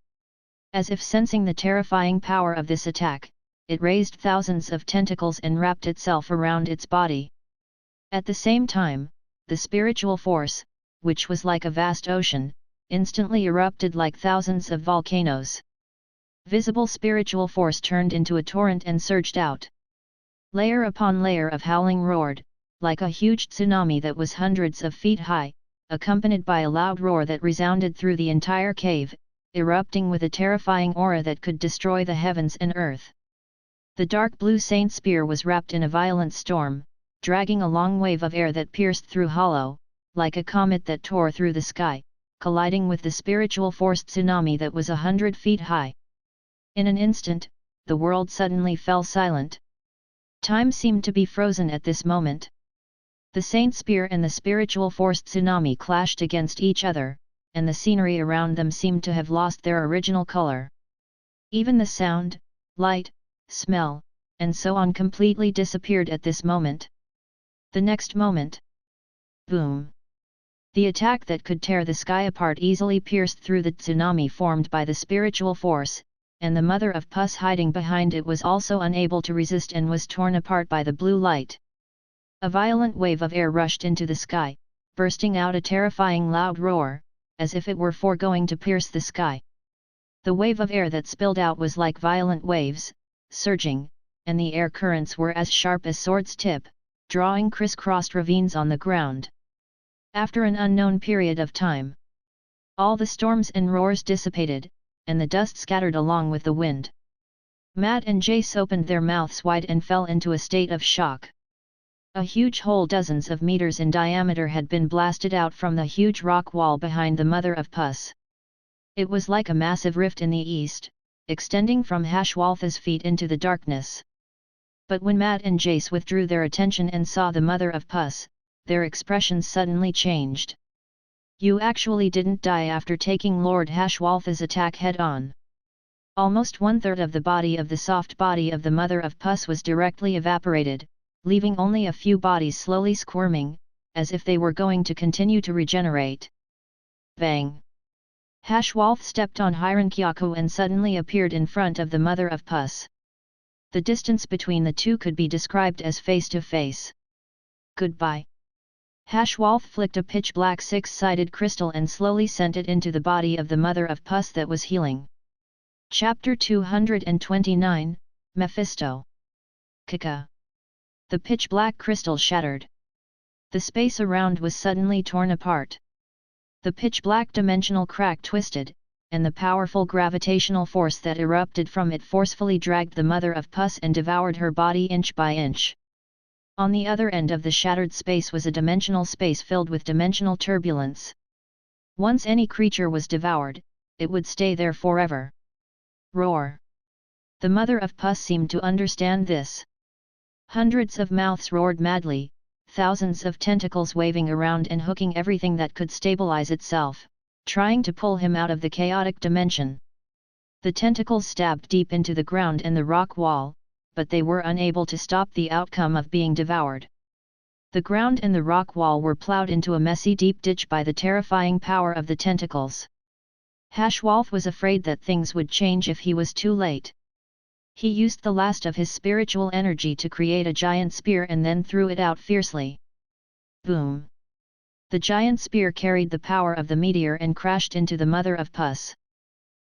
As if sensing the terrifying power of this attack, it raised thousands of tentacles and wrapped itself around its body. At the same time, the spiritual force, which was like a vast ocean, instantly erupted like thousands of volcanoes. Visible spiritual force turned into a torrent and surged out. Layer upon layer of howling roared, like a huge tsunami that was hundreds of feet high, accompanied by a loud roar that resounded through the entire cave, erupting with a terrifying aura that could destroy the heavens and earth. The dark blue Saint Spear was wrapped in a violent storm, dragging a long wave of air that pierced through hollow, like a comet that tore through the sky, colliding with the spiritual force tsunami that was 100 feet high. In an instant, the world suddenly fell silent. Time seemed to be frozen at this moment. The Saint Spear and the spiritual force tsunami clashed against each other, and the scenery around them seemed to have lost their original color. Even the sound, light, smell, and so on completely disappeared at this moment. The next moment. Boom! The attack that could tear the sky apart easily pierced through the tsunami formed by the spiritual force, and the mother of Pus hiding behind it was also unable to resist and was torn apart by the blue light. A violent wave of air rushed into the sky, bursting out a terrifying loud roar, as if it were foregoing to pierce the sky. The wave of air that spilled out was like violent waves, surging, and the air currents were as sharp as swords' tip, drawing criss-crossed ravines on the ground. After an unknown period of time, all the storms and roars dissipated, and the dust scattered along with the wind. Matt and Jace opened their mouths wide and fell into a state of shock. A huge hole dozens of meters in diameter had been blasted out from the huge rock wall behind the mother of Pus. It was like a massive rift in the east, extending from Hashwolf's feet into the darkness. But when Matt and Jace withdrew their attention and saw the mother of Pus, their expressions suddenly changed. You actually didn't die after taking Lord Hashwolf's attack head-on. Almost one-third of the body of the soft body of the mother of Pus was directly evaporated, leaving only a few bodies slowly squirming, as if they were going to continue to regenerate. Bang! Hashwolf stepped on Hyrankyaku and suddenly appeared in front of the mother of Pus. The distance between the two could be described as face-to-face. Goodbye. Hashwolf flicked a pitch-black six-sided crystal and slowly sent it into the body of the mother of Pus that was healing. Chapter 229, Mephisto. Kaka. The pitch-black crystal shattered. The space around was suddenly torn apart. The pitch-black dimensional crack twisted, and the powerful gravitational force that erupted from it forcefully dragged the mother of pus and devoured her body inch by inch. On the other end of the shattered space was a dimensional space filled with dimensional turbulence. Once any creature was devoured, it would stay there forever. Roar! The mother of pus seemed to understand this. Hundreds of mouths roared madly, thousands of tentacles waving around and hooking everything that could stabilize itself, trying to pull him out of the chaotic dimension. The tentacles stabbed deep into the ground and the rock wall, but they were unable to stop the outcome of being devoured. The ground and the rock wall were plowed into a messy deep ditch by the terrifying power of the tentacles. Hashwolf was afraid that things would change if he was too late. He used the last of his spiritual energy to create a giant spear and then threw it out fiercely. Boom! The giant spear carried the power of the meteor and crashed into the mother of pus.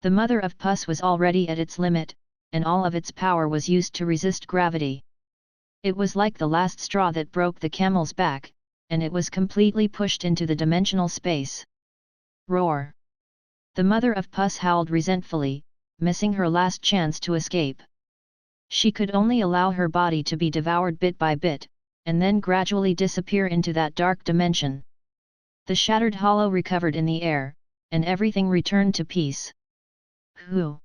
The mother of pus was already at its limit, and all of its power was used to resist gravity. It was like the last straw that broke the camel's back, and it was completely pushed into the dimensional space. Roar! The mother of pus howled resentfully, missing her last chance to escape. She could only allow her body to be devoured bit by bit, and then gradually disappear into that dark dimension. The shattered hollow recovered in the air, and everything returned to peace. Whew!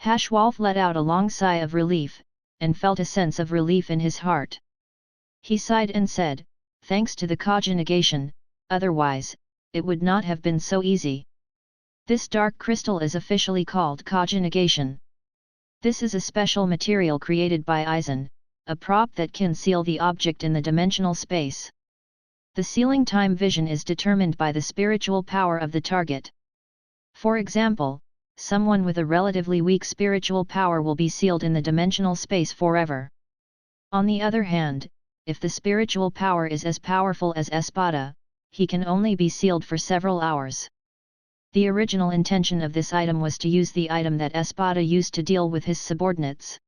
Hashwolf let out a long sigh of relief, and felt a sense of relief in his heart. He sighed and said, "Thanks to the conjugation, otherwise, it would not have been so easy. This dark crystal is officially called conjugation. This is a special material created by Eisen, a prop that can seal the object in the dimensional space. The sealing time vision is determined by the spiritual power of the target. For example, someone with a relatively weak spiritual power will be sealed in the dimensional space forever. On the other hand, if the spiritual power is as powerful as Espada, he can only be sealed for several hours. The original intention of this item was to use the item that Espada used to deal with his subordinates.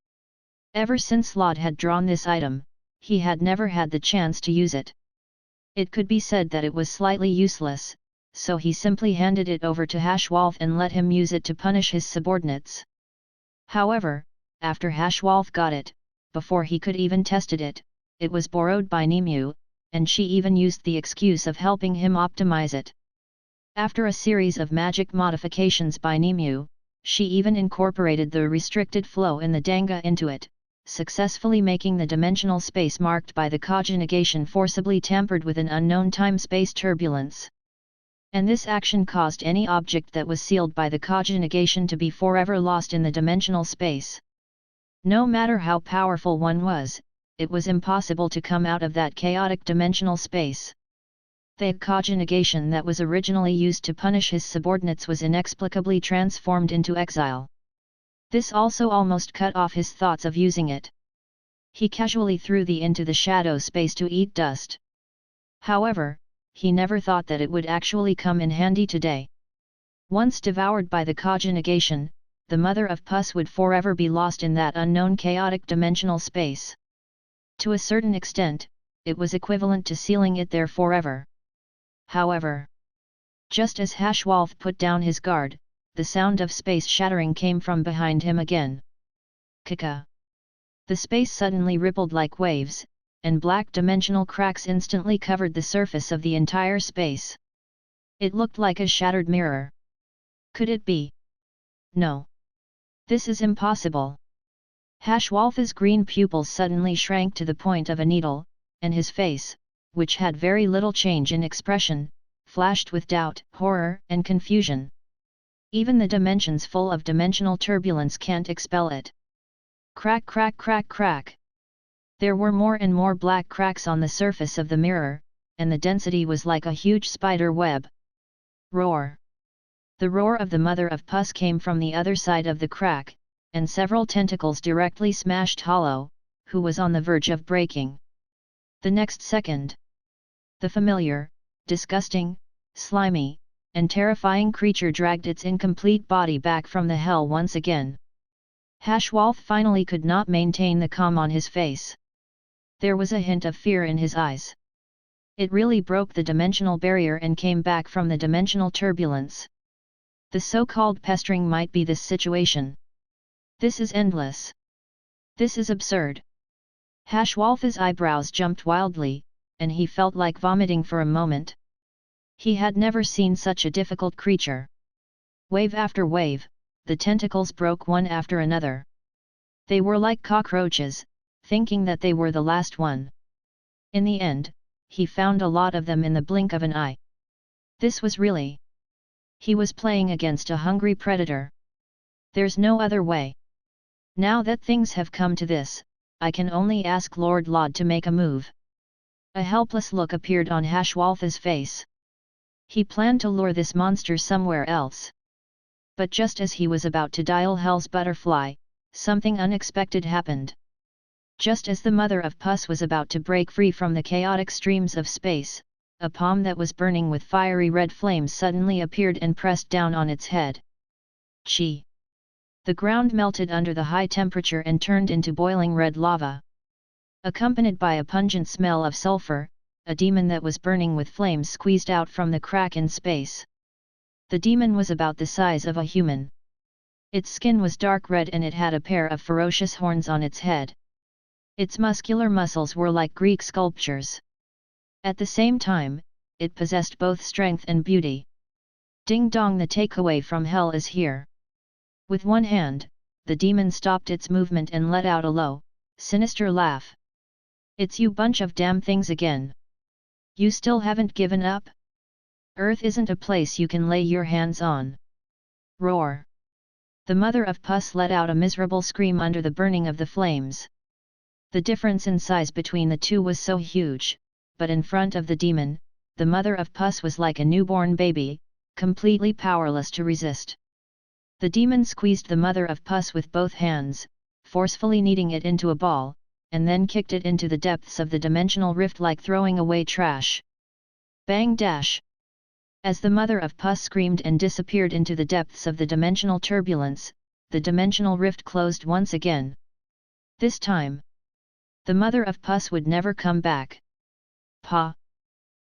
Ever since Lod had drawn this item, he had never had the chance to use it. It could be said that it was slightly useless, so he simply handed it over to Hashwolf and let him use it to punish his subordinates. However, after Hashwolf got it, before he could even tested it, it was borrowed by Nemu, and she even used the excuse of helping him optimize it. After a series of magic modifications by Nemu, she even incorporated the restricted flow in the Danga into it, successfully making the dimensional space marked by the conjugation forcibly tampered with an unknown time-space turbulence. And this action caused any object that was sealed by the conjugation to be forever lost in the dimensional space. No matter how powerful one was, it was impossible to come out of that chaotic dimensional space. The conjugation that was originally used to punish his subordinates was inexplicably transformed into exile. This also almost cut off his thoughts of using it. He casually threw the into the shadow space to eat dust. However, he never thought that it would actually come in handy today. Once devoured by the conjugation, the mother of pus would forever be lost in that unknown chaotic dimensional space. To a certain extent, it was equivalent to sealing it there forever. However, just as Hashwolf put down his guard, the sound of space shattering came from behind him again. Kaka! The space suddenly rippled like waves, and black dimensional cracks instantly covered the surface of the entire space. It looked like a shattered mirror. Could it be? No. This is impossible. Hashwolf's green pupils suddenly shrank to the point of a needle, and his face, which had very little change in expression, flashed with doubt, horror, and confusion. Even the dimensions full of dimensional turbulence can't expel it. Crack, crack, crack, crack. There were more and more black cracks on the surface of the mirror, and the density was like a huge spider web. Roar! The roar of the mother of pus came from the other side of the crack, and several tentacles directly smashed Hollow, who was on the verge of breaking. The next second, the familiar, disgusting, slimy, and terrifying creature dragged its incomplete body back from the hell once again. Hashwalth finally could not maintain the calm on his face. There was a hint of fear in his eyes. It really broke the dimensional barrier and came back from the dimensional turbulence. The so-called pestering might be this situation. This is endless. This is absurd. Hashwalth's eyebrows jumped wildly, and he felt like vomiting for a moment. He had never seen such a difficult creature. Wave after wave, the tentacles broke one after another. They were like cockroaches, thinking that they were the last one. In the end, he found a lot of them in the blink of an eye. This was really... He was playing against a hungry predator. There's no other way. Now that things have come to this, I can only ask Lord Laud to make a move. A helpless look appeared on Hashwalth's face. He planned to lure this monster somewhere else. But just as he was about to dial Hell's butterfly, something unexpected happened. Just as the mother of Pus was about to break free from the chaotic streams of space, a palm that was burning with fiery red flames suddenly appeared and pressed down on its head. Chi! The ground melted under the high temperature and turned into boiling red lava. Accompanied by a pungent smell of sulfur, a demon that was burning with flames squeezed out from the crack in space. The demon was about the size of a human. Its skin was dark red and it had a pair of ferocious horns on its head. Its muscular muscles were like Greek sculptures. At the same time, it possessed both strength and beauty. Ding dong, the takeaway from hell is here. With one hand, the demon stopped its movement and let out a low, sinister laugh. It's you bunch of damn things again. You still haven't given up? Earth isn't a place you can lay your hands on. Roar! The mother of Pus let out a miserable scream under the burning of the flames. The difference in size between the two was so huge, but in front of the demon, the mother of Pus was like a newborn baby, completely powerless to resist. The demon squeezed the mother of Pus with both hands, forcefully kneading it into a ball, and then kicked it into the depths of the dimensional rift like throwing away trash. Bang dash! As the mother of Pus screamed and disappeared into the depths of the dimensional turbulence, the dimensional rift closed once again. This time, the mother of Pus would never come back. Pa!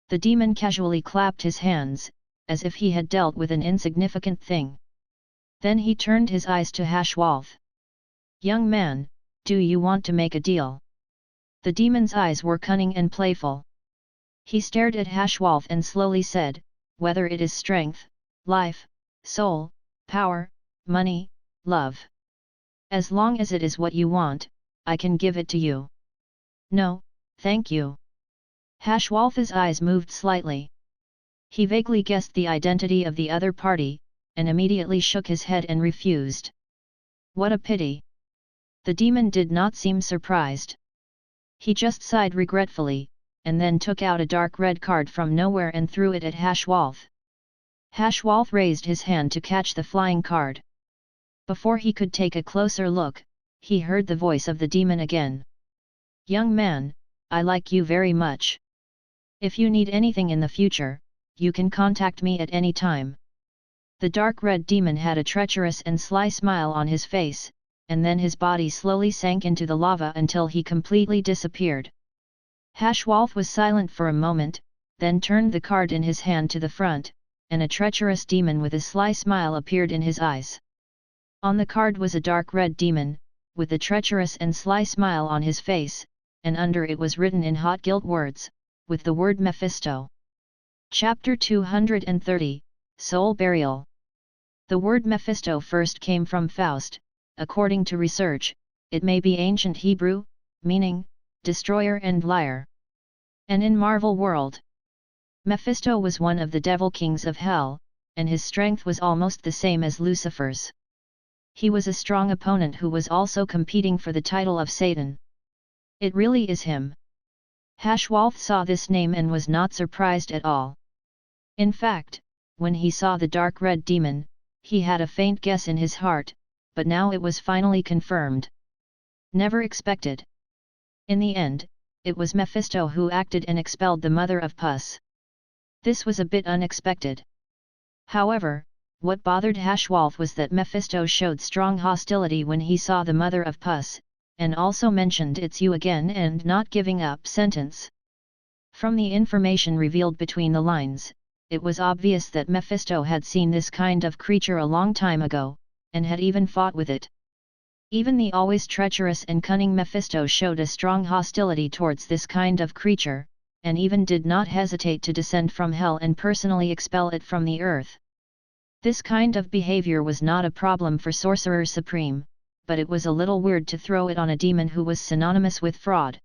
The demon casually clapped his hands, as if he had dealt with an insignificant thing. Then he turned his eyes to Hashwalth. Young man, do you want to make a deal? The demon's eyes were cunning and playful. He stared at Hashwalth and slowly said, whether it is strength, life, soul, power, money, love. As long as it is what you want, I can give it to you. No, thank you. Hashwalth's eyes moved slightly. He vaguely guessed the identity of the other party, and immediately shook his head and refused. What a pity! The demon did not seem surprised. He just sighed regretfully, and then took out a dark red card from nowhere and threw it at Hashwalth. Hashwalth raised his hand to catch the flying card. Before he could take a closer look, he heard the voice of the demon again. Young man, I like you very much. If you need anything in the future, you can contact me at any time. The dark red demon had a treacherous and sly smile on his face, and then his body slowly sank into the lava until he completely disappeared. Hashwalth was silent for a moment, then turned the card in his hand to the front, and a treacherous demon with a sly smile appeared in his eyes. On the card was a dark red demon, with a treacherous and sly smile on his face, and under it was written in hot gilt words, with the word Mephisto. Chapter 230, Soul Burial. The word Mephisto first came from Faust. According to research, it may be ancient Hebrew, meaning, destroyer and liar. And in Marvel world, Mephisto was one of the devil kings of hell, and his strength was almost the same as Lucifer's. He was a strong opponent who was also competing for the title of Satan. It really is him. Hashwalth saw this name and was not surprised at all. In fact, when he saw the dark red demon, he had a faint guess in his heart, but now it was finally confirmed. Never expected. In the end, it was Mephisto who acted and expelled the mother of Pus. This was a bit unexpected. However, what bothered Hashwolf was that Mephisto showed strong hostility when he saw the mother of Puss, and also mentioned "it's you again" and "not giving up" sentence. From the information revealed between the lines, it was obvious that Mephisto had seen this kind of creature a long time ago, and had even fought with it. Even the always treacherous and cunning Mephisto showed a strong hostility towards this kind of creature, and even did not hesitate to descend from hell and personally expel it from the earth. This kind of behavior was not a problem for Sorcerer Supreme, but it was a little weird to throw it on a demon who was synonymous with fraud.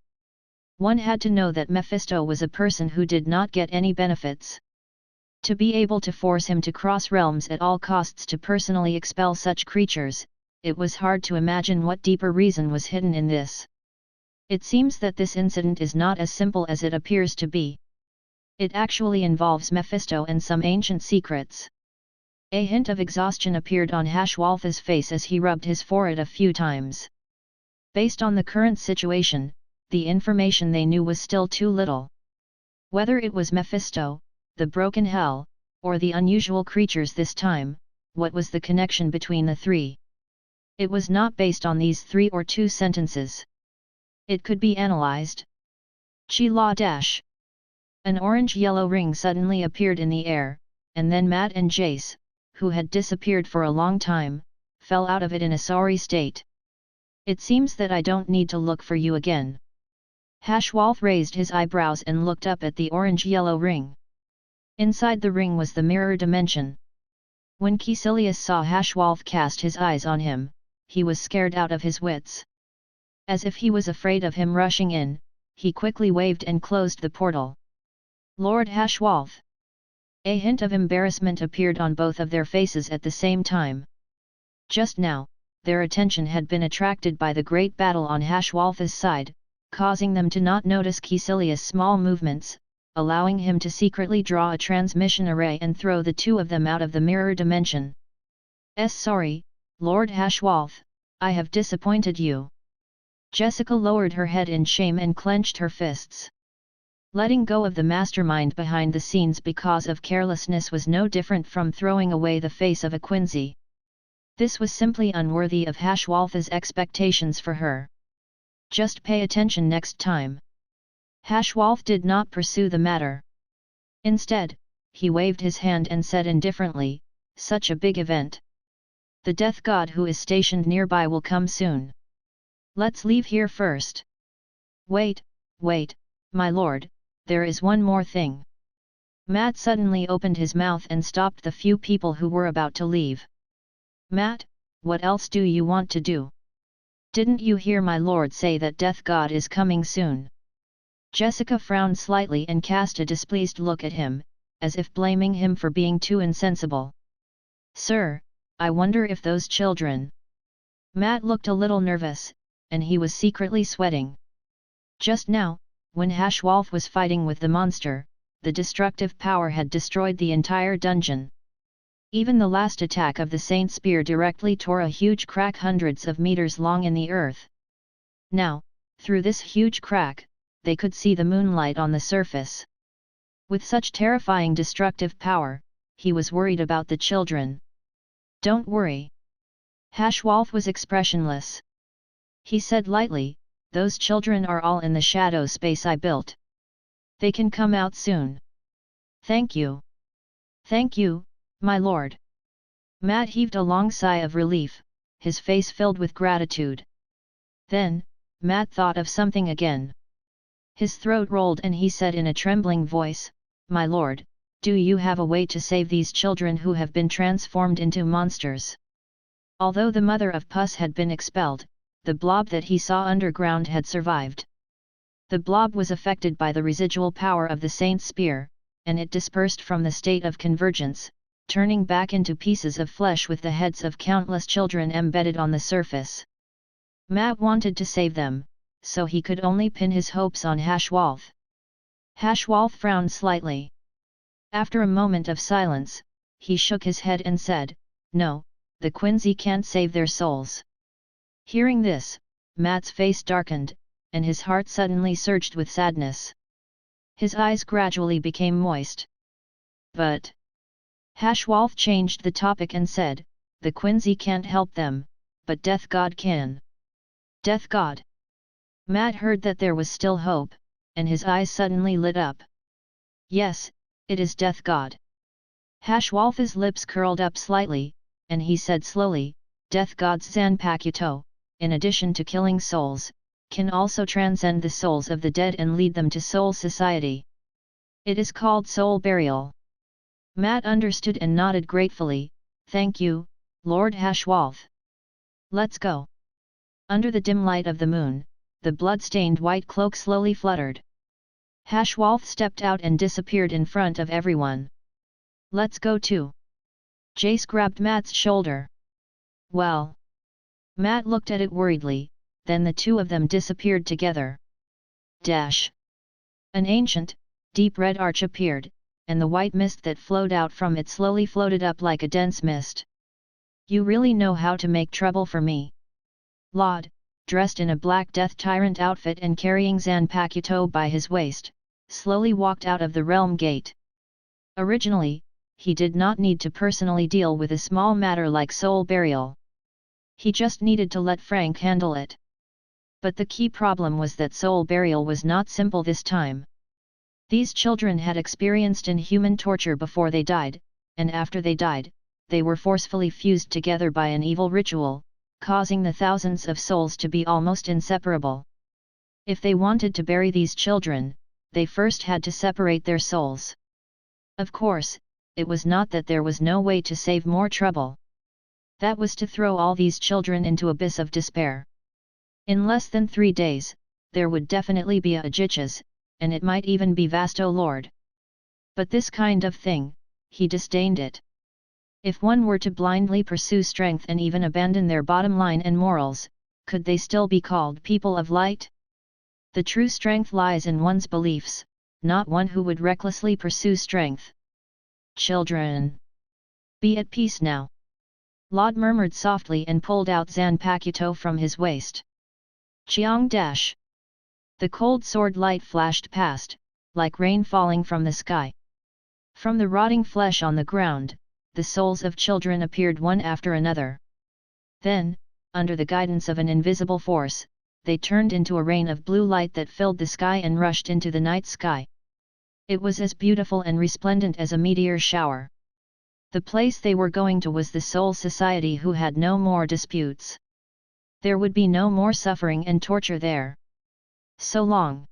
One had to know that Mephisto was a person who did not get any benefits. To be able to force him to cross realms at all costs to personally expel such creatures, it was hard to imagine what deeper reason was hidden in this. It seems that this incident is not as simple as it appears to be. It actually involves Mephisto and some ancient secrets. A hint of exhaustion appeared on Hashwolf's face as he rubbed his forehead a few times. Based on the current situation, the information they knew was still too little. Whether it was Mephisto, the broken hell, or the unusual creatures this time, what was the connection between the three? It was not based on these 3 or 2 sentences. It could be analyzed. Chi-la dash. An orange-yellow ring suddenly appeared in the air, and then Matt and Jace, who had disappeared for a long time, fell out of it in a sorry state. It seems that I don't need to look for you again. Hashwolf raised his eyebrows and looked up at the orange-yellow ring. Inside the ring was the mirror dimension. When Caecilius saw Hashwolf cast his eyes on him, he was scared out of his wits. As if he was afraid of him rushing in, he quickly waved and closed the portal. Lord Hashwolf! A hint of embarrassment appeared on both of their faces at the same time. Just now, their attention had been attracted by the great battle on Hashwolf's side, causing them to not notice Caecilius' small movements, allowing him to secretly draw a transmission array and throw the 2 of them out of the mirror dimension. Sorry, Lord Hashwolf, I have disappointed you. Jessica lowered her head in shame and clenched her fists. Letting go of the mastermind behind the scenes because of carelessness was no different from throwing away the face of a Quincy. This was simply unworthy of Hashwolf's expectations for her. Just pay attention next time. Hashwolf did not pursue the matter. Instead, he waved his hand and said indifferently, "Such a big event. The death god who is stationed nearby will come soon. Let's leave here first." Wait, my lord, there is one more thing." Matt suddenly opened his mouth and stopped the few people who were about to leave. "Matt, what else do you want to do? Didn't you hear my lord say that Death God is coming soon?" Jessica frowned slightly and cast a displeased look at him, as if blaming him for being too insensible. "Sir, I wonder if those children..." Matt looked a little nervous, and he was secretly sweating. Just now, when Hashwolf was fighting with the monster, the destructive power had destroyed the entire dungeon. Even the last attack of the Saint Spear directly tore a huge crack hundreds of meters long in the earth. Now, through this huge crack, they could see the moonlight on the surface. With such terrifying destructive power, he was worried about the children. "Don't worry." Hashwolf was expressionless. He said lightly, "Those children are all in the shadow space I built. They can come out soon." "Thank you. Thank you, my lord." Matt heaved a long sigh of relief, his face filled with gratitude. Then, Matt thought of something again. His throat rolled and he said in a trembling voice, "My lord, do you have a way to save these children who have been transformed into monsters?" Although the mother of Puss had been expelled, the blob that he saw underground had survived. The blob was affected by the residual power of the Saint's Spear, and it dispersed from the state of convergence, turning back into pieces of flesh with the heads of countless children embedded on the surface. Matt wanted to save them, so he could only pin his hopes on Hashwolf. Hashwolf frowned slightly. After a moment of silence, he shook his head and said, "No, the Quincy can't save their souls." Hearing this, Matt's face darkened, and his heart suddenly surged with sadness. His eyes gradually became moist. "But..." Hashwolf changed the topic and said, the Quincy can't help them, but Death God can. Death God? Matt heard that there was still hope, and his eyes suddenly lit up. Yes, it is Death God. Hashwolf's lips curled up slightly, and he said slowly, Death God's ZANPAKUTOU, in addition to killing souls, can also transcend the souls of the dead and lead them to soul society. It is called soul burial. Matt understood and nodded gratefully, thank you, Lord Hashwolf. Let's go. Under the dim light of the moon, the blood-stained white cloak slowly fluttered. Hashwolf stepped out and disappeared in front of everyone. Let's go too. Jace grabbed Matt's shoulder. Well. Matt looked at it worriedly, then the two of them disappeared together. Dash. An ancient, deep red arch appeared, and the white mist that flowed out from it slowly floated up like a dense mist. You really know how to make trouble for me. Laud, dressed in a black death tyrant outfit and carrying ZANPAKUTOU by his waist, slowly walked out of the realm gate. Originally, he did not need to personally deal with a small matter like soul burial. He just needed to let Frank handle it. But the key problem was that soul burial was not simple this time. These children had experienced inhuman torture before they died, and after they died, they were forcefully fused together by an evil ritual, causing the thousands of souls to be almost inseparable. If they wanted to bury these children, they first had to separate their souls. Of course, it was not that there was no way to save more trouble. That was to throw all these children into abyss of despair. In less than 3 days, there would definitely be a Ajichas, and it might even be Vasto Lord. But this kind of thing, he disdained it. If one were to blindly pursue strength and even abandon their bottom line and morals, could they still be called people of light? The true strength lies in one's beliefs, not one who would recklessly pursue strength. Children! Be at peace now. Laud murmured softly and pulled out ZANPAKUTOU from his waist. Chiang dash! The cold sword light flashed past, like rain falling from the sky. From the rotting flesh on the ground, the souls of children appeared one after another. Then, under the guidance of an invisible force, they turned into a rain of blue light that filled the sky and rushed into the night sky. It was as beautiful and resplendent as a meteor shower. The place they were going to was the Soul Society, who had no more disputes. There would be no more suffering and torture there. So long.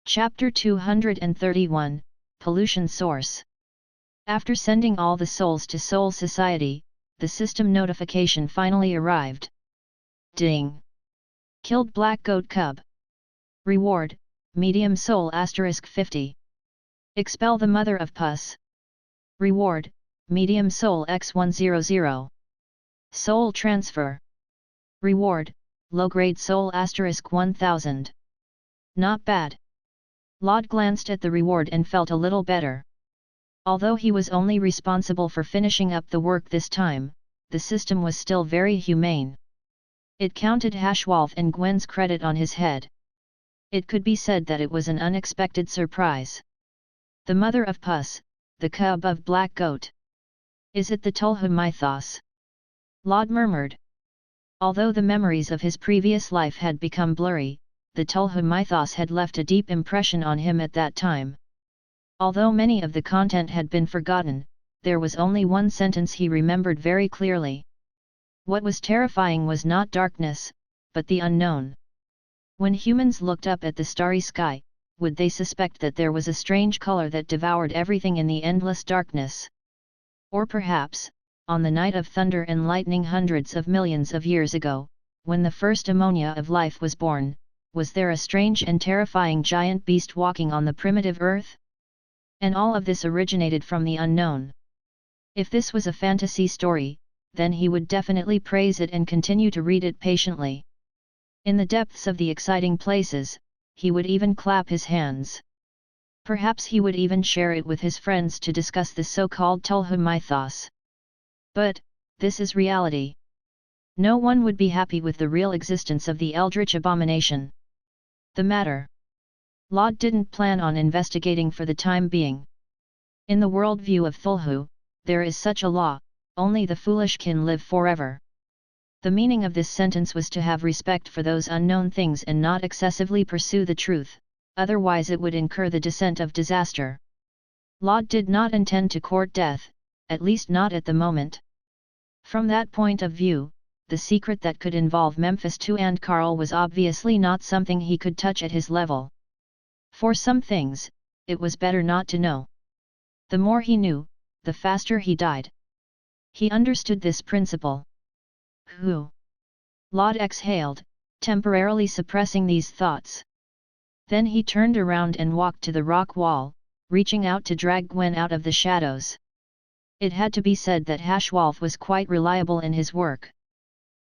Chapter 231, Pollution Source. After sending all the souls to Soul Society, the system notification finally arrived. Ding! Killed black goat cub. Reward, medium soul *50. Expel the mother of pus. Reward, medium soul x100. Soul transfer. Reward, low-grade soul *1000. Not bad. Laud glanced at the reward and felt a little better. Although he was only responsible for finishing up the work this time, the system was still very humane. It counted Hashwolf and Gwen's credit on his head. It could be said that it was an unexpected surprise. The mother of pus, the cub of black goat. Is it the Tulhu mythos? Laud murmured. Although the memories of his previous life had become blurry, the Tulhu mythos had left a deep impression on him at that time. Although many of the content had been forgotten, there was only one sentence he remembered very clearly. What was terrifying was not darkness, but the unknown. When humans looked up at the starry sky, would they suspect that there was a strange color that devoured everything in the endless darkness? Or perhaps, on the night of thunder and lightning hundreds of millions of years ago, when the first ammonia of life was born, was there a strange and terrifying giant beast walking on the primitive earth? And all of this originated from the unknown. If this was a fantasy story, then he would definitely praise it and continue to read it patiently. In the depths of the exciting places, he would even clap his hands. Perhaps he would even share it with his friends to discuss the so-called Tulhu mythos. But, this is reality. No one would be happy with the real existence of the eldritch abomination. The matter. Laud didn't plan on investigating for the time being. In the worldview of Thulhu, there is such a law, only the foolish can live forever. The meaning of this sentence was to have respect for those unknown things and not excessively pursue the truth, otherwise it would incur the descent of disaster. Laud did not intend to court death, at least not at the moment. From that point of view, the secret that could involve Mephisto and Karl was obviously not something he could touch at his level. For some things, it was better not to know. The more he knew, the faster he died. He understood this principle. Who? Laud exhaled, temporarily suppressing these thoughts. Then he turned around and walked to the rock wall, reaching out to drag Gwen out of the shadows. It had to be said that Hashwolf was quite reliable in his work.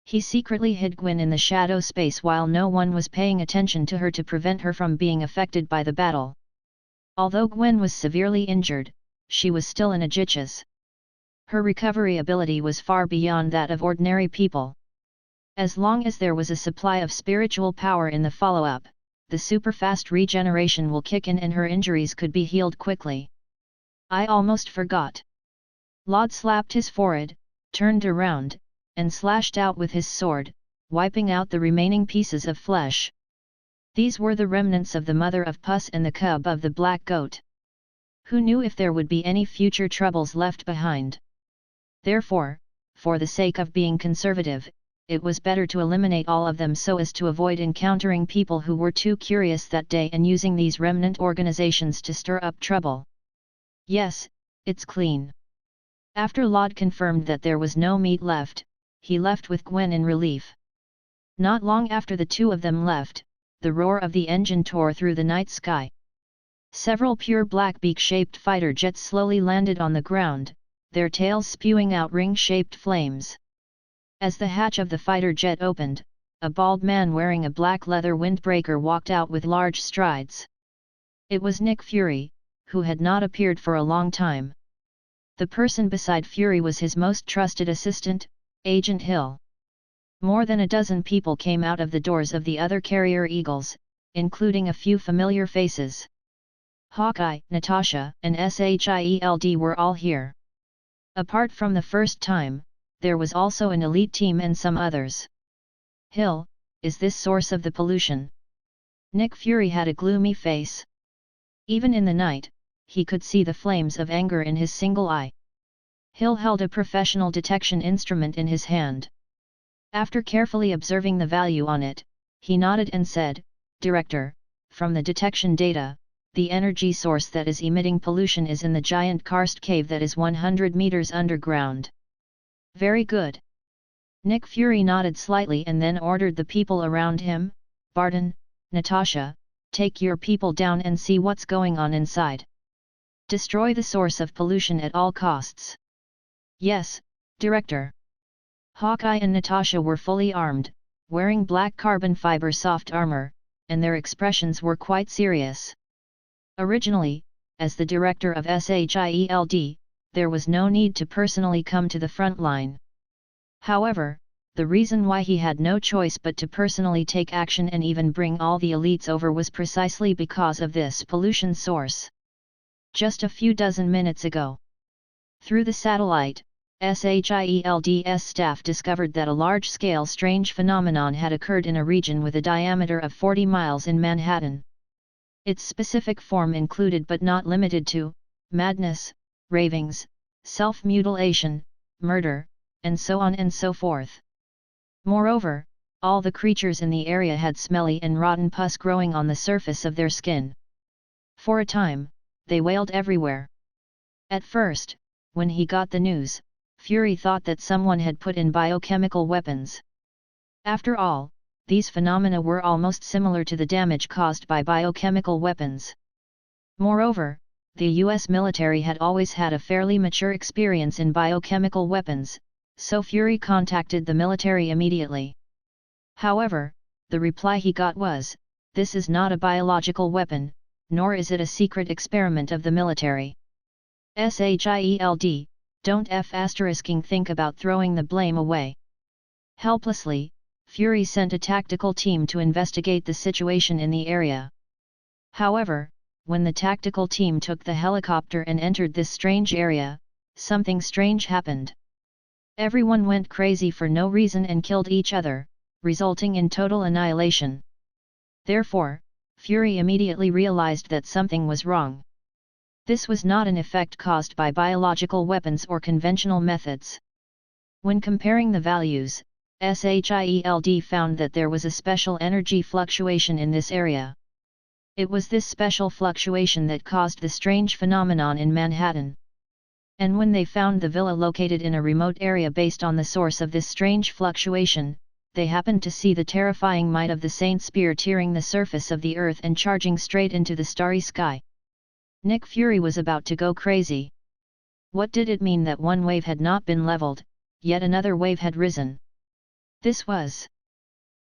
He secretly hid Gwen in the shadow space while no one was paying attention to her to prevent her from being affected by the battle. Although Gwen was severely injured, she was still in a jitchas. Her recovery ability was far beyond that of ordinary people. As long as there was a supply of spiritual power in the follow-up, the super-fast regeneration will kick in and her injuries could be healed quickly. I almost forgot. Laud slapped his forehead, turned around, and slashed out with his sword, wiping out the remaining pieces of flesh. These were the remnants of the mother of Puss and the cub of the black goat. Who knew if there would be any future troubles left behind? Therefore, for the sake of being conservative, it was better to eliminate all of them so as to avoid encountering people who were too curious that day and using these remnant organizations to stir up trouble. Yes, it's clean. After Laud confirmed that there was no meat left, he left with Gwen in relief. Not long after the two of them left, the roar of the engine tore through the night sky. Several pure black beak-shaped fighter jets slowly landed on the ground, their tails spewing out ring-shaped flames. As the hatch of the fighter jet opened, a bald man wearing a black leather windbreaker walked out with large strides. It was Nick Fury, who had not appeared for a long time. The person beside Fury was his most trusted assistant, Agent Hill. More than a dozen people came out of the doors of the other carrier eagles, including a few familiar faces. Hawkeye, Natasha, and Shield were all here. Apart from the first time, there was also an elite team and some others. Hill, is this source of the pollution? Nick Fury had a gloomy face. Even in the night, he could see the flames of anger in his single eye. Hill held a professional detection instrument in his hand. After carefully observing the value on it, he nodded and said, "Director, from the detection data, the energy source that is emitting pollution is in the giant karst cave that is 100 meters underground." "Very good." Nick Fury nodded slightly and then ordered the people around him, "Barton, Natasha, take your people down and see what's going on inside. Destroy the source of pollution at all costs." "Yes, Director." Hawkeye and Natasha were fully armed, wearing black carbon fiber soft armor, and their expressions were quite serious. Originally, as the director of Shield, there was no need to personally come to the front line. However, the reason why he had no choice but to personally take action and even bring all the elites over was precisely because of this pollution source. Just a few dozen minutes ago, through the satellite, Shield's staff discovered that a large-scale strange phenomenon had occurred in a region with a diameter of 40 miles in Manhattan. Its specific form included but not limited to madness, ravings, self-mutilation, murder, and so on and so forth. Moreover, all the creatures in the area had smelly and rotten pus growing on the surface of their skin. For a time, they wailed everywhere. At first, when he got the news, Fury thought that someone had put in biochemical weapons. After all, these phenomena were almost similar to the damage caused by biochemical weapons. Moreover, the US military had always had a fairly mature experience in biochemical weapons, so Fury contacted the military immediately. However, the reply he got was, "This is not a biological weapon, nor is it a secret experiment of the military. Shield, don't think about throwing the blame away." Helplessly, Fury sent a tactical team to investigate the situation in the area. However, when the tactical team took the helicopter and entered this strange area, something strange happened. Everyone went crazy for no reason and killed each other, resulting in total annihilation. Therefore, Fury immediately realized that something was wrong. This was not an effect caused by biological weapons or conventional methods. When comparing the values, SHIELD found that there was a special energy fluctuation in this area. It was this special fluctuation that caused the strange phenomenon in Manhattan. And when they found the villa located in a remote area based on the source of this strange fluctuation, they happened to see the terrifying might of the Saint Spear tearing the surface of the earth and charging straight into the starry sky. Nick Fury was about to go crazy. What did it mean that one wave had not been leveled, yet another wave had risen? This was.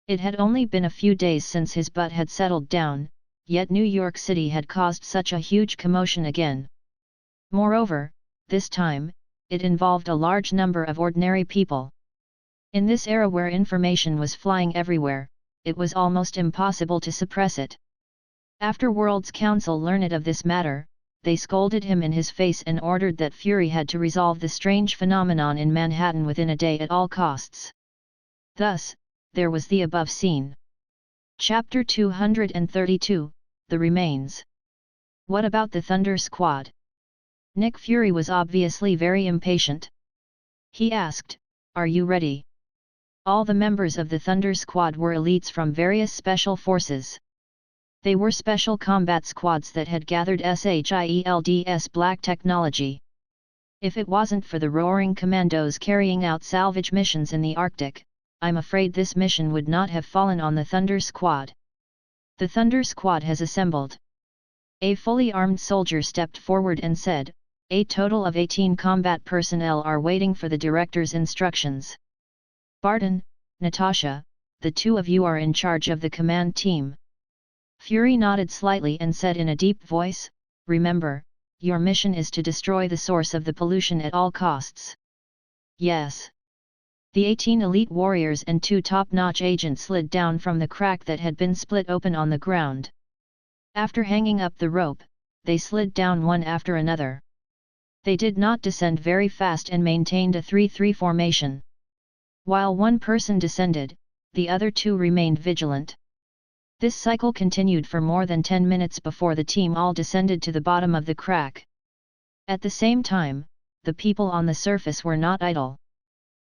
It had only been a few days since his butt had settled down, yet New York City had caused such a huge commotion again. Moreover, this time, it involved a large number of ordinary people. In this era where information was flying everywhere, it was almost impossible to suppress it. After World's Council learned of this matter, they scolded him in his face and ordered that Fury had to resolve the strange phenomenon in Manhattan within a day at all costs. Thus, there was the above scene. Chapter 232, The Remains. What about the Thunder Squad? Nick Fury was obviously very impatient. He asked, "Are you ready?" All the members of the Thunder Squad were elites from various special forces. They were special combat squads that had gathered SHIELD's black technology. If it wasn't for the roaring commandos carrying out salvage missions in the Arctic, I'm afraid this mission would not have fallen on the Thunder Squad. The Thunder Squad has assembled. A fully armed soldier stepped forward and said, "A total of 18 combat personnel are waiting for the director's instructions. Barton, Natasha, the two of you are in charge of the command team." Fury nodded slightly and said in a deep voice, "Remember, your mission is to destroy the source of the pollution at all costs." "Yes." The 18 elite warriors and 2 top-notch agents slid down from the crack that had been split open on the ground. After hanging up the rope, they slid down one after another. They did not descend very fast and maintained a 3-3 formation. While one person descended, the other 2 remained vigilant. This cycle continued for more than 10 minutes before the team all descended to the bottom of the crack. At the same time, the people on the surface were not idle.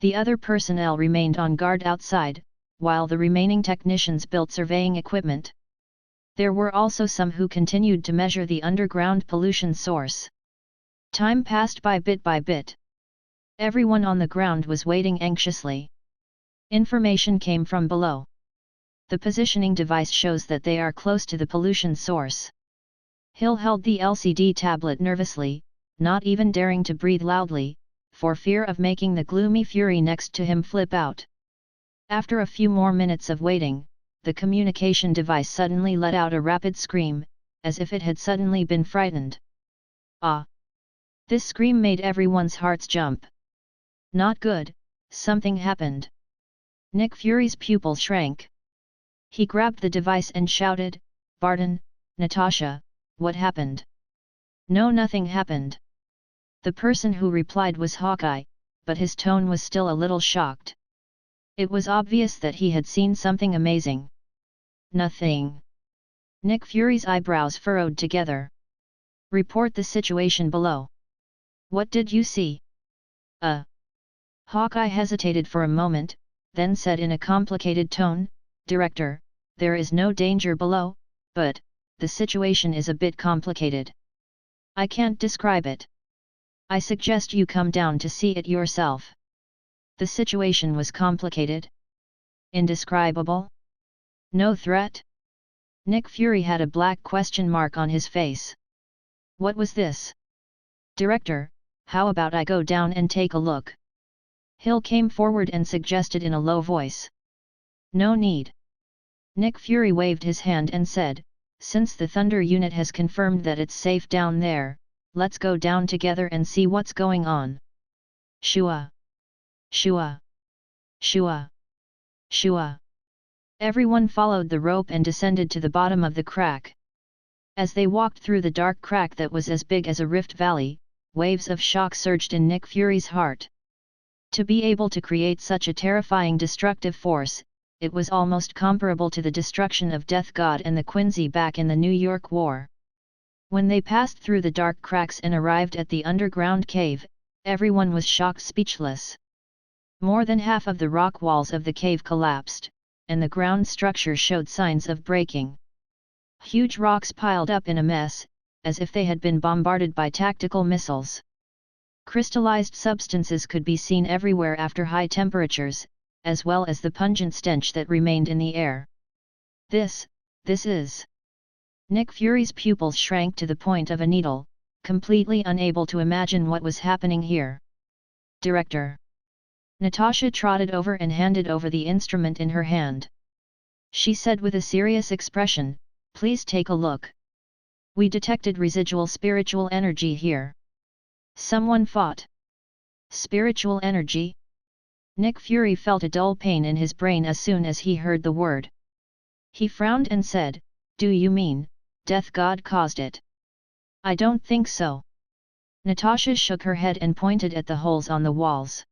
The other personnel remained on guard outside, while the remaining technicians built surveying equipment. There were also some who continued to measure the underground pollution source. Time passed by bit. Everyone on the ground was waiting anxiously. Information came from below. The positioning device shows that they are close to the pollution source. Hill held the LCD tablet nervously, not even daring to breathe loudly, for fear of making the gloomy Fury next to him flip out. After a few more minutes of waiting, the communication device suddenly let out a rapid scream, as if it had suddenly been frightened. Ah! This scream made everyone's hearts jump. Not good, something happened. Nick Fury's pupil shrank. He grabbed the device and shouted, "Barton, Natasha, what happened?" "No, nothing happened." The person who replied was Hawkeye, but his tone was still a little shocked. It was obvious that he had seen something amazing. "Nothing." Nick Fury's eyebrows furrowed together. "Report the situation below." "What did you see?" Hawkeye hesitated for a moment, then said in a complicated tone, "Director, there is no danger below, but the situation is a bit complicated. I can't describe it. I suggest you come down to see it yourself." The situation was complicated? Indescribable? No threat? Nick Fury had a black question mark on his face. What was this? "Director, how about I go down and take a look?" Hill came forward and suggested in a low voice. "No need." Nick Fury waved his hand and said, "Since the Thunder unit has confirmed that it's safe down there, let's go down together and see what's going on." Shua! Shua! Shua! Shua! Everyone followed the rope and descended to the bottom of the crack. As they walked through the dark crack that was as big as a rift valley, waves of shock surged in Nick Fury's heart. To be able to create such a terrifying destructive force, it was almost comparable to the destruction of Death God and the Quincy back in the New York War. When they passed through the dark cracks and arrived at the underground cave, everyone was shocked speechless. More than half of the rock walls of the cave collapsed, and the ground structure showed signs of breaking. Huge rocks piled up in a mess, as if they had been bombarded by tactical missiles. Crystallized substances could be seen everywhere after high temperatures, as well as the pungent stench that remained in the air. This is... Nick Fury's pupils shrank to the point of a needle, completely unable to imagine what was happening here. Director. Natasha trotted over and handed over the instrument in her hand. She said with a serious expression, "Please take a look. We detected residual spiritual energy here." Someone fought. Spiritual energy? Nick Fury felt a dull pain in his brain as soon as he heard the word. He frowned and said, "Do you mean, Death God caused it?" "I don't think so." Natasha shook her head and pointed at the holes on the walls.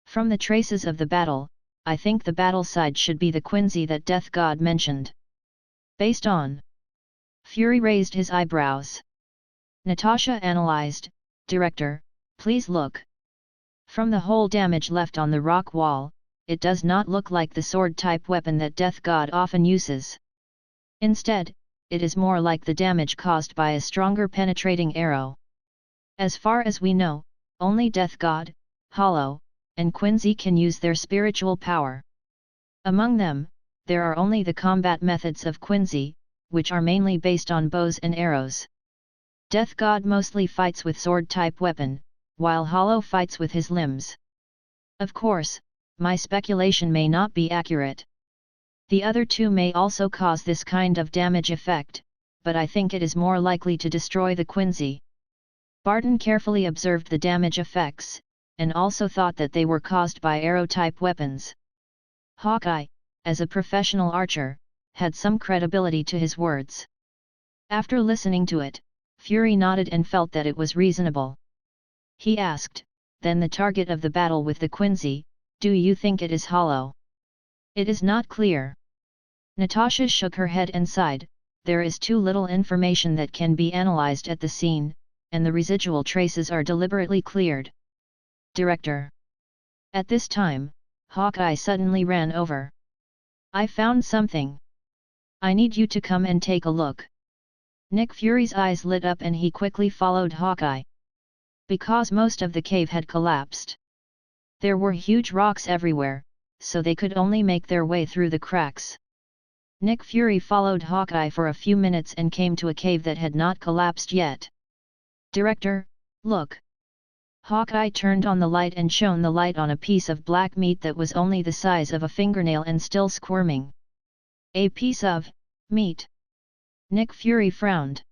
"From the traces of the battle, I think the battle side should be the Quincy that Death God mentioned." "Based on?" Fury raised his eyebrows. Natasha analyzed, "Director, please look. From the hole damage left on the rock wall, it does not look like the sword-type weapon that Death God often uses. Instead, it is more like the damage caused by a stronger penetrating arrow. As far as we know, only Death God, Hollow, and Quincy can use their spiritual power. Among them, there are only the combat methods of Quincy, which are mainly based on bows and arrows. Death God mostly fights with sword-type weapon, while Hollow fights with his limbs. Of course, my speculation may not be accurate. The other two may also cause this kind of damage effect, but I think it is more likely to destroy the Quincy." Barton carefully observed the damage effects, and also thought that they were caused by arrow-type weapons. Hawkeye, as a professional archer, had some credibility to his words. After listening to it, Fury nodded and felt that it was reasonable. He asked, "Then the target of the battle with the Quincy, do you think it is Hollow?" "It is not clear." Natasha shook her head and sighed, "There is too little information that can be analyzed at the scene, and the residual traces are deliberately cleared." Director. At this time, Hawkeye suddenly ran over. "I found something. I need you to come and take a look." Nick Fury's eyes lit up and he quickly followed Hawkeye. Because most of the cave had collapsed. There were huge rocks everywhere, so they could only make their way through the cracks. Nick Fury followed Hawkeye for a few minutes and came to a cave that had not collapsed yet. "Director, look." Hawkeye turned on the light and shone the light on a piece of black meat that was only the size of a fingernail and still squirming. "A piece of meat." Nick Fury frowned.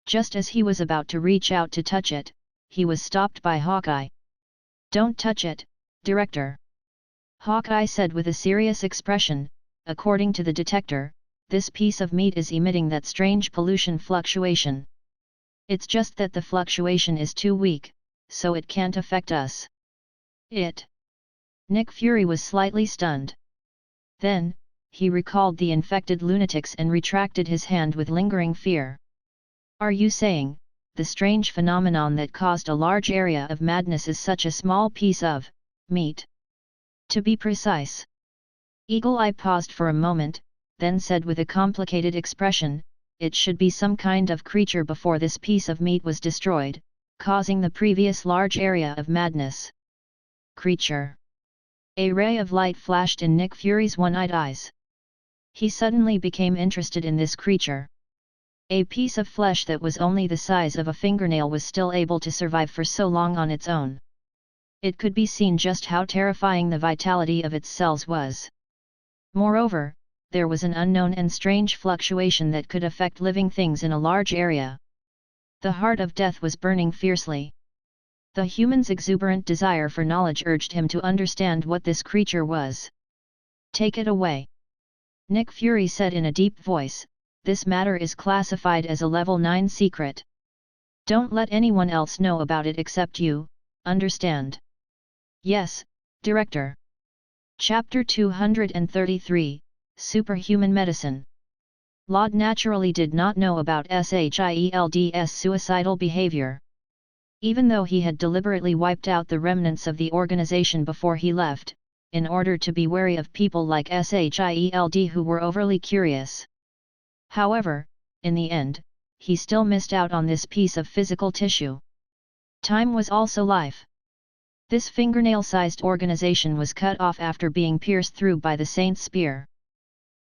Just as he was about to reach out to touch it, he was stopped by Hawkeye. "Don't touch it, Director." Hawkeye said with a serious expression, "According to the detector, this piece of meat is emitting that strange pollution fluctuation. It's just that the fluctuation is too weak, so it can't affect us." "It?" Nick Fury was slightly stunned. Then, he recalled the infected lunatics and retracted his hand with lingering fear. "Are you saying, the strange phenomenon that caused a large area of madness is such a small piece of meat?" "To be precise." Eagle Eye paused for a moment, then said with a complicated expression, "It should be some kind of creature before this piece of meat was destroyed, causing the previous large area of madness." "Creature?" A ray of light flashed in Nick Fury's one-eyed eyes. He suddenly became interested in this creature. A piece of flesh that was only the size of a fingernail was still able to survive for so long on its own. It could be seen just how terrifying the vitality of its cells was. Moreover, there was an unknown and strange fluctuation that could affect living things in a large area. The heart of death was burning fiercely. The human's exuberant desire for knowledge urged him to understand what this creature was. "Take it away." Nick Fury said in a deep voice, "This matter is classified as a level 9 secret." Don't let anyone else know about it except you, understand? Yes, Director. Chapter 233, Superhuman Medicine. Laud naturally did not know about Seireitei's suicidal behavior. Even though he had deliberately wiped out the remnants of the organization before he left, in order to be wary of people like Seireitei who were overly curious. However, in the end, he still missed out on this piece of physical tissue. Time was also life. This fingernail-sized organization was cut off after being pierced through by the saint's spear.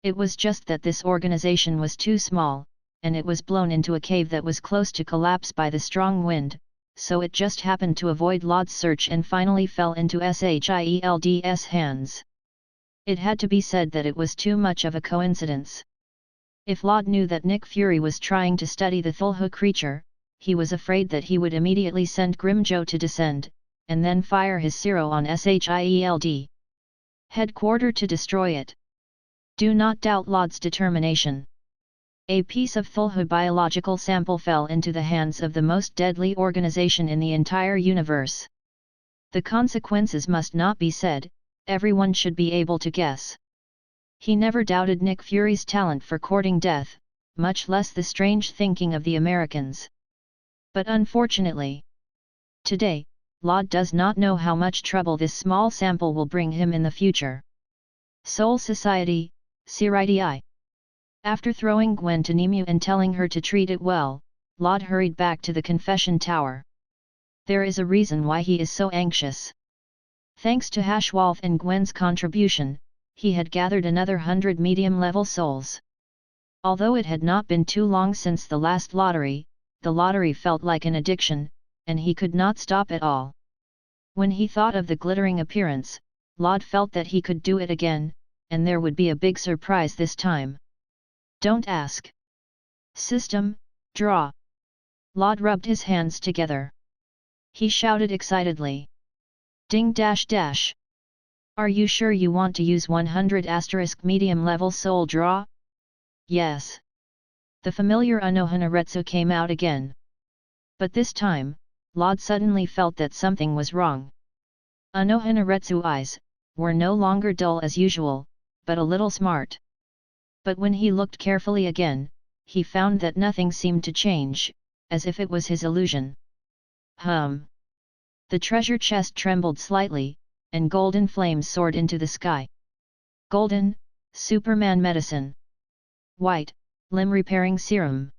It was just that this organization was too small, and it was blown into a cave that was close to collapse by the strong wind, so it just happened to avoid Laud's search and finally fell into Seireld's hands. It had to be said that it was too much of a coincidence. If Laud knew that Nick Fury was trying to study the Thulhu creature, he was afraid that he would immediately send Grimjo to descend, and then fire his Zero on Seield headquarter to destroy it. Do not doubt Laud's determination. A piece of Thulhu biological sample fell into the hands of the most deadly organization in the entire universe. The consequences must not be said, everyone should be able to guess. He never doubted Nick Fury's talent for courting death, much less the strange thinking of the Americans. But unfortunately, today, Laud does not know how much trouble this small sample will bring him in the future. Soul Society, Seireitei. After throwing Gwen to Nemu and telling her to treat it well, Laud hurried back to the confession tower. There is a reason why he is so anxious. Thanks to Hashwolf and Gwen's contribution, he had gathered another 100 medium-level souls. Although it had not been too long since the last lottery, the lottery felt like an addiction, and he could not stop at all. When he thought of the glittering appearance, Laud felt that he could do it again, and there would be a big surprise this time. Don't ask. System, draw. Laud rubbed his hands together. He shouted excitedly. Ding dash dash. Are you sure you want to use 100 * medium level soul draw? Yes. The familiar Anohanaretsu came out again. But this time, Laud suddenly felt that something was wrong. Anohanaretsu eyes were no longer dull as usual, but a little smart. But when he looked carefully again, he found that nothing seemed to change, as if it was his illusion. The treasure chest trembled slightly, and golden flames soared into the sky. Golden, Superman medicine. White, limb repairing serum.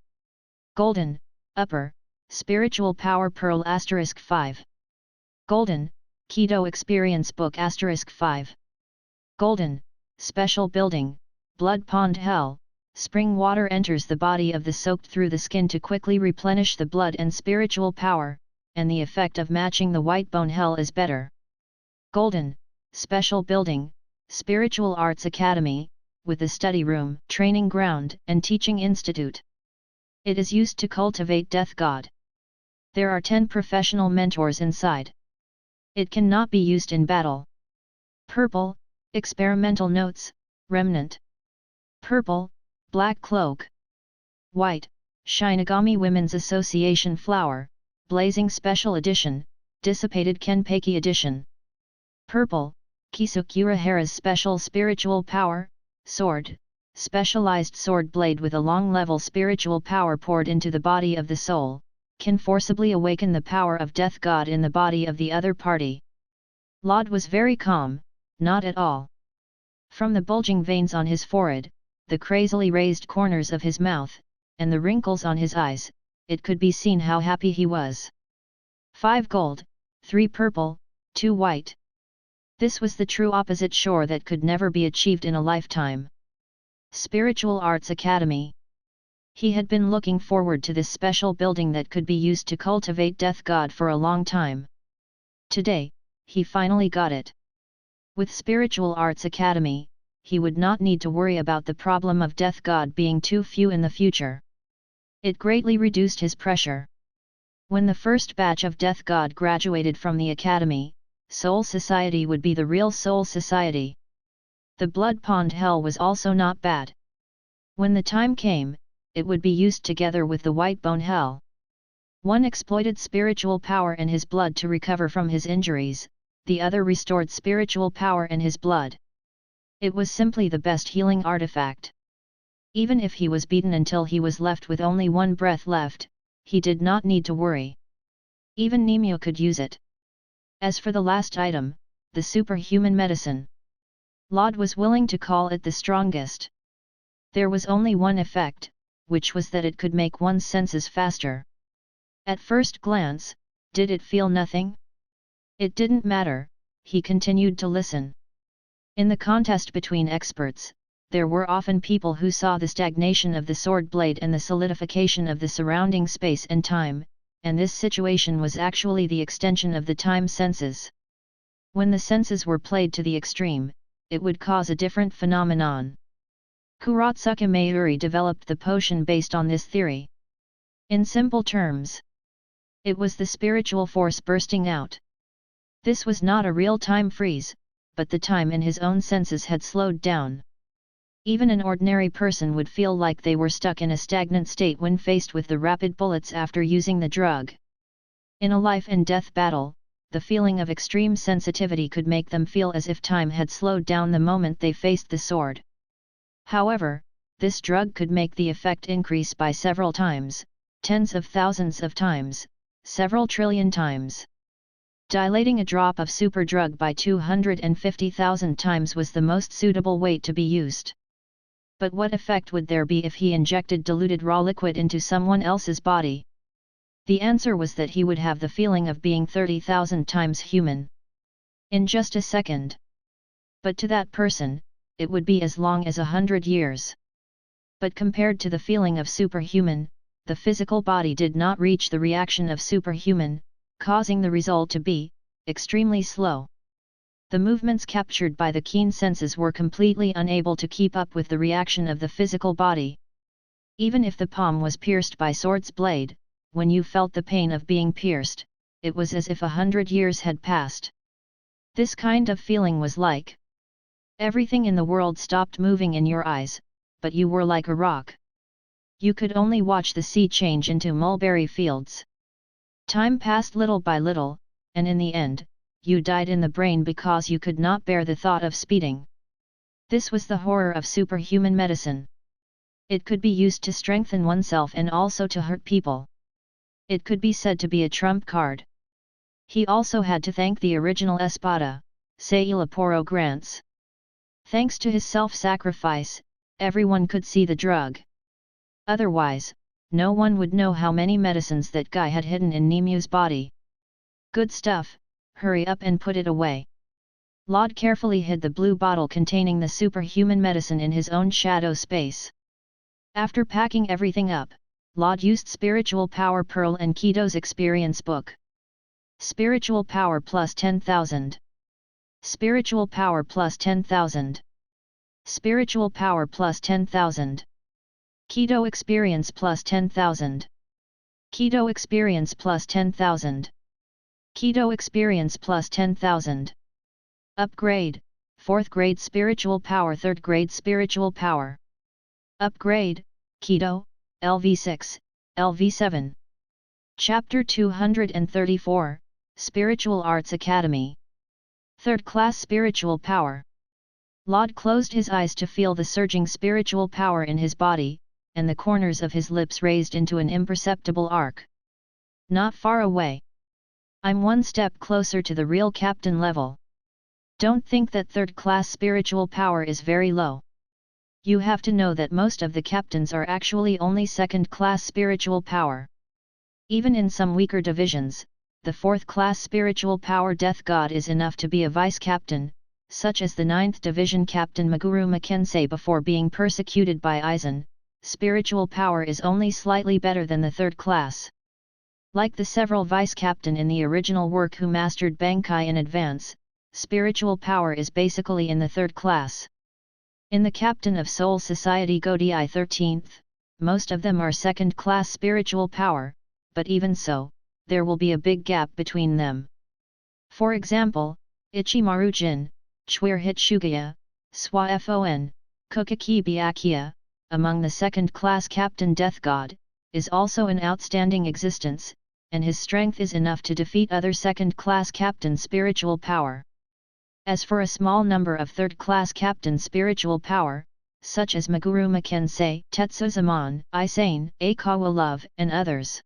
Golden, upper, spiritual power pearl *5. Golden, Keto experience book *5. Golden, special building, blood pond hell. Spring water enters the body of the soaked through the skin to quickly replenish the blood and spiritual power, and the effect of matching the white bone hell is better. Golden, special building, spiritual arts academy, with a study room, training ground, and teaching institute. It is used to cultivate death god. There are 10 professional mentors inside. It cannot be used in battle. Purple, experimental notes, remnant. Purple, black cloak. White, Shinigami Women's Association flower, blazing special edition, dissipated Kenpeki edition. Purple, Kisukura Hera's special spiritual power, sword, specialized sword blade with a long level spiritual power poured into the body of the soul, can forcibly awaken the power of death god in the body of the other party. Laud was very calm, not at all. From the bulging veins on his forehead, the crazily raised corners of his mouth, and the wrinkles on his eyes, it could be seen how happy he was. 5 gold, 3 purple, 2 white. This was the true opposite shore that could never be achieved in a lifetime. Spiritual Arts Academy. He had been looking forward to this special building that could be used to cultivate death god for a long time. Today, he finally got it. With Spiritual Arts Academy, he would not need to worry about the problem of death god being too few in the future. It greatly reduced his pressure. When the first batch of death god graduated from the academy, Soul Society would be the real Soul Society. The Blood Pond Hell was also not bad. When the time came, it would be used together with the White Bone Hell. One exploited spiritual power in his blood to recover from his injuries, the other restored spiritual power in his blood. It was simply the best healing artifact. Even if he was beaten until he was left with only one breath left, he did not need to worry. Even Nimue could use it. As for the last item, the superhuman medicine, Laud was willing to call it the strongest. There was only one effect, which was that it could make one's senses faster. At first glance, did it feel nothing? It didn't matter, he continued to listen. In the contest between experts, there were often people who saw the stagnation of the sword blade and the solidification of the surrounding space and time, and this situation was actually the extension of the time senses. When the senses were played to the extreme, it would cause a different phenomenon. Kuratsuka Mayuri developed the potion based on this theory. In simple terms, it was the spiritual force bursting out. This was not a real time freeze, but the time in his own senses had slowed down. Even an ordinary person would feel like they were stuck in a stagnant state when faced with the rapid bullets after using the drug. In a life and death battle, the feeling of extreme sensitivity could make them feel as if time had slowed down the moment they faced the sword. However, this drug could make the effect increase by several times, tens of thousands of times, several trillion times. Dilating a drop of super drug by 250,000 times was the most suitable weight to be used. But what effect would there be if he injected diluted raw liquid into someone else's body? The answer was that he would have the feeling of being 30,000 times human. In just a second. But to that person, it would be as long as 100 years. But compared to the feeling of superhuman, the physical body did not reach the reaction of superhuman, causing the result to be extremely slow. The movements captured by the keen senses were completely unable to keep up with the reaction of the physical body. Even if the palm was pierced by sword's blade, when you felt the pain of being pierced, it was as if 100 years had passed. This kind of feeling was like everything in the world stopped moving in your eyes, but you were like a rock. You could only watch the sea change into mulberry fields. Time passed little by little, and in the end, you died in the brain because you could not bear the thought of speeding. This was the horror of superhuman medicine. It could be used to strengthen oneself and also to hurt people. It could be said to be a trump card. He also had to thank the original Espada, Seireitei grants. Thanks to his self-sacrifice, everyone could see the drug. Otherwise, no one would know how many medicines that guy had hidden in Nimue's body. Good stuff, hurry up and put it away. Laud carefully hid the blue bottle containing the superhuman medicine in his own shadow space. After packing everything up, Laud used Spiritual Power Pearl and Kido's experience book. Spiritual Power plus 10,000. Spiritual Power plus 10,000. Spiritual Power plus 10,000. Kido Experience plus 10,000. Kido Experience plus 10,000. Kido Experience plus 10,000. Upgrade, 4th grade Spiritual Power 3rd grade Spiritual Power. Upgrade, Kido, LV6, LV7. Chapter 234, Spiritual Arts Academy. 3rd class Spiritual Power. Laud closed his eyes to feel the surging spiritual power in his body, and the corners of his lips raised into an imperceptible arc. Not far away. I'm one step closer to the real captain level. Don't think that 3rd class spiritual power is very low. You have to know that most of the captains are actually only 2nd class spiritual power. Even in some weaker divisions, the 4th class spiritual power death god is enough to be a vice captain, such as the 9th division captain Maguru Mackenzie before being persecuted by Aizen. Spiritual power is only slightly better than the 3rd class. Like the several vice-captain in the original work who mastered Bankai in advance, spiritual power is basically in the 3rd class. In the Captain of Soul Society Godai 13th, most of them are 2nd class spiritual power, but even so, there will be a big gap between them. For example, Ichimaru Jin, Chuir Hitsugaya, Swa Fon, Kukaki Byakuya, among the 2nd class Captain Death God, is also an outstanding existence, and his strength is enough to defeat other second-class captain spiritual power. As for a small number of third-class captain spiritual power, such as Maguru Makensei, Tetsuzaman, Isane, Akawa Love, and others.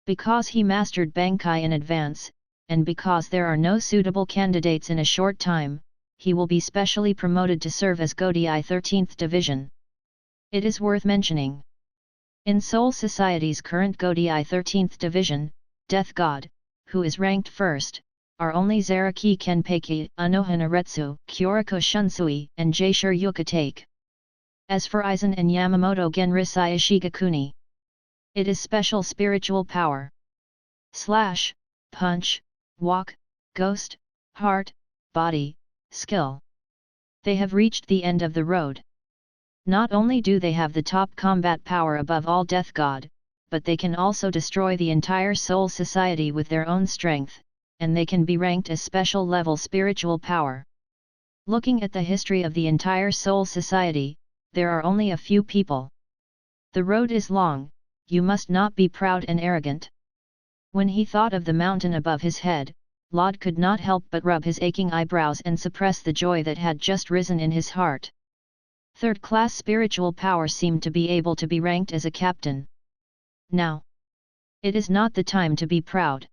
Because he mastered Bankai in advance, and because there are no suitable candidates in a short time, he will be specially promoted to serve as Godai 13th Division. It is worth mentioning. In Soul Society's current Godai 13th Division, Death God, who is ranked first, are only Zaraki Kenpeiki, Anoha Naretsu, Kyoriko Shunsui, and Jaishur Yukatake. As for Aizen and Yamamoto Genrisai Ishigakuni, it is special spiritual power. Slash, punch, walk, ghost, heart, body, skill. They have reached the end of the road. Not only do they have the top combat power above all Death God, but they can also destroy the entire Soul Society with their own strength, and they can be ranked as special level spiritual power. Looking at the history of the entire Soul Society, there are only a few people. The road is long, you must not be proud and arrogant. When he thought of the mountain above his head, Lod could not help but rub his aching eyebrows and suppress the joy that had just risen in his heart. Third-class spiritual power seemed to be able to be ranked as a captain. Now, it is not the time to be proud.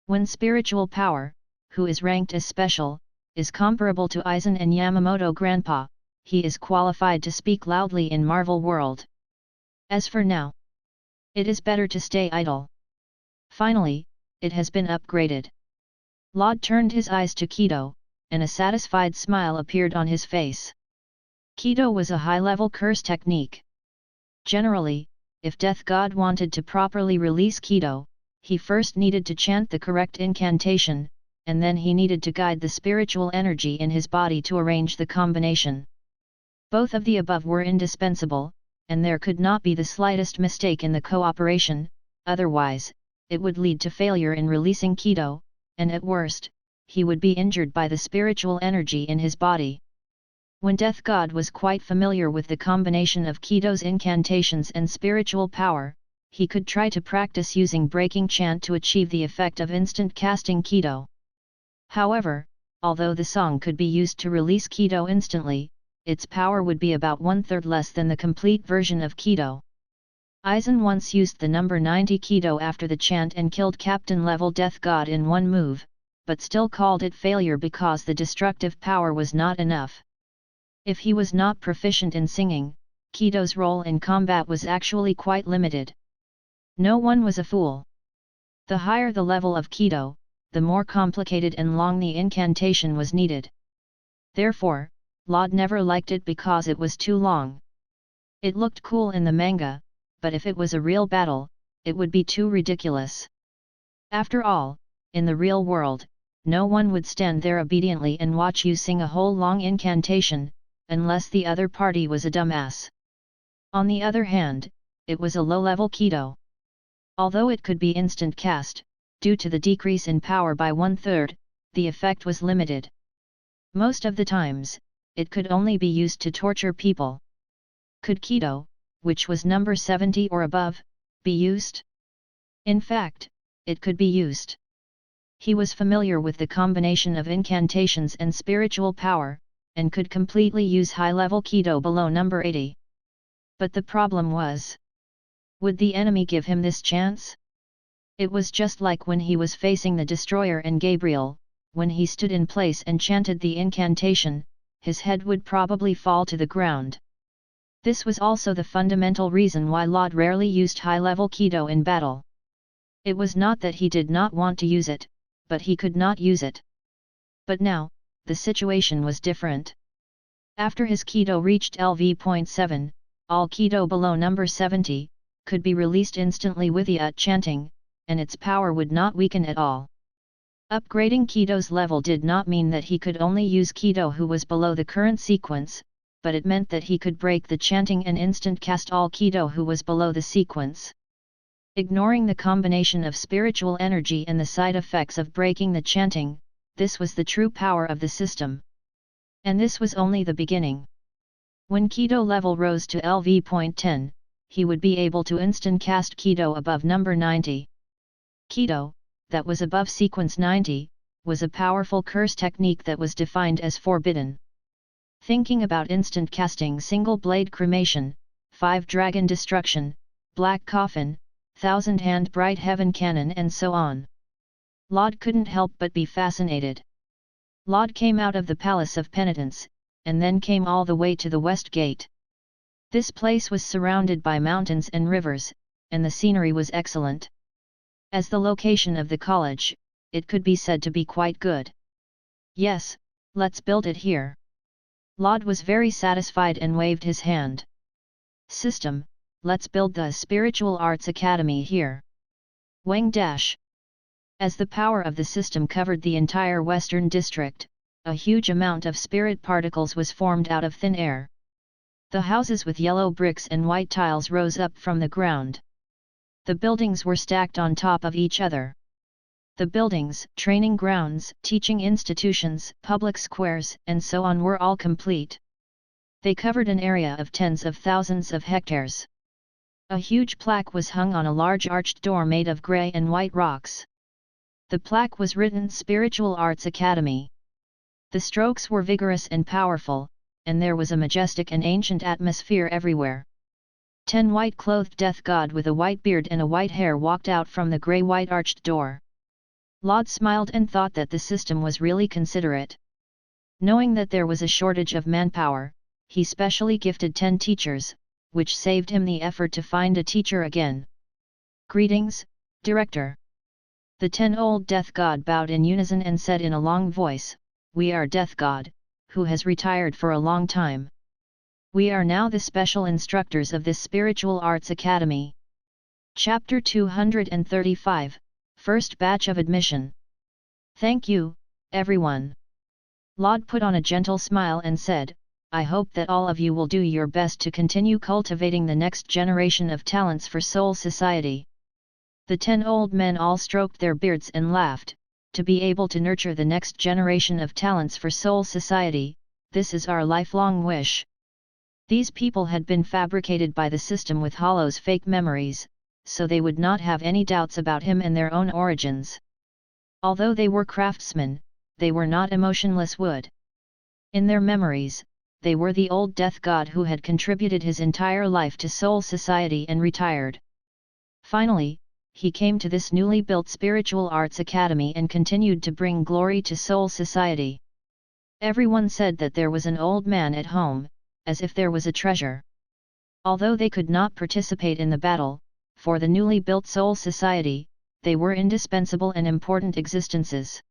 When spiritual power, who is ranked as special, is comparable to Aizen and Yamamoto Grandpa, he is qualified to speak loudly in Marvel World. As for now, it is better to stay idle. Finally, it has been upgraded. Lod turned his eyes to Kido, and a satisfied smile appeared on his face. Kido was a high-level curse technique. Generally, if Death God wanted to properly release Kido, he first needed to chant the correct incantation, and then he needed to guide the spiritual energy in his body to arrange the combination. Both of the above were indispensable, and there could not be the slightest mistake in the cooperation, otherwise, it would lead to failure in releasing Kido, and at worst, he would be injured by the spiritual energy in his body. When Death God was quite familiar with the combination of Kido's incantations and spiritual power, he could try to practice using breaking chant to achieve the effect of instant casting Kido. However, although the song could be used to release Kido instantly, its power would be about 1/3 less than the complete version of Kido. Aizen once used the number 90 Kido after the chant and killed Captain-level Death God in one move, but still called it failure because the destructive power was not enough. If he was not proficient in singing, Kido's role in combat was actually quite limited. No one was a fool. The higher the level of Kido, the more complicated and long the incantation was needed. Therefore, Lod never liked it because it was too long. It looked cool in the manga, but if it was a real battle, it would be too ridiculous. After all, in the real world, no one would stand there obediently and watch you sing a whole long incantation, unless the other party was a dumbass. On the other hand, it was a low-level Kido. Although it could be instant cast, due to the decrease in power by 1/3, the effect was limited. Most of the times, it could only be used to torture people. Could Kido, which was number 70 or above, be used? In fact, it could be used. He was familiar with the combination of incantations and spiritual power, and could completely use high-level Kido below number 80. But the problem was, would the enemy give him this chance? It was just like when he was facing the Destroyer and Gabriel, when he stood in place and chanted the incantation, his head would probably fall to the ground. This was also the fundamental reason why Lod rarely used high-level Kido in battle. It was not that he did not want to use it, but he could not use it. But now, the situation was different. After his Kido reached LV.7, all Kido below number 70, could be released instantly with Yat chanting, and its power would not weaken at all. Upgrading Kido's level did not mean that he could only use Kido who was below the current sequence, but it meant that he could break the chanting and instant cast all Kido who was below the sequence. Ignoring the combination of spiritual energy and the side effects of breaking the chanting, this was the true power of the system. And this was only the beginning. When Kido level rose to LV.10, he would be able to instant cast Kido above number 90. Kido, that was above sequence 90, was a powerful curse technique that was defined as forbidden. Thinking about instant casting, single blade cremation, 5 dragon destruction, black coffin, 1000-hand bright heaven cannon and so on. Laud couldn't help but be fascinated. Laud came out of the Palace of Penitence, and then came all the way to the West Gate. This place was surrounded by mountains and rivers, and the scenery was excellent. As the location of the college, it could be said to be quite good. Yes, let's build it here. Laud was very satisfied and waved his hand. System, let's build the Spiritual Arts Academy here. Wang dash. As the power of the system covered the entire western district, a huge amount of spirit particles was formed out of thin air. The houses with yellow bricks and white tiles rose up from the ground. The buildings were stacked on top of each other. The buildings, training grounds, teaching institutions, public squares, and so on were all complete. They covered an area of tens of thousands of hectares. A huge plaque was hung on a large arched door made of grey and white rocks. The plaque was written Spiritual Arts Academy. The strokes were vigorous and powerful, and there was a majestic and ancient atmosphere everywhere. 10 white-clothed death god with a white beard and a white hair walked out from the grey-white arched door. Laud smiled and thought that the system was really considerate. Knowing that there was a shortage of manpower, he specially gifted 10 teachers, which saved him the effort to find a teacher again. Greetings, Director. The 10 old death god bowed in unison and said in a long voice, "We are Death God, who has retired for a long time. We are now the special instructors of this Spiritual Arts Academy." Chapter 235, First Batch of Admission. Thank you, everyone. Laud put on a gentle smile and said, "I hope that all of you will do your best to continue cultivating the next generation of talents for Soul Society." The 10 old men all stroked their beards and laughed. To be able to nurture the next generation of talents for Soul Society, this is our lifelong wish. These people had been fabricated by the system with Hollow's fake memories, so they would not have any doubts about him and their own origins. Although they were craftsmen, they were not emotionless wood. In their memories, they were the old death god who had contributed his entire life to Soul Society and retired. Finally, he came to this newly built Spiritual Arts Academy and continued to bring glory to Soul Society. Everyone said that there was an old man at home, as if there was a treasure. Although they could not participate in the battle, for the newly built Soul Society, they were indispensable and important existences.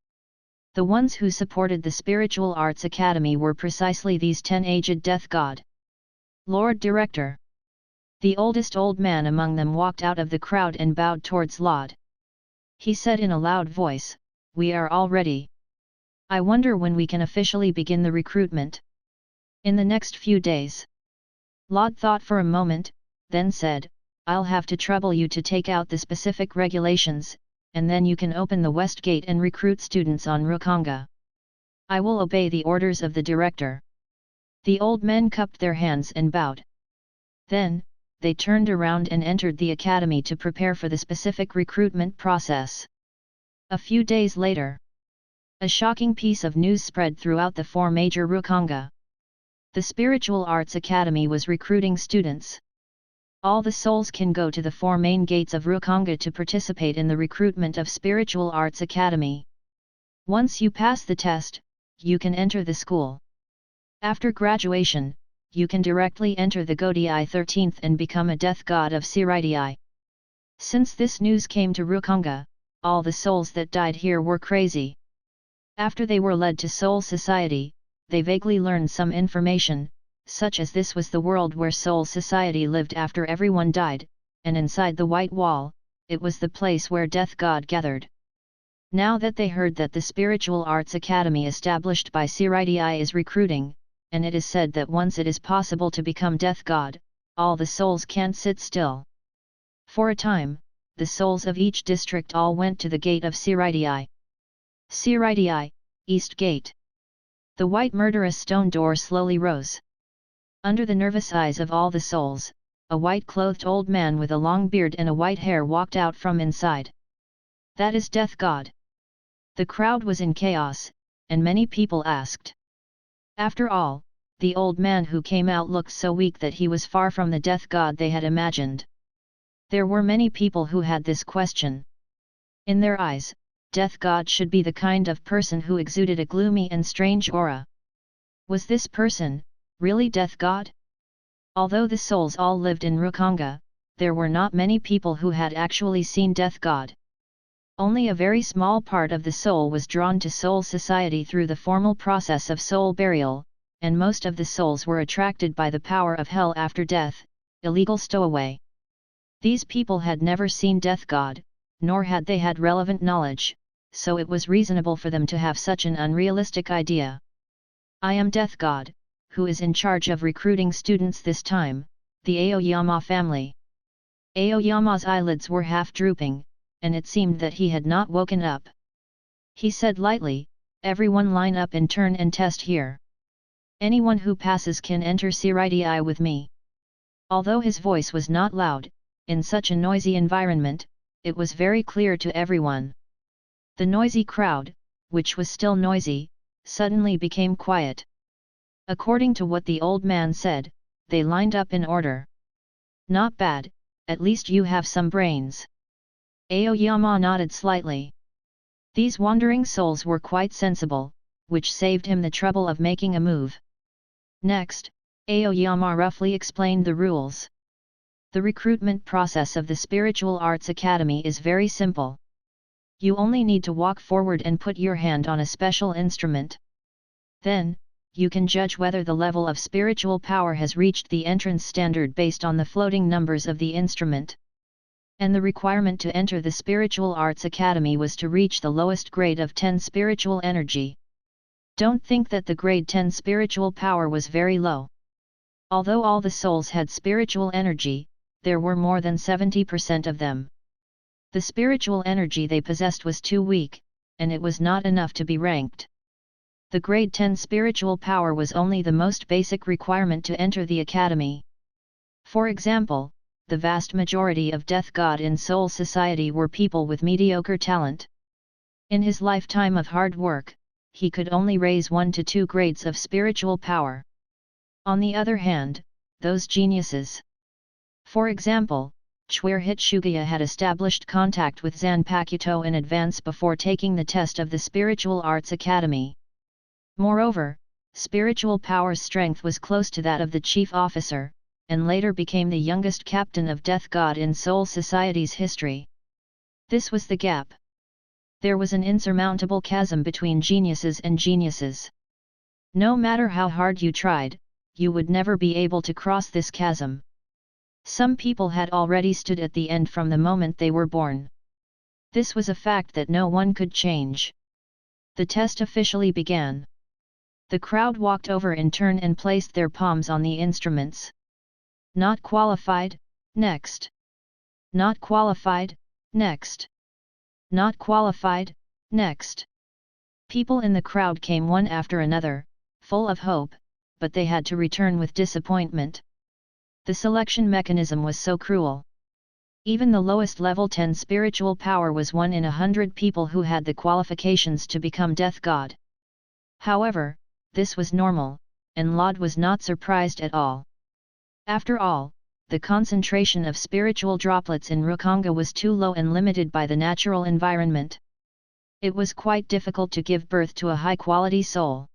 The ones who supported the Spiritual Arts Academy were precisely these 10 aged death god. Lord Director. The oldest old man among them walked out of the crowd and bowed towards Laud. He said in a loud voice, "We are all ready. I wonder when we can officially begin the recruitment." "In the next few days." Laud thought for a moment, then said, "I'll have to trouble you to take out the specific regulations, and then you can open the West Gate and recruit students on Ryūkonga. I will obey the orders of the director." The old men cupped their hands and bowed. Then, they turned around and entered the academy to prepare for the specific recruitment process. A few days later, a shocking piece of news spread throughout the 4 major Ryūkonga. The Spiritual Arts Academy was recruiting students. All the souls can go to the 4 main gates of Ryūkonga to participate in the recruitment of Spiritual Arts Academy. Once you pass the test, you can enter the school. After graduation, you can directly enter the Godei 13th and become a death god of Seireitei. Since this news came to Ryūkonga, all the souls that died here were crazy. After they were led to Soul Society, they vaguely learned some information, such as this was the world where Soul Society lived after everyone died, and inside the White Wall, it was the place where Death God gathered. Now that they heard that the Spiritual Arts Academy established by Seireitei is recruiting, and it is said that once it is possible to become Death God, all the souls can't sit still. For a time, the souls of each district all went to the gate of Seireitei. Seireitei, East Gate. The white murderous stone door slowly rose. Under the nervous eyes of all the souls, a white-clothed old man with a long beard and a white hair walked out from inside. That is Death God. The crowd was in chaos, and many people asked. After all, the old man who came out looked so weak that he was far from the Death God they had imagined. There were many people who had this question. In their eyes, Death God should be the kind of person who exuded a gloomy and strange aura. Was this person really Death God? Although the souls all lived in Ryūjin, there were not many people who had actually seen Death God. Only a very small part of the soul was drawn to soul society through the formal process of soul burial, and most of the souls were attracted by the power of hell after death, illegal stowaway. These people had never seen Death God, nor had they had relevant knowledge, so it was reasonable for them to have such an unrealistic idea. I am Death God, who is in charge of recruiting students this time, the Aoyama family. Aoyama's eyelids were half drooping, and it seemed that he had not woken up. He said lightly, "Everyone line up in turn and test here. Anyone who passes can enter Seireitei with me." Although his voice was not loud, in such a noisy environment, it was very clear to everyone. The noisy crowd, which was still noisy, suddenly became quiet. According to what the old man said, they lined up in order. "Not bad, at least you have some brains." Aoyama nodded slightly. These wandering souls were quite sensible, which saved him the trouble of making a move. Next, Aoyama roughly explained the rules. The recruitment process of the Spiritual Arts Academy is very simple. You only need to walk forward and put your hand on a special instrument. Then, you can judge whether the level of spiritual power has reached the entrance standard based on the floating numbers of the instrument. And the requirement to enter the Spiritual Arts Academy was to reach the lowest grade of 10 spiritual energy. Don't think that the grade 10 spiritual power was very low. Although all the souls had spiritual energy, there were more than 70% of them. The spiritual energy they possessed was too weak, and it was not enough to be ranked. The grade 10 spiritual power was only the most basic requirement to enter the academy. For example, the vast majority of Death God in Soul Society were people with mediocre talent. In his lifetime of hard work, he could only raise 1 to 2 grades of spiritual power. On the other hand, those geniuses. For example, Shugaya had established contact with ZANPAKUTOU in advance before taking the test of the Spiritual Arts Academy. Moreover, spiritual power's strength was close to that of the chief officer, and later became the youngest captain of Death God in Soul Society's history. This was the gap. There was an insurmountable chasm between geniuses and geniuses. No matter how hard you tried, you would never be able to cross this chasm. Some people had already stood at the end from the moment they were born. This was a fact that no one could change. The test officially began. The crowd walked over in turn and placed their palms on the instruments. Not qualified, next. Not qualified, next. Not qualified, next. People in the crowd came one after another, full of hope, but they had to return with disappointment. The selection mechanism was so cruel. Even the lowest level 10 spiritual power was 1 in 100 people who had the qualifications to become Death God. However, this was normal, and Laud was not surprised at all. After all, the concentration of spiritual droplets in Ryūjin was too low and limited by the natural environment. It was quite difficult to give birth to a high-quality soul.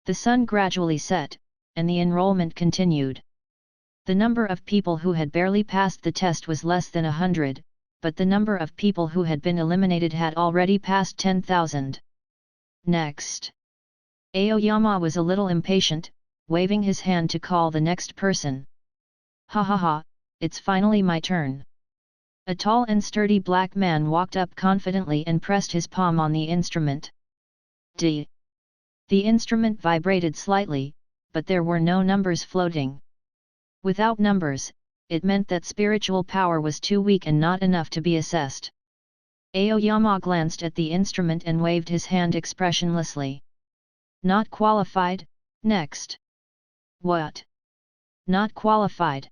The sun gradually set, and the enrollment continued. The number of people who had barely passed the test was less than 100, but the number of people who had been eliminated had already passed 10,000. Next. Aoyama was a little impatient, waving his hand to call the next person. "Ha ha ha, it's finally my turn." A tall and sturdy black man walked up confidently and pressed his palm on the instrument. D. The instrument vibrated slightly, but there were no numbers floating. Without numbers, it meant that spiritual power was too weak and not enough to be assessed. Aoyama glanced at the instrument and waved his hand expressionlessly. "Not qualified, next." "What? Not qualified?"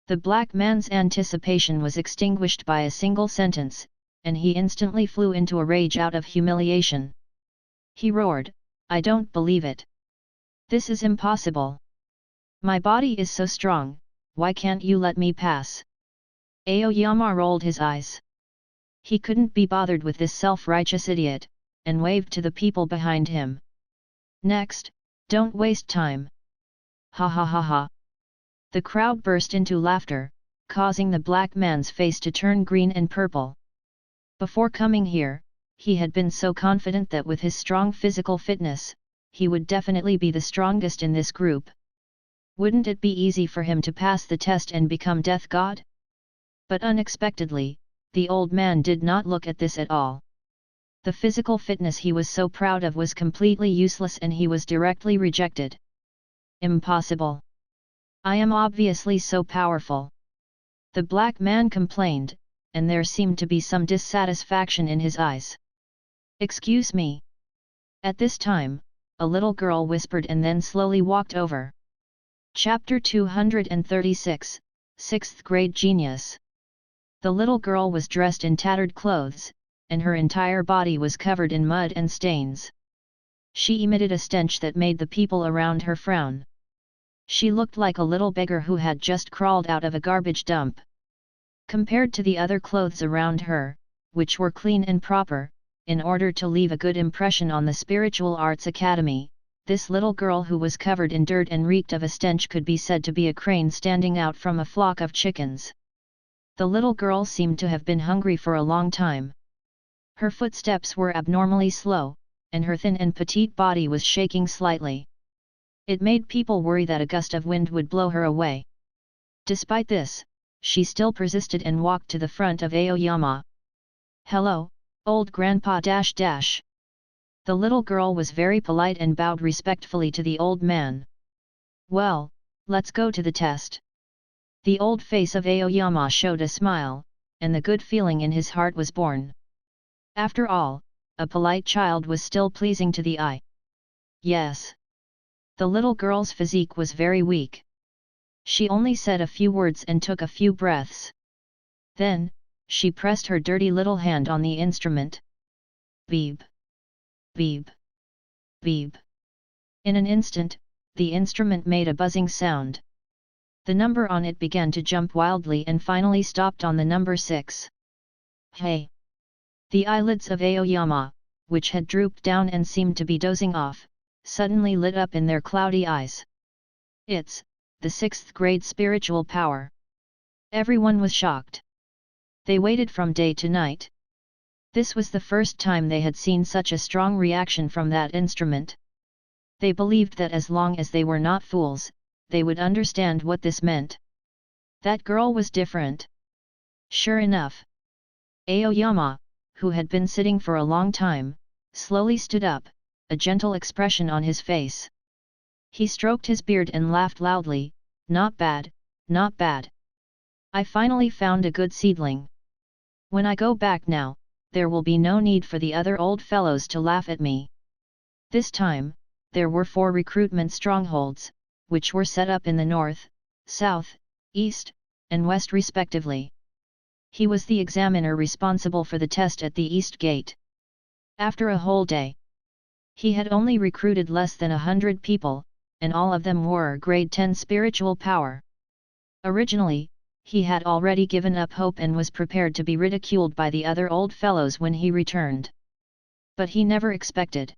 The black man's anticipation was extinguished by a single sentence, and he instantly flew into a rage out of humiliation. He roared, "I don't believe it. This is impossible. My body is so strong, why can't you let me pass?" Aoyama rolled his eyes. He couldn't be bothered with this self-righteous idiot, and waved to the people behind him. "Next, don't waste time." Ha ha ha ha. The crowd burst into laughter, causing the black man's face to turn green and purple. Before coming here, he had been so confident that with his strong physical fitness, he would definitely be the strongest in this group. Wouldn't it be easy for him to pass the test and become Death God? But unexpectedly, the old man did not look at this at all. The physical fitness he was so proud of was completely useless and he was directly rejected. "Impossible. I am obviously so powerful." The black man complained, and there seemed to be some dissatisfaction in his eyes. "Excuse me." At this time, a little girl whispered and then slowly walked over. Chapter 236, 6th Grade Genius. The little girl was dressed in tattered clothes, and her entire body was covered in mud and stains. She emitted a stench that made the people around her frown. She looked like a little beggar who had just crawled out of a garbage dump. Compared to the other clothes around her, which were clean and proper, in order to leave a good impression on the Spiritual Arts Academy, this little girl who was covered in dirt and reeked of a stench could be said to be a crane standing out from a flock of chickens. The little girl seemed to have been hungry for a long time. Her footsteps were abnormally slow, and her thin and petite body was shaking slightly. It made people worry that a gust of wind would blow her away. Despite this, she still persisted and walked to the front of Aoyama. "Hello, old grandpa dash dash." The little girl was very polite and bowed respectfully to the old man. "Well, let's go to the test." The old face of Aoyama showed a smile, and the good feeling in his heart was born. After all, a polite child was still pleasing to the eye. "Yes." The little girl's physique was very weak. She only said a few words and took a few breaths. Then, she pressed her dirty little hand on the instrument. Beep. Beep. Beep. In an instant, the instrument made a buzzing sound. The number on it began to jump wildly and finally stopped on the number 6. "Hey!" The eyelids of Aoyama, which had drooped down and seemed to be dozing off, suddenly lit up in their cloudy eyes. "It's the 6th grade spiritual power." Everyone was shocked. They waited from day to night. This was the first time they had seen such a strong reaction from that instrument. They believed that as long as they were not fools, they would understand what this meant. That girl was different. Sure enough. Aoyama, who had been sitting for a long time, slowly stood up, a gentle expression on his face. He stroked his beard and laughed loudly, "Not bad, not bad. I finally found a good seedling. When I go back now, there will be no need for the other old fellows to laugh at me." This time, there were 4 recruitment strongholds, which were set up in the north, south, east, and west respectively. He was the examiner responsible for the test at the east gate. After a whole day, he had only recruited less than 100 people, and all of them were grade 10 spiritual power. Originally, he had already given up hope and was prepared to be ridiculed by the other old fellows when he returned. But he never expected.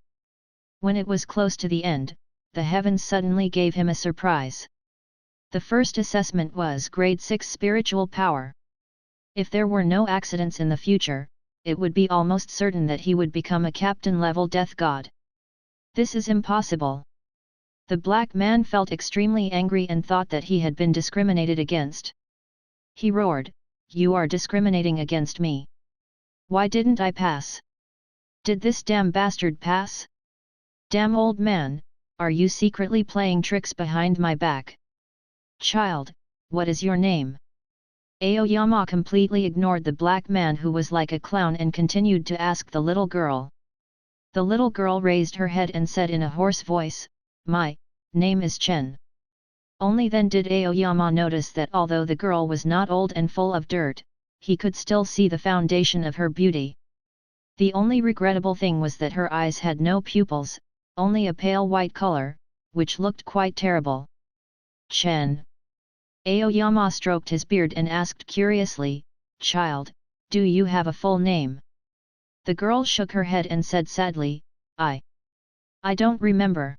When it was close to the end, the heavens suddenly gave him a surprise. The first assessment was grade 6 spiritual power. If there were no accidents in the future, it would be almost certain that he would become a captain-level death god. This is impossible. The black man felt extremely angry and thought that he had been discriminated against. He roared, "You are discriminating against me. Why didn't I pass? Did this damn bastard pass? Damn old man, are you secretly playing tricks behind my back? Child, what is your name?" Aoyama completely ignored the black man who was like a clown and continued to ask the little girl. The little girl raised her head and said in a hoarse voice, "My name is Chen." Only then did Aoyama notice that although the girl was not old and full of dirt, he could still see the foundation of her beauty. The only regrettable thing was that her eyes had no pupils, only a pale white color, which looked quite terrible. Chen. Aoyama stroked his beard and asked curiously, "Child, do you have a full name?" The girl shook her head and said sadly, I don't remember.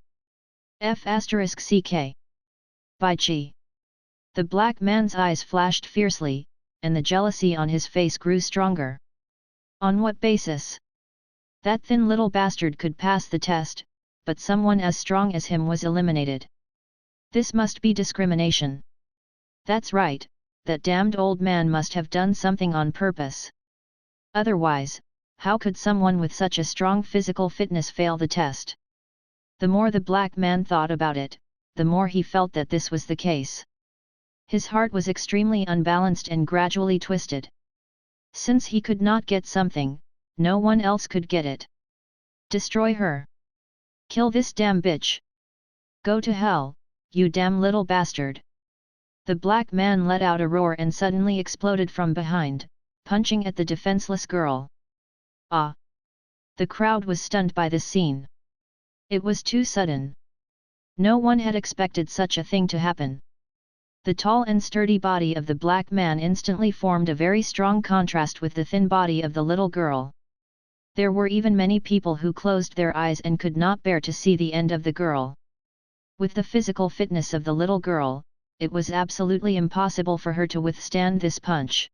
F*ck. By Chi. The black man's eyes flashed fiercely, and the jealousy on his face grew stronger. On what basis? That thin little bastard could pass the test, but someone as strong as him was eliminated. This must be discrimination. That's right, that damned old man must have done something on purpose. Otherwise, how could someone with such a strong physical fitness fail the test? The more the black man thought about it, the more he felt that this was the case. His heart was extremely unbalanced and gradually twisted. Since he could not get something, no one else could get it. Destroy her. Kill this damn bitch. Go to hell, you damn little bastard. The black man let out a roar and suddenly exploded from behind, punching at the defenseless girl. Ah! The crowd was stunned by this scene. It was too sudden. No one had expected such a thing to happen. The tall and sturdy body of the black man instantly formed a very strong contrast with the thin body of the little girl. There were even many people who closed their eyes and could not bear to see the end of the girl. With the physical fitness of the little girl, it was absolutely impossible for her to withstand this punch.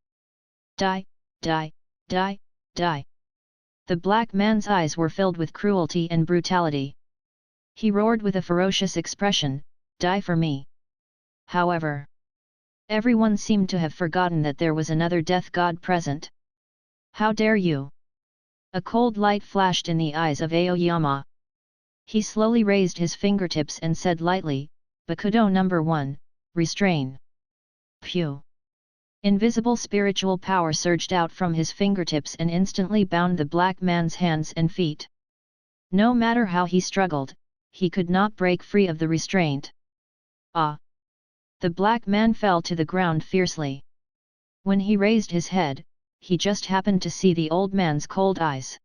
Die, die, die, die. The black man's eyes were filled with cruelty and brutality. He roared with a ferocious expression, "Die for me!" However, everyone seemed to have forgotten that there was another death god present. How dare you! A cold light flashed in the eyes of Aoyama. He slowly raised his fingertips and said lightly, "Bakuto number 1, restrain." Phew! Invisible spiritual power surged out from his fingertips and instantly bound the black man's hands and feet. No matter how he struggled, he could not break free of the restraint. Ah! The black man fell to the ground fiercely. When he raised his head, he just happened to see the old man's cold eyes.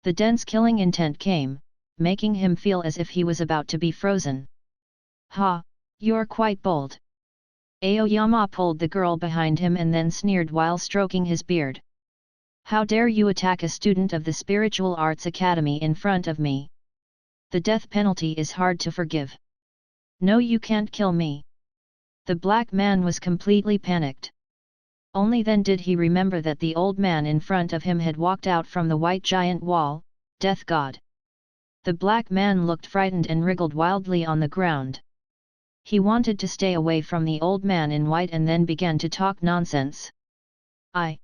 The dense killing intent came, making him feel as if he was about to be frozen. "Ha, you're quite bold." Aoyama pulled the girl behind him and then sneered while stroking his beard. "How dare you attack a student of the Spiritual Arts Academy in front of me? The death penalty is hard to forgive. No, you can't kill me." The black man was completely panicked. Only then did he remember that the old man in front of him had walked out from the white giant wall, Death God. The black man looked frightened and wriggled wildly on the ground. He wanted to stay away from the old man in white and then began to talk nonsense. I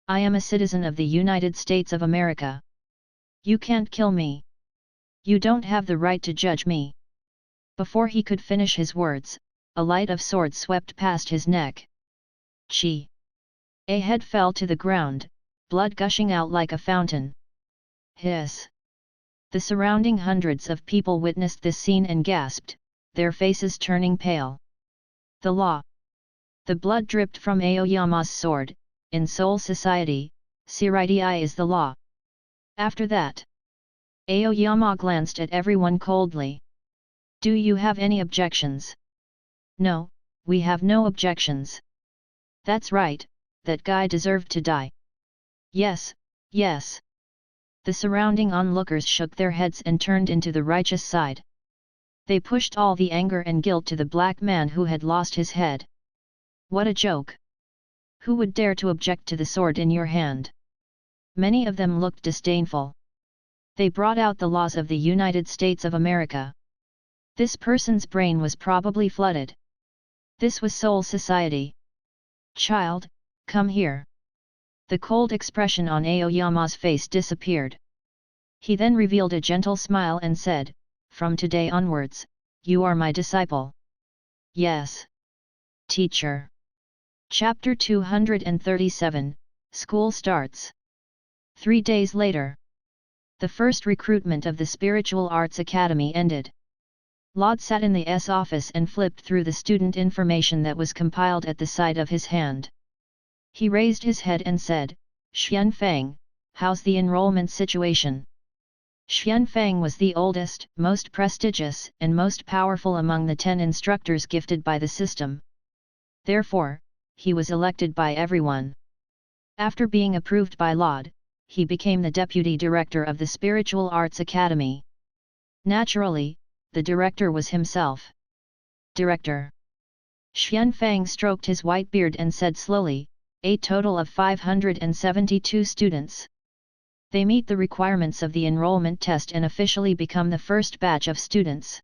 am a citizen of the United States of America. You can't kill me. You don't have the right to judge me." Before he could finish his words, a light of sword swept past his neck. Chi! A head fell to the ground, blood gushing out like a fountain. Hiss! The surrounding hundreds of people witnessed this scene and gasped, their faces turning pale. The law! The blood dripped from Aoyama's sword. In Soul Society, Seireitei is the law. After that, Aoyama glanced at everyone coldly. "Do you have any objections?" "No, we have no objections." "That's right, that guy deserved to die." "Yes, yes." The surrounding onlookers shook their heads and turned into the righteous side. They pushed all the anger and guilt to the black man who had lost his head. What a joke! Who would dare to object to the sword in your hand? Many of them looked disdainful. They brought out the laws of the United States of America. This person's brain was probably flooded. This was Soul Society. "Child, come here." The cold expression on Aoyama's face disappeared. He then revealed a gentle smile and said, "From today onwards, you are my disciple." "Yes, teacher." Chapter 237, School starts. 3 days later. The first recruitment of the Spiritual Arts Academy ended. Laud sat in the office and flipped through the student information that was compiled at the side of his hand. He raised his head and said, "Xian Fang, how's the enrollment situation?" Xian Fang was the oldest, most prestigious, and most powerful among the 10 instructors gifted by the system. Therefore, he was elected by everyone. After being approved by Laud, he became the deputy director of the Spiritual Arts Academy. Naturally, the director was himself. Director. Xian Fang stroked his white beard and said slowly, "A total of 572 students. They meet the requirements of the enrollment test and officially become the first batch of students.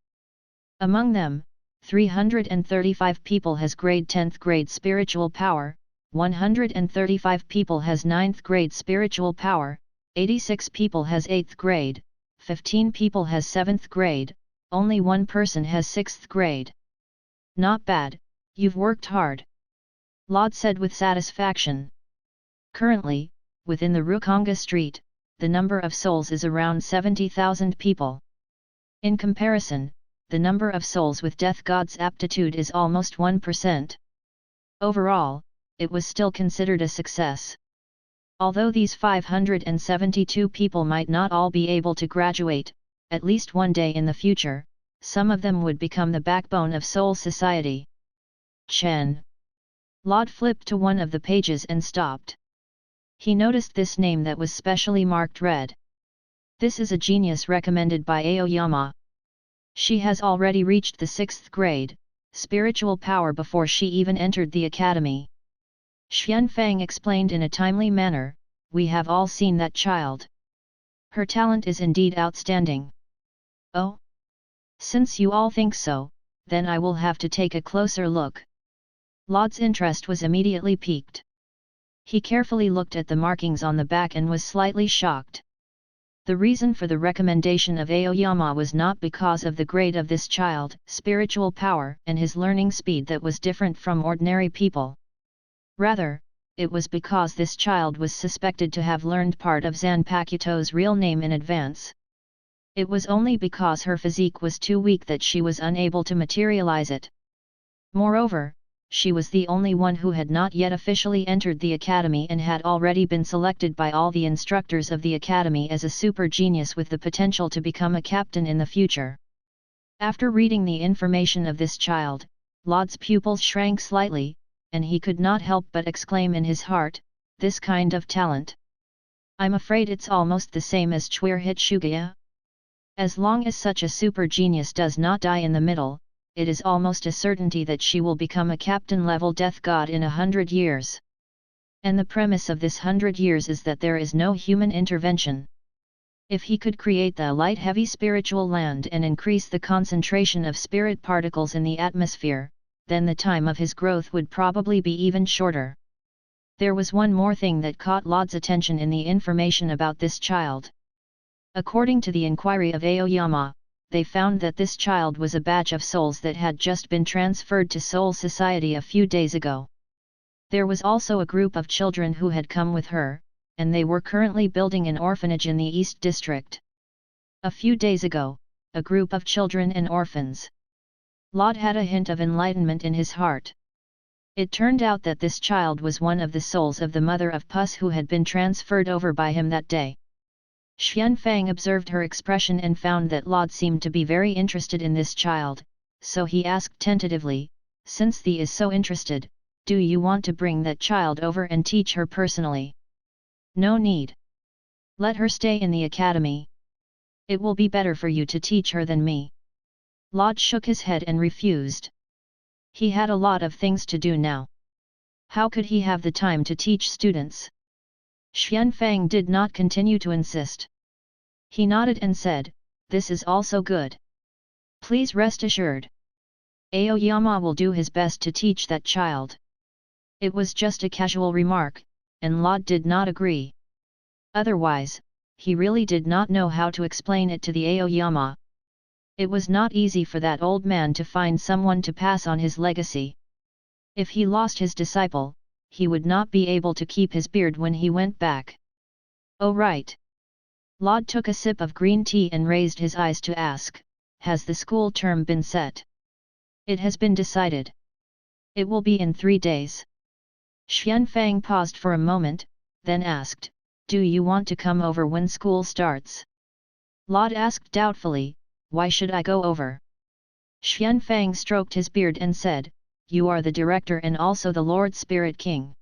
Among them, 335 people has grade 10th grade spiritual power, 135 people has 9th grade spiritual power, 86 people has 8th grade, 15 people has 7th grade, only one person has 6th grade. Not bad, you've worked hard," Laud said with satisfaction. Currently, within the Rukonga street, the number of souls is around 70,000 people. In comparison, the number of souls with Death God's aptitude is almost 1%. Overall, it was still considered a success. Although these 572 people might not all be able to graduate, at least one day in the future, some of them would become the backbone of Soul Society. Chen. Laud flipped to one of the pages and stopped. He noticed this name that was specially marked red. This is a genius recommended by Aoyama. She has already reached the 6th grade, spiritual power before she even entered the academy. Xian Fang explained in a timely manner, "We have all seen that child. Her talent is indeed outstanding." "Oh? Since you all think so, then I will have to take a closer look." Laud's interest was immediately piqued. He carefully looked at the markings on the back and was slightly shocked. The reason for the recommendation of Aoyama was not because of the grade of this child, spiritual power, and his learning speed that was different from ordinary people. Rather, it was because this child was suspected to have learned part of Zanpakuto's real name in advance. It was only because her physique was too weak that she was unable to materialize it. Moreover, she was the only one who had not yet officially entered the academy and had already been selected by all the instructors of the academy as a super genius with the potential to become a captain in the future. After reading the information of this child, Laud's pupils shrank slightly, and he could not help but exclaim in his heart, "This kind of talent! I'm afraid it's almost the same as Chwer Hitsugaya. As long as such a super genius does not die in the middle, it is almost a certainty that she will become a captain-level death god in 100 years. And the premise of this 100 years is that there is no human intervention. If he could create the light-heavy spiritual land and increase the concentration of spirit particles in the atmosphere, then the time of his growth would probably be even shorter." There was one more thing that caught Laud's attention in the information about this child. According to the inquiry of Aoyama, they found that this child was a batch of souls that had just been transferred to Soul Society a few days ago. There was also a group of children who had come with her, and they were currently building an orphanage in the East District. A few days ago, a group of children and orphans. Laud had a hint of enlightenment in his heart. It turned out that this child was one of the souls of the mother of Puss who had been transferred over by him that day. Xian Fang observed her expression and found that Laud seemed to be very interested in this child, so he asked tentatively, "Since thee is so interested, do you want to bring that child over and teach her personally?" "No need. Let her stay in the academy. It will be better for you to teach her than me." Laud shook his head and refused. He had a lot of things to do now. How could he have the time to teach students? Xian Fang did not continue to insist. He nodded and said, "This is also good. Please rest assured. Aoyama will do his best to teach that child." It was just a casual remark, and Laud did not agree. Otherwise, he really did not know how to explain it to the Aoyama. It was not easy for that old man to find someone to pass on his legacy. If he lost his disciple, he would not be able to keep his beard when he went back. "Oh right." Laud took a sip of green tea and raised his eyes to ask, "Has the school term been set?" "It has been decided. It will be in 3 days." Xianfang paused for a moment, then asked, "Do you want to come over when school starts?" Laud asked doubtfully, "Why should I go over?" Xianfang stroked his beard and said, "You are the director and also the Lord Spirit King.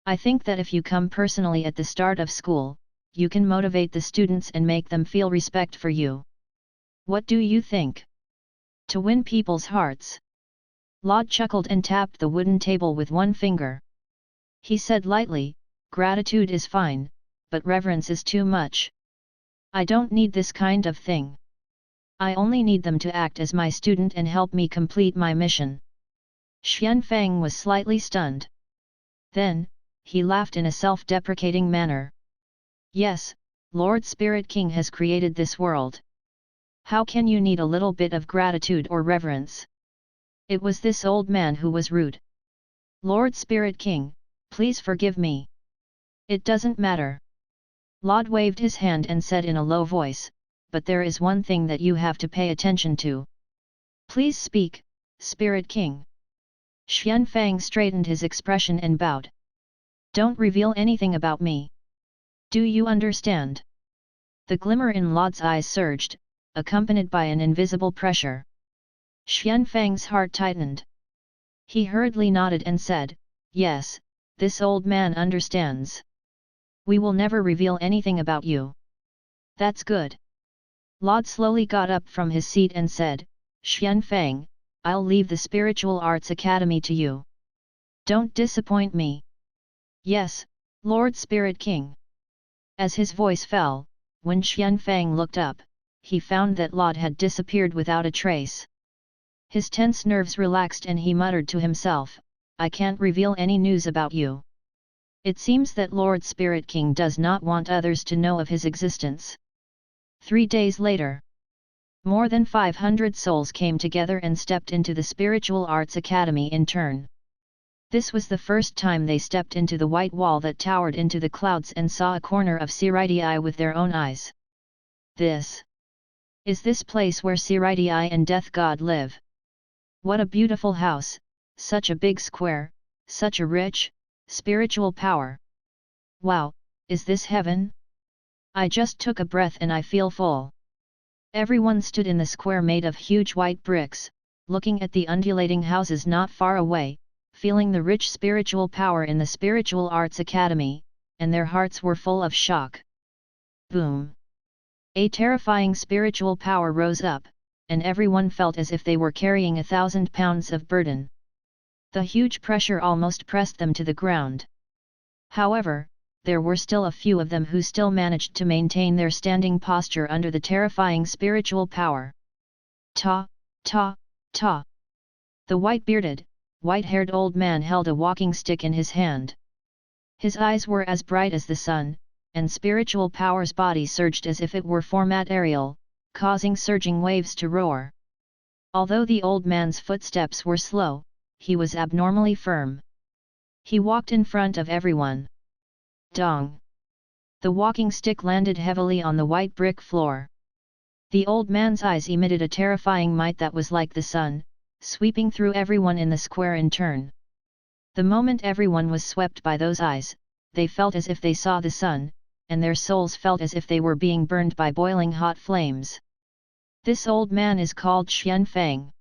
I think that if you come personally at the start of school, you can motivate the students and make them feel respect for you. What do you think? To win people's hearts." Laud chuckled and tapped the wooden table with one finger. He said lightly, "Gratitude is fine, but reverence is too much. I don't need this kind of thing. I only need them to act as my student and help me complete my mission." Xianfang was slightly stunned. Then, he laughed in a self-deprecating manner. "Yes, Lord Spirit King has created this world. How can you need a little bit of gratitude or reverence?" It was this old man who was rude. "Lord Spirit King, please forgive me. It doesn't matter." Laud waved his hand and said in a low voice, "But there is one thing that you have to pay attention to." "Please speak, Spirit King." Xianfang straightened his expression and bowed. "Don't reveal anything about me. Do you understand?" The glimmer in Laud's eyes surged, accompanied by an invisible pressure. Xianfang's heart tightened. He hurriedly nodded and said, "Yes, this old man understands. We will never reveal anything about you." "That's good." Laud slowly got up from his seat and said, "Xianfang, I'll leave the Spiritual Arts Academy to you. Don't disappoint me." "Yes, Lord Spirit King." As his voice fell, when Xianfang looked up, he found that Laud had disappeared without a trace. His tense nerves relaxed and he muttered to himself, "I can't reveal any news about you. It seems that Lord Spirit King does not want others to know of his existence." 3 days later, more than 500 souls came together and stepped into the Spiritual Arts Academy in turn. This was the first time they stepped into the white wall that towered into the clouds and saw a corner of Seireitei with their own eyes. "This is this place where Seireitei and Death God live. What a beautiful house, such a big square, such a rich, spiritual power. Wow, is this heaven? I just took a breath and I feel full." Everyone stood in the square made of huge white bricks, looking at the undulating houses not far away, feeling the rich spiritual power in the Spiritual Arts Academy, and their hearts were full of shock. Boom! A terrifying spiritual power rose up, and everyone felt as if they were carrying 1,000 pounds of burden. The huge pressure almost pressed them to the ground. However, there were still a few of them who still managed to maintain their standing posture under the terrifying spiritual power. Ta, ta, ta. The white-bearded, white-haired old man held a walking stick in his hand. His eyes were as bright as the sun, and spiritual power's body surged as if it were format Ariel, causing surging waves to roar. Although the old man's footsteps were slow, he was abnormally firm. He walked in front of everyone. Dong! The walking stick landed heavily on the white brick floor. The old man's eyes emitted a terrifying light that was like the sun, sweeping through everyone in the square in turn. The moment everyone was swept by those eyes, they felt as if they saw the sun, and their souls felt as if they were being burned by boiling hot flames. "This old man is called Xianfang."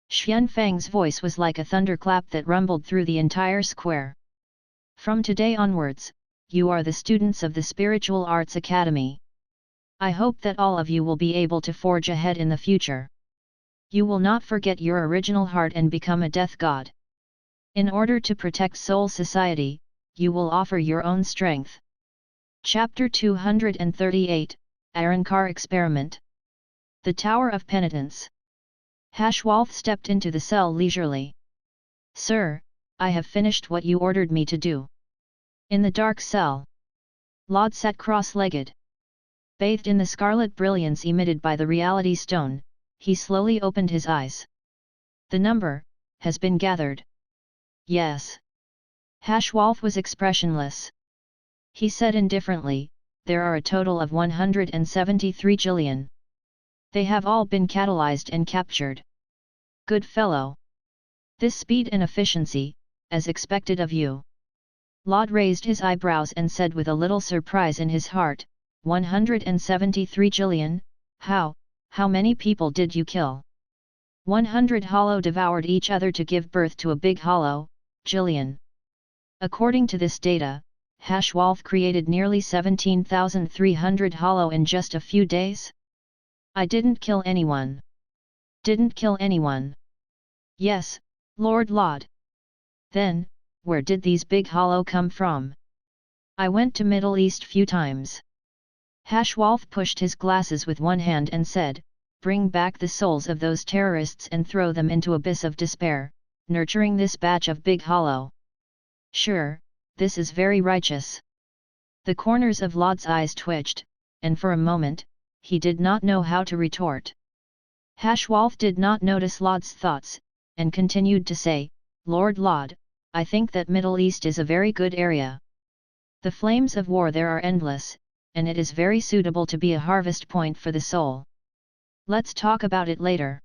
Xianfang's voice was like a thunderclap that rumbled through the entire square. "From today onwards, you are the students of the Spiritual Arts Academy. I hope that all of you will be able to forge ahead in the future. You will not forget your original heart and become a death god. In order to protect Soul Society, you will offer your own strength." Chapter 238, Arankar Experiment. The Tower of Penitence. Hashwalth stepped into the cell leisurely. "Sir, I have finished what you ordered me to do." In the dark cell, Laud sat cross-legged. Bathed in the scarlet brilliance emitted by the reality stone, he slowly opened his eyes. "The number has been gathered." "Yes." Hashwalth was expressionless. He said indifferently, "There are a total of 173 jillion. They have all been catalyzed and captured." "Good fellow. This speed and efficiency, as expected of you." Laud raised his eyebrows and said with a little surprise in his heart, 173 Jillion, how many people did you kill? 100 hollow devoured each other to give birth to a big hollow, Jillion. According to this data, Hashwolf created nearly 17,300 hollow in just a few days? I didn't kill anyone. Didn't kill anyone. Yes, Lord Laud. Then, where did these big hollow come from? I went to Middle East few times. Hashwolf pushed his glasses with one hand and said, bring back the souls of those terrorists and throw them into abyss of despair, nurturing this batch of big hollow. Sure, this is very righteous. The corners of Laud's eyes twitched, and for a moment, he did not know how to retort. Hashwolf did not notice Laud's thoughts, and continued to say, Lord Laud, I think that Middle East is a very good area. The flames of war there are endless, and it is very suitable to be a harvest point for the soul. Let's talk about it later.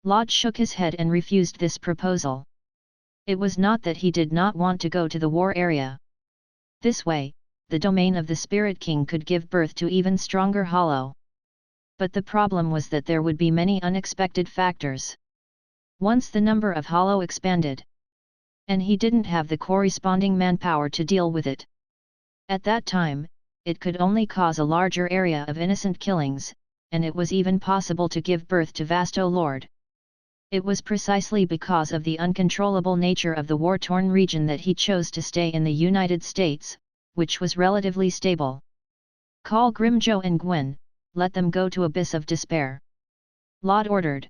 Laud shook his head and refused this proposal. It was not that he did not want to go to the war area. This way, the domain of the Spirit King could give birth to even stronger hollow. But the problem was that there would be many unexpected factors. Once the number of hollow expanded, and he didn't have the corresponding manpower to deal with it. At that time, it could only cause a larger area of innocent killings, and it was even possible to give birth to Vasto Lord. It was precisely because of the uncontrollable nature of the war-torn region that he chose to stay in the United States, which was relatively stable. Call Grimjo and Gwen, let them go to Abyss of Despair. Laud ordered.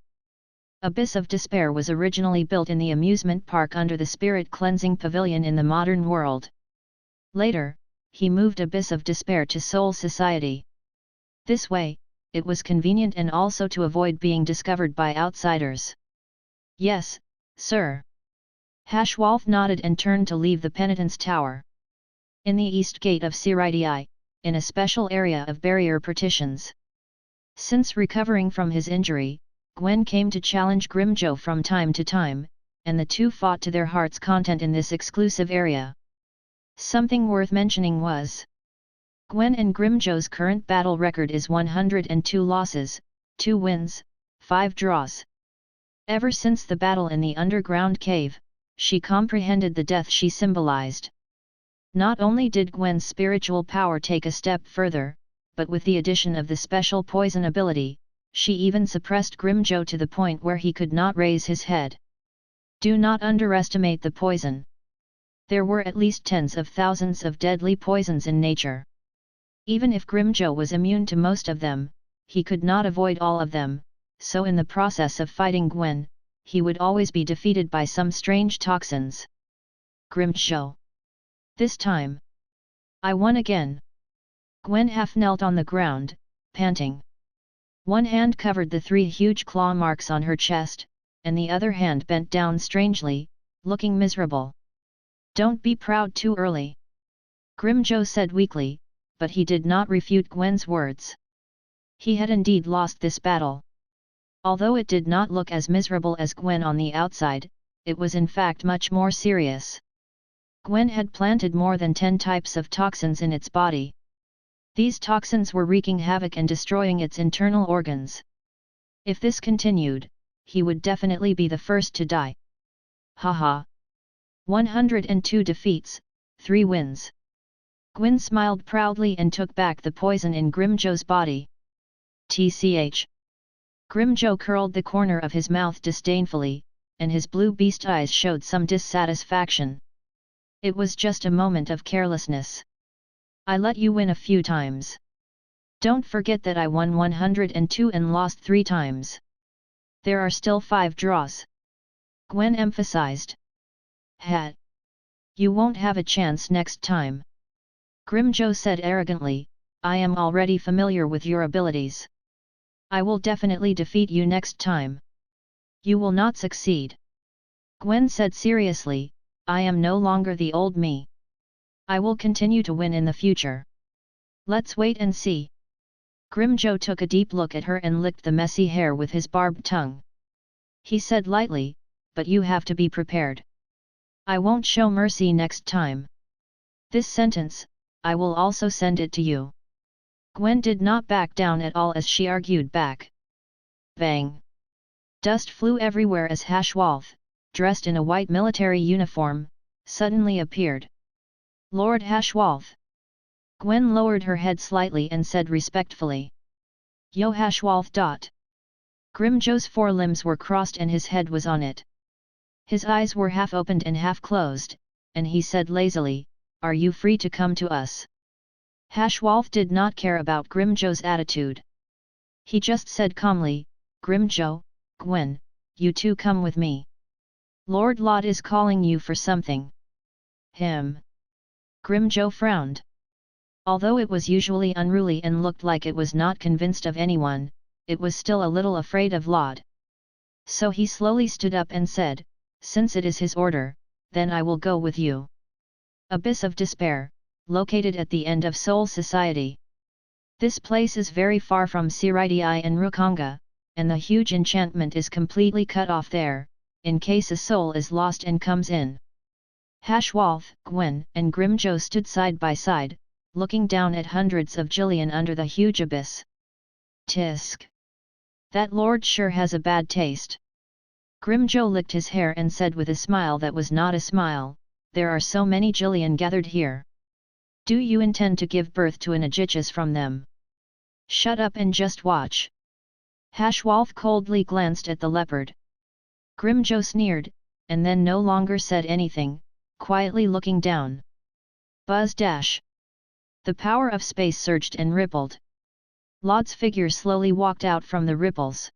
Abyss of Despair was originally built in the amusement park under the Spirit Cleansing Pavilion in the modern world. Later, he moved Abyss of Despair to Soul Society. This way, it was convenient and also to avoid being discovered by outsiders. Yes, sir. Hashwolf nodded and turned to leave the Penitence Tower. In the east gate of Seireitei, in a special area of barrier partitions. Since recovering from his injury, Gwen came to challenge Grimjo from time to time, and the two fought to their heart's content in this exclusive area. Something worth mentioning was, Gwen and Grimjo's current battle record is 102 losses, 2 wins, 5 draws. Ever since the battle in the underground cave, she comprehended the death she symbolized. Not only did Gwen's spiritual power take a step further, but with the addition of the special poison ability, she even suppressed Grimjo to the point where he could not raise his head. Do not underestimate the poison. There were at least tens of thousands of deadly poisons in nature. Even if Grimjo was immune to most of them, he could not avoid all of them, so in the process of fighting Gwen, he would always be defeated by some strange toxins. Grimjo. This time, I won again. Gwen half knelt on the ground, panting. One hand covered the 3 huge claw marks on her chest, and the other hand bent down strangely, looking miserable. Don't be proud too early. Grimjo said weakly, but he did not refute Gwen's words. He had indeed lost this battle. Although it did not look as miserable as Gwen on the outside, it was in fact much more serious. Gwen had planted more than 10 types of toxins in its body. These toxins were wreaking havoc and destroying its internal organs. If this continued, he would definitely be the first to die. Haha. 102 defeats, 3 wins. Gwen smiled proudly and took back the poison in Grimjo's body. Tch. Grimjo curled the corner of his mouth disdainfully, and his blue beast eyes showed some dissatisfaction. It was just a moment of carelessness. I let you win a few times. Don't forget that I won 102 and lost 3 times. There are still 5 draws. Gwen emphasized. Hat. You won't have a chance next time. Grimjo said arrogantly, I am already familiar with your abilities. I will definitely defeat you next time. You will not succeed. Gwen said seriously, I am no longer the old me. I will continue to win in the future. Let's wait and see. Grimjo took a deep look at her and licked the messy hair with his barbed tongue. He said lightly, but you have to be prepared. I won't show mercy next time. This sentence, I will also send it to you. Gwen did not back down at all as she argued back. Bang! Dust flew everywhere as Hashwalth, dressed in a white military uniform, suddenly appeared. Lord Hashwalth! Gwen lowered her head slightly and said respectfully. Yo Hashwalth. Grimjo's forelimbs were crossed and his head was on it. His eyes were half opened and half closed, and he said lazily, Are you free to come to us? Hashwalth did not care about Grimjo's attitude. He just said calmly, Grimjo, Gwen, you two come with me. Lord Lot is calling you for something. Him. Grimjo frowned. Although it was usually unruly and looked like it was not convinced of anyone, it was still a little afraid of Lot. So he slowly stood up and said, Since it is his order, then I will go with you. Abyss of Despair, located at the end of Soul Society. This place is very far from Seireitei and Rukanga, and the huge enchantment is completely cut off there, in case a soul is lost and comes in. Hashwalth, Gwen, and Grimjo stood side by side, looking down at hundreds of Jillian under the huge abyss. Tisk! That lord sure has a bad taste. Grimjo licked his hair and said with a smile that was not a smile, There are so many Jillian gathered here. Do you intend to give birth to an Aegis from them? Shut up and just watch. Hashwalth coldly glanced at the leopard. Grimjo sneered, and then no longer said anything, quietly looking down. Buzz dash! The power of space surged and rippled. Lod's figure slowly walked out from the ripples.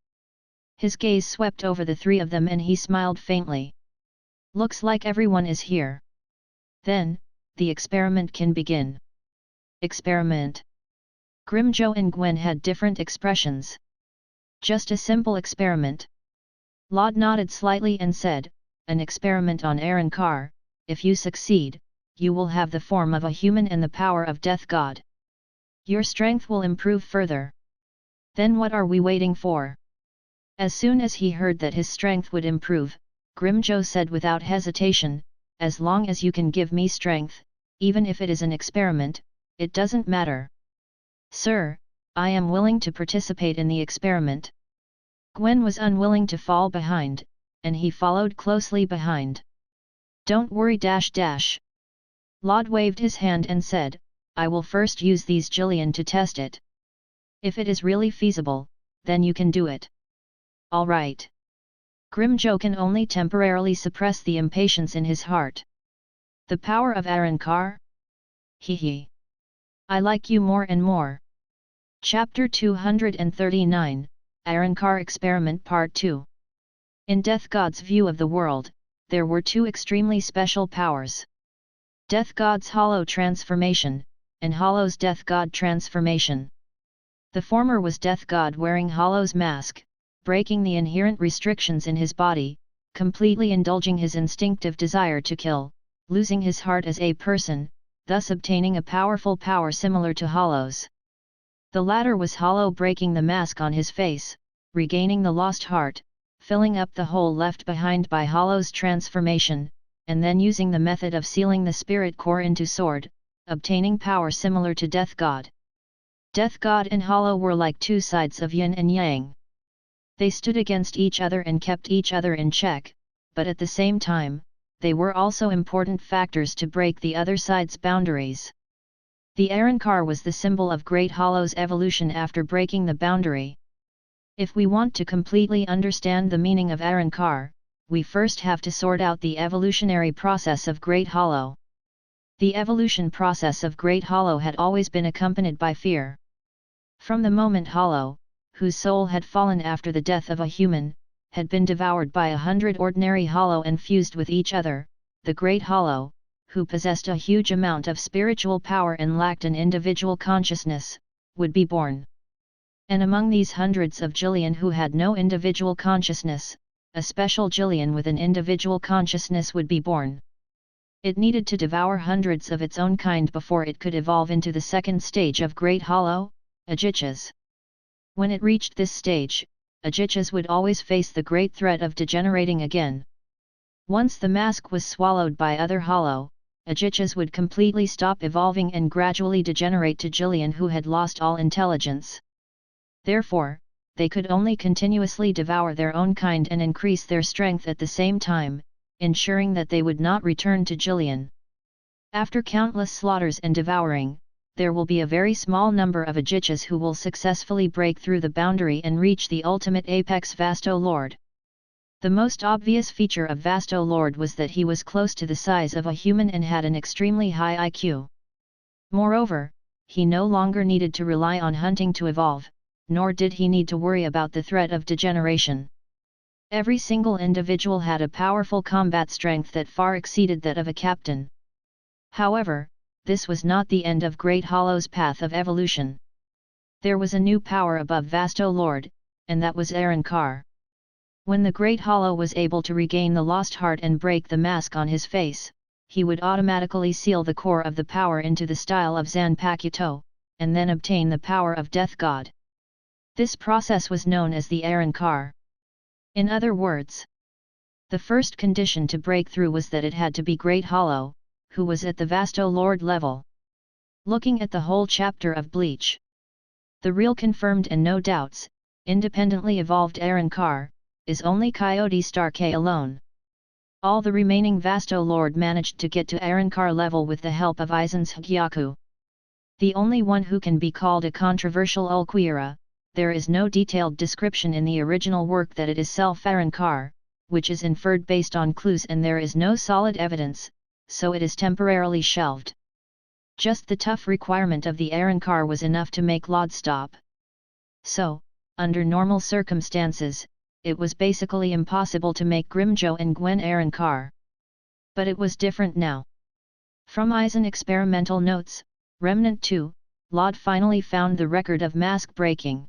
His gaze swept over the three of them and he smiled faintly. Looks like everyone is here. Then, the experiment can begin. Experiment. Grimjo and Gwen had different expressions. Just a simple experiment. Lod nodded slightly and said, An experiment on Arrancar. If you succeed, you will have the form of a human and the power of Death God. Your strength will improve further. Then what are we waiting for? As soon as he heard that his strength would improve, Grimjo said without hesitation, As long as you can give me strength, even if it is an experiment, it doesn't matter. Sir, I am willing to participate in the experiment. Gwen was unwilling to fall behind, and he followed closely behind. Don't worry. Lod waved his hand and said, I will first use these Jillian to test it. If it is really feasible, then you can do it. All right. Grimjo can only temporarily suppress the impatience in his heart. The power of Arrancar? Hee. I like you more and more. Chapter 239, Arrancar Experiment Part 2. In Death God's view of the world, there were two extremely special powers. Death God's Hollow Transformation, and Hollow's Death God Transformation. The former was Death God wearing Hollow's mask, breaking the inherent restrictions in his body, completely indulging his instinctive desire to kill, losing his heart as a person, thus obtaining a powerful power similar to Hollow's. The latter was Hollow breaking the mask on his face, regaining the lost heart, filling up the hole left behind by Hollow's transformation, and then using the method of sealing the spirit core into sword, obtaining power similar to Death God. Death God and Hollow were like two sides of yin and yang. They stood against each other and kept each other in check, but at the same time, they were also important factors to break the other side's boundaries. The Arrancar was the symbol of Great Hollow's evolution after breaking the boundary. If we want to completely understand the meaning of Arrancar, we first have to sort out the evolutionary process of Great Hollow. The evolution process of Great Hollow had always been accompanied by fear. From the moment Hollow, whose soul had fallen after the death of a human, had been devoured by 100 ordinary Hollow and fused with each other, the Great Hollow, who possessed a huge amount of spiritual power and lacked an individual consciousness, would be born. And among these hundreds of Jillian who had no individual consciousness, a special Jillian with an individual consciousness would be born. It needed to devour hundreds of its own kind before it could evolve into the second stage of Great Hollow, Aegis. When it reached this stage, Aegis would always face the great threat of degenerating again. Once the mask was swallowed by other Hollow, Ajichas would completely stop evolving and gradually degenerate to Jillian, who had lost all intelligence. Therefore, they could only continuously devour their own kind and increase their strength at the same time, ensuring that they would not return to Jillian. After countless slaughters and devouring, there will be a very small number of Ajichas who will successfully break through the boundary and reach the ultimate apex Vasto Lord. The most obvious feature of Vasto Lord was that he was close to the size of a human and had an extremely high IQ. Moreover, he no longer needed to rely on hunting to evolve, nor did he need to worry about the threat of degeneration. Every single individual had a powerful combat strength that far exceeded that of a captain. However, this was not the end of Great Hollow's path of evolution. There was a new power above Vasto Lord, and that was Arrancar. When the Great Hollow was able to regain the lost heart and break the mask on his face, he would automatically seal the core of the power into the style of ZANPAKUTOU, and then obtain the power of Death God. This process was known as the Arrancar. In other words, the first condition to break through was that it had to be Great Hollow, who was at the Vasto Lord level. Looking at the whole chapter of Bleach, the real confirmed and no doubts, independently evolved Arrancar, is only Coyote Star K alone. All the remaining Vasto Lord managed to get to Arrancar level with the help of Aizen's Hugyaku. The only one who can be called a controversial Ulquiera, there is no detailed description in the original work that it is self Arrancar, which is inferred based on clues, and there is no solid evidence, so it is temporarily shelved. Just the tough requirement of the Arrancar was enough to make Lod stop. So, under normal circumstances, it was basically impossible to make Grimmjow and Gwen Arrancar. But it was different now. From Aizen Experimental Notes, Remnant 2, Lod finally found the record of mask breaking.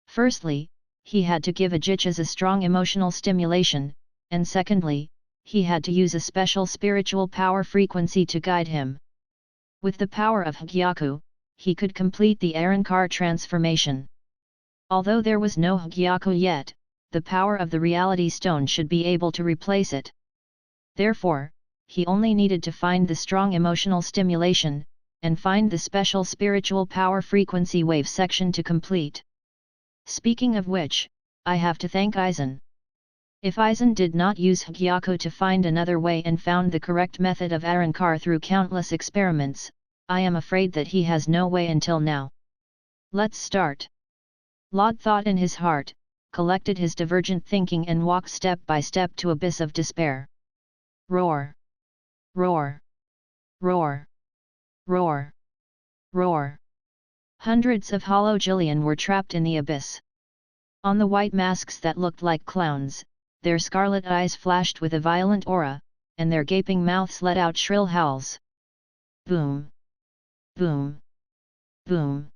Firstly, he had to give Ajichas a strong emotional stimulation, and secondly, he had to use a special spiritual power frequency to guide him. With the power of Hugyaku, he could complete the Arrancar transformation. Although there was no Hugyaku yet, the power of the Reality Stone should be able to replace it. Therefore, he only needed to find the strong emotional stimulation, and find the special spiritual power frequency wave section to complete. Speaking of which, I have to thank Aizen. If Aizen did not use Hugyaku to find another way and found the correct method of Arrancar through countless experiments, I am afraid that he has no way until now. Let's start. Lod thought in his heart, collected his divergent thinking and walked step by step to abyss of despair. Roar! Roar! Roar! Roar! Roar! Hundreds of hollow Jillian were trapped in the abyss. On the white masks that looked like clowns, their scarlet eyes flashed with a violent aura, and their gaping mouths let out shrill howls. Boom! Boom! Boom!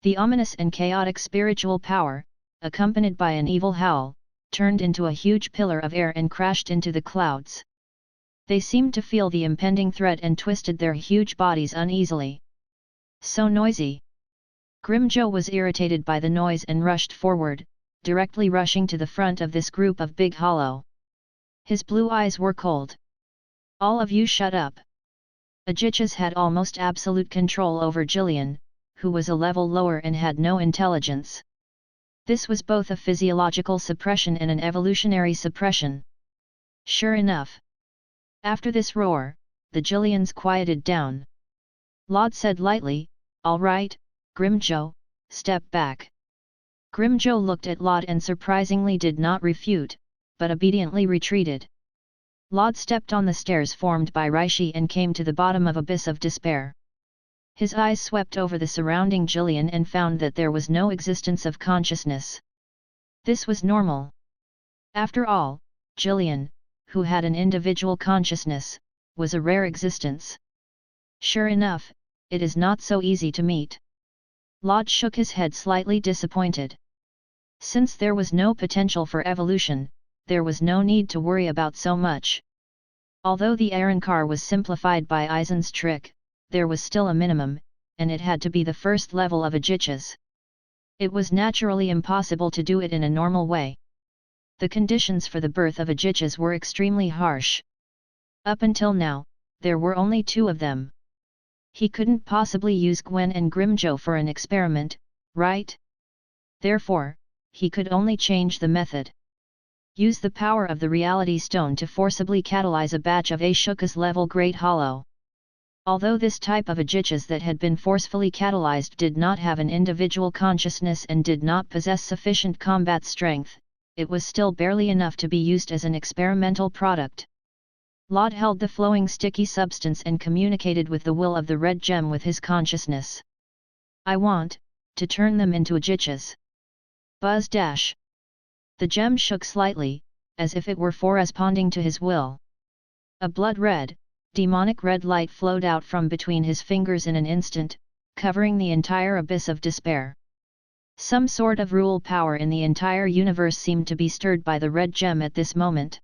The ominous and chaotic spiritual power, accompanied by an evil howl, turned into a huge pillar of air and crashed into the clouds. They seemed to feel the impending threat and twisted their huge bodies uneasily. So noisy! Grimmjow was irritated by the noise and rushed forward, directly rushing to the front of this group of big hollow. His blue eyes were cold. All of you shut up! Ajichas had almost absolute control over Jillian, who was a level lower and had no intelligence. This was both a physiological suppression and an evolutionary suppression. Sure enough. After this roar, the Jillians quieted down. Lod said lightly, "All right, Grimmjow, step back." Grimmjow looked at Lod and surprisingly did not refute, but obediently retreated. Lod stepped on the stairs formed by Ryūjin and came to the bottom of abyss of despair. His eyes swept over the surrounding Jillian and found that there was no existence of consciousness. This was normal. After all, Jillian, who had an individual consciousness, was a rare existence. Sure enough, it is not so easy to meet. Lod shook his head slightly disappointed. Since there was no potential for evolution, there was no need to worry about so much. Although the Arrancar was simplified by Aizen's trick, there was still a minimum, and it had to be the first level of Ajichas. It was naturally impossible to do it in a normal way. The conditions for the birth of Ajichas were extremely harsh. Up until now, there were only 2 of them. He couldn't possibly use Gwen and Grimjo for an experiment, right? Therefore, he could only change the method. Use the power of the Reality Stone to forcibly catalyze a batch of Ashoka's level Great Hollow. Although this type of Ajichas that had been forcefully catalyzed did not have an individual consciousness and did not possess sufficient combat strength, it was still barely enough to be used as an experimental product. Laud held the flowing sticky substance and communicated with the will of the red gem with his consciousness. I want to turn them into Ajichas. Buzz dash. The gem shook slightly, as if it were responding to his will. A blood-red, demonic red light flowed out from between his fingers in an instant, covering the entire abyss of despair. Some sort of rule power in the entire universe seemed to be stirred by the red gem at this moment.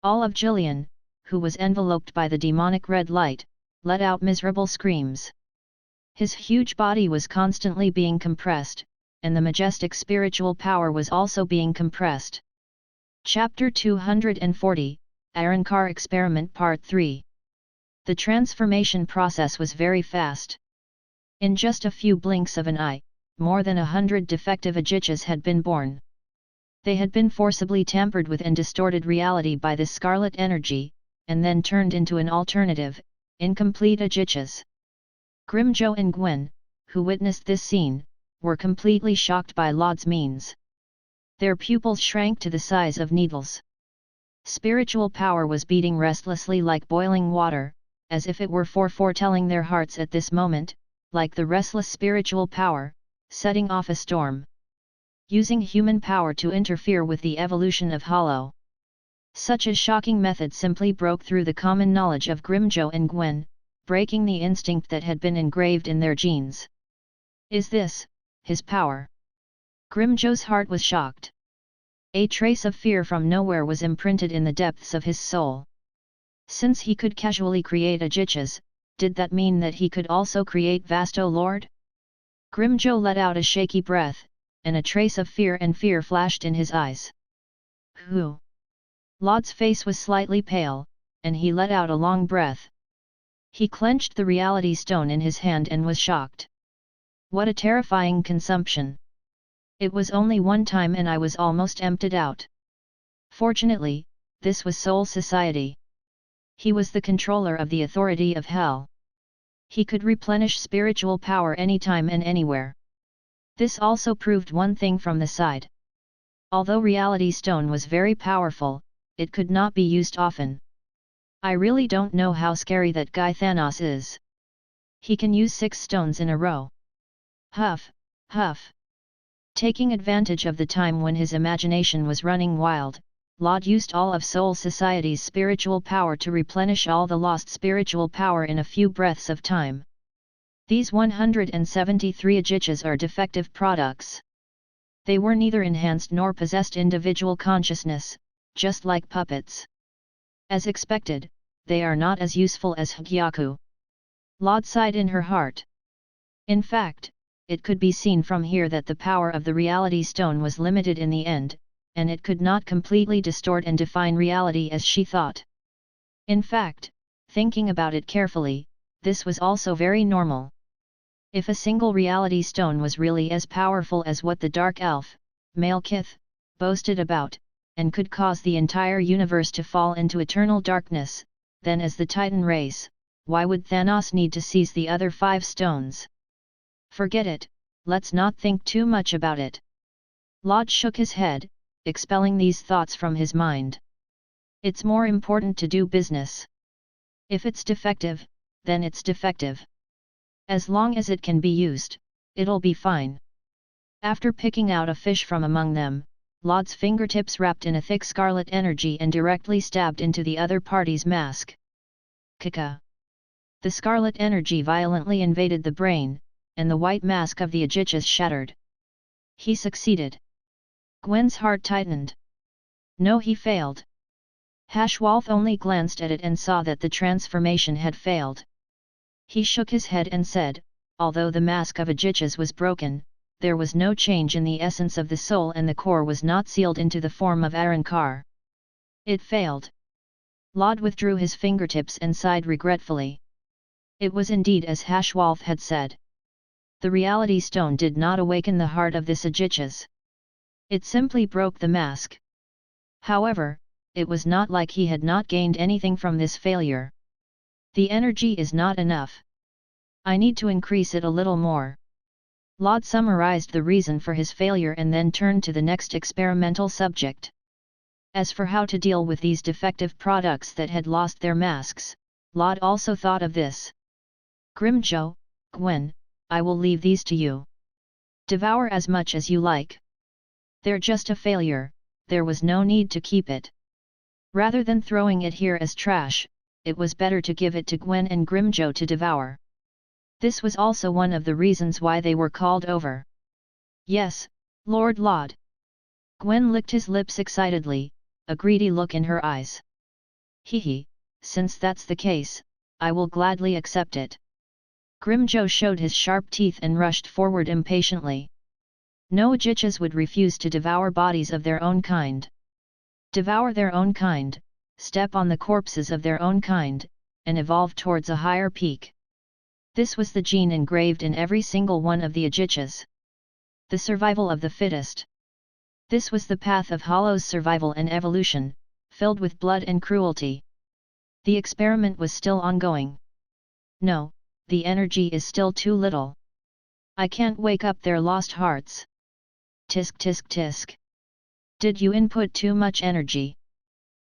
All of Jillian, who was enveloped by the demonic red light, let out miserable screams. His huge body was constantly being compressed, and the majestic spiritual power was also being compressed. Chapter 240, Arankar Experiment Part 3. The transformation process was very fast. In just a few blinks of an eye, more than 100 defective Ajichas had been born. They had been forcibly tampered with and distorted reality by this scarlet energy, and then turned into an alternative, incomplete Ajichas. Grimjo and Gwen, who witnessed this scene, were completely shocked by Laud's means. Their pupils shrank to the size of needles. Spiritual power was beating restlessly like boiling water, as if it were foretelling their hearts at this moment, like the restless spiritual power, setting off a storm. Using human power to interfere with the evolution of Hollow. Such a shocking method simply broke through the common knowledge of Grimjo and Gwen, breaking the instinct that had been engraved in their genes. Is this his power? Grimjo's heart was shocked. A trace of fear from nowhere was imprinted in the depths of his soul. Since he could casually create Ajichas, did that mean that he could also create Vasto Lord? Grimjo let out a shaky breath, and a trace of fear flashed in his eyes. Who? Laud's face was slightly pale, and he let out a long breath. He clenched the Reality Stone in his hand and was shocked. What a terrifying consumption! It was only one time and I was almost emptied out. Fortunately, this was Soul Society. He was the controller of the authority of Hell. He could replenish spiritual power anytime and anywhere. This also proved one thing from the side. Although Reality Stone was very powerful, it could not be used often. I really don't know how scary that guy Thanos is. He can use 6 stones in a row. Huff, huff. Taking advantage of the time when his imagination was running wild, Laud used all of Soul Society's spiritual power to replenish all the lost spiritual power in a few breaths of time. These 173 Ajichas are defective products. They were neither enhanced nor possessed individual consciousness, just like puppets. As expected, they are not as useful as Hgyaku. Laud sighed in her heart. In fact, it could be seen from here that the power of the Reality Stone was limited in the end, and it could not completely distort and define reality as she thought. In fact, thinking about it carefully, this was also very normal. If a single Reality Stone was really as powerful as what the Dark Elf, Malekith, boasted about, and could cause the entire universe to fall into eternal darkness, then as the Titan race, why would Thanos need to seize the other 5 stones? Forget it, let's not think too much about it. Laud shook his head, expelling these thoughts from his mind. It's more important to do business. If it's defective, then it's defective. As long as it can be used, it'll be fine. After picking out a fish from among them, Laud's fingertips wrapped in a thick scarlet energy and directly stabbed into the other party's mask. Kaka! The scarlet energy violently invaded the brain, and the white mask of the Ajichas shattered. He succeeded. Gwen's heart tightened. No, he failed. Hashwalth only glanced at it and saw that the transformation had failed. He shook his head and said, although the mask of Ajichas was broken, there was no change in the essence of the soul and the core was not sealed into the form of Arankar. It failed. Laud withdrew his fingertips and sighed regretfully. It was indeed as Hashwolf had said. The reality stone did not awaken the heart of this Ajichas. It simply broke the mask. However, it was not like he had not gained anything from this failure. The energy is not enough. I need to increase it a little more. Laud summarized the reason for his failure and then turned to the next experimental subject. As for how to deal with these defective products that had lost their masks, Laud also thought of this. Grimjo, Gwen, I will leave these to you. Devour as much as you like. They're just a failure, there was no need to keep it. Rather than throwing it here as trash, it was better to give it to Gwen and Grimjo to devour. This was also one of the reasons why they were called over. Yes, Lord Laud. Gwen licked his lips excitedly, a greedy look in her eyes. Hee, since that's the case, I will gladly accept it. Grimjo showed his sharp teeth and rushed forward impatiently. No Ajichas would refuse to devour bodies of their own kind. Devour their own kind, step on the corpses of their own kind, and evolve towards a higher peak. This was the gene engraved in every single one of the Ajichas. The survival of the fittest. This was the path of Hollow's survival and evolution, filled with blood and cruelty. The experiment was still ongoing. No, the energy is still too little. I can't wake up their lost hearts. Tisk tisk tisk. Did you input too much energy?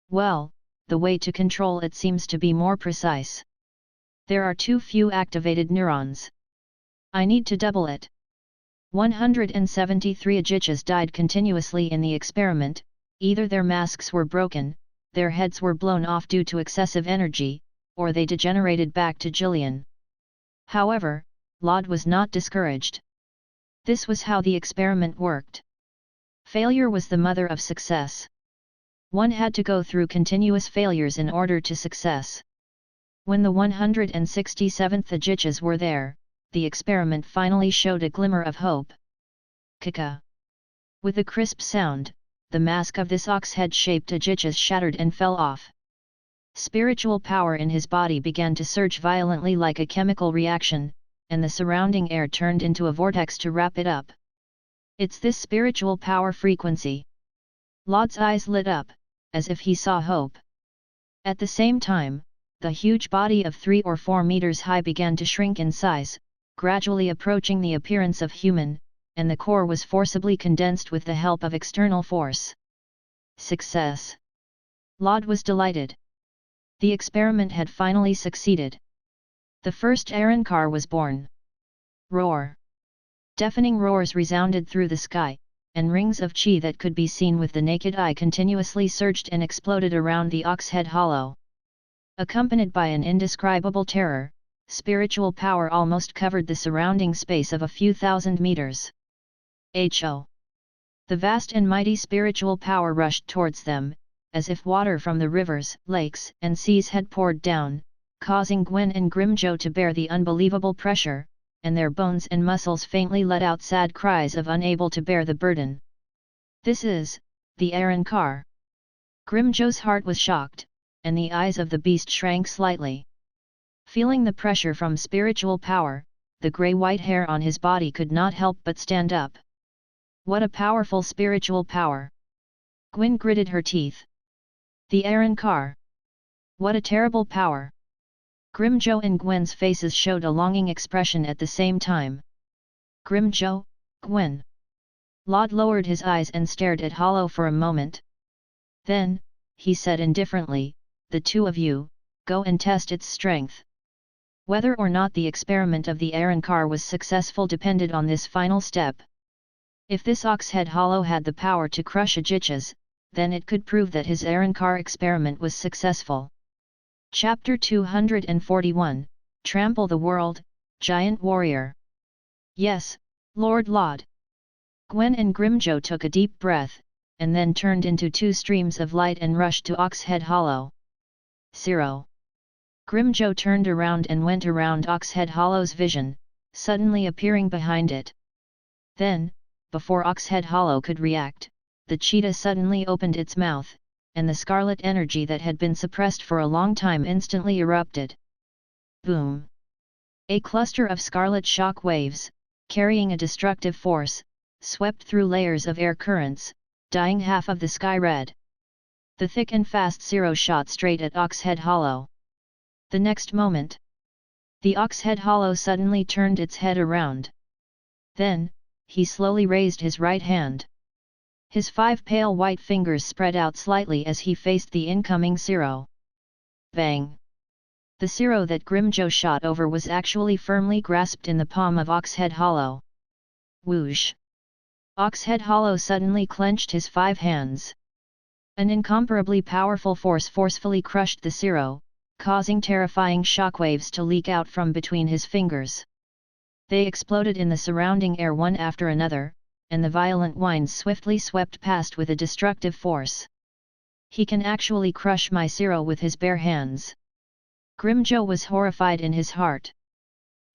Well, the way to control it seems to be more precise. There are too few activated neurons. I need to double it. 173 Ajichas died continuously in the experiment, either their masks were broken, their heads were blown off due to excessive energy, or they degenerated back to Jillian. However, Laud was not discouraged. This was how the experiment worked. Failure was the mother of success. One had to go through continuous failures in order to success. When the 167th Ajichas were there, the experiment finally showed a glimmer of hope. Kaka. With a crisp sound, the mask of this ox-head-shaped Ajichas shattered and fell off. Spiritual power in his body began to surge violently like a chemical reaction, and the surrounding air turned into a vortex to wrap it up. It's this spiritual power frequency. Laud's eyes lit up, as if he saw hope. At the same time, the huge body of 3 or 4 meters high began to shrink in size, gradually approaching the appearance of human, and the core was forcibly condensed with the help of external force. Success! Laud was delighted. The experiment had finally succeeded. The first Arankar was born. Roar! Deafening roars resounded through the sky, and rings of chi that could be seen with the naked eye continuously surged and exploded around the ox-head hollow. Accompanied by an indescribable terror, spiritual power almost covered the surrounding space of a few thousand meters. Ho! The vast and mighty spiritual power rushed towards them, as if water from the rivers, lakes, and seas had poured down, causing Gwen and Grimjo to bear the unbelievable pressure, and their bones and muscles faintly let out sad cries of unable to bear the burden. This is the Arankar. Grimjo's heart was shocked, and the eyes of the beast shrank slightly. Feeling the pressure from spiritual power, the grey-white hair on his body could not help but stand up. What a powerful spiritual power! Gwen gritted her teeth. The Arankar! What a terrible power! Grimjo and Gwen's faces showed a longing expression at the same time. Grimjo, Gwen. Laud lowered his eyes and stared at Hollow for a moment. Then, he said indifferently, the two of you, go and test its strength. Whether or not the experiment of the Arankar was successful depended on this final step. If this ox-head Hollow had the power to crush Ajichas, then it could prove that his Arankar experiment was successful. Chapter 241, Trample the World, Giant Warrior. Yes, Lord Laud. Gwen and Grimjo took a deep breath, and then turned into 2 streams of light and rushed to Oxhead Hollow. Zero. Grimjo turned around and went around Oxhead Hollow's vision, suddenly appearing behind it. Then, before Oxhead Hollow could react, the cheetah suddenly opened its mouth, and the scarlet energy that had been suppressed for a long time instantly erupted. Boom! A cluster of scarlet shock waves, carrying a destructive force, swept through layers of air currents, dyeing half of the sky red. The thick and fast Zero shot straight at Oxhead Hollow. The next moment, the Oxhead Hollow suddenly turned its head around. Then, he slowly raised his right hand. His 5 pale white fingers spread out slightly as he faced the incoming Zero. Bang! The Zero that Grimjo shot over was actually firmly grasped in the palm of Oxhead Hollow. Whoosh! Oxhead Hollow suddenly clenched his 5 hands. An incomparably powerful force forcefully crushed the Zero, causing terrifying shockwaves to leak out from between his fingers. They exploded in the surrounding air one after another, and the violent winds swiftly swept past with a destructive force. He can actually crush my Zero with his bare hands. Grimjo was horrified in his heart.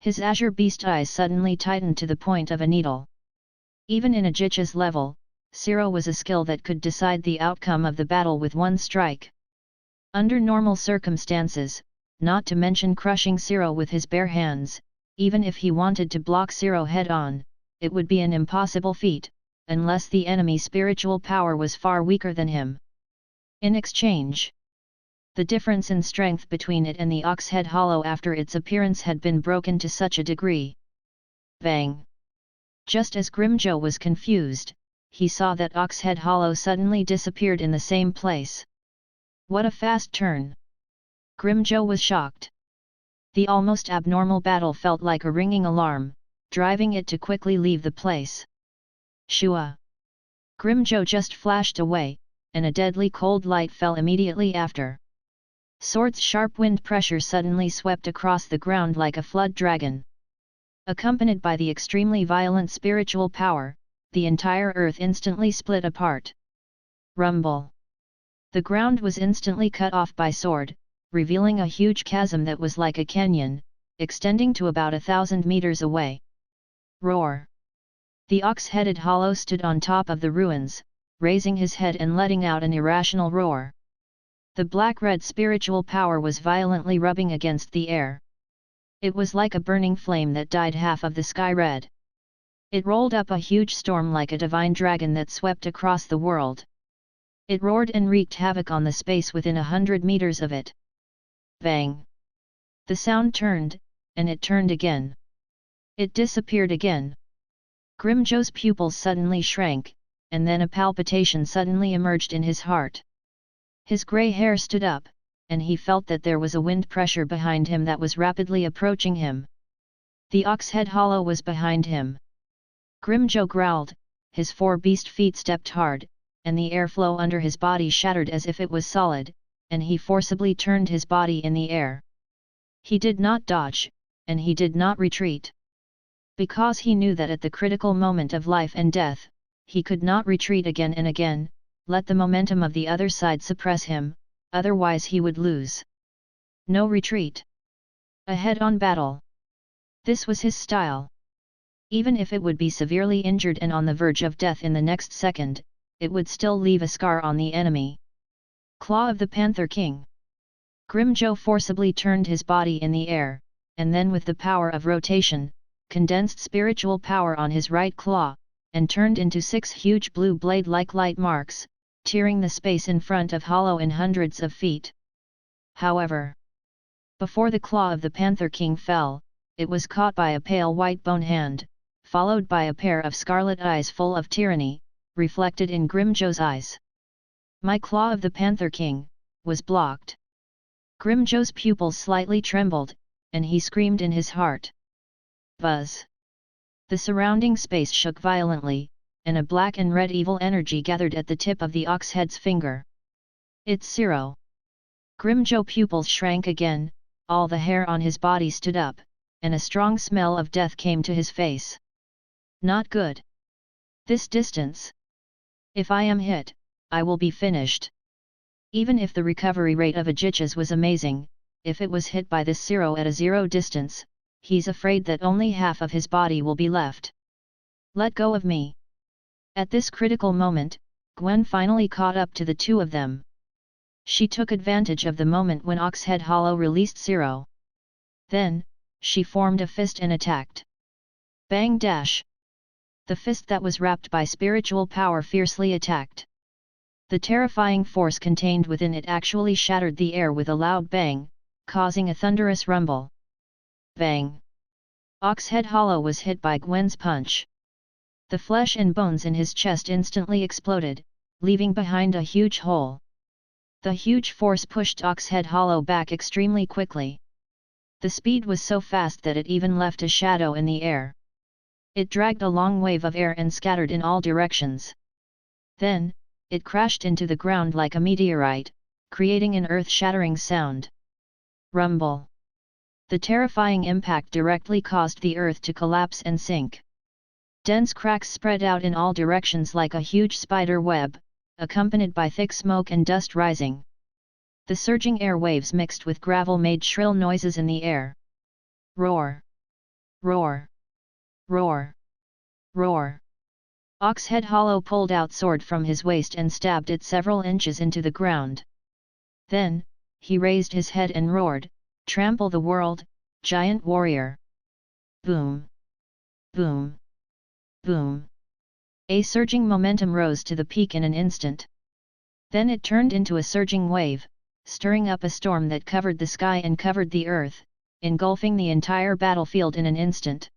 His azure beast eyes suddenly tightened to the point of a needle. Even in a Jicha's level, Zero was a skill that could decide the outcome of the battle with one strike. Under normal circumstances, not to mention crushing Zero with his bare hands, even if he wanted to block Zero head-on, it would be an impossible feat, unless the enemy's spiritual power was far weaker than him. In exchange, the difference in strength between it and the Oxhead Hollow after its appearance had been broken to such a degree. Bang! Just as Grimjo was confused, he saw that Oxhead Hollow suddenly disappeared in the same place. What a fast turn! Grimjo was shocked. The almost abnormal battle felt like a ringing alarm, driving it to quickly leave the place. Shua! Grimjo just flashed away, and a deadly cold light fell immediately after. Sword's sharp wind pressure suddenly swept across the ground like a flood dragon. Accompanied by the extremely violent spiritual power, the entire earth instantly split apart. Rumble! The ground was instantly cut off by sword, revealing a huge chasm that was like a canyon, extending to about 1,000 meters away. Roar! The ox-headed hollow stood on top of the ruins, raising his head and letting out an irrational roar. The black-red spiritual power was violently rubbing against the air. It was like a burning flame that dyed half of the sky red. It rolled up a huge storm like a divine dragon that swept across the world. It roared and wreaked havoc on the space within 100 meters of it. Bang! The sound turned, and it turned again. It disappeared again. Grimjo's pupils suddenly shrank, and then a palpitation suddenly emerged in his heart. His grey hair stood up, and he felt that there was a wind pressure behind him that was rapidly approaching him. The Oxhead Hollow was behind him. Grimjo growled, his 4 beast feet stepped hard, and the airflow under his body shattered as if it was solid, and he forcibly turned his body in the air. He did not dodge, and he did not retreat. Because he knew that at the critical moment of life and death, he could not retreat again and again, let the momentum of the other side suppress him, otherwise he would lose. No retreat. A head-on battle. This was his style. Even if it would be severely injured and on the verge of death in the next second, it would still leave a scar on the enemy. Claw of the Panther King. Grimjo forcibly turned his body in the air, and then with the power of rotation, condensed spiritual power on his right claw, and turned into 6 huge blue blade-like light marks, tearing the space in front of Hollow in hundreds of feet. However, before the claw of the Panther King fell, it was caught by a pale white bone hand, followed by a pair of scarlet eyes full of tyranny, reflected in Grimjo's eyes. My claw of the Panther King was blocked. Grimjo's pupils slightly trembled, and he screamed in his heart. Buzz! The surrounding space shook violently, and a black and red evil energy gathered at the tip of the ox-head's finger. It's Zero! Grimjo pupils shrank again, all the hair on his body stood up, and a strong smell of death came to his face. Not good. This distance. If I am hit, I will be finished. Even if the recovery rate of Ajich's was amazing, if it was hit by this Zero at a 0 distance, he's afraid that only half of his body will be left. Let go of me. At this critical moment, Gwen finally caught up to the two of them. She took advantage of the moment when Oxhead Hollow released Zero. Then, she formed a fist and attacked. Bang dash! The fist that was wrapped by spiritual power fiercely attacked. The terrifying force contained within it actually shattered the air with a loud bang, causing a thunderous rumble. Bang! Oxhead Hollow was hit by Gwen's punch. The flesh and bones in his chest instantly exploded, leaving behind a huge hole. The huge force pushed Oxhead Hollow back extremely quickly. The speed was so fast that it even left a shadow in the air. It dragged a long wave of air and scattered in all directions. Then, it crashed into the ground like a meteorite, creating an earth-shattering sound. Rumble. The terrifying impact directly caused the earth to collapse and sink. Dense cracks spread out in all directions like a huge spider web, accompanied by thick smoke and dust rising. The surging air waves mixed with gravel made shrill noises in the air. Roar! Roar! Roar! Roar! Oxhead Hollow pulled out sword from his waist and stabbed it several inches into the ground. Then, he raised his head and roared, "Trample the world, giant warrior!" Boom! Boom! Boom! A surging momentum rose to the peak in an instant. Then it turned into a surging wave, stirring up a storm that covered the sky and covered the earth, engulfing the entire battlefield in an instant.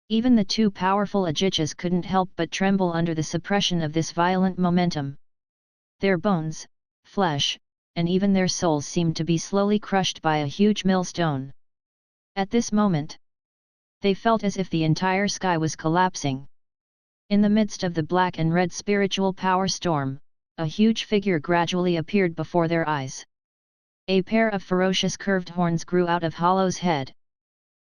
Even the two powerful Ajichas couldn't help but tremble under the suppression of this violent momentum. Their bones, flesh, and even their souls seemed to be slowly crushed by a huge millstone. At this moment, they felt as if the entire sky was collapsing. In the midst of the black and red spiritual power storm, a huge figure gradually appeared before their eyes. A pair of ferocious curved horns grew out of Hollow's head.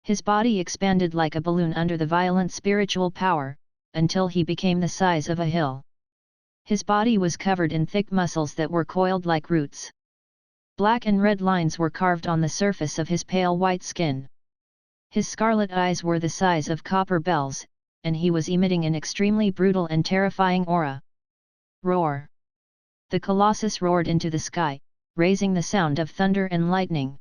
His body expanded like a balloon under the violent spiritual power, until he became the size of a hill. His body was covered in thick muscles that were coiled like roots. Black and red lines were carved on the surface of his pale white skin. His scarlet eyes were the size of copper bells, and he was emitting an extremely brutal and terrifying aura. Roar! The Colossus roared into the sky, raising the sound of thunder and lightning.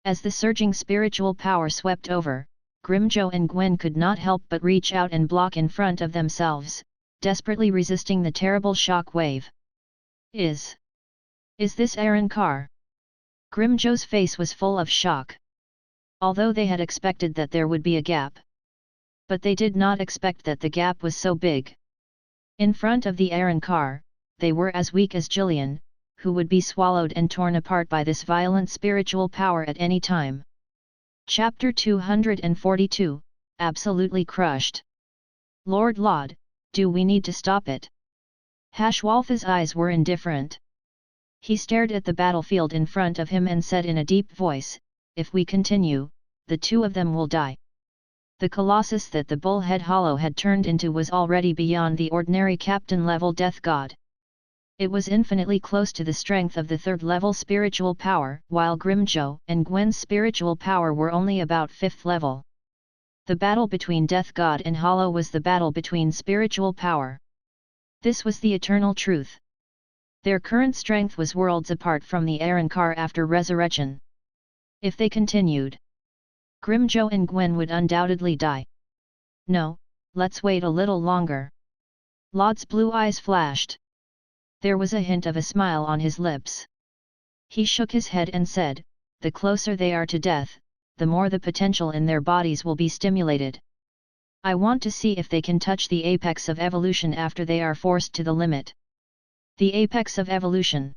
As the surging spiritual power swept over, Grimjo and Gwen could not help but reach out and block in front of themselves, desperately resisting the terrible shock wave. Is this Arrancar? Grimjo's face was full of shock. Although they had expected that there would be a gap. But they did not expect that the gap was so big. In front of the Arrancar, they were as weak as Jillian, who would be swallowed and torn apart by this violent spiritual power at any time. Chapter 242, Absolutely Crushed. Lord Laud, do we need to stop it? Hashwaltha's eyes were indifferent. He stared at the battlefield in front of him and said in a deep voice, "If we continue, the two of them will die." The Colossus that the Bullhead Hollow had turned into was already beyond the ordinary captain-level death god. It was infinitely close to the strength of the third-level spiritual power, while Grimjo and Gwen's spiritual power were only about fifth level. The battle between Death God and Hollow was the battle between spiritual power. This was the eternal truth. Their current strength was worlds apart from the Arrancar after resurrection. If they continued, Grimjo and Gwen would undoubtedly die. No, let's wait a little longer. Laud's blue eyes flashed. There was a hint of a smile on his lips. He shook his head and said, "The closer they are to death, the more the potential in their bodies will be stimulated. I want to see if they can touch the apex of evolution after they are forced to the limit." The apex of evolution.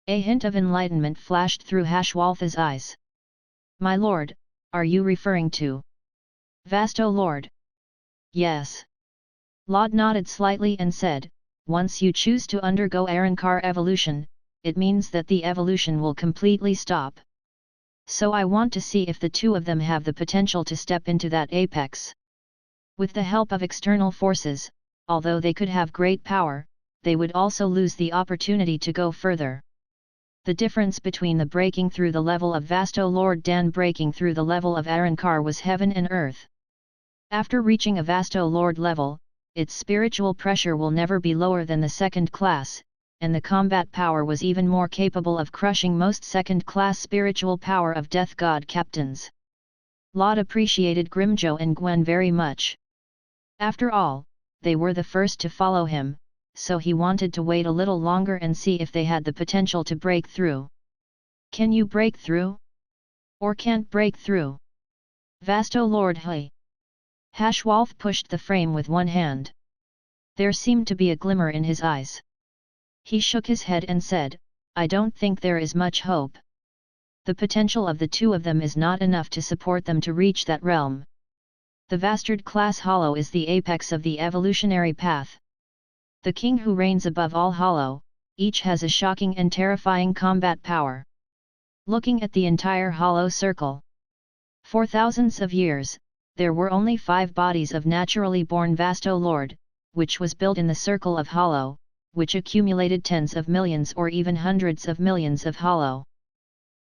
A hint of enlightenment flashed through Hashwaltha's eyes. "My lord, are you referring to Vasto Lord?" "Yes." Laud nodded slightly and said, "Once you choose to undergo Arrancar evolution, it means that the evolution will completely stop. So I want to see if the two of them have the potential to step into that apex. With the help of external forces, although they could have great power, they would also lose the opportunity to go further. The difference between the breaking through the level of Vasto Lord Dan breaking through the level of Arrancar was heaven and earth. After reaching a Vasto Lord level, its spiritual pressure will never be lower than the second class, and the combat power was even more capable of crushing most second-class spiritual power of Death God captains. Laud appreciated Grimjo and Gwen very much. After all, they were the first to follow him, so he wanted to wait a little longer and see if they had the potential to break through. Can you break through? Or can't break through? Vasto Lord Hui. Hashwalth pushed the frame with one hand. There seemed to be a glimmer in his eyes. He shook his head and said, I don't think there is much hope. The potential of the two of them is not enough to support them to reach that realm. The Vastard class Hollow is the apex of the evolutionary path. The king who reigns above all Hollow, each has a shocking and terrifying combat power. Looking at the entire Hollow circle. For thousands of years, there were only 5 bodies of naturally born Vasto Lord, which was built in the circle of Hollow, which accumulated tens of millions or even hundreds of millions of Hollow.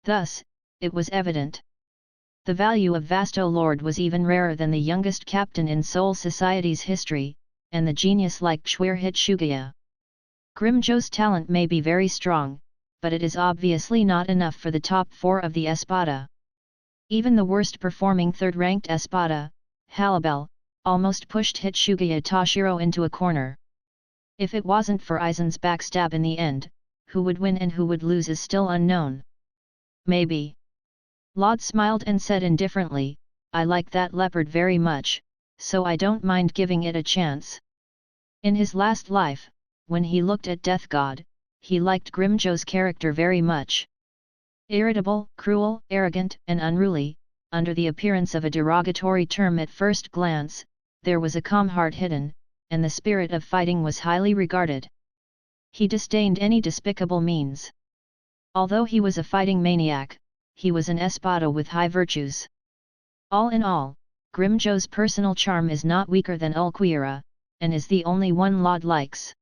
Thus, it was evident. The value of Vasto Lord was even rarer than the youngest captain in Soul Society's history, and the genius like Shwerhit Shugaya. Grimjo's talent may be very strong, but it is obviously not enough for the top 4 of the Espada. Even the worst performing third-ranked Espada, Halibel, almost pushed Hitsugaya Toshiro into a corner. If it wasn't for Aizen's backstab in the end, who would win and who would lose is still unknown. Maybe. Laud smiled and said indifferently, I like that leopard very much, so I don't mind giving it a chance. In his last life, when he looked at Death God, he liked Grimjo's character very much. Irritable, cruel, arrogant, and unruly, under the appearance of a derogatory term at first glance, there was a calm heart hidden, and the spirit of fighting was highly regarded. He disdained any despicable means. Although he was a fighting maniac, he was an espada with high virtues. All in all, Grimjo's personal charm is not weaker than Ulquiera, and is the only one Laud likes.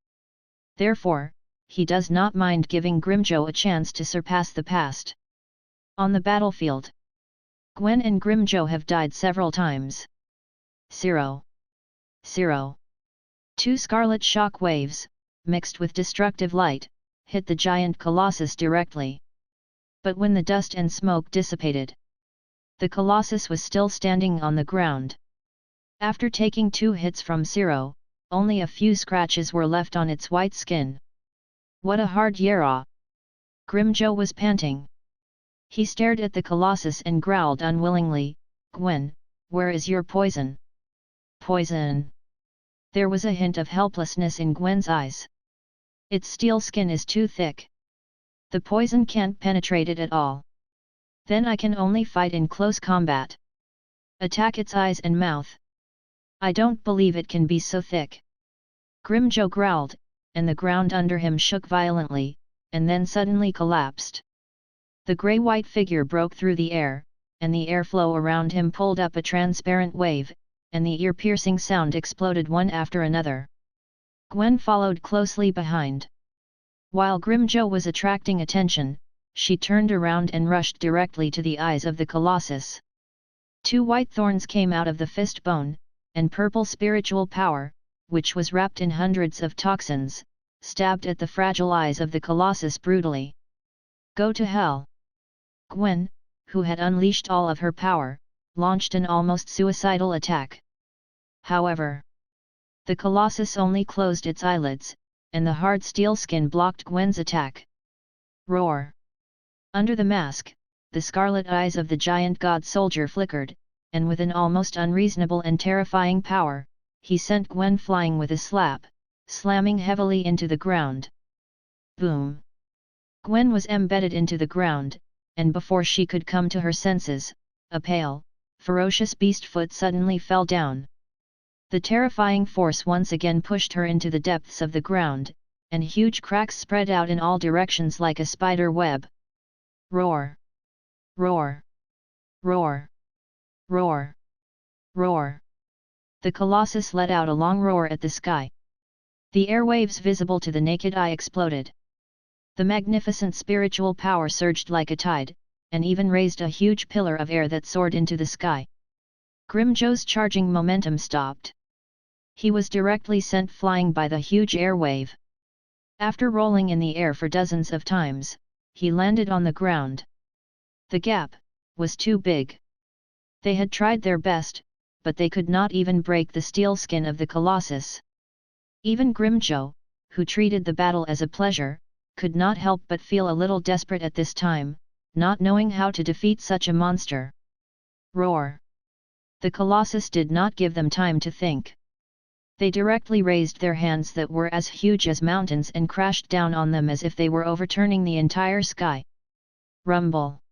Therefore, he does not mind giving Grimjo a chance to surpass the past. On the battlefield, Gwen and Grimjo have died several times. 0. 2 scarlet shock waves, mixed with destructive light, hit the giant colossus directly. But when the dust and smoke dissipated, the colossus was still standing on the ground. After taking 2 hits from 0, only a few scratches were left on its white skin. What a hard yara! Grimjo was panting. He stared at the colossus and growled unwillingly, Gwen, where is your poison? Poison! There was a hint of helplessness in Gwen's eyes. Its steel skin is too thick. The poison can't penetrate it at all. Then I can only fight in close combat. Attack its eyes and mouth. I don't believe it can be so thick. Grimjo growled, and the ground under him shook violently, and then suddenly collapsed. The grey-white figure broke through the air, and the airflow around him pulled up a transparent wave, and the ear-piercing sound exploded one after another. Gwen followed closely behind. While Grimjo was attracting attention, she turned around and rushed directly to the eyes of the colossus. 2 white thorns came out of the fist bone, and purple spiritual power, which was wrapped in hundreds of toxins, stabbed at the fragile eyes of the colossus brutally. Go to hell! Gwen, who had unleashed all of her power, launched an almost suicidal attack. However, the colossus only closed its eyelids, and the hard steel skin blocked Gwen's attack. Roar! Under the mask, the scarlet eyes of the giant god soldier flickered, and with an almost unreasonable and terrifying power, he sent Gwen flying with a slap, slamming heavily into the ground. Boom! Gwen was embedded into the ground, and before she could come to her senses, a pale, ferocious beast foot suddenly fell down. The terrifying force once again pushed her into the depths of the ground, and huge cracks spread out in all directions like a spider web. Roar! Roar! Roar! Roar! Roar! The colossus let out a long roar at the sky. The airwaves visible to the naked eye exploded. The magnificent spiritual power surged like a tide, and even raised a huge pillar of air that soared into the sky. Grimjo's charging momentum stopped. He was directly sent flying by the huge air wave. After rolling in the air for dozens of times, he landed on the ground. The gap was too big. They had tried their best, but they could not even break the steel skin of the Colossus. Even Grimjo, who treated the battle as a pleasure, could not help but feel a little desperate at this time, not knowing how to defeat such a monster. Roar! The Colossus did not give them time to think. They directly raised their hands that were as huge as mountains and crashed down on them as if they were overturning the entire sky. Rumble!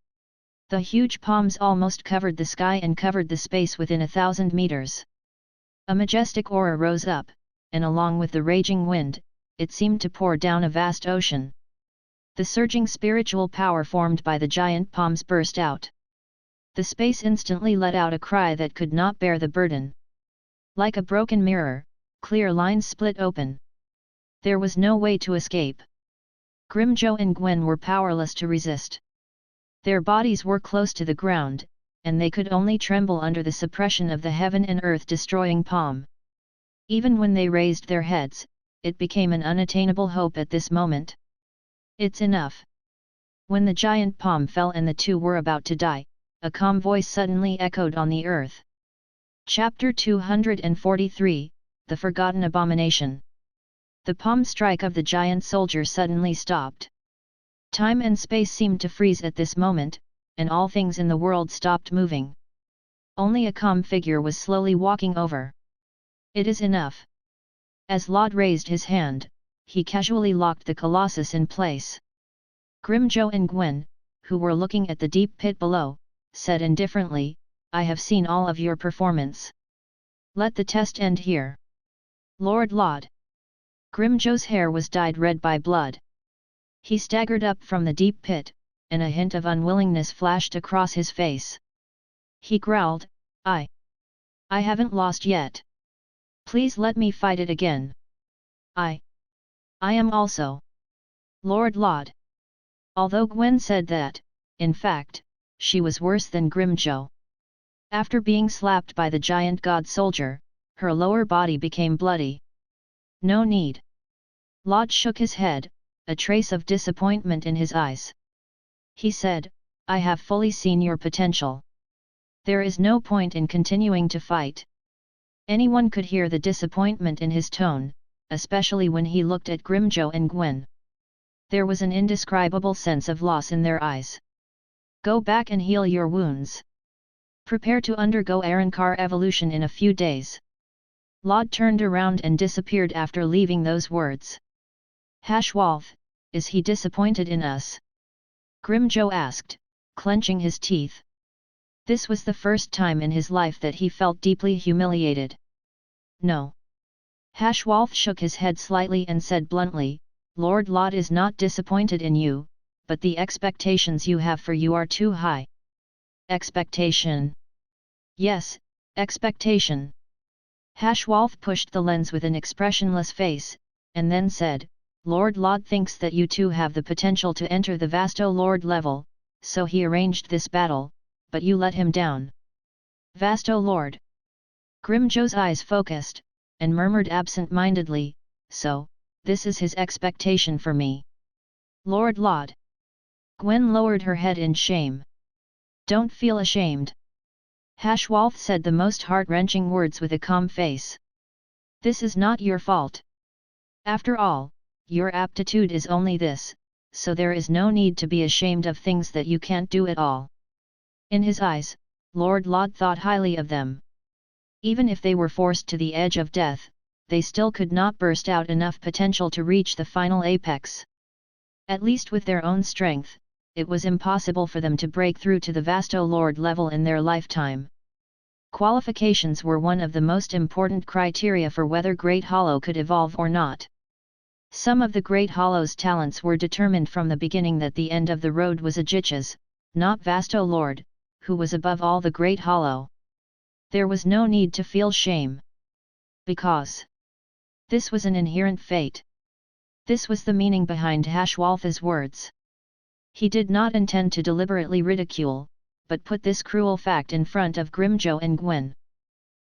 The huge palms almost covered the sky and covered the space within 1,000 meters. A majestic aura rose up, and along with the raging wind, it seemed to pour down a vast ocean. The surging spiritual power formed by the giant palms burst out. The space instantly let out a cry that could not bear the burden. Like a broken mirror, clear lines split open. There was no way to escape. Grimjo and Gwen were powerless to resist. Their bodies were close to the ground, and they could only tremble under the suppression of the heaven and earth destroying palm. Even when they raised their heads, it became an unattainable hope at this moment. It's enough. When the giant palm fell and the two were about to die, a calm voice suddenly echoed on the earth. Chapter 243, The Forgotten Abomination. The palm strike of the giant soldier suddenly stopped. Time and space seemed to freeze at this moment, and all things in the world stopped moving. Only a calm figure was slowly walking over. It is enough. As Laud raised his hand, he casually locked the Colossus in place. Grimjo and Gwen, who were looking at the deep pit below, said indifferently, I have seen all of your performance. Let the test end here. Lord Laud. Grimjo's hair was dyed red by blood. He staggered up from the deep pit, and a hint of unwillingness flashed across his face. He growled, I haven't lost yet. Please let me fight it again. I am also Lord Laud. Although Gwen said that, in fact, she was worse than Grimjo. After being slapped by the giant god soldier, her lower body became bloody. No need. Laud shook his head, a trace of disappointment in his eyes. He said, I have fully seen your potential. There is no point in continuing to fight. Anyone could hear the disappointment in his tone, especially when he looked at Grimjo and Gwen. There was an indescribable sense of loss in their eyes. Go back and heal your wounds. Prepare to undergo Arankar evolution in a few days. Laud turned around and disappeared after leaving those words. Hashwalth, is he disappointed in us? Grimjo asked, clenching his teeth. This was the first time in his life that he felt deeply humiliated. No. Hashwalth shook his head slightly and said bluntly, Lord Laud is not disappointed in you, but the expectations you have for you are too high. Expectation. Yes, expectation. Hashwalth pushed the lens with an expressionless face, and then said, Lord Laud thinks that you two have the potential to enter the Vasto Lord level, so he arranged this battle, but you let him down. Vasto Lord. Grimjo's eyes focused, and murmured absent-mindedly, so, this is his expectation for me. Lord Laud. Gwen lowered her head in shame. Don't feel ashamed. Hashwalth said the most heart-wrenching words with a calm face. This is not your fault. After all, your aptitude is only this, so there is no need to be ashamed of things that you can't do at all. In his eyes, Lord Laud thought highly of them. Even if they were forced to the edge of death, they still could not burst out enough potential to reach the final apex. At least with their own strength, it was impossible for them to break through to the Vasto Lord level in their lifetime. Qualifications were one of the most important criteria for whether Great Hollow could evolve or not. Some of the Great Hollow's talents were determined from the beginning that the end of the road was Ajitja's, not Vasto Lord, who was above all the Great Hollow. There was no need to feel shame. Because this was an inherent fate. This was the meaning behind Hashwalth's words. He did not intend to deliberately ridicule, but put this cruel fact in front of Grimjo and Gwen.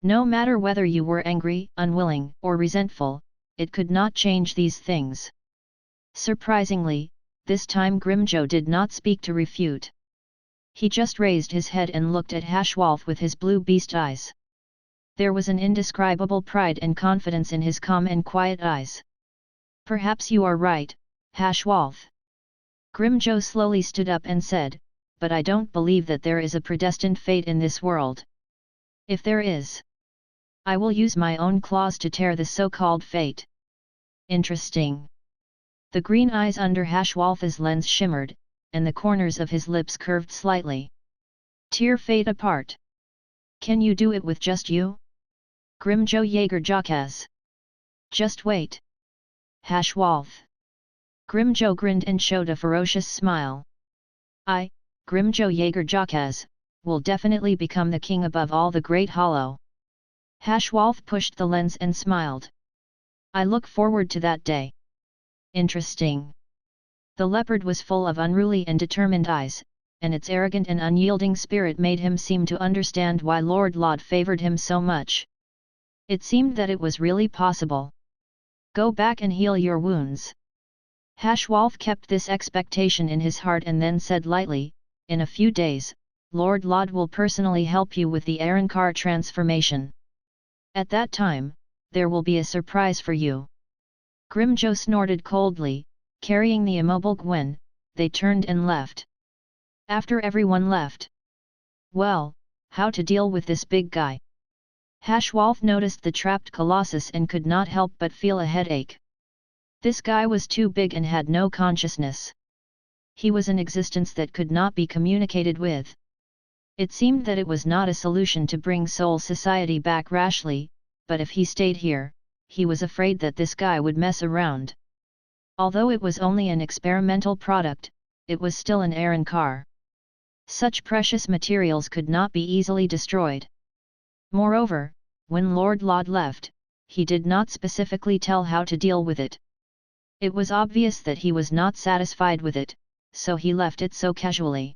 No matter whether you were angry, unwilling, or resentful, it could not change these things. Surprisingly, this time Grimjo did not speak to refute. He just raised his head and looked at Hashwolf with his blue beast eyes. There was an indescribable pride and confidence in his calm and quiet eyes. Perhaps you are right, Hashwolf. Grimjo slowly stood up and said, but I don't believe that there is a predestined fate in this world. If there is, I will use my own claws to tear the so-called fate. Interesting. The green eyes under Hashwolf's lens shimmered, and the corners of his lips curved slightly. Tear fate apart. Can you do it with just you? Grimjo Jakka. Just wait. Hashwolf. Grimjo grinned and showed a ferocious smile. I, Grimjo Jakka, will definitely become the king above all the Great Hollow. Hashwolf pushed the lens and smiled. I look forward to that day. Interesting. The leopard was full of unruly and determined eyes, and its arrogant and unyielding spirit made him seem to understand why Lord Laud favored him so much. It seemed that it was really possible. Go back and heal your wounds. Hashwolf kept this expectation in his heart and then said lightly, in a few days, Lord Laud will personally help you with the Arrancar transformation. At that time, there will be a surprise for you. Grimjo snorted coldly, carrying the immobile Gwen. They turned and left. After everyone left. Well, how to deal with this big guy? Hashwolf noticed the trapped colossus and could not help but feel a headache. This guy was too big and had no consciousness. He was an existence that could not be communicated with. It seemed that it was not a solution to bring Soul Society back rashly, but if he stayed here, he was afraid that this guy would mess around. Although it was only an experimental product, it was still an Arrancar. Such precious materials could not be easily destroyed. Moreover, when Lord Laud left, he did not specifically tell how to deal with it. It was obvious that he was not satisfied with it, so he left it so casually.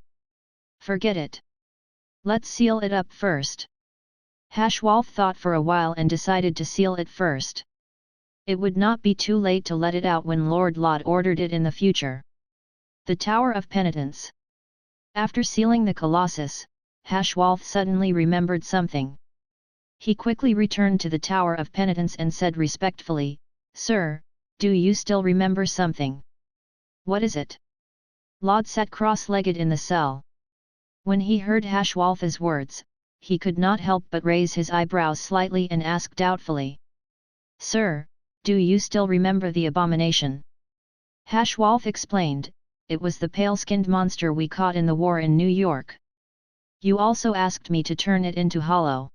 Forget it. Let's seal it up first. Hashwolf thought for a while and decided to seal it first. It would not be too late to let it out when Lord Laud ordered it in the future. The Tower of Penitence. After sealing the Colossus, Hashwolf suddenly remembered something. He quickly returned to the Tower of Penitence and said respectfully, Sir, do you still remember something? What is it? Laud sat cross-legged in the cell. When he heard Hashwolf's words, he could not help but raise his eyebrows slightly and ask doubtfully. Sir, do you still remember the abomination? Hashwolf explained, it was the pale-skinned monster we caught in the war in New York. You also asked me to turn it into hollow.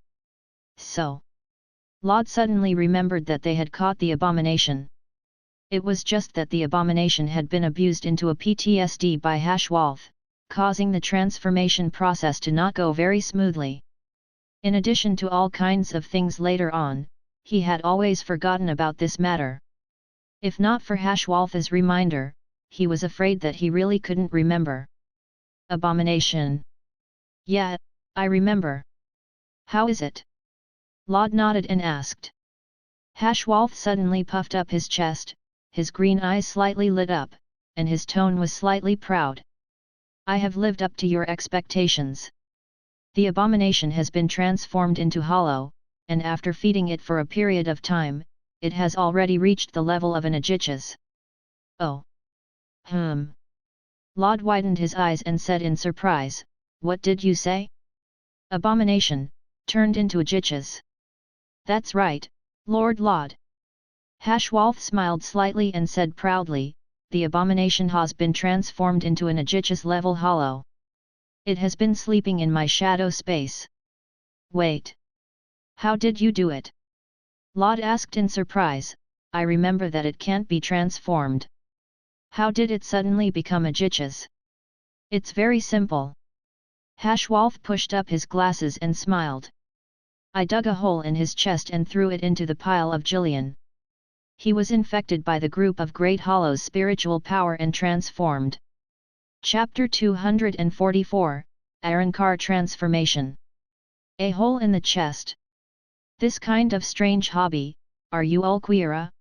So. Laud suddenly remembered that they had caught the abomination. It was just that the abomination had been abused into a PTSD by Hashwolf, causing the transformation process to not go very smoothly. In addition to all kinds of things later on, he had always forgotten about this matter. If not for Hashwolf's reminder, he was afraid that he really couldn't remember. Abomination. Yeah, I remember. How is it? Laud nodded and asked. Hashwolf suddenly puffed up his chest, his green eyes slightly lit up, and his tone was slightly proud. I have lived up to your expectations. The abomination has been transformed into hollow, and after feeding it for a period of time, it has already reached the level of an Ajichas. Oh. Laud widened his eyes and said in surprise, what did you say? Abomination, turned into Ajichas. That's right, Lord Laud. Hashwolf smiled slightly and said proudly, the abomination has been transformed into an Ajichas level hollow. It has been sleeping in my shadow space. Wait. How did you do it? Laud asked in surprise, I remember that it can't be transformed. How did it suddenly become Ajichas? It's very simple. Hashwolf pushed up his glasses and smiled. I dug a hole in his chest and threw it into the pile of Jillian. He was infected by the group of Great Hollow's spiritual power and transformed. Chapter 244, Arrancar Transformation. A hole in the chest. This kind of strange hobby, are you all queera?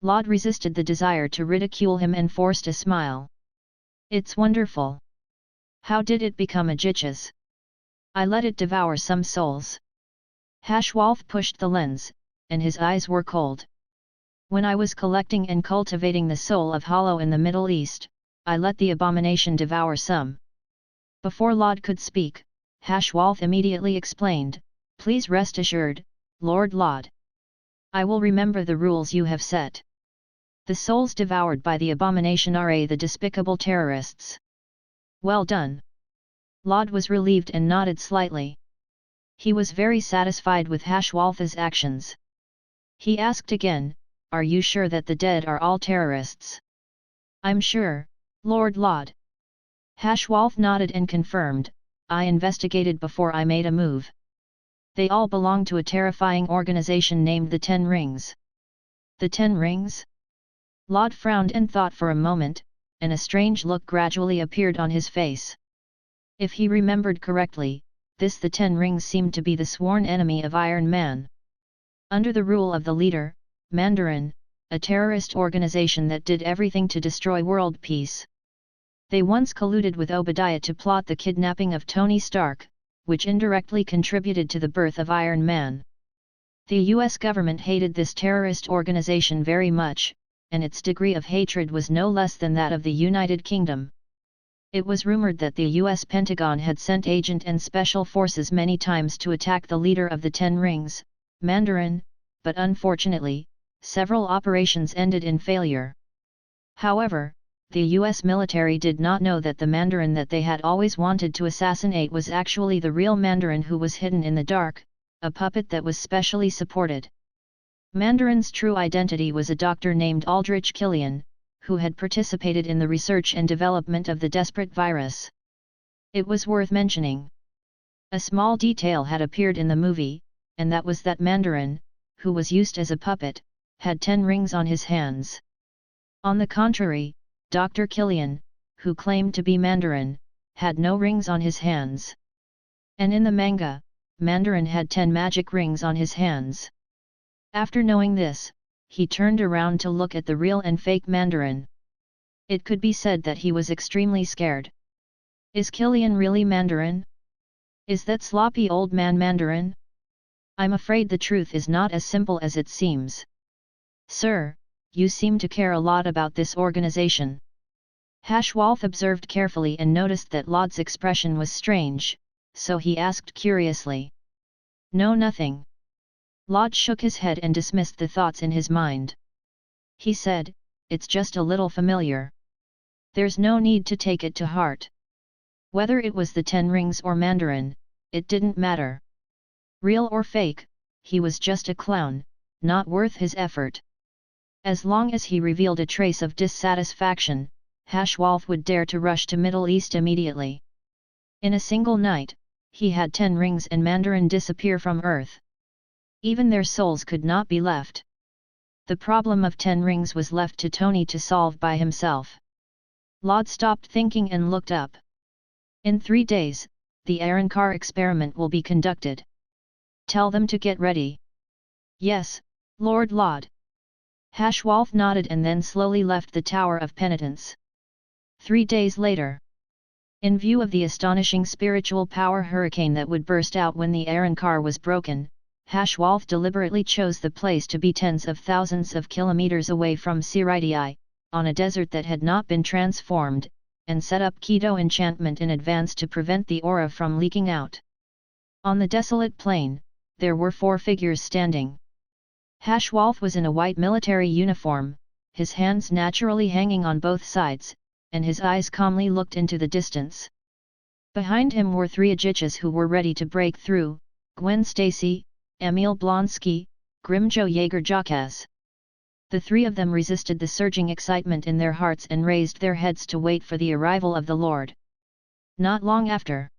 Laud resisted the desire to ridicule him and forced a smile. It's wonderful. How did it become a jichas? I let it devour some souls. Hashwalth pushed the lens, and his eyes were cold. When I was collecting and cultivating the soul of Hollow in the Middle East, I let the abomination devour some. Before Laud could speak, Hashwalth immediately explained, Please rest assured, Lord Laud. I will remember the rules you have set. The souls devoured by the abomination are the despicable terrorists. Well done. Laud was relieved and nodded slightly. He was very satisfied with Hashwalth's actions. He asked again, Are you sure that the dead are all terrorists? I'm sure, Lord Laud. Hashwalth nodded and confirmed, I investigated before I made a move. They all belong to a terrifying organization named the Ten Rings. The Ten Rings? Laud frowned and thought for a moment, and a strange look gradually appeared on his face. If he remembered correctly, the Ten Rings seemed to be the sworn enemy of Iron Man. Under the rule of the leader, Mandarin, a terrorist organization that did everything to destroy world peace. They once colluded with Obadiah to plot the kidnapping of Tony Stark, which indirectly contributed to the birth of Iron Man. The US government hated this terrorist organization very much, and its degree of hatred was no less than that of the United Kingdom. It was rumored that the US Pentagon had sent agent and special forces many times to attack the leader of the Ten Rings, Mandarin, but unfortunately, several operations ended in failure. However, the US military did not know that the Mandarin that they had always wanted to assassinate was actually the real Mandarin who was hidden in the dark, a puppet that was specially supported. Mandarin's true identity was a doctor named Aldrich Killian, who had participated in the research and development of the desperate virus. It was worth mentioning. A small detail had appeared in the movie, and that was that Mandarin, who was used as a puppet, had 10 rings on his hands. On the contrary, Dr. Killian, who claimed to be Mandarin, had no rings on his hands. And in the manga, Mandarin had 10 magic rings on his hands. After knowing this, he turned around to look at the real and fake Mandarin. It could be said that he was extremely scared. Is Killian really Mandarin? Is that sloppy old man Mandarin? I'm afraid the truth is not as simple as it seems. Sir, you seem to care a lot about this organization. Hashwalth observed carefully and noticed that Laud's expression was strange, so he asked curiously. No, nothing. Laud shook his head and dismissed the thoughts in his mind. He said, It's just a little familiar. There's no need to take it to heart. Whether it was the 10 rings or Mandarin, it didn't matter. Real or fake, he was just a clown, not worth his effort. As long as he revealed a trace of dissatisfaction, Hashwalth would dare to rush to Middle East immediately. In a single night, he had 10 rings and Mandarin disappear from Earth. Even their souls could not be left. The problem of 10 rings was left to Tony to solve by himself. Laud stopped thinking and looked up. In 3 days, the Arrancar experiment will be conducted. Tell them to get ready. Yes, Lord Laud. Hashwalth nodded and then slowly left the Tower of Penitence. 3 days later. In view of the astonishing spiritual power hurricane that would burst out when the Arrancar was broken, Hashwalth deliberately chose the place to be tens of thousands of kilometers away from Seireitei, on a desert that had not been transformed, and set up Keto enchantment in advance to prevent the aura from leaking out. On the desolate plain, there were 4 figures standing. Hashwalth was in a white military uniform, his hands naturally hanging on both sides, and his eyes calmly looked into the distance. Behind him were 3 Ajichas who were ready to break through, Gwen Stacy, Emil Blonsky, Grimjo Jaeger Jakka. The 3 of them resisted the surging excitement in their hearts and raised their heads to wait for the arrival of the Lord. Not long after,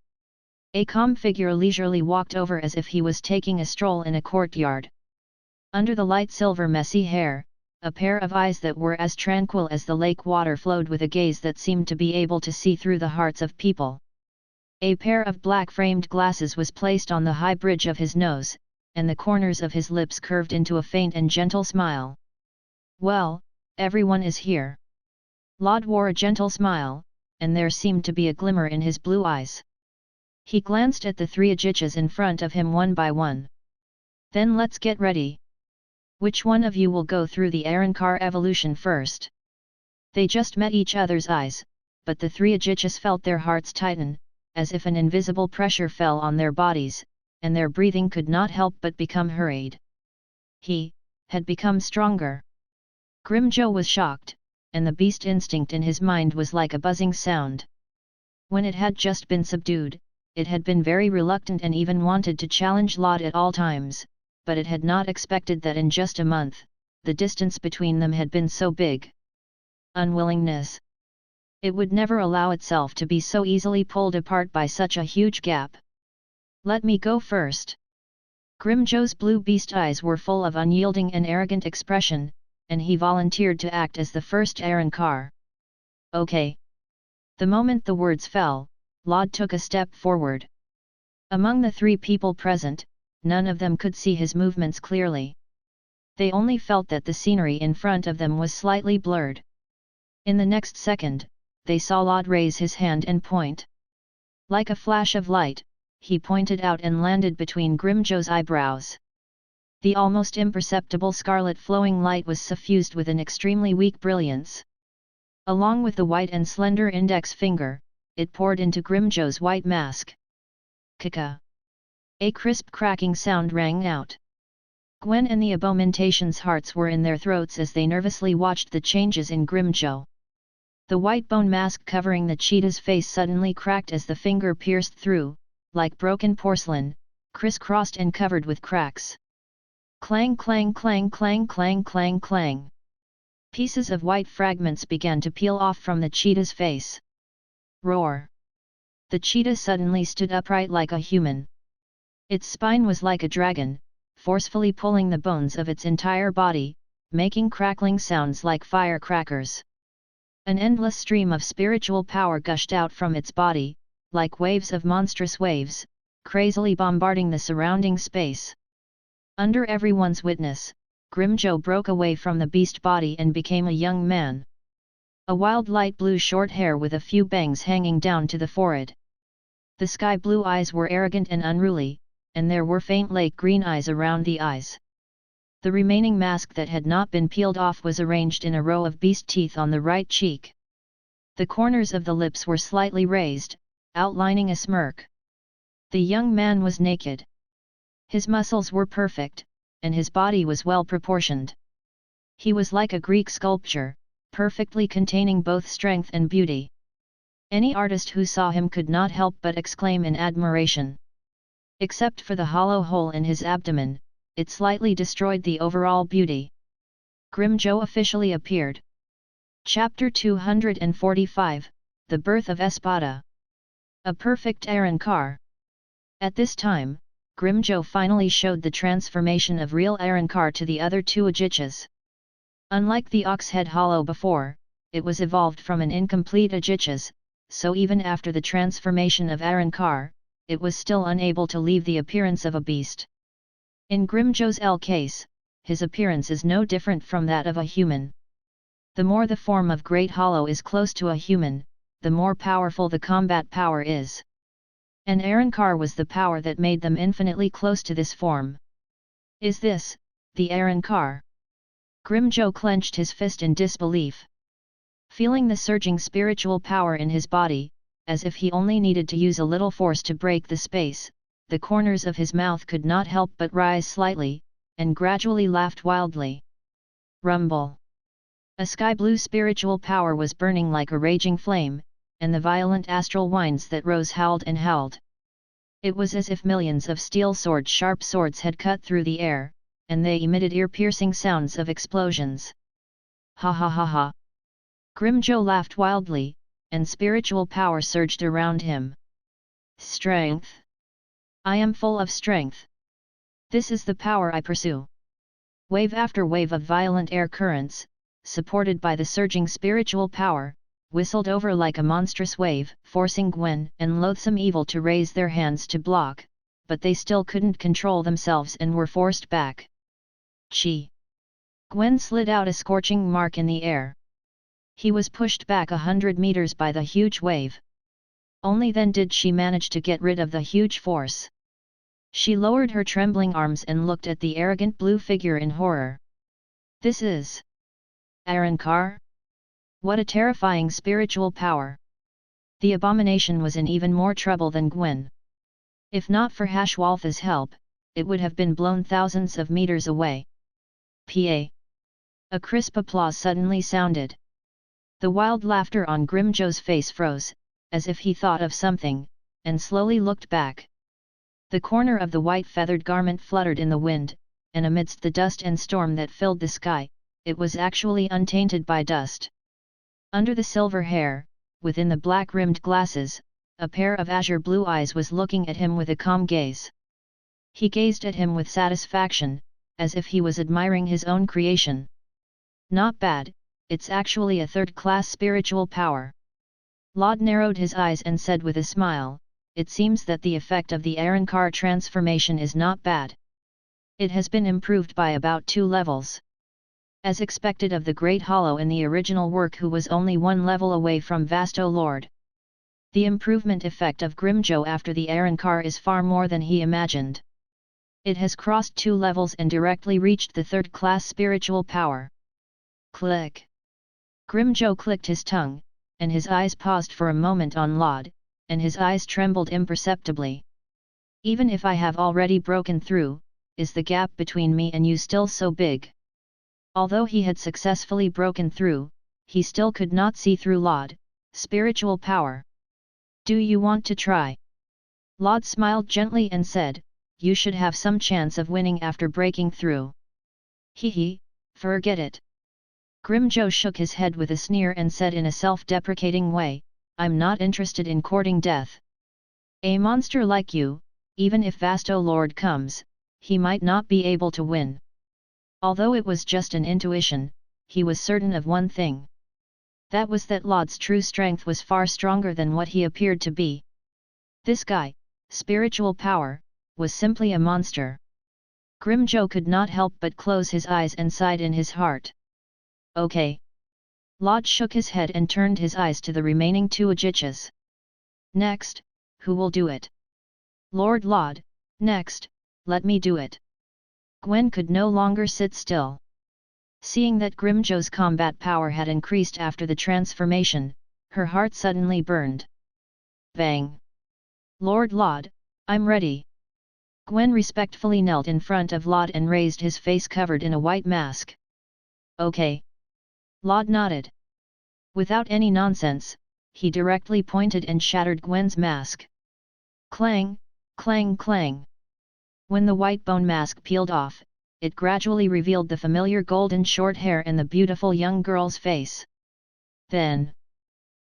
a calm figure leisurely walked over as if he was taking a stroll in a courtyard. Under the light silver messy hair, a pair of eyes that were as tranquil as the lake water flowed with a gaze that seemed to be able to see through the hearts of people. A pair of black-framed glasses was placed on the high bridge of his nose, and the corners of his lips curved into a faint and gentle smile. Well, everyone is here. Laud wore a gentle smile, and there seemed to be a glimmer in his blue eyes. He glanced at the 3 Ajichas in front of him one by one. Then let's get ready. Which one of you will go through the Arankar evolution first? They just met each other's eyes, but the 3 Ajichas felt their hearts tighten, as if an invisible pressure fell on their bodies, and their breathing could not help but become hurried. He had become stronger. Grimjo was shocked, and the beast instinct in his mind was like a buzzing sound. When it had just been subdued, it had been very reluctant and even wanted to challenge Laud at all times, but it had not expected that in just a month, the distance between them had been so big. Unwillingness. It would never allow itself to be so easily pulled apart by such a huge gap. Let me go first. Grimjo's blue beast eyes were full of unyielding and arrogant expression, and he volunteered to act as the first Arankar. Okay. The moment the words fell, Laud took a step forward. Among the 3 people present, none of them could see his movements clearly. They only felt that the scenery in front of them was slightly blurred. In the next second, they saw Laud raise his hand and point. Like a flash of light, he pointed out and landed between Grimjo's eyebrows. The almost imperceptible scarlet flowing light was suffused with an extremely weak brilliance. Along with the white and slender index finger, it poured into Grimjo's white mask. Kaka! A crisp cracking sound rang out. Gwen and the Abomination's hearts were in their throats as they nervously watched the changes in Grimjo. The white bone mask covering the cheetah's face suddenly cracked as the finger pierced through, like broken porcelain, crisscrossed and covered with cracks. Clang clang clang clang clang clang clang. Pieces of white fragments began to peel off from the cheetah's face. Roar! The cheetah suddenly stood upright like a human. Its spine was like a dragon, forcefully pulling the bones of its entire body, making crackling sounds like firecrackers. An endless stream of spiritual power gushed out from its body, like waves of monstrous waves, crazily bombarding the surrounding space. Under everyone's witness, Grimjo broke away from the beast body and became a young man. A wild light blue short hair with a few bangs hanging down to the forehead. The sky blue eyes were arrogant and unruly, and there were faint lake green eyes around the eyes. The remaining mask that had not been peeled off was arranged in a row of beast teeth on the right cheek. The corners of the lips were slightly raised, outlining a smirk. The young man was naked. His muscles were perfect, and his body was well proportioned. He was like a Greek sculpture, perfectly containing both strength and beauty. Any artist who saw him could not help but exclaim in admiration. Except for the hollow hole in his abdomen, it slightly destroyed the overall beauty. Grimjo officially appeared. Chapter 245, The Birth of Espada. A perfect Arankar. At this time, Grimjo finally showed the transformation of real Arankar to the other 2 Ajichas. Unlike the ox head hollow before, it was evolved from an incomplete Ajichas, so even after the transformation of Arankar, it was still unable to leave the appearance of a beast. In Grimjo's case, his appearance is no different from that of a human. The more the form of Great Hollow is close to a human, the more powerful the combat power is. And Arankar was the power that made them infinitely close to this form. Is this, the Arankar? Grimjo clenched his fist in disbelief. Feeling the surging spiritual power in his body, as if he only needed to use a little force to break the space, the corners of his mouth could not help but rise slightly, and gradually laughed wildly. Rumble! A sky-blue spiritual power was burning like a raging flame, and the violent astral winds that rose howled and howled. It was as if millions of steel sharp swords had cut through the air, and they emitted ear-piercing sounds of explosions. Ha ha ha ha! Grimjo laughed wildly, and spiritual power surged around him. Strength! I am full of strength. This is the power I pursue. Wave after wave of violent air currents, supported by the surging spiritual power, whistled over like a monstrous wave, forcing Gwen and Loathsome Evil to raise their hands to block, but they still couldn't control themselves and were forced back. Chi! Gwen slid out a scorching mark in the air. He was pushed back 100 meters by the huge wave. Only then did she manage to get rid of the huge force. She lowered her trembling arms and looked at the arrogant blue figure in horror. This is Ahankar? What a terrifying spiritual power! The abomination was in even more trouble than Gwen. If not for Hashwaltha's help, it would have been blown thousands of meters away. Pa! A crisp applause suddenly sounded. The wild laughter on Grimjo's face froze, as if he thought of something, and slowly looked back. The corner of the white feathered garment fluttered in the wind, and amidst the dust and storm that filled the sky, it was actually untainted by dust. Under the silver hair, within the black-rimmed glasses, a pair of azure blue eyes was looking at him with a calm gaze. He gazed at him with satisfaction, as if he was admiring his own creation. Not bad, it's actually a third-class spiritual power. Laud narrowed his eyes and said with a smile, it seems that the effect of the Ahankar transformation is not bad. It has been improved by about 2 levels. As expected of the Great Hollow in the original work, who was only 1 level away from Vasto Lord. The improvement effect of Grimjo after the Ahankar is far more than he imagined. It has crossed 2 levels and directly reached the third-class spiritual power. Click! Grimjo clicked his tongue, and his eyes paused for a moment on Laud, and his eyes trembled imperceptibly. Even if I have already broken through, is the gap between me and you still so big? Although he had successfully broken through, he still could not see through Laud, spiritual power. Do you want to try? Laud smiled gently and said, you should have some chance of winning after breaking through. Hee, forget it. Grimjo shook his head with a sneer and said in a self-deprecating way, I'm not interested in courting death. A monster like you, even if Vasto Lord comes, he might not be able to win. Although it was just an intuition, he was certain of one thing. That was that Laud's true strength was far stronger than what he appeared to be. This guy, spiritual power, was simply a monster. Grimjo could not help but close his eyes and sighed in his heart. Okay. Laud shook his head and turned his eyes to the remaining 2 Ajichas. Next, who will do it? Lord Laud, next, let me do it. Gwen could no longer sit still. Seeing that Grimjo's combat power had increased after the transformation, her heart suddenly burned. Bang! Lord Laud, I'm ready. Gwen respectfully knelt in front of Laud and raised his face covered in a white mask. Okay. Laud nodded. Without any nonsense, he directly pointed and shattered Gwen's mask. Clang, clang, clang. When the white bone mask peeled off, it gradually revealed the familiar golden short hair and the beautiful young girl's face. Then,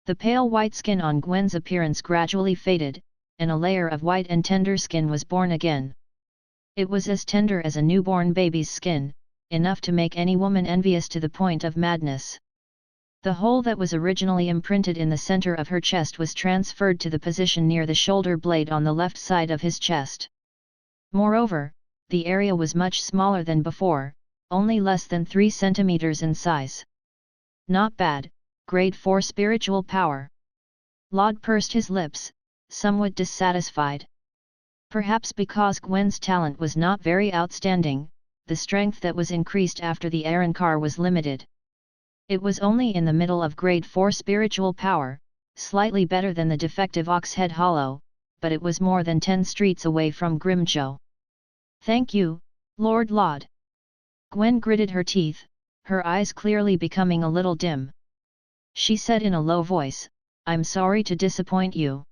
the pale white skin on Gwen's appearance gradually faded, and a layer of white and tender skin was born again. It was as tender as a newborn baby's skin, enough to make any woman envious to the point of madness. The hole that was originally imprinted in the center of her chest was transferred to the position near the shoulder blade on the left side of his chest. Moreover, the area was much smaller than before, only less than 3 centimeters in size. Not bad, grade 4 spiritual power. Laud pursed his lips, somewhat dissatisfied. Perhaps because Gwen's talent was not very outstanding, the strength that was increased after the Ahankar was limited. It was only in the middle of grade 4 spiritual power, slightly better than the defective Oxhead Hollow, but it was more than 10 streets away from Grimjo. Thank you, Lord Laud. Gwen gritted her teeth, her eyes clearly becoming a little dim. She said in a low voice, I'm sorry to disappoint you.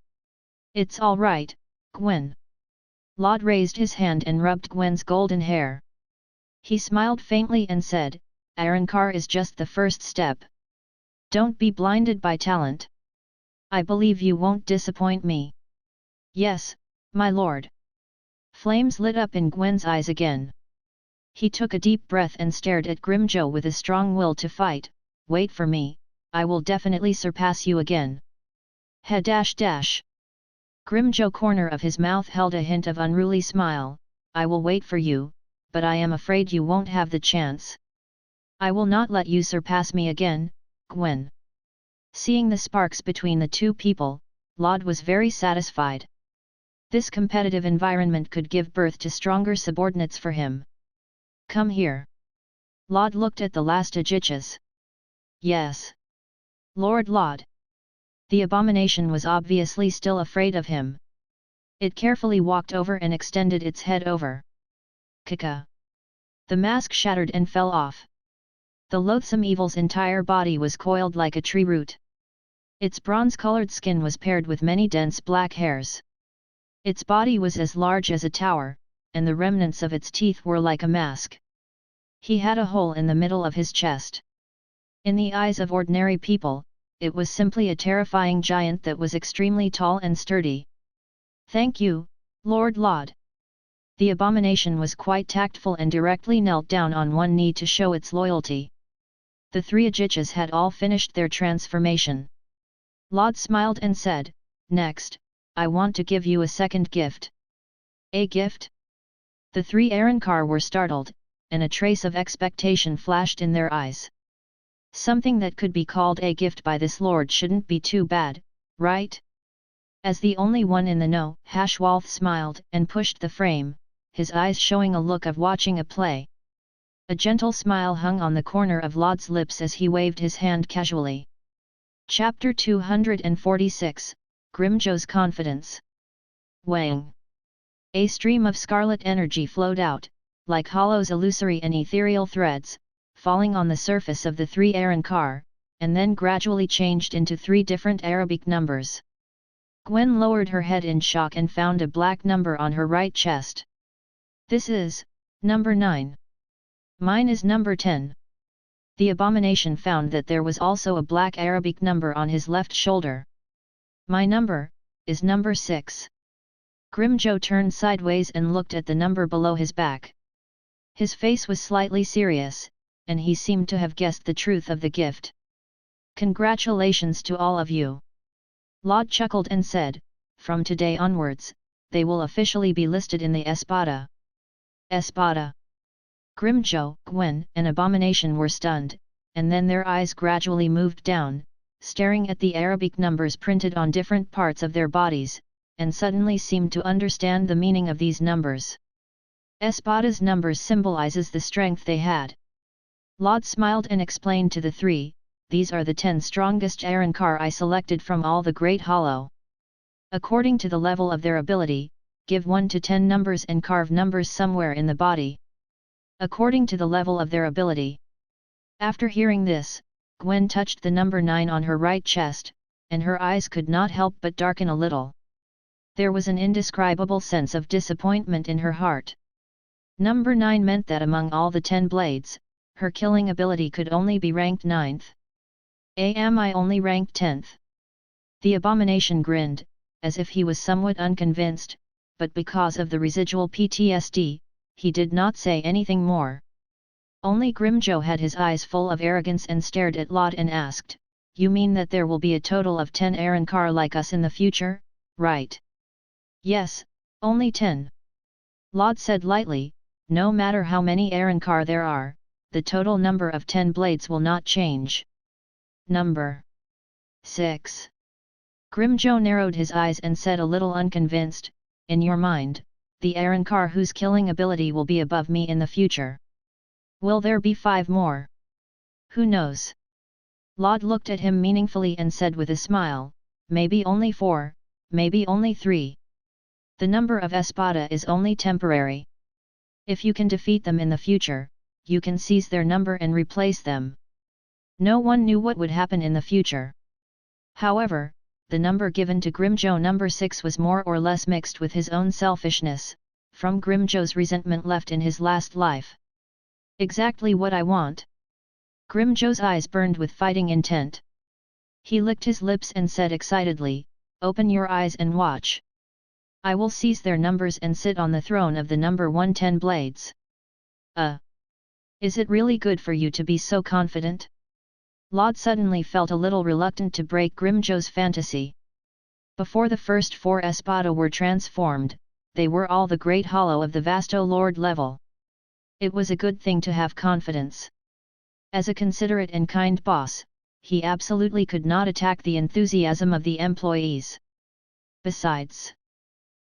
It's all right, Gwen. Laud raised his hand and rubbed Gwen's golden hair. He smiled faintly and said, Ahankar is just the first step. Don't be blinded by talent. I believe you won't disappoint me. Yes, my lord. Flames lit up in Gwen's eyes again. He took a deep breath and stared at Grimjo with a strong will to fight. Wait for me, I will definitely surpass you again. He dash dash. Grimjo corner of his mouth held a hint of unruly smile. I will wait for you, but I am afraid you won't have the chance. I will not let you surpass me again, Gwen. Seeing the sparks between the two people, Laud was very satisfied. This competitive environment could give birth to stronger subordinates for him. Come here. Laud looked at the last Ajichas. Yes. Lord Laud. The abomination was obviously still afraid of him. It carefully walked over and extended its head over. Kaka. The mask shattered and fell off. The loathsome evil's entire body was coiled like a tree root. Its bronze-colored skin was paired with many dense black hairs. Its body was as large as a tower, and the remnants of its teeth were like a mask. He had a hole in the middle of his chest. In the eyes of ordinary people, it was simply a terrifying giant that was extremely tall and sturdy. Thank you, Lord Laud. The abomination was quite tactful and directly knelt down on one knee to show its loyalty. The three Ajichas had all finished their transformation. Laud smiled and said, Next, I want to give you a second gift. A gift? The three Arankar were startled, and a trace of expectation flashed in their eyes. Something that could be called a gift by this lord shouldn't be too bad, right? As the only one in the know, Hashwalth smiled and pushed the frame, his eyes showing a look of watching a play. A gentle smile hung on the corner of Laud's lips as he waved his hand casually. Chapter 246, Grimjo's Confidence. Wang. A stream of scarlet energy flowed out, like Hollow's illusory and ethereal threads, falling on the surface of the three Arankar, and then gradually changed into three different Arabic numbers. Gwen lowered her head in shock and found a black number on her right chest. This is number 9. Mine is number 10. The abomination found that there was also a black Arabic number on his left shoulder. My number is number 6. Grimjo turned sideways and looked at the number below his back. His face was slightly serious, and he seemed to have guessed the truth of the gift. Congratulations to all of you. Laud chuckled and said, From today onwards, they will officially be listed in the Espada. Espada. Grimjo, Gwen, and Abomination were stunned, and then their eyes gradually moved down, staring at the Arabic numbers printed on different parts of their bodies, and suddenly seemed to understand the meaning of these numbers. Espada's numbers symbolizes the strength they had. Laud smiled and explained to the three, These are the 10 strongest Arankar I selected from all the Great Hollow. According to the level of their ability, give 1 to 10 numbers and carve numbers somewhere in the body. According to the level of their ability. After hearing this, Gwen touched the number 9 on her right chest, and her eyes could not help but darken a little. There was an indescribable sense of disappointment in her heart. Number 9 meant that among all the 10 blades, her killing ability could only be ranked 9th. Am I only ranked 10th? The abomination grinned, as if he was somewhat unconvinced, but because of the residual PTSD, he did not say anything more. Only Grimjo had his eyes full of arrogance and stared at Laud and asked, You mean that there will be a total of 10 Arankar like us in the future, right? Yes, only 10. Laud said lightly, No matter how many Arankar there are, the total number of 10 blades will not change. Number 6. Grimjo narrowed his eyes and said a little unconvinced, In your mind, the Arankar whose killing ability will be above me in the future. Will there be 5 more? Who knows? Laud looked at him meaningfully and said with a smile, Maybe only 4, maybe only 3. The number of Espada is only temporary. If you can defeat them in the future, you can seize their number and replace them. No one knew what would happen in the future. However, the number given to Grimjo number 6 was more or less mixed with his own selfishness, from Grimjo's resentment left in his last life. Exactly what I want. Grimjo's eyes burned with fighting intent. He licked his lips and said excitedly, Open your eyes and watch. I will seize their numbers and sit on the throne of the number 110 blades. Is it really good for you to be so confident? Laud suddenly felt a little reluctant to break Grimjo's fantasy. Before the first 4 Espada were transformed, they were all the Great Hollow of the Vasto Lord level. It was a good thing to have confidence. As a considerate and kind boss, he absolutely could not attack the enthusiasm of the employees. Besides,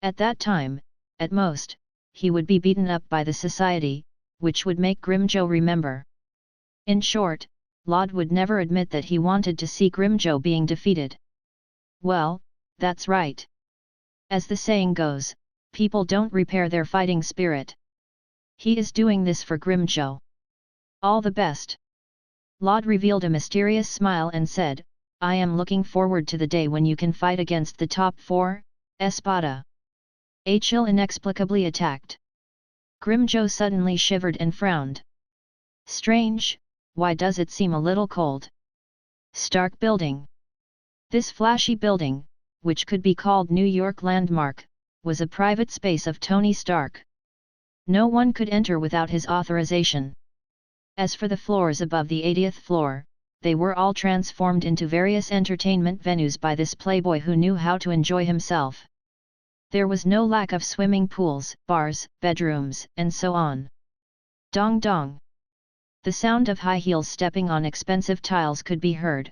at that time, at most, he would be beaten up by the society, which would make Grimjo remember. In short, Lod would never admit that he wanted to see Grimjo being defeated. Well, that's right. As the saying goes, people don't repair their fighting spirit. He is doing this for Grimjo. All the best. Lod revealed a mysterious smile and said, I am looking forward to the day when you can fight against the top 4, Espada. Achille inexplicably attacked. Grimjo suddenly shivered and frowned. Strange, why does it seem a little cold? Stark Building. This flashy building, which could be called New York Landmark, was a private space of Tony Stark. No one could enter without his authorization. As for the floors above the 80th floor, they were all transformed into various entertainment venues by this playboy who knew how to enjoy himself. There was no lack of swimming pools, bars, bedrooms, and so on. Dong dong. The sound of high heels stepping on expensive tiles could be heard.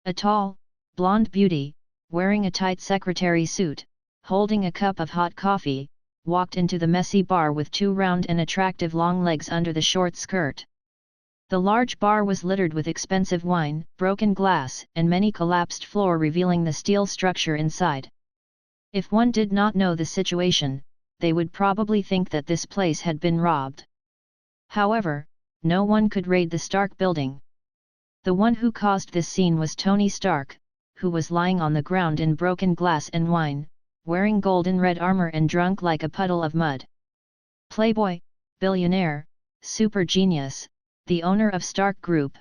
A tall, blonde beauty, wearing a tight secretary suit, holding a cup of hot coffee, walked into the messy bar with 2 round and attractive long legs under the short skirt. The large bar was littered with expensive wine, broken glass, and many collapsed floor revealing the steel structure inside. If one did not know the situation, they would probably think that this place had been robbed. However, no one could raid the Stark building. The one who caused this scene was Tony Stark, who was lying on the ground in broken glass and wine, wearing golden red armor and drunk like a puddle of mud. Playboy, billionaire, super genius, the owner of Stark Group.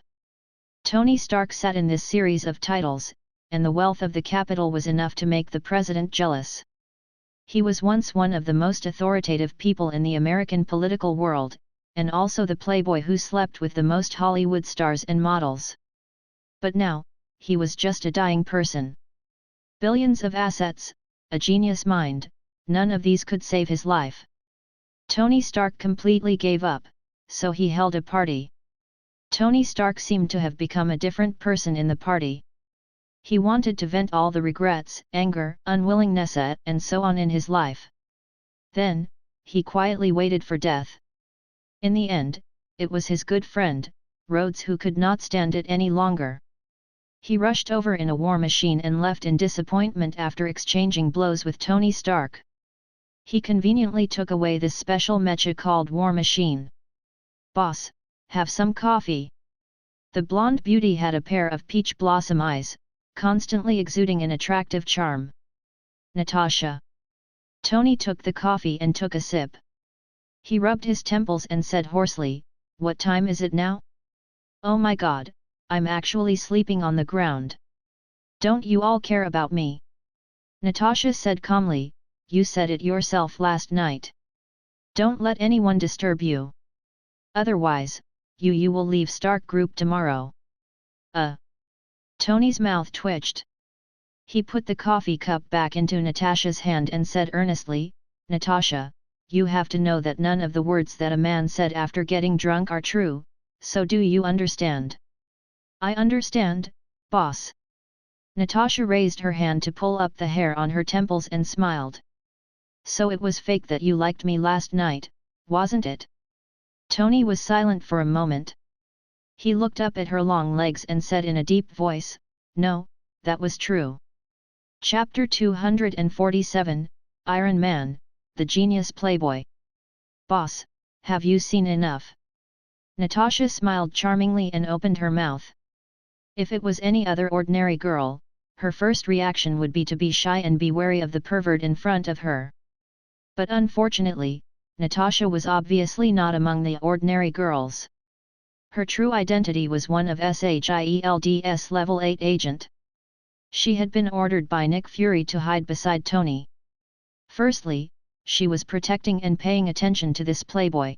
Tony Stark sat in this series of titles, and the wealth of the capital was enough to make the president jealous. He was once one of the most authoritative people in the American political world, and also the playboy who slept with the most Hollywood stars and models. But now, he was just a dying person. Billions of assets, a genius mind, none of these could save his life. Tony Stark completely gave up, so he held a party. Tony Stark seemed to have become a different person in the party. He wanted to vent all the regrets, anger, unwillingness, and so on in his life. Then, he quietly waited for death. In the end, it was his good friend, Rhodes, who could not stand it any longer. He rushed over in a war machine and left in disappointment after exchanging blows with Tony Stark. He conveniently took away this special mecha called War Machine. Boss, have some coffee. The blonde beauty had a pair of peach blossom eyes, constantly exuding an attractive charm. Natasha. Tony took the coffee and took a sip. He rubbed his temples and said hoarsely, "What time is it now? Oh my god, I'm actually sleeping on the ground. Don't you all care about me?" Natasha said calmly, "You said it yourself last night. Don't let anyone disturb you. Otherwise, you will leave Stark Group tomorrow." Tony's mouth twitched. He put the coffee cup back into Natasha's hand and said earnestly, "Natasha, you have to know that none of the words that a man said after getting drunk are true, so do you understand?" "I understand, boss." Natasha raised her hand to pull up the hair on her temples and smiled. "So it was fake that you liked me last night, wasn't it?" Tony was silent for a moment. He looked up at her long legs and said in a deep voice, "No, that was true." Chapter 247, Iron Man, the Genius Playboy. "Boss, have you seen enough?" Natasha smiled charmingly and opened her mouth. If it was any other ordinary girl, her first reaction would be to be shy and be wary of the pervert in front of her. But unfortunately, Natasha was obviously not among the ordinary girls. Her true identity was one of SHIELD's Level 8 agent. She had been ordered by Nick Fury to hide beside Tony. Firstly, she was protecting and paying attention to this playboy.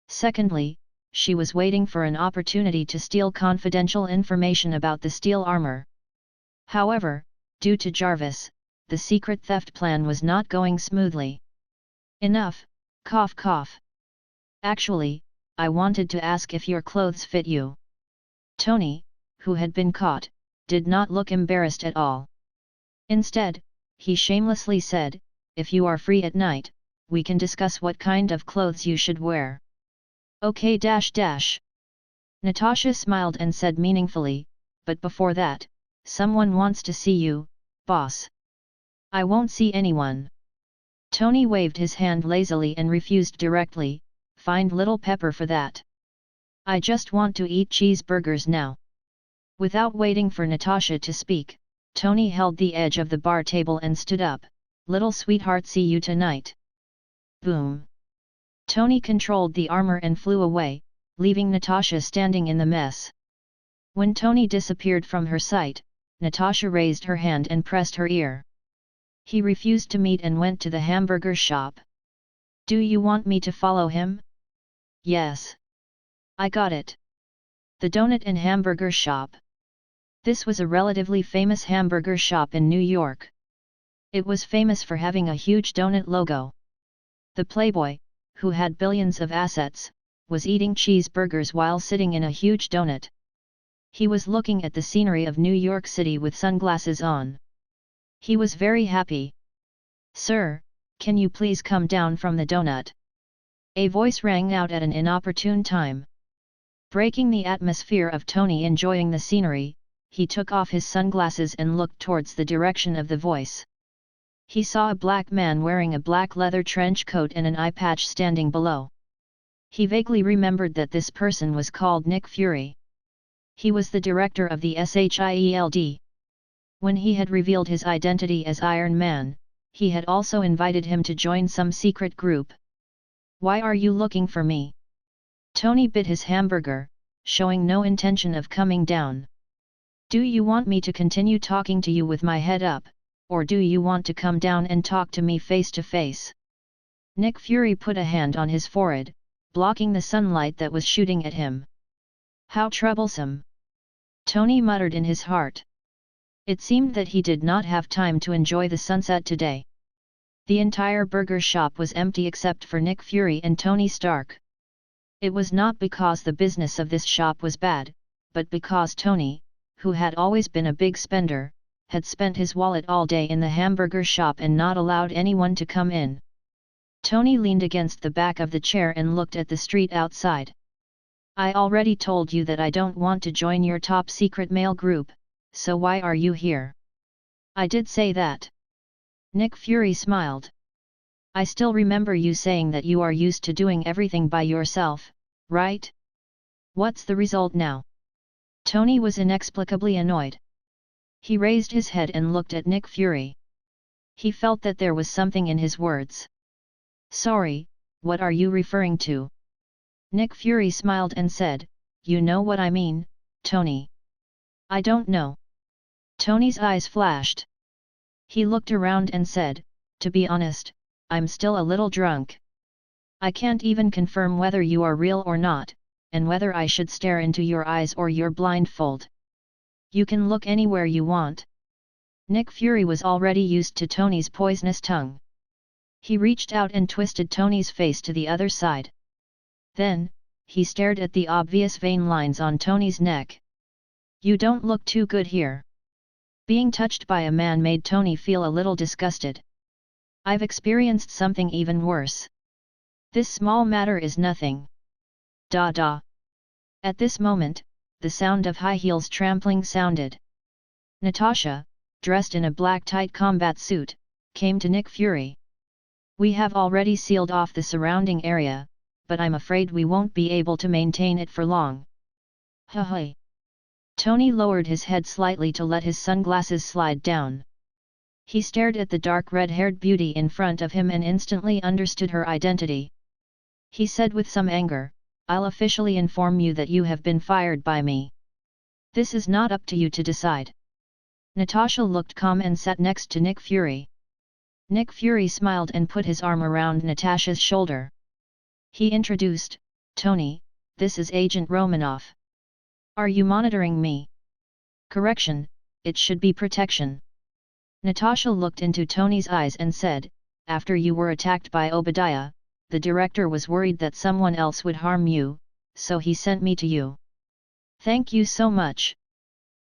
Secondly, she was waiting for an opportunity to steal confidential information about the steel armor. However, due to Jarvis, the secret theft plan was not going smoothly. Enough, cough cough. Actually, I wanted to ask if your clothes fit you. Tony, who had been caught, did not look embarrassed at all. Instead, he shamelessly said, if you are free at night, we can discuss what kind of clothes you should wear. Okay. Natasha smiled and said meaningfully, but before that, someone wants to see you, boss. I won't see anyone. Tony waved his hand lazily and refused directly, find little pepper for that. I just want to eat cheeseburgers now. Without waiting for Natasha to speak, Tony held the edge of the bar table and stood up, little sweetheart, see you tonight. Boom. Tony controlled the armor and flew away, leaving Natasha standing in the mess. When Tony disappeared from her sight, Natasha raised her hand and pressed her ear. He refused to meet and went to the hamburger shop. Do you want me to follow him? Yes. I got it. The donut and hamburger shop. This was a relatively famous hamburger shop in New York. It was famous for having a huge donut logo. The playboy, who had billions of assets, was eating cheeseburgers while sitting in a huge donut. He was looking at the scenery of New York City with sunglasses on. He was very happy. Sir, can you please come down from the donut? A voice rang out at an inopportune time. Breaking the atmosphere of Tony enjoying the scenery, he took off his sunglasses and looked towards the direction of the voice. He saw a black man wearing a black leather trench coat and an eye patch standing below. He vaguely remembered that this person was called Nick Fury. He was the director of the SHIELD. When he had revealed his identity as Iron Man, he had also invited him to join some secret group. Why are you looking for me? Tony bit his hamburger, showing no intention of coming down. Do you want me to continue talking to you with my head up, or do you want to come down and talk to me face to face? Nick Fury put a hand on his forehead, blocking the sunlight that was shooting at him. How troublesome! Tony muttered in his heart. It seemed that he did not have time to enjoy the sunset today. The entire burger shop was empty except for Nick Fury and Tony Stark. It was not because the business of this shop was bad, but because Tony, who had always been a big spender, had spent his wallet all day in the hamburger shop and not allowed anyone to come in. Tony leaned against the back of the chair and looked at the street outside. I already told you that I don't want to join your top secret male group, so why are you here? I did say that. Nick Fury smiled. I still remember you saying that you are used to doing everything by yourself, right? What's the result now? Tony was inexplicably annoyed. He raised his head and looked at Nick Fury. He felt that there was something in his words. Sorry, what are you referring to? Nick Fury smiled and said, you know what I mean, Tony. I don't know. Tony's eyes flashed. He looked around and said, to be honest, I'm still a little drunk. I can't even confirm whether you are real or not, and whether I should stare into your eyes or your blindfold. You can look anywhere you want. Nick Fury was already used to Tony's poisonous tongue. He reached out and twisted Tony's face to the other side. Then, he stared at the obvious vein lines on Tony's neck. You don't look too good here. Being touched by a man made Tony feel a little disgusted. I've experienced something even worse. This small matter is nothing. Da. At this moment, the sound of high heels trampling sounded. Natasha, dressed in a black tight combat suit, came to Nick Fury. We have already sealed off the surrounding area, but I'm afraid we won't be able to maintain it for long. Hey. Tony lowered his head slightly to let his sunglasses slide down. He stared at the dark red-haired beauty in front of him and instantly understood her identity. He said with some anger, I'll officially inform you that you have been fired by me. This is not up to you to decide. Natasha looked calm and sat next to Nick Fury. Nick Fury smiled and put his arm around Natasha's shoulder. He introduced, Tony, this is Agent Romanoff. Are you monitoring me? Correction, it should be protection. Natasha looked into Tony's eyes and said, after you were attacked by Obadiah, the director was worried that someone else would harm you, so he sent me to you. Thank you so much.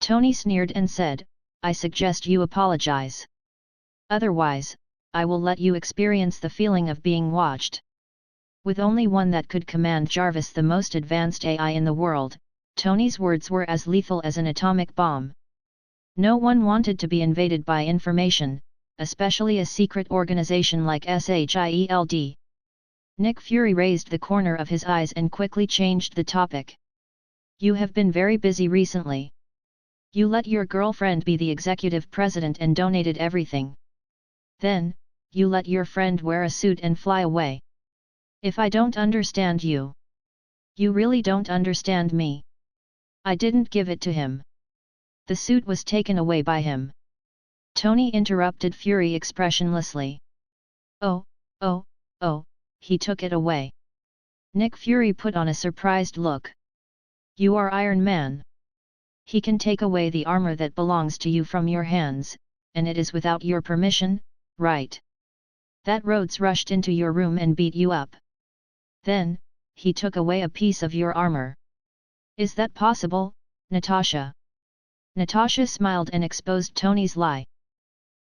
Tony sneered and said, I suggest you apologize. Otherwise, I will let you experience the feeling of being watched. With only one that could command Jarvis, the most advanced AI in the world, Tony's words were as lethal as an atomic bomb. No one wanted to be invaded by information, especially a secret organization like SHIELD. Nick Fury raised the corner of his eyes and quickly changed the topic. You have been very busy recently. You let your girlfriend be the executive president and donated everything. Then, you let your friend wear a suit and fly away. If I don't understand you, you really don't understand me. I didn't give it to him. The suit was taken away by him. Tony interrupted Fury expressionlessly. Oh, he took it away. Nick Fury put on a surprised look. You are Iron Man. He can take away the armor that belongs to you from your hands, and it is without your permission, right? That Rhodes rushed into your room and beat you up. Then, he took away a piece of your armor. Is that possible, Natasha? Natasha smiled and exposed Tony's lie.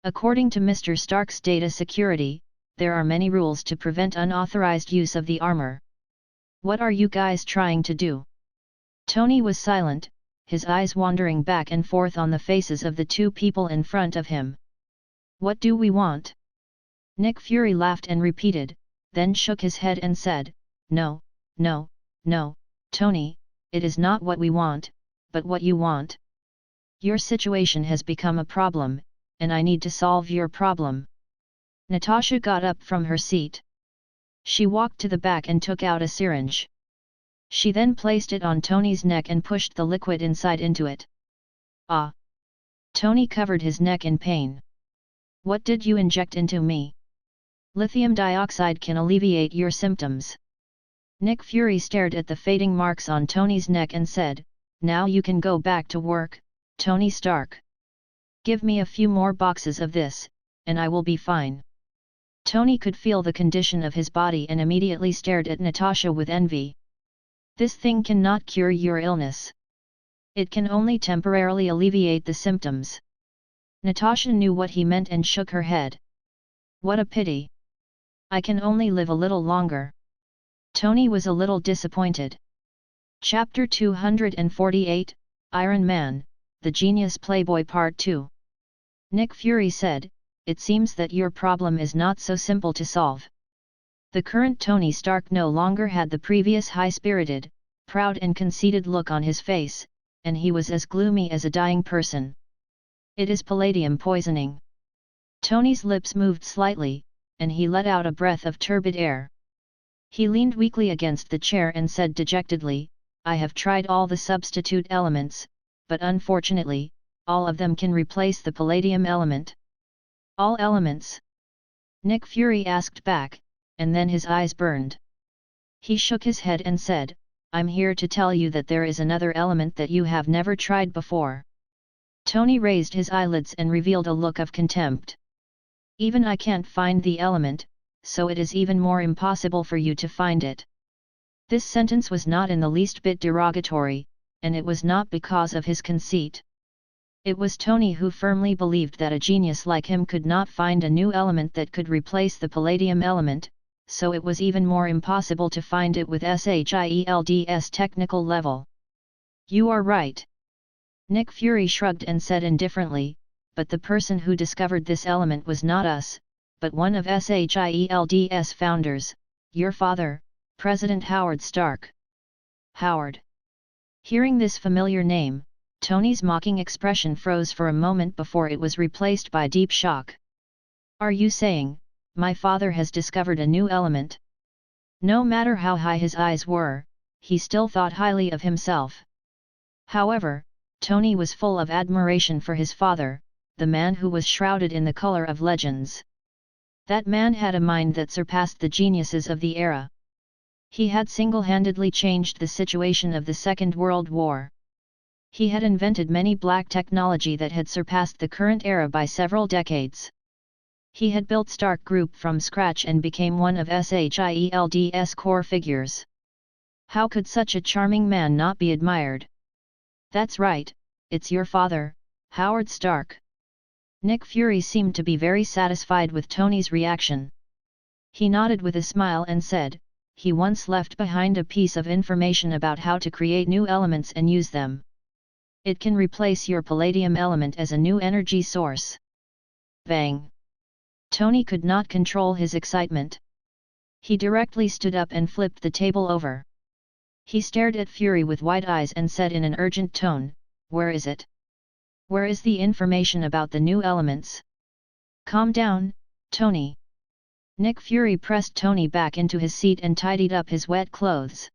According to Mr. Stark's data security, there are many rules to prevent unauthorized use of the armor. What are you guys trying to do? Tony was silent, his eyes wandering back and forth on the faces of the two people in front of him. What do we want? Nick Fury laughed and repeated, then shook his head and said, No, Tony, it is not what we want, but what you want. Your situation has become a problem, and I need to solve your problem. Natasha got up from her seat. She walked to the back and took out a syringe. She then placed it on Tony's neck and pushed the liquid inside into it. Ah! Tony covered his neck in pain. What did you inject into me? Lithium dioxide can alleviate your symptoms. Nick Fury stared at the fading marks on Tony's neck and said, Now you can go back to work, Tony Stark. Give me a few more boxes of this, and I will be fine. Tony could feel the condition of his body and immediately stared at Natasha with envy. This thing cannot cure your illness. It can only temporarily alleviate the symptoms. Natasha knew what he meant and shook her head. What a pity. I can only live a little longer. Tony was a little disappointed. Chapter 248, Iron Man, The Genius Playboy Part 2. Nick Fury said, It seems that your problem is not so simple to solve. The current Tony Stark no longer had the previous high-spirited, proud and conceited look on his face, and he was as gloomy as a dying person. It is palladium poisoning. Tony's lips moved slightly, and he let out a breath of turbid air. He leaned weakly against the chair and said dejectedly, I have tried all the substitute elements, but unfortunately, all of them can replace the palladium element. All elements? Nick Fury asked back, and then his eyes burned. He shook his head and said, I'm here to tell you that there is another element that you have never tried before. Tony raised his eyelids and revealed a look of contempt. Even I can't find the element, so it is even more impossible for you to find it. This sentence was not in the least bit derogatory, and it was not because of his conceit. It was Tony who firmly believed that a genius like him could not find a new element that could replace the palladium element, so it was even more impossible to find it with SHIELD's technical level. You are right. Nick Fury shrugged and said indifferently, but the person who discovered this element was not us, but one of SHIELD's founders, your father, President Howard Stark. Howard. Hearing this familiar name, Tony's mocking expression froze for a moment before it was replaced by deep shock. Are you saying, my father has discovered a new element? No matter how high his eyes were, he still thought highly of himself. However, Tony was full of admiration for his father, the man who was shrouded in the color of legends. That man had a mind that surpassed the geniuses of the era. He had single-handedly changed the situation of the Second World War. He had invented many black technology that had surpassed the current era by several decades. He had built Stark Group from scratch and became one of SHIELD's core figures. How could such a charming man not be admired? That's right, it's your father, Howard Stark. Nick Fury seemed to be very satisfied with Tony's reaction. He nodded with a smile and said, he once left behind a piece of information about how to create new elements and use them. It can replace your palladium element as a new energy source. Bang! Tony could not control his excitement. He directly stood up and flipped the table over. He stared at Fury with wide eyes and said in an urgent tone, "Where is it? Where is the information about the new elements?" "Calm down, Tony." Nick Fury pressed Tony back into his seat and tidied up his wet clothes.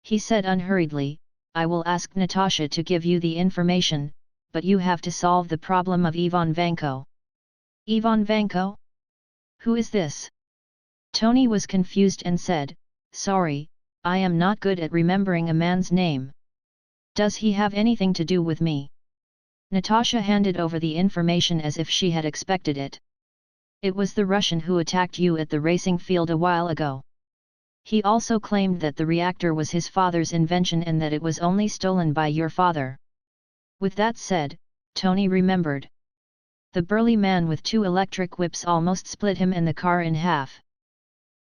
He said unhurriedly, "I will ask Natasha to give you the information, but you have to solve the problem of Ivan Vanko." Ivan Vanko? Who is this? Tony was confused and said, "Sorry, I am not good at remembering a man's name. Does he have anything to do with me?" Natasha handed over the information as if she had expected it. "It was the Russian who attacked you at the racing field a while ago. He also claimed that the reactor was his father's invention and that it was only stolen by your father." With that said, Tony remembered. The burly man with 2 electric whips almost split him and the car in half.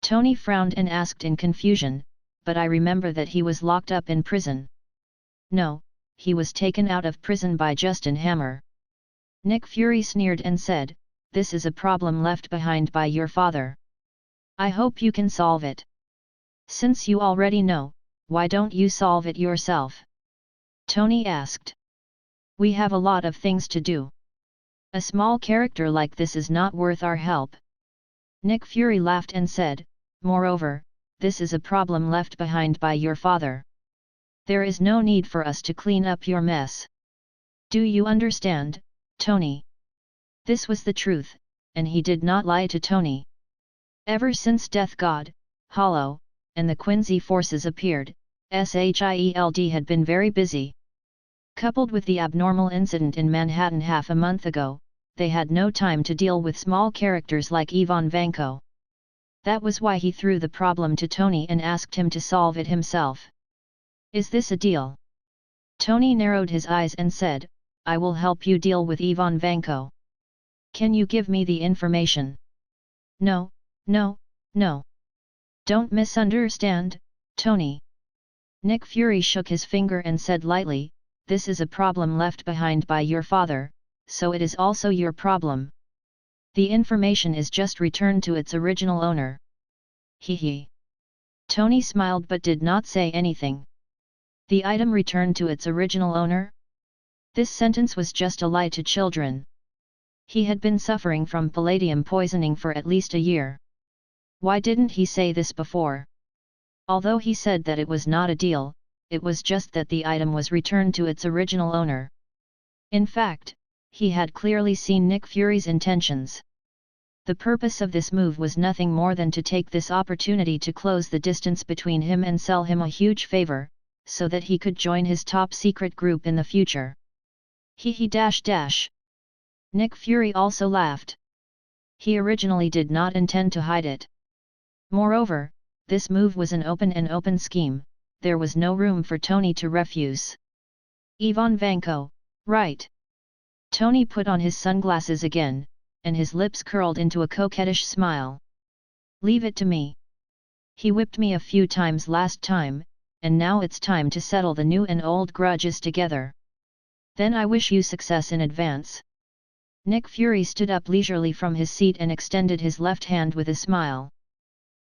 Tony frowned and asked in confusion, "But I remember that he was locked up in prison." "No, he was taken out of prison by Justin Hammer." Nick Fury sneered and said, "This is a problem left behind by your father. I hope you can solve it. Since you already know, why don't you solve it yourself?" Tony asked. "We have a lot of things to do. A small character like this is not worth our help." Nick Fury laughed and said, "Moreover, this is a problem left behind by your father. There is no need for us to clean up your mess. Do you understand, Tony?" This was the truth, and he did not lie to Tony. Ever since Death God, Hollow, and the Quincy forces appeared, Shield had been very busy. Coupled with the abnormal incident in Manhattan half a month ago, they had no time to deal with small characters like Ivan Vanko. That was why he threw the problem to Tony and asked him to solve it himself. "Is this a deal?" Tony narrowed his eyes and said, "I will help you deal with Ivan Vanko. Can you give me the information?" "No, no, no. Don't misunderstand, Tony." Nick Fury shook his finger and said lightly, "This is a problem left behind by your father, so it is also your problem. The information is just returned to its original owner." He. Tony smiled but did not say anything. The item returned to its original owner? This sentence was just a lie to children. He had been suffering from palladium poisoning for at least a year. Why didn't he say this before? Although he said that it was not a deal, it was just that the item was returned to its original owner. In fact, he had clearly seen Nick Fury's intentions. The purpose of this move was nothing more than to take this opportunity to close the distance between him and sell him a huge favor, so that he could join his top-secret group in the future. He. Nick Fury also laughed. He originally did not intend to hide it. Moreover, this move was an open scheme, there was no room for Tony to refuse. Ivan Vanko, right? Tony put on his sunglasses again, and his lips curled into a coquettish smile. "Leave it to me. He whipped me a few times last time, and now it's time to settle the new and old grudges together. Then I wish you success in advance." Nick Fury stood up leisurely from his seat and extended his left hand with a smile.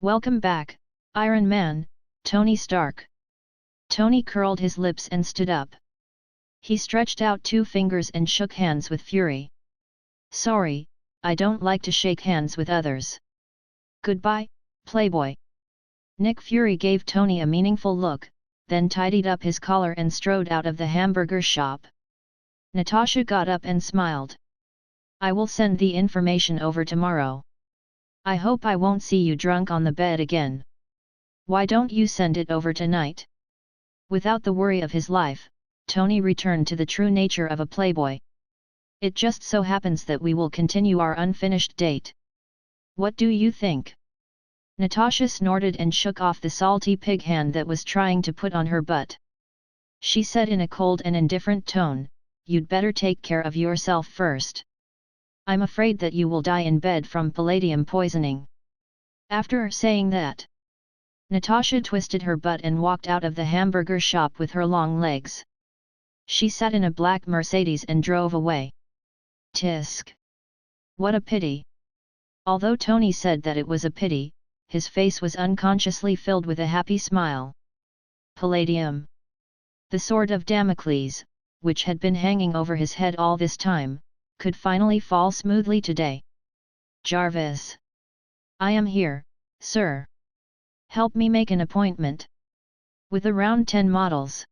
"Welcome back, Iron Man, Tony Stark." Tony curled his lips and stood up. He stretched out 2 fingers and shook hands with Fury. "Sorry, I don't like to shake hands with others. Goodbye, Playboy." Nick Fury gave Tony a meaningful look, then tidied up his collar and strode out of the hamburger shop. Natasha got up and smiled. "I will send the information over tomorrow. I hope I won't see you drunk on the bed again. Why don't you send it over tonight?" Without the worry of his life, Tony returned to the true nature of a playboy. "It just so happens that we will continue our unfinished date. What do you think?" Natasha snorted and shook off the salty pig hand that was trying to put on her butt. She said in a cold and indifferent tone, "You'd better take care of yourself first. I'm afraid that you will die in bed from palladium poisoning." After saying that, Natasha twisted her butt and walked out of the hamburger shop with her long legs. She sat in a black Mercedes and drove away. Tisk! What a pity! Although Tony said that it was a pity, his face was unconsciously filled with a happy smile. Palladium! The sword of Damocles, which had been hanging over his head all this time, could finally fall smoothly today. Jarvis! I am here, sir. Help me make an appointment. With around 10 models.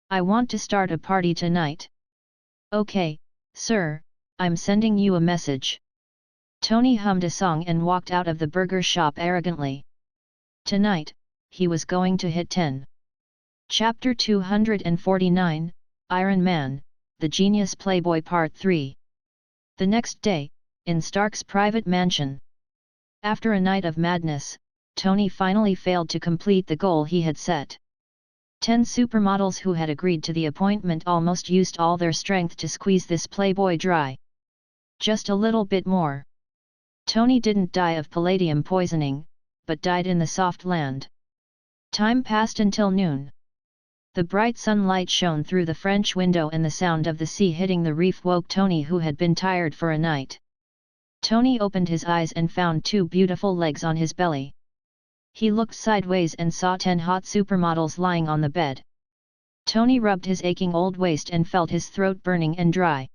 I want to start a party tonight. Okay, sir, I'm sending you a message. Tony hummed a song and walked out of the burger shop arrogantly. Tonight, he was going to hit 10. Chapter 249, Iron Man, The Genius Playboy Part 3. The next day, in Stark's private mansion. After a night of madness, Tony finally failed to complete the goal he had set. 10 supermodels who had agreed to the appointment almost used all their strength to squeeze this playboy dry. Just a little bit more. Tony didn't die of palladium poisoning, but died in the soft land. Time passed until noon. The bright sunlight shone through the French window and the sound of the sea hitting the reef woke Tony, who had been tired for a night. Tony opened his eyes and found 2 beautiful legs on his belly. He looked sideways and saw 10 hot supermodels lying on the bed. Tony rubbed his aching old waist and felt his throat burning and dry.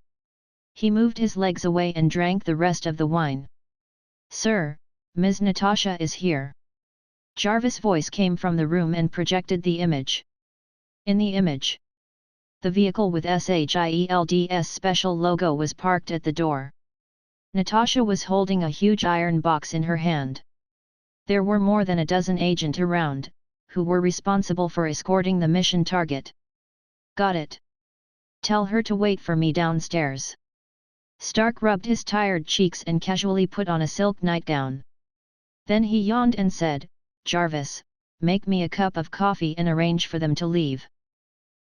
He moved his legs away and drank the rest of the wine. "Sir, Ms. Natasha is here." Jarvis' voice came from the room and projected the image. In the image, the vehicle with SHIELD's special logo was parked at the door. Natasha was holding a huge iron box in her hand. There were more than a dozen agents around, who were responsible for escorting the mission target. "Got it. Tell her to wait for me downstairs." Stark rubbed his tired cheeks and casually put on a silk nightgown. Then he yawned and said, "Jarvis, make me a cup of coffee and arrange for them to leave."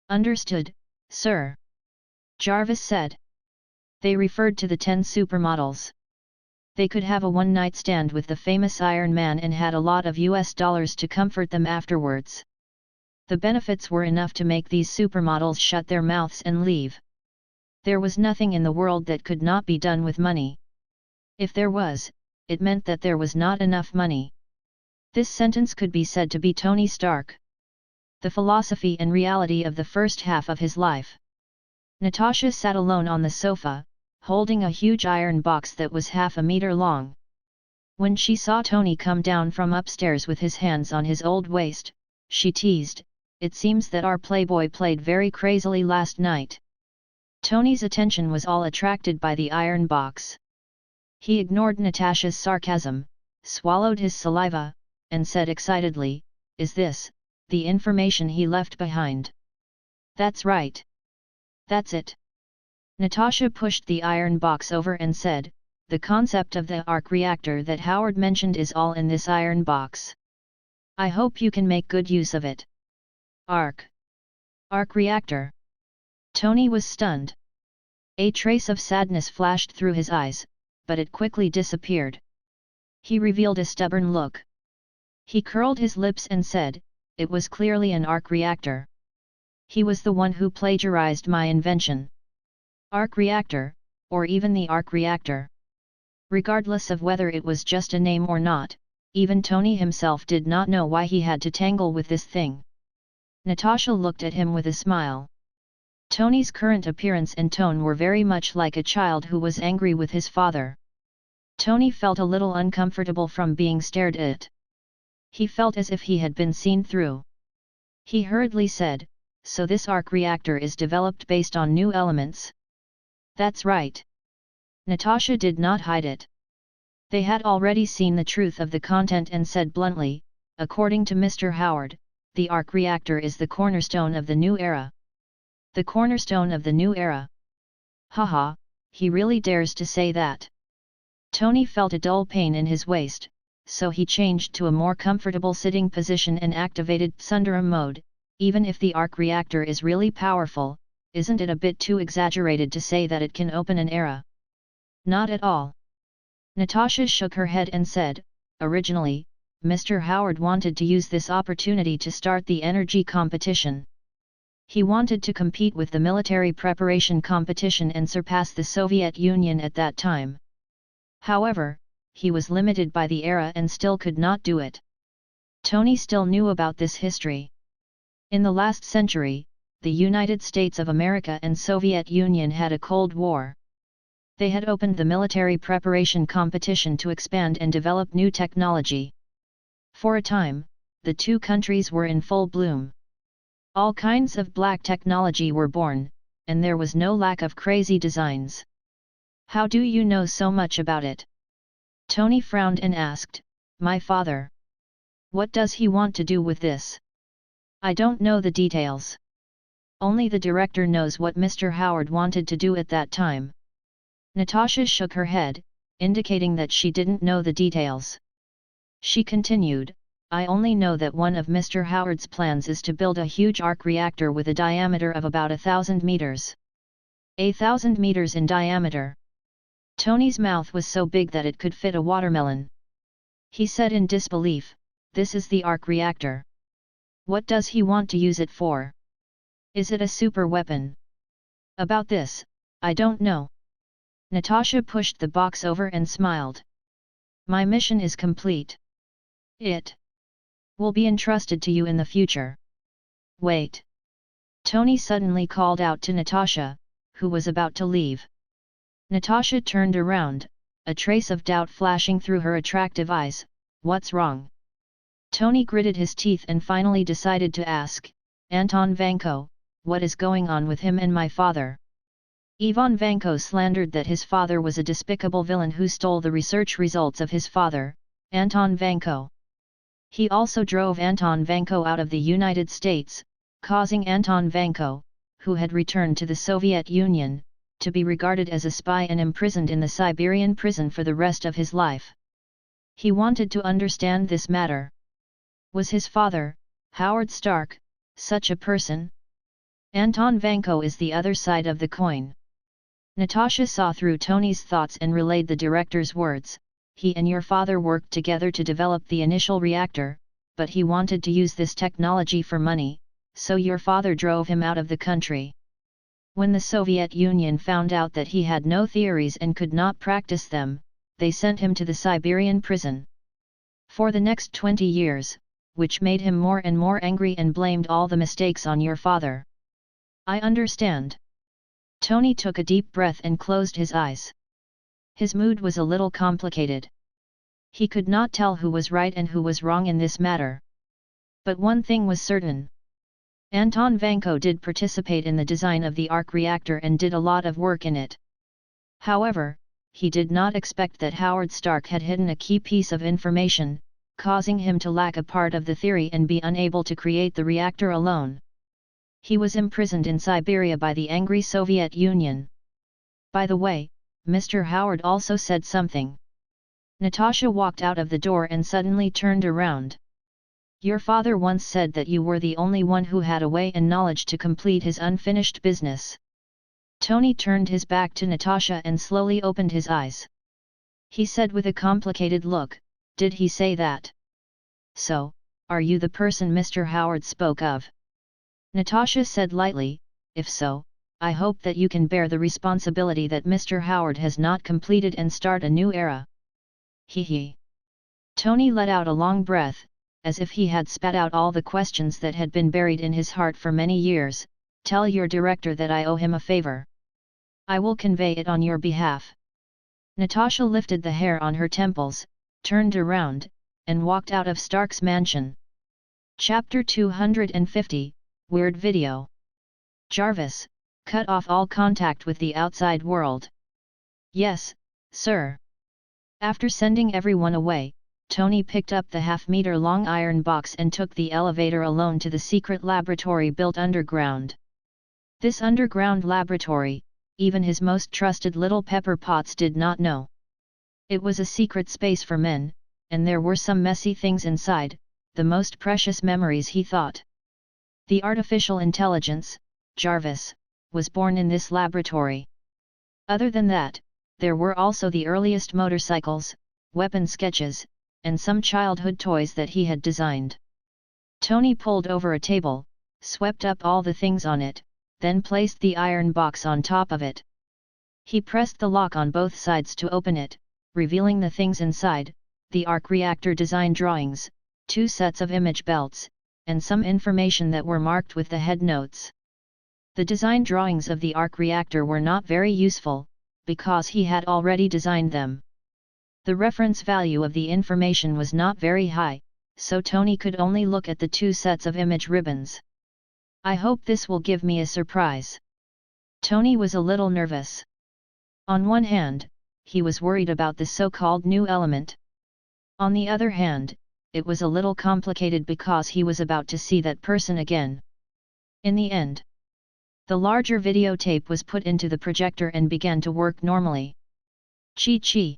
"Understood, sir," Jarvis said. They referred to the 10 supermodels. They could have a one-night stand with the famous Iron Man and had a lot of US dollars to comfort them afterwards. The benefits were enough to make these supermodels shut their mouths and leave. There was nothing in the world that could not be done with money. If there was, it meant that there was not enough money. This sentence could be said to be Tony Stark. The philosophy and reality of the first half of his life. Natasha sat alone on the sofa, holding a huge iron box that was half a meter long. When she saw Tony come down from upstairs with his hands on his old waist, she teased, "It seems that our playboy played very crazily last night." Tony's attention was all attracted by the iron box. He ignored Natasha's sarcasm, swallowed his saliva, and said excitedly, "Is this the information he left behind?" "That's right. That's it." Natasha pushed the iron box over and said, "The concept of the arc reactor that Howard mentioned is all in this iron box. I hope you can make good use of it." "Arc reactor?" Tony was stunned. A trace of sadness flashed through his eyes, but it quickly disappeared. He revealed a stubborn look. He curled his lips and said, "It was clearly an arc reactor. He was the one who plagiarized my invention. Arc reactor, or even the arc reactor." Regardless of whether it was just a name or not, even Tony himself did not know why he had to tangle with this thing. Natasha looked at him with a smile. Tony's current appearance and tone were very much like a child who was angry with his father. Tony felt a little uncomfortable from being stared at. He felt as if he had been seen through. He hurriedly said, "So this arc reactor is developed based on new elements?" "That's right." Natasha did not hide it. They had already seen the truth of the content and said bluntly, "According to Mr. Howard, the arc reactor is the cornerstone of the new era." "The cornerstone of the new era?" Haha, he really dares to say that. Tony felt a dull pain in his waist, so he changed to a more comfortable sitting position and activated Sundara mode. Even if the arc reactor is really powerful, isn't it a bit too exaggerated to say that it can open an era? Not at all. Natasha shook her head and said, originally, Mr. Howard wanted to use this opportunity to start the energy competition. He wanted to compete with the military preparation competition and surpass the Soviet Union at that time. However, he was limited by the era and still could not do it. Tony still knew about this history. In the last century, the United States of America and Soviet Union had a Cold War. They had opened the military preparation competition to expand and develop new technology. For a time, the two countries were in full bloom. All kinds of black technology were born, and there was no lack of crazy designs. How do you know so much about it? Tony frowned and asked, my father. What does he want to do with this? I don't know the details. Only the director knows what Mr. Howard wanted to do at that time. Natasha shook her head, indicating that she didn't know the details. She continued, I only know that one of Mr. Howard's plans is to build a huge arc reactor with a diameter of about 1,000 meters. 1,000 meters in diameter. Tony's mouth was so big that it could fit a watermelon. He said in disbelief, this is the arc reactor. What does he want to use it for? Is it a super weapon? About this, I don't know. Natasha pushed the box over and smiled. My mission is complete. It will be entrusted to you in the future. Wait. Tony suddenly called out to Natasha, who was about to leave. Natasha turned around, a trace of doubt flashing through her attractive eyes. What's wrong? Tony gritted his teeth and finally decided to ask, Anton Vanko, what is going on with him and my father? Ivan Vanko slandered that his father was a despicable villain who stole the research results of his father, Anton Vanko. He also drove Anton Vanko out of the United States, causing Anton Vanko, who had returned to the Soviet Union, to be regarded as a spy and imprisoned in the Siberian prison for the rest of his life. He wanted to understand this matter. Was his father, Howard Stark, such a person? Anton Vanko is the other side of the coin. Natasha saw through Tony's thoughts and relayed the director's words. He and your father worked together to develop the initial reactor, but he wanted to use this technology for money, so your father drove him out of the country. When the Soviet Union found out that he had no theories and could not practice them, they sent him to the Siberian prison. For the next 20 years, which made him more and more angry and blamed all the mistakes on your father. I understand. Tony took a deep breath and closed his eyes. His mood was a little complicated. He could not tell who was right and who was wrong in this matter. But one thing was certain. Anton Vanko did participate in the design of the arc reactor and did a lot of work in it. However, he did not expect that Howard Stark had hidden a key piece of information, causing him to lack a part of the theory and be unable to create the reactor alone. He was imprisoned in Siberia by the angry Soviet Union. By the way, Mr. Howard also said something. Natasha walked out of the door and suddenly turned around. Your father once said that you were the only one who had a way and knowledge to complete his unfinished business. Tony turned his back to Natasha and slowly opened his eyes. He said with a complicated look, did he say that? So, are you the person Mr. Howard spoke of? Natasha said lightly, if so, I hope that you can bear the responsibility that Mr. Howard has not completed and start a new era. Hee. Tony let out a long breath, as if he had spat out all the questions that had been buried in his heart for many years. Tell your director that I owe him a favor. I will convey it on your behalf. Natasha lifted the hair on her temples, turned around, and walked out of Stark's mansion. Chapter 250, Weird Video. Jarvis, cut off all contact with the outside world. Yes, sir. After sending everyone away, Tony picked up the half-meter-long iron box and took the elevator alone to the secret laboratory built underground. This underground laboratory, even his most trusted little Pepper Potts did not know. It was a secret space for men, and there were some messy things inside, the most precious memories he thought. The artificial intelligence, Jarvis, was born in this laboratory. Other than that, there were also the earliest motorcycles, weapon sketches, and some childhood toys that he had designed. Tony pulled over a table, swept up all the things on it, then placed the iron box on top of it. He pressed the lock on both sides to open it, revealing the things inside, the arc reactor design drawings, 2 sets of image belts, and some information that were marked with the head notes. The design drawings of the arc reactor were not very useful, because he had already designed them. The reference value of the information was not very high, so Tony could only look at the 2 sets of image ribbons. I hope this will give me a surprise. Tony was a little nervous. On one hand, he was worried about the so-called new element. On the other hand, it was a little complicated because he was about to see that person again. In the end, the larger videotape was put into the projector and began to work normally. Chi-chi.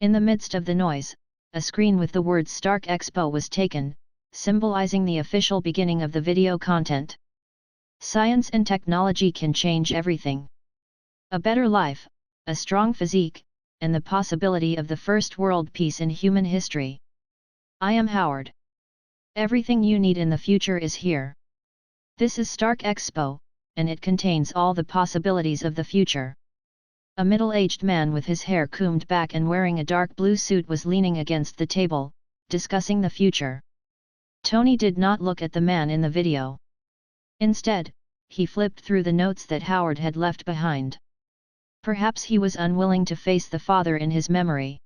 In the midst of the noise, a screen with the words Stark Expo was taken, symbolizing the official beginning of the video content. Science and technology can change everything. A better life, a strong physique, and the possibility of the first world peace in human history. I am Howard. Everything you need in the future is here. This is Stark Expo, and it contains all the possibilities of the future. A middle-aged man with his hair combed back and wearing a dark blue suit was leaning against the table, discussing the future. Tony did not look at the man in the video. Instead, he flipped through the notes that Howard had left behind. Perhaps he was unwilling to face the father in his memory.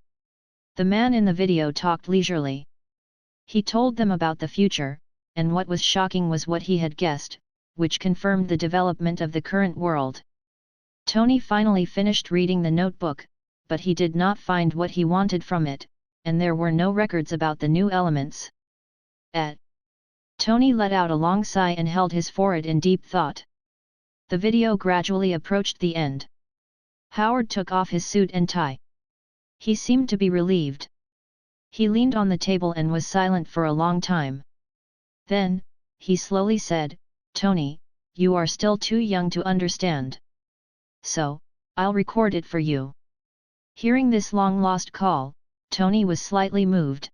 The man in the video talked leisurely. He told them about the future, and what was shocking was what he had guessed, which confirmed the development of the current world. Tony finally finished reading the notebook, but he did not find what he wanted from it, and there were no records about the new elements. Tony let out a long sigh and held his forehead in deep thought. The video gradually approached the end. Howard took off his suit and tie. He seemed to be relieved. He leaned on the table and was silent for a long time. Then, he slowly said, "Tony, you are still too young to understand. So, I'll record it for you." Hearing this long-lost call, Tony was slightly moved.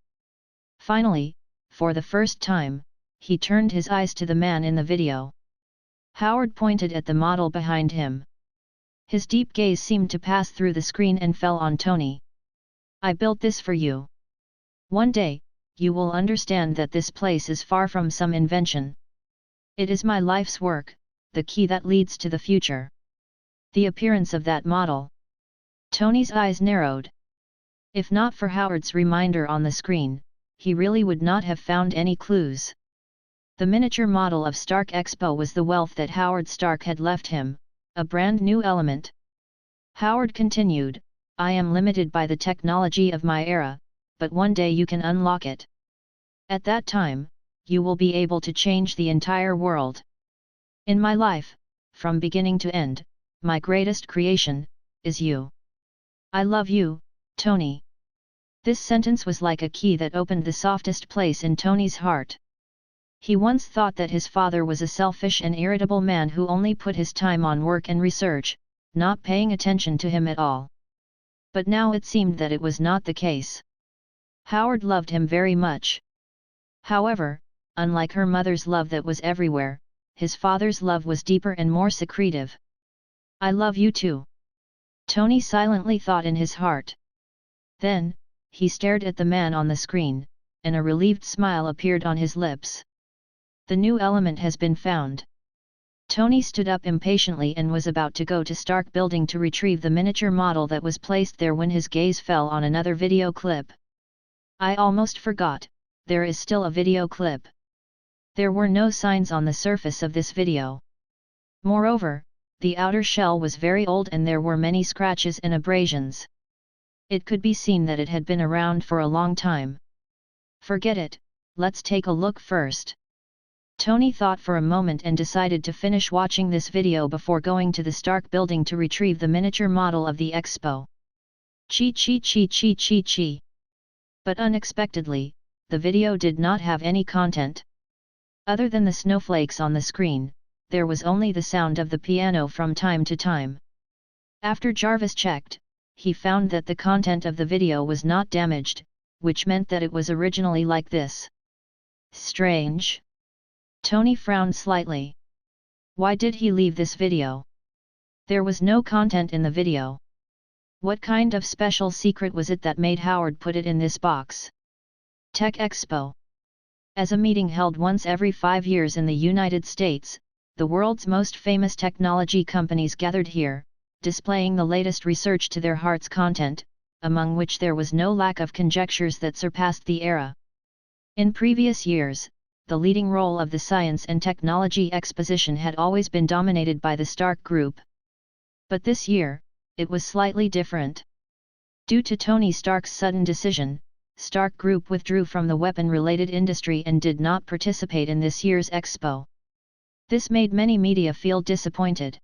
Finally, for the first time, he turned his eyes to the man in the video. Howard pointed at the model behind him. His deep gaze seemed to pass through the screen and fell on Tony. "I built this for you. One day, you will understand that this place is far from some invention. It is my life's work, the key that leads to the future." The appearance of that model. Tony's eyes narrowed. If not for Howard's reminder on the screen, he really would not have found any clues. The miniature model of Stark Expo was the wealth that Howard Stark had left him, a brand new element. Howard continued, "I am limited by the technology of my era, but one day you can unlock it. At that time, you will be able to change the entire world. In my life, from beginning to end, my greatest creation is you. I love you, Tony." This sentence was like a key that opened the softest place in Tony's heart. He once thought that his father was a selfish and irritable man who only put his time on work and research, not paying attention to him at all. But now it seemed that it was not the case. Howard loved him very much. However, unlike her mother's love that was everywhere, his father's love was deeper and more secretive. "I love you too," Tony silently thought in his heart. Then, he stared at the man on the screen, and a relieved smile appeared on his lips. "The new element has been found." Tony stood up impatiently and was about to go to Stark Building to retrieve the miniature model that was placed there when his gaze fell on another video clip. "I almost forgot, there is still a video clip." There were no signs on the surface of this video. Moreover, the outer shell was very old and there were many scratches and abrasions. It could be seen that it had been around for a long time. "Forget it, let's take a look first." Tony thought for a moment and decided to finish watching this video before going to the Stark Building to retrieve the miniature model of the expo. Chi chi chi chi chi chi. But unexpectedly, the video did not have any content. Other than the snowflakes on the screen, there was only the sound of the piano from time to time. After Jarvis checked, he found that the content of the video was not damaged, which meant that it was originally like this. Strange. Tony frowned slightly. Why did he leave this video? There was no content in the video. What kind of special secret was it that made Howard put it in this box? Tech Expo. As a meeting held once every 5 years in the United States, the world's most famous technology companies gathered here, displaying the latest research to their heart's content, among which there was no lack of conjectures that surpassed the era. In previous years, the leading role of the Science and Technology Exposition had always been dominated by the Stark Group. But this year, it was slightly different. Due to Tony Stark's sudden decision, Stark Group withdrew from the weapon-related industry and did not participate in this year's expo. This made many media feel disappointed.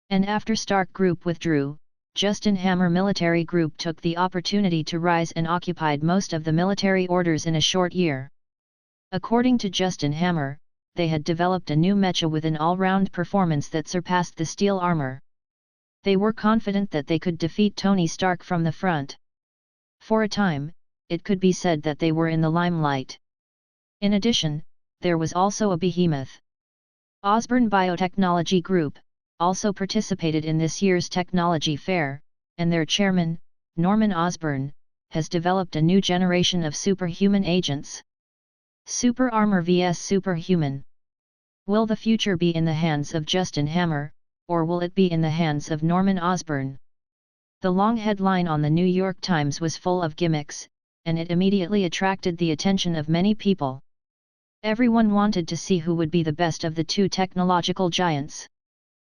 And after Stark Group withdrew, Justin Hammer Military Group took the opportunity to rise and occupied most of the military orders in a short year. According to Justin Hammer, they had developed a new mecha with an all-round performance that surpassed the steel armor. They were confident that they could defeat Tony Stark from the front. For a time, it could be said that they were in the limelight. In addition, there was also a behemoth. Osborne Biotechnology Group also participated in this year's technology fair, and their chairman, Norman Osborn, has developed a new generation of superhuman agents. Super Armor vs Superhuman. Will the future be in the hands of Justin Hammer, or will it be in the hands of Norman Osborn? The long headline on the New York Times was full of gimmicks, and it immediately attracted the attention of many people. Everyone wanted to see who would be the best of the two technological giants.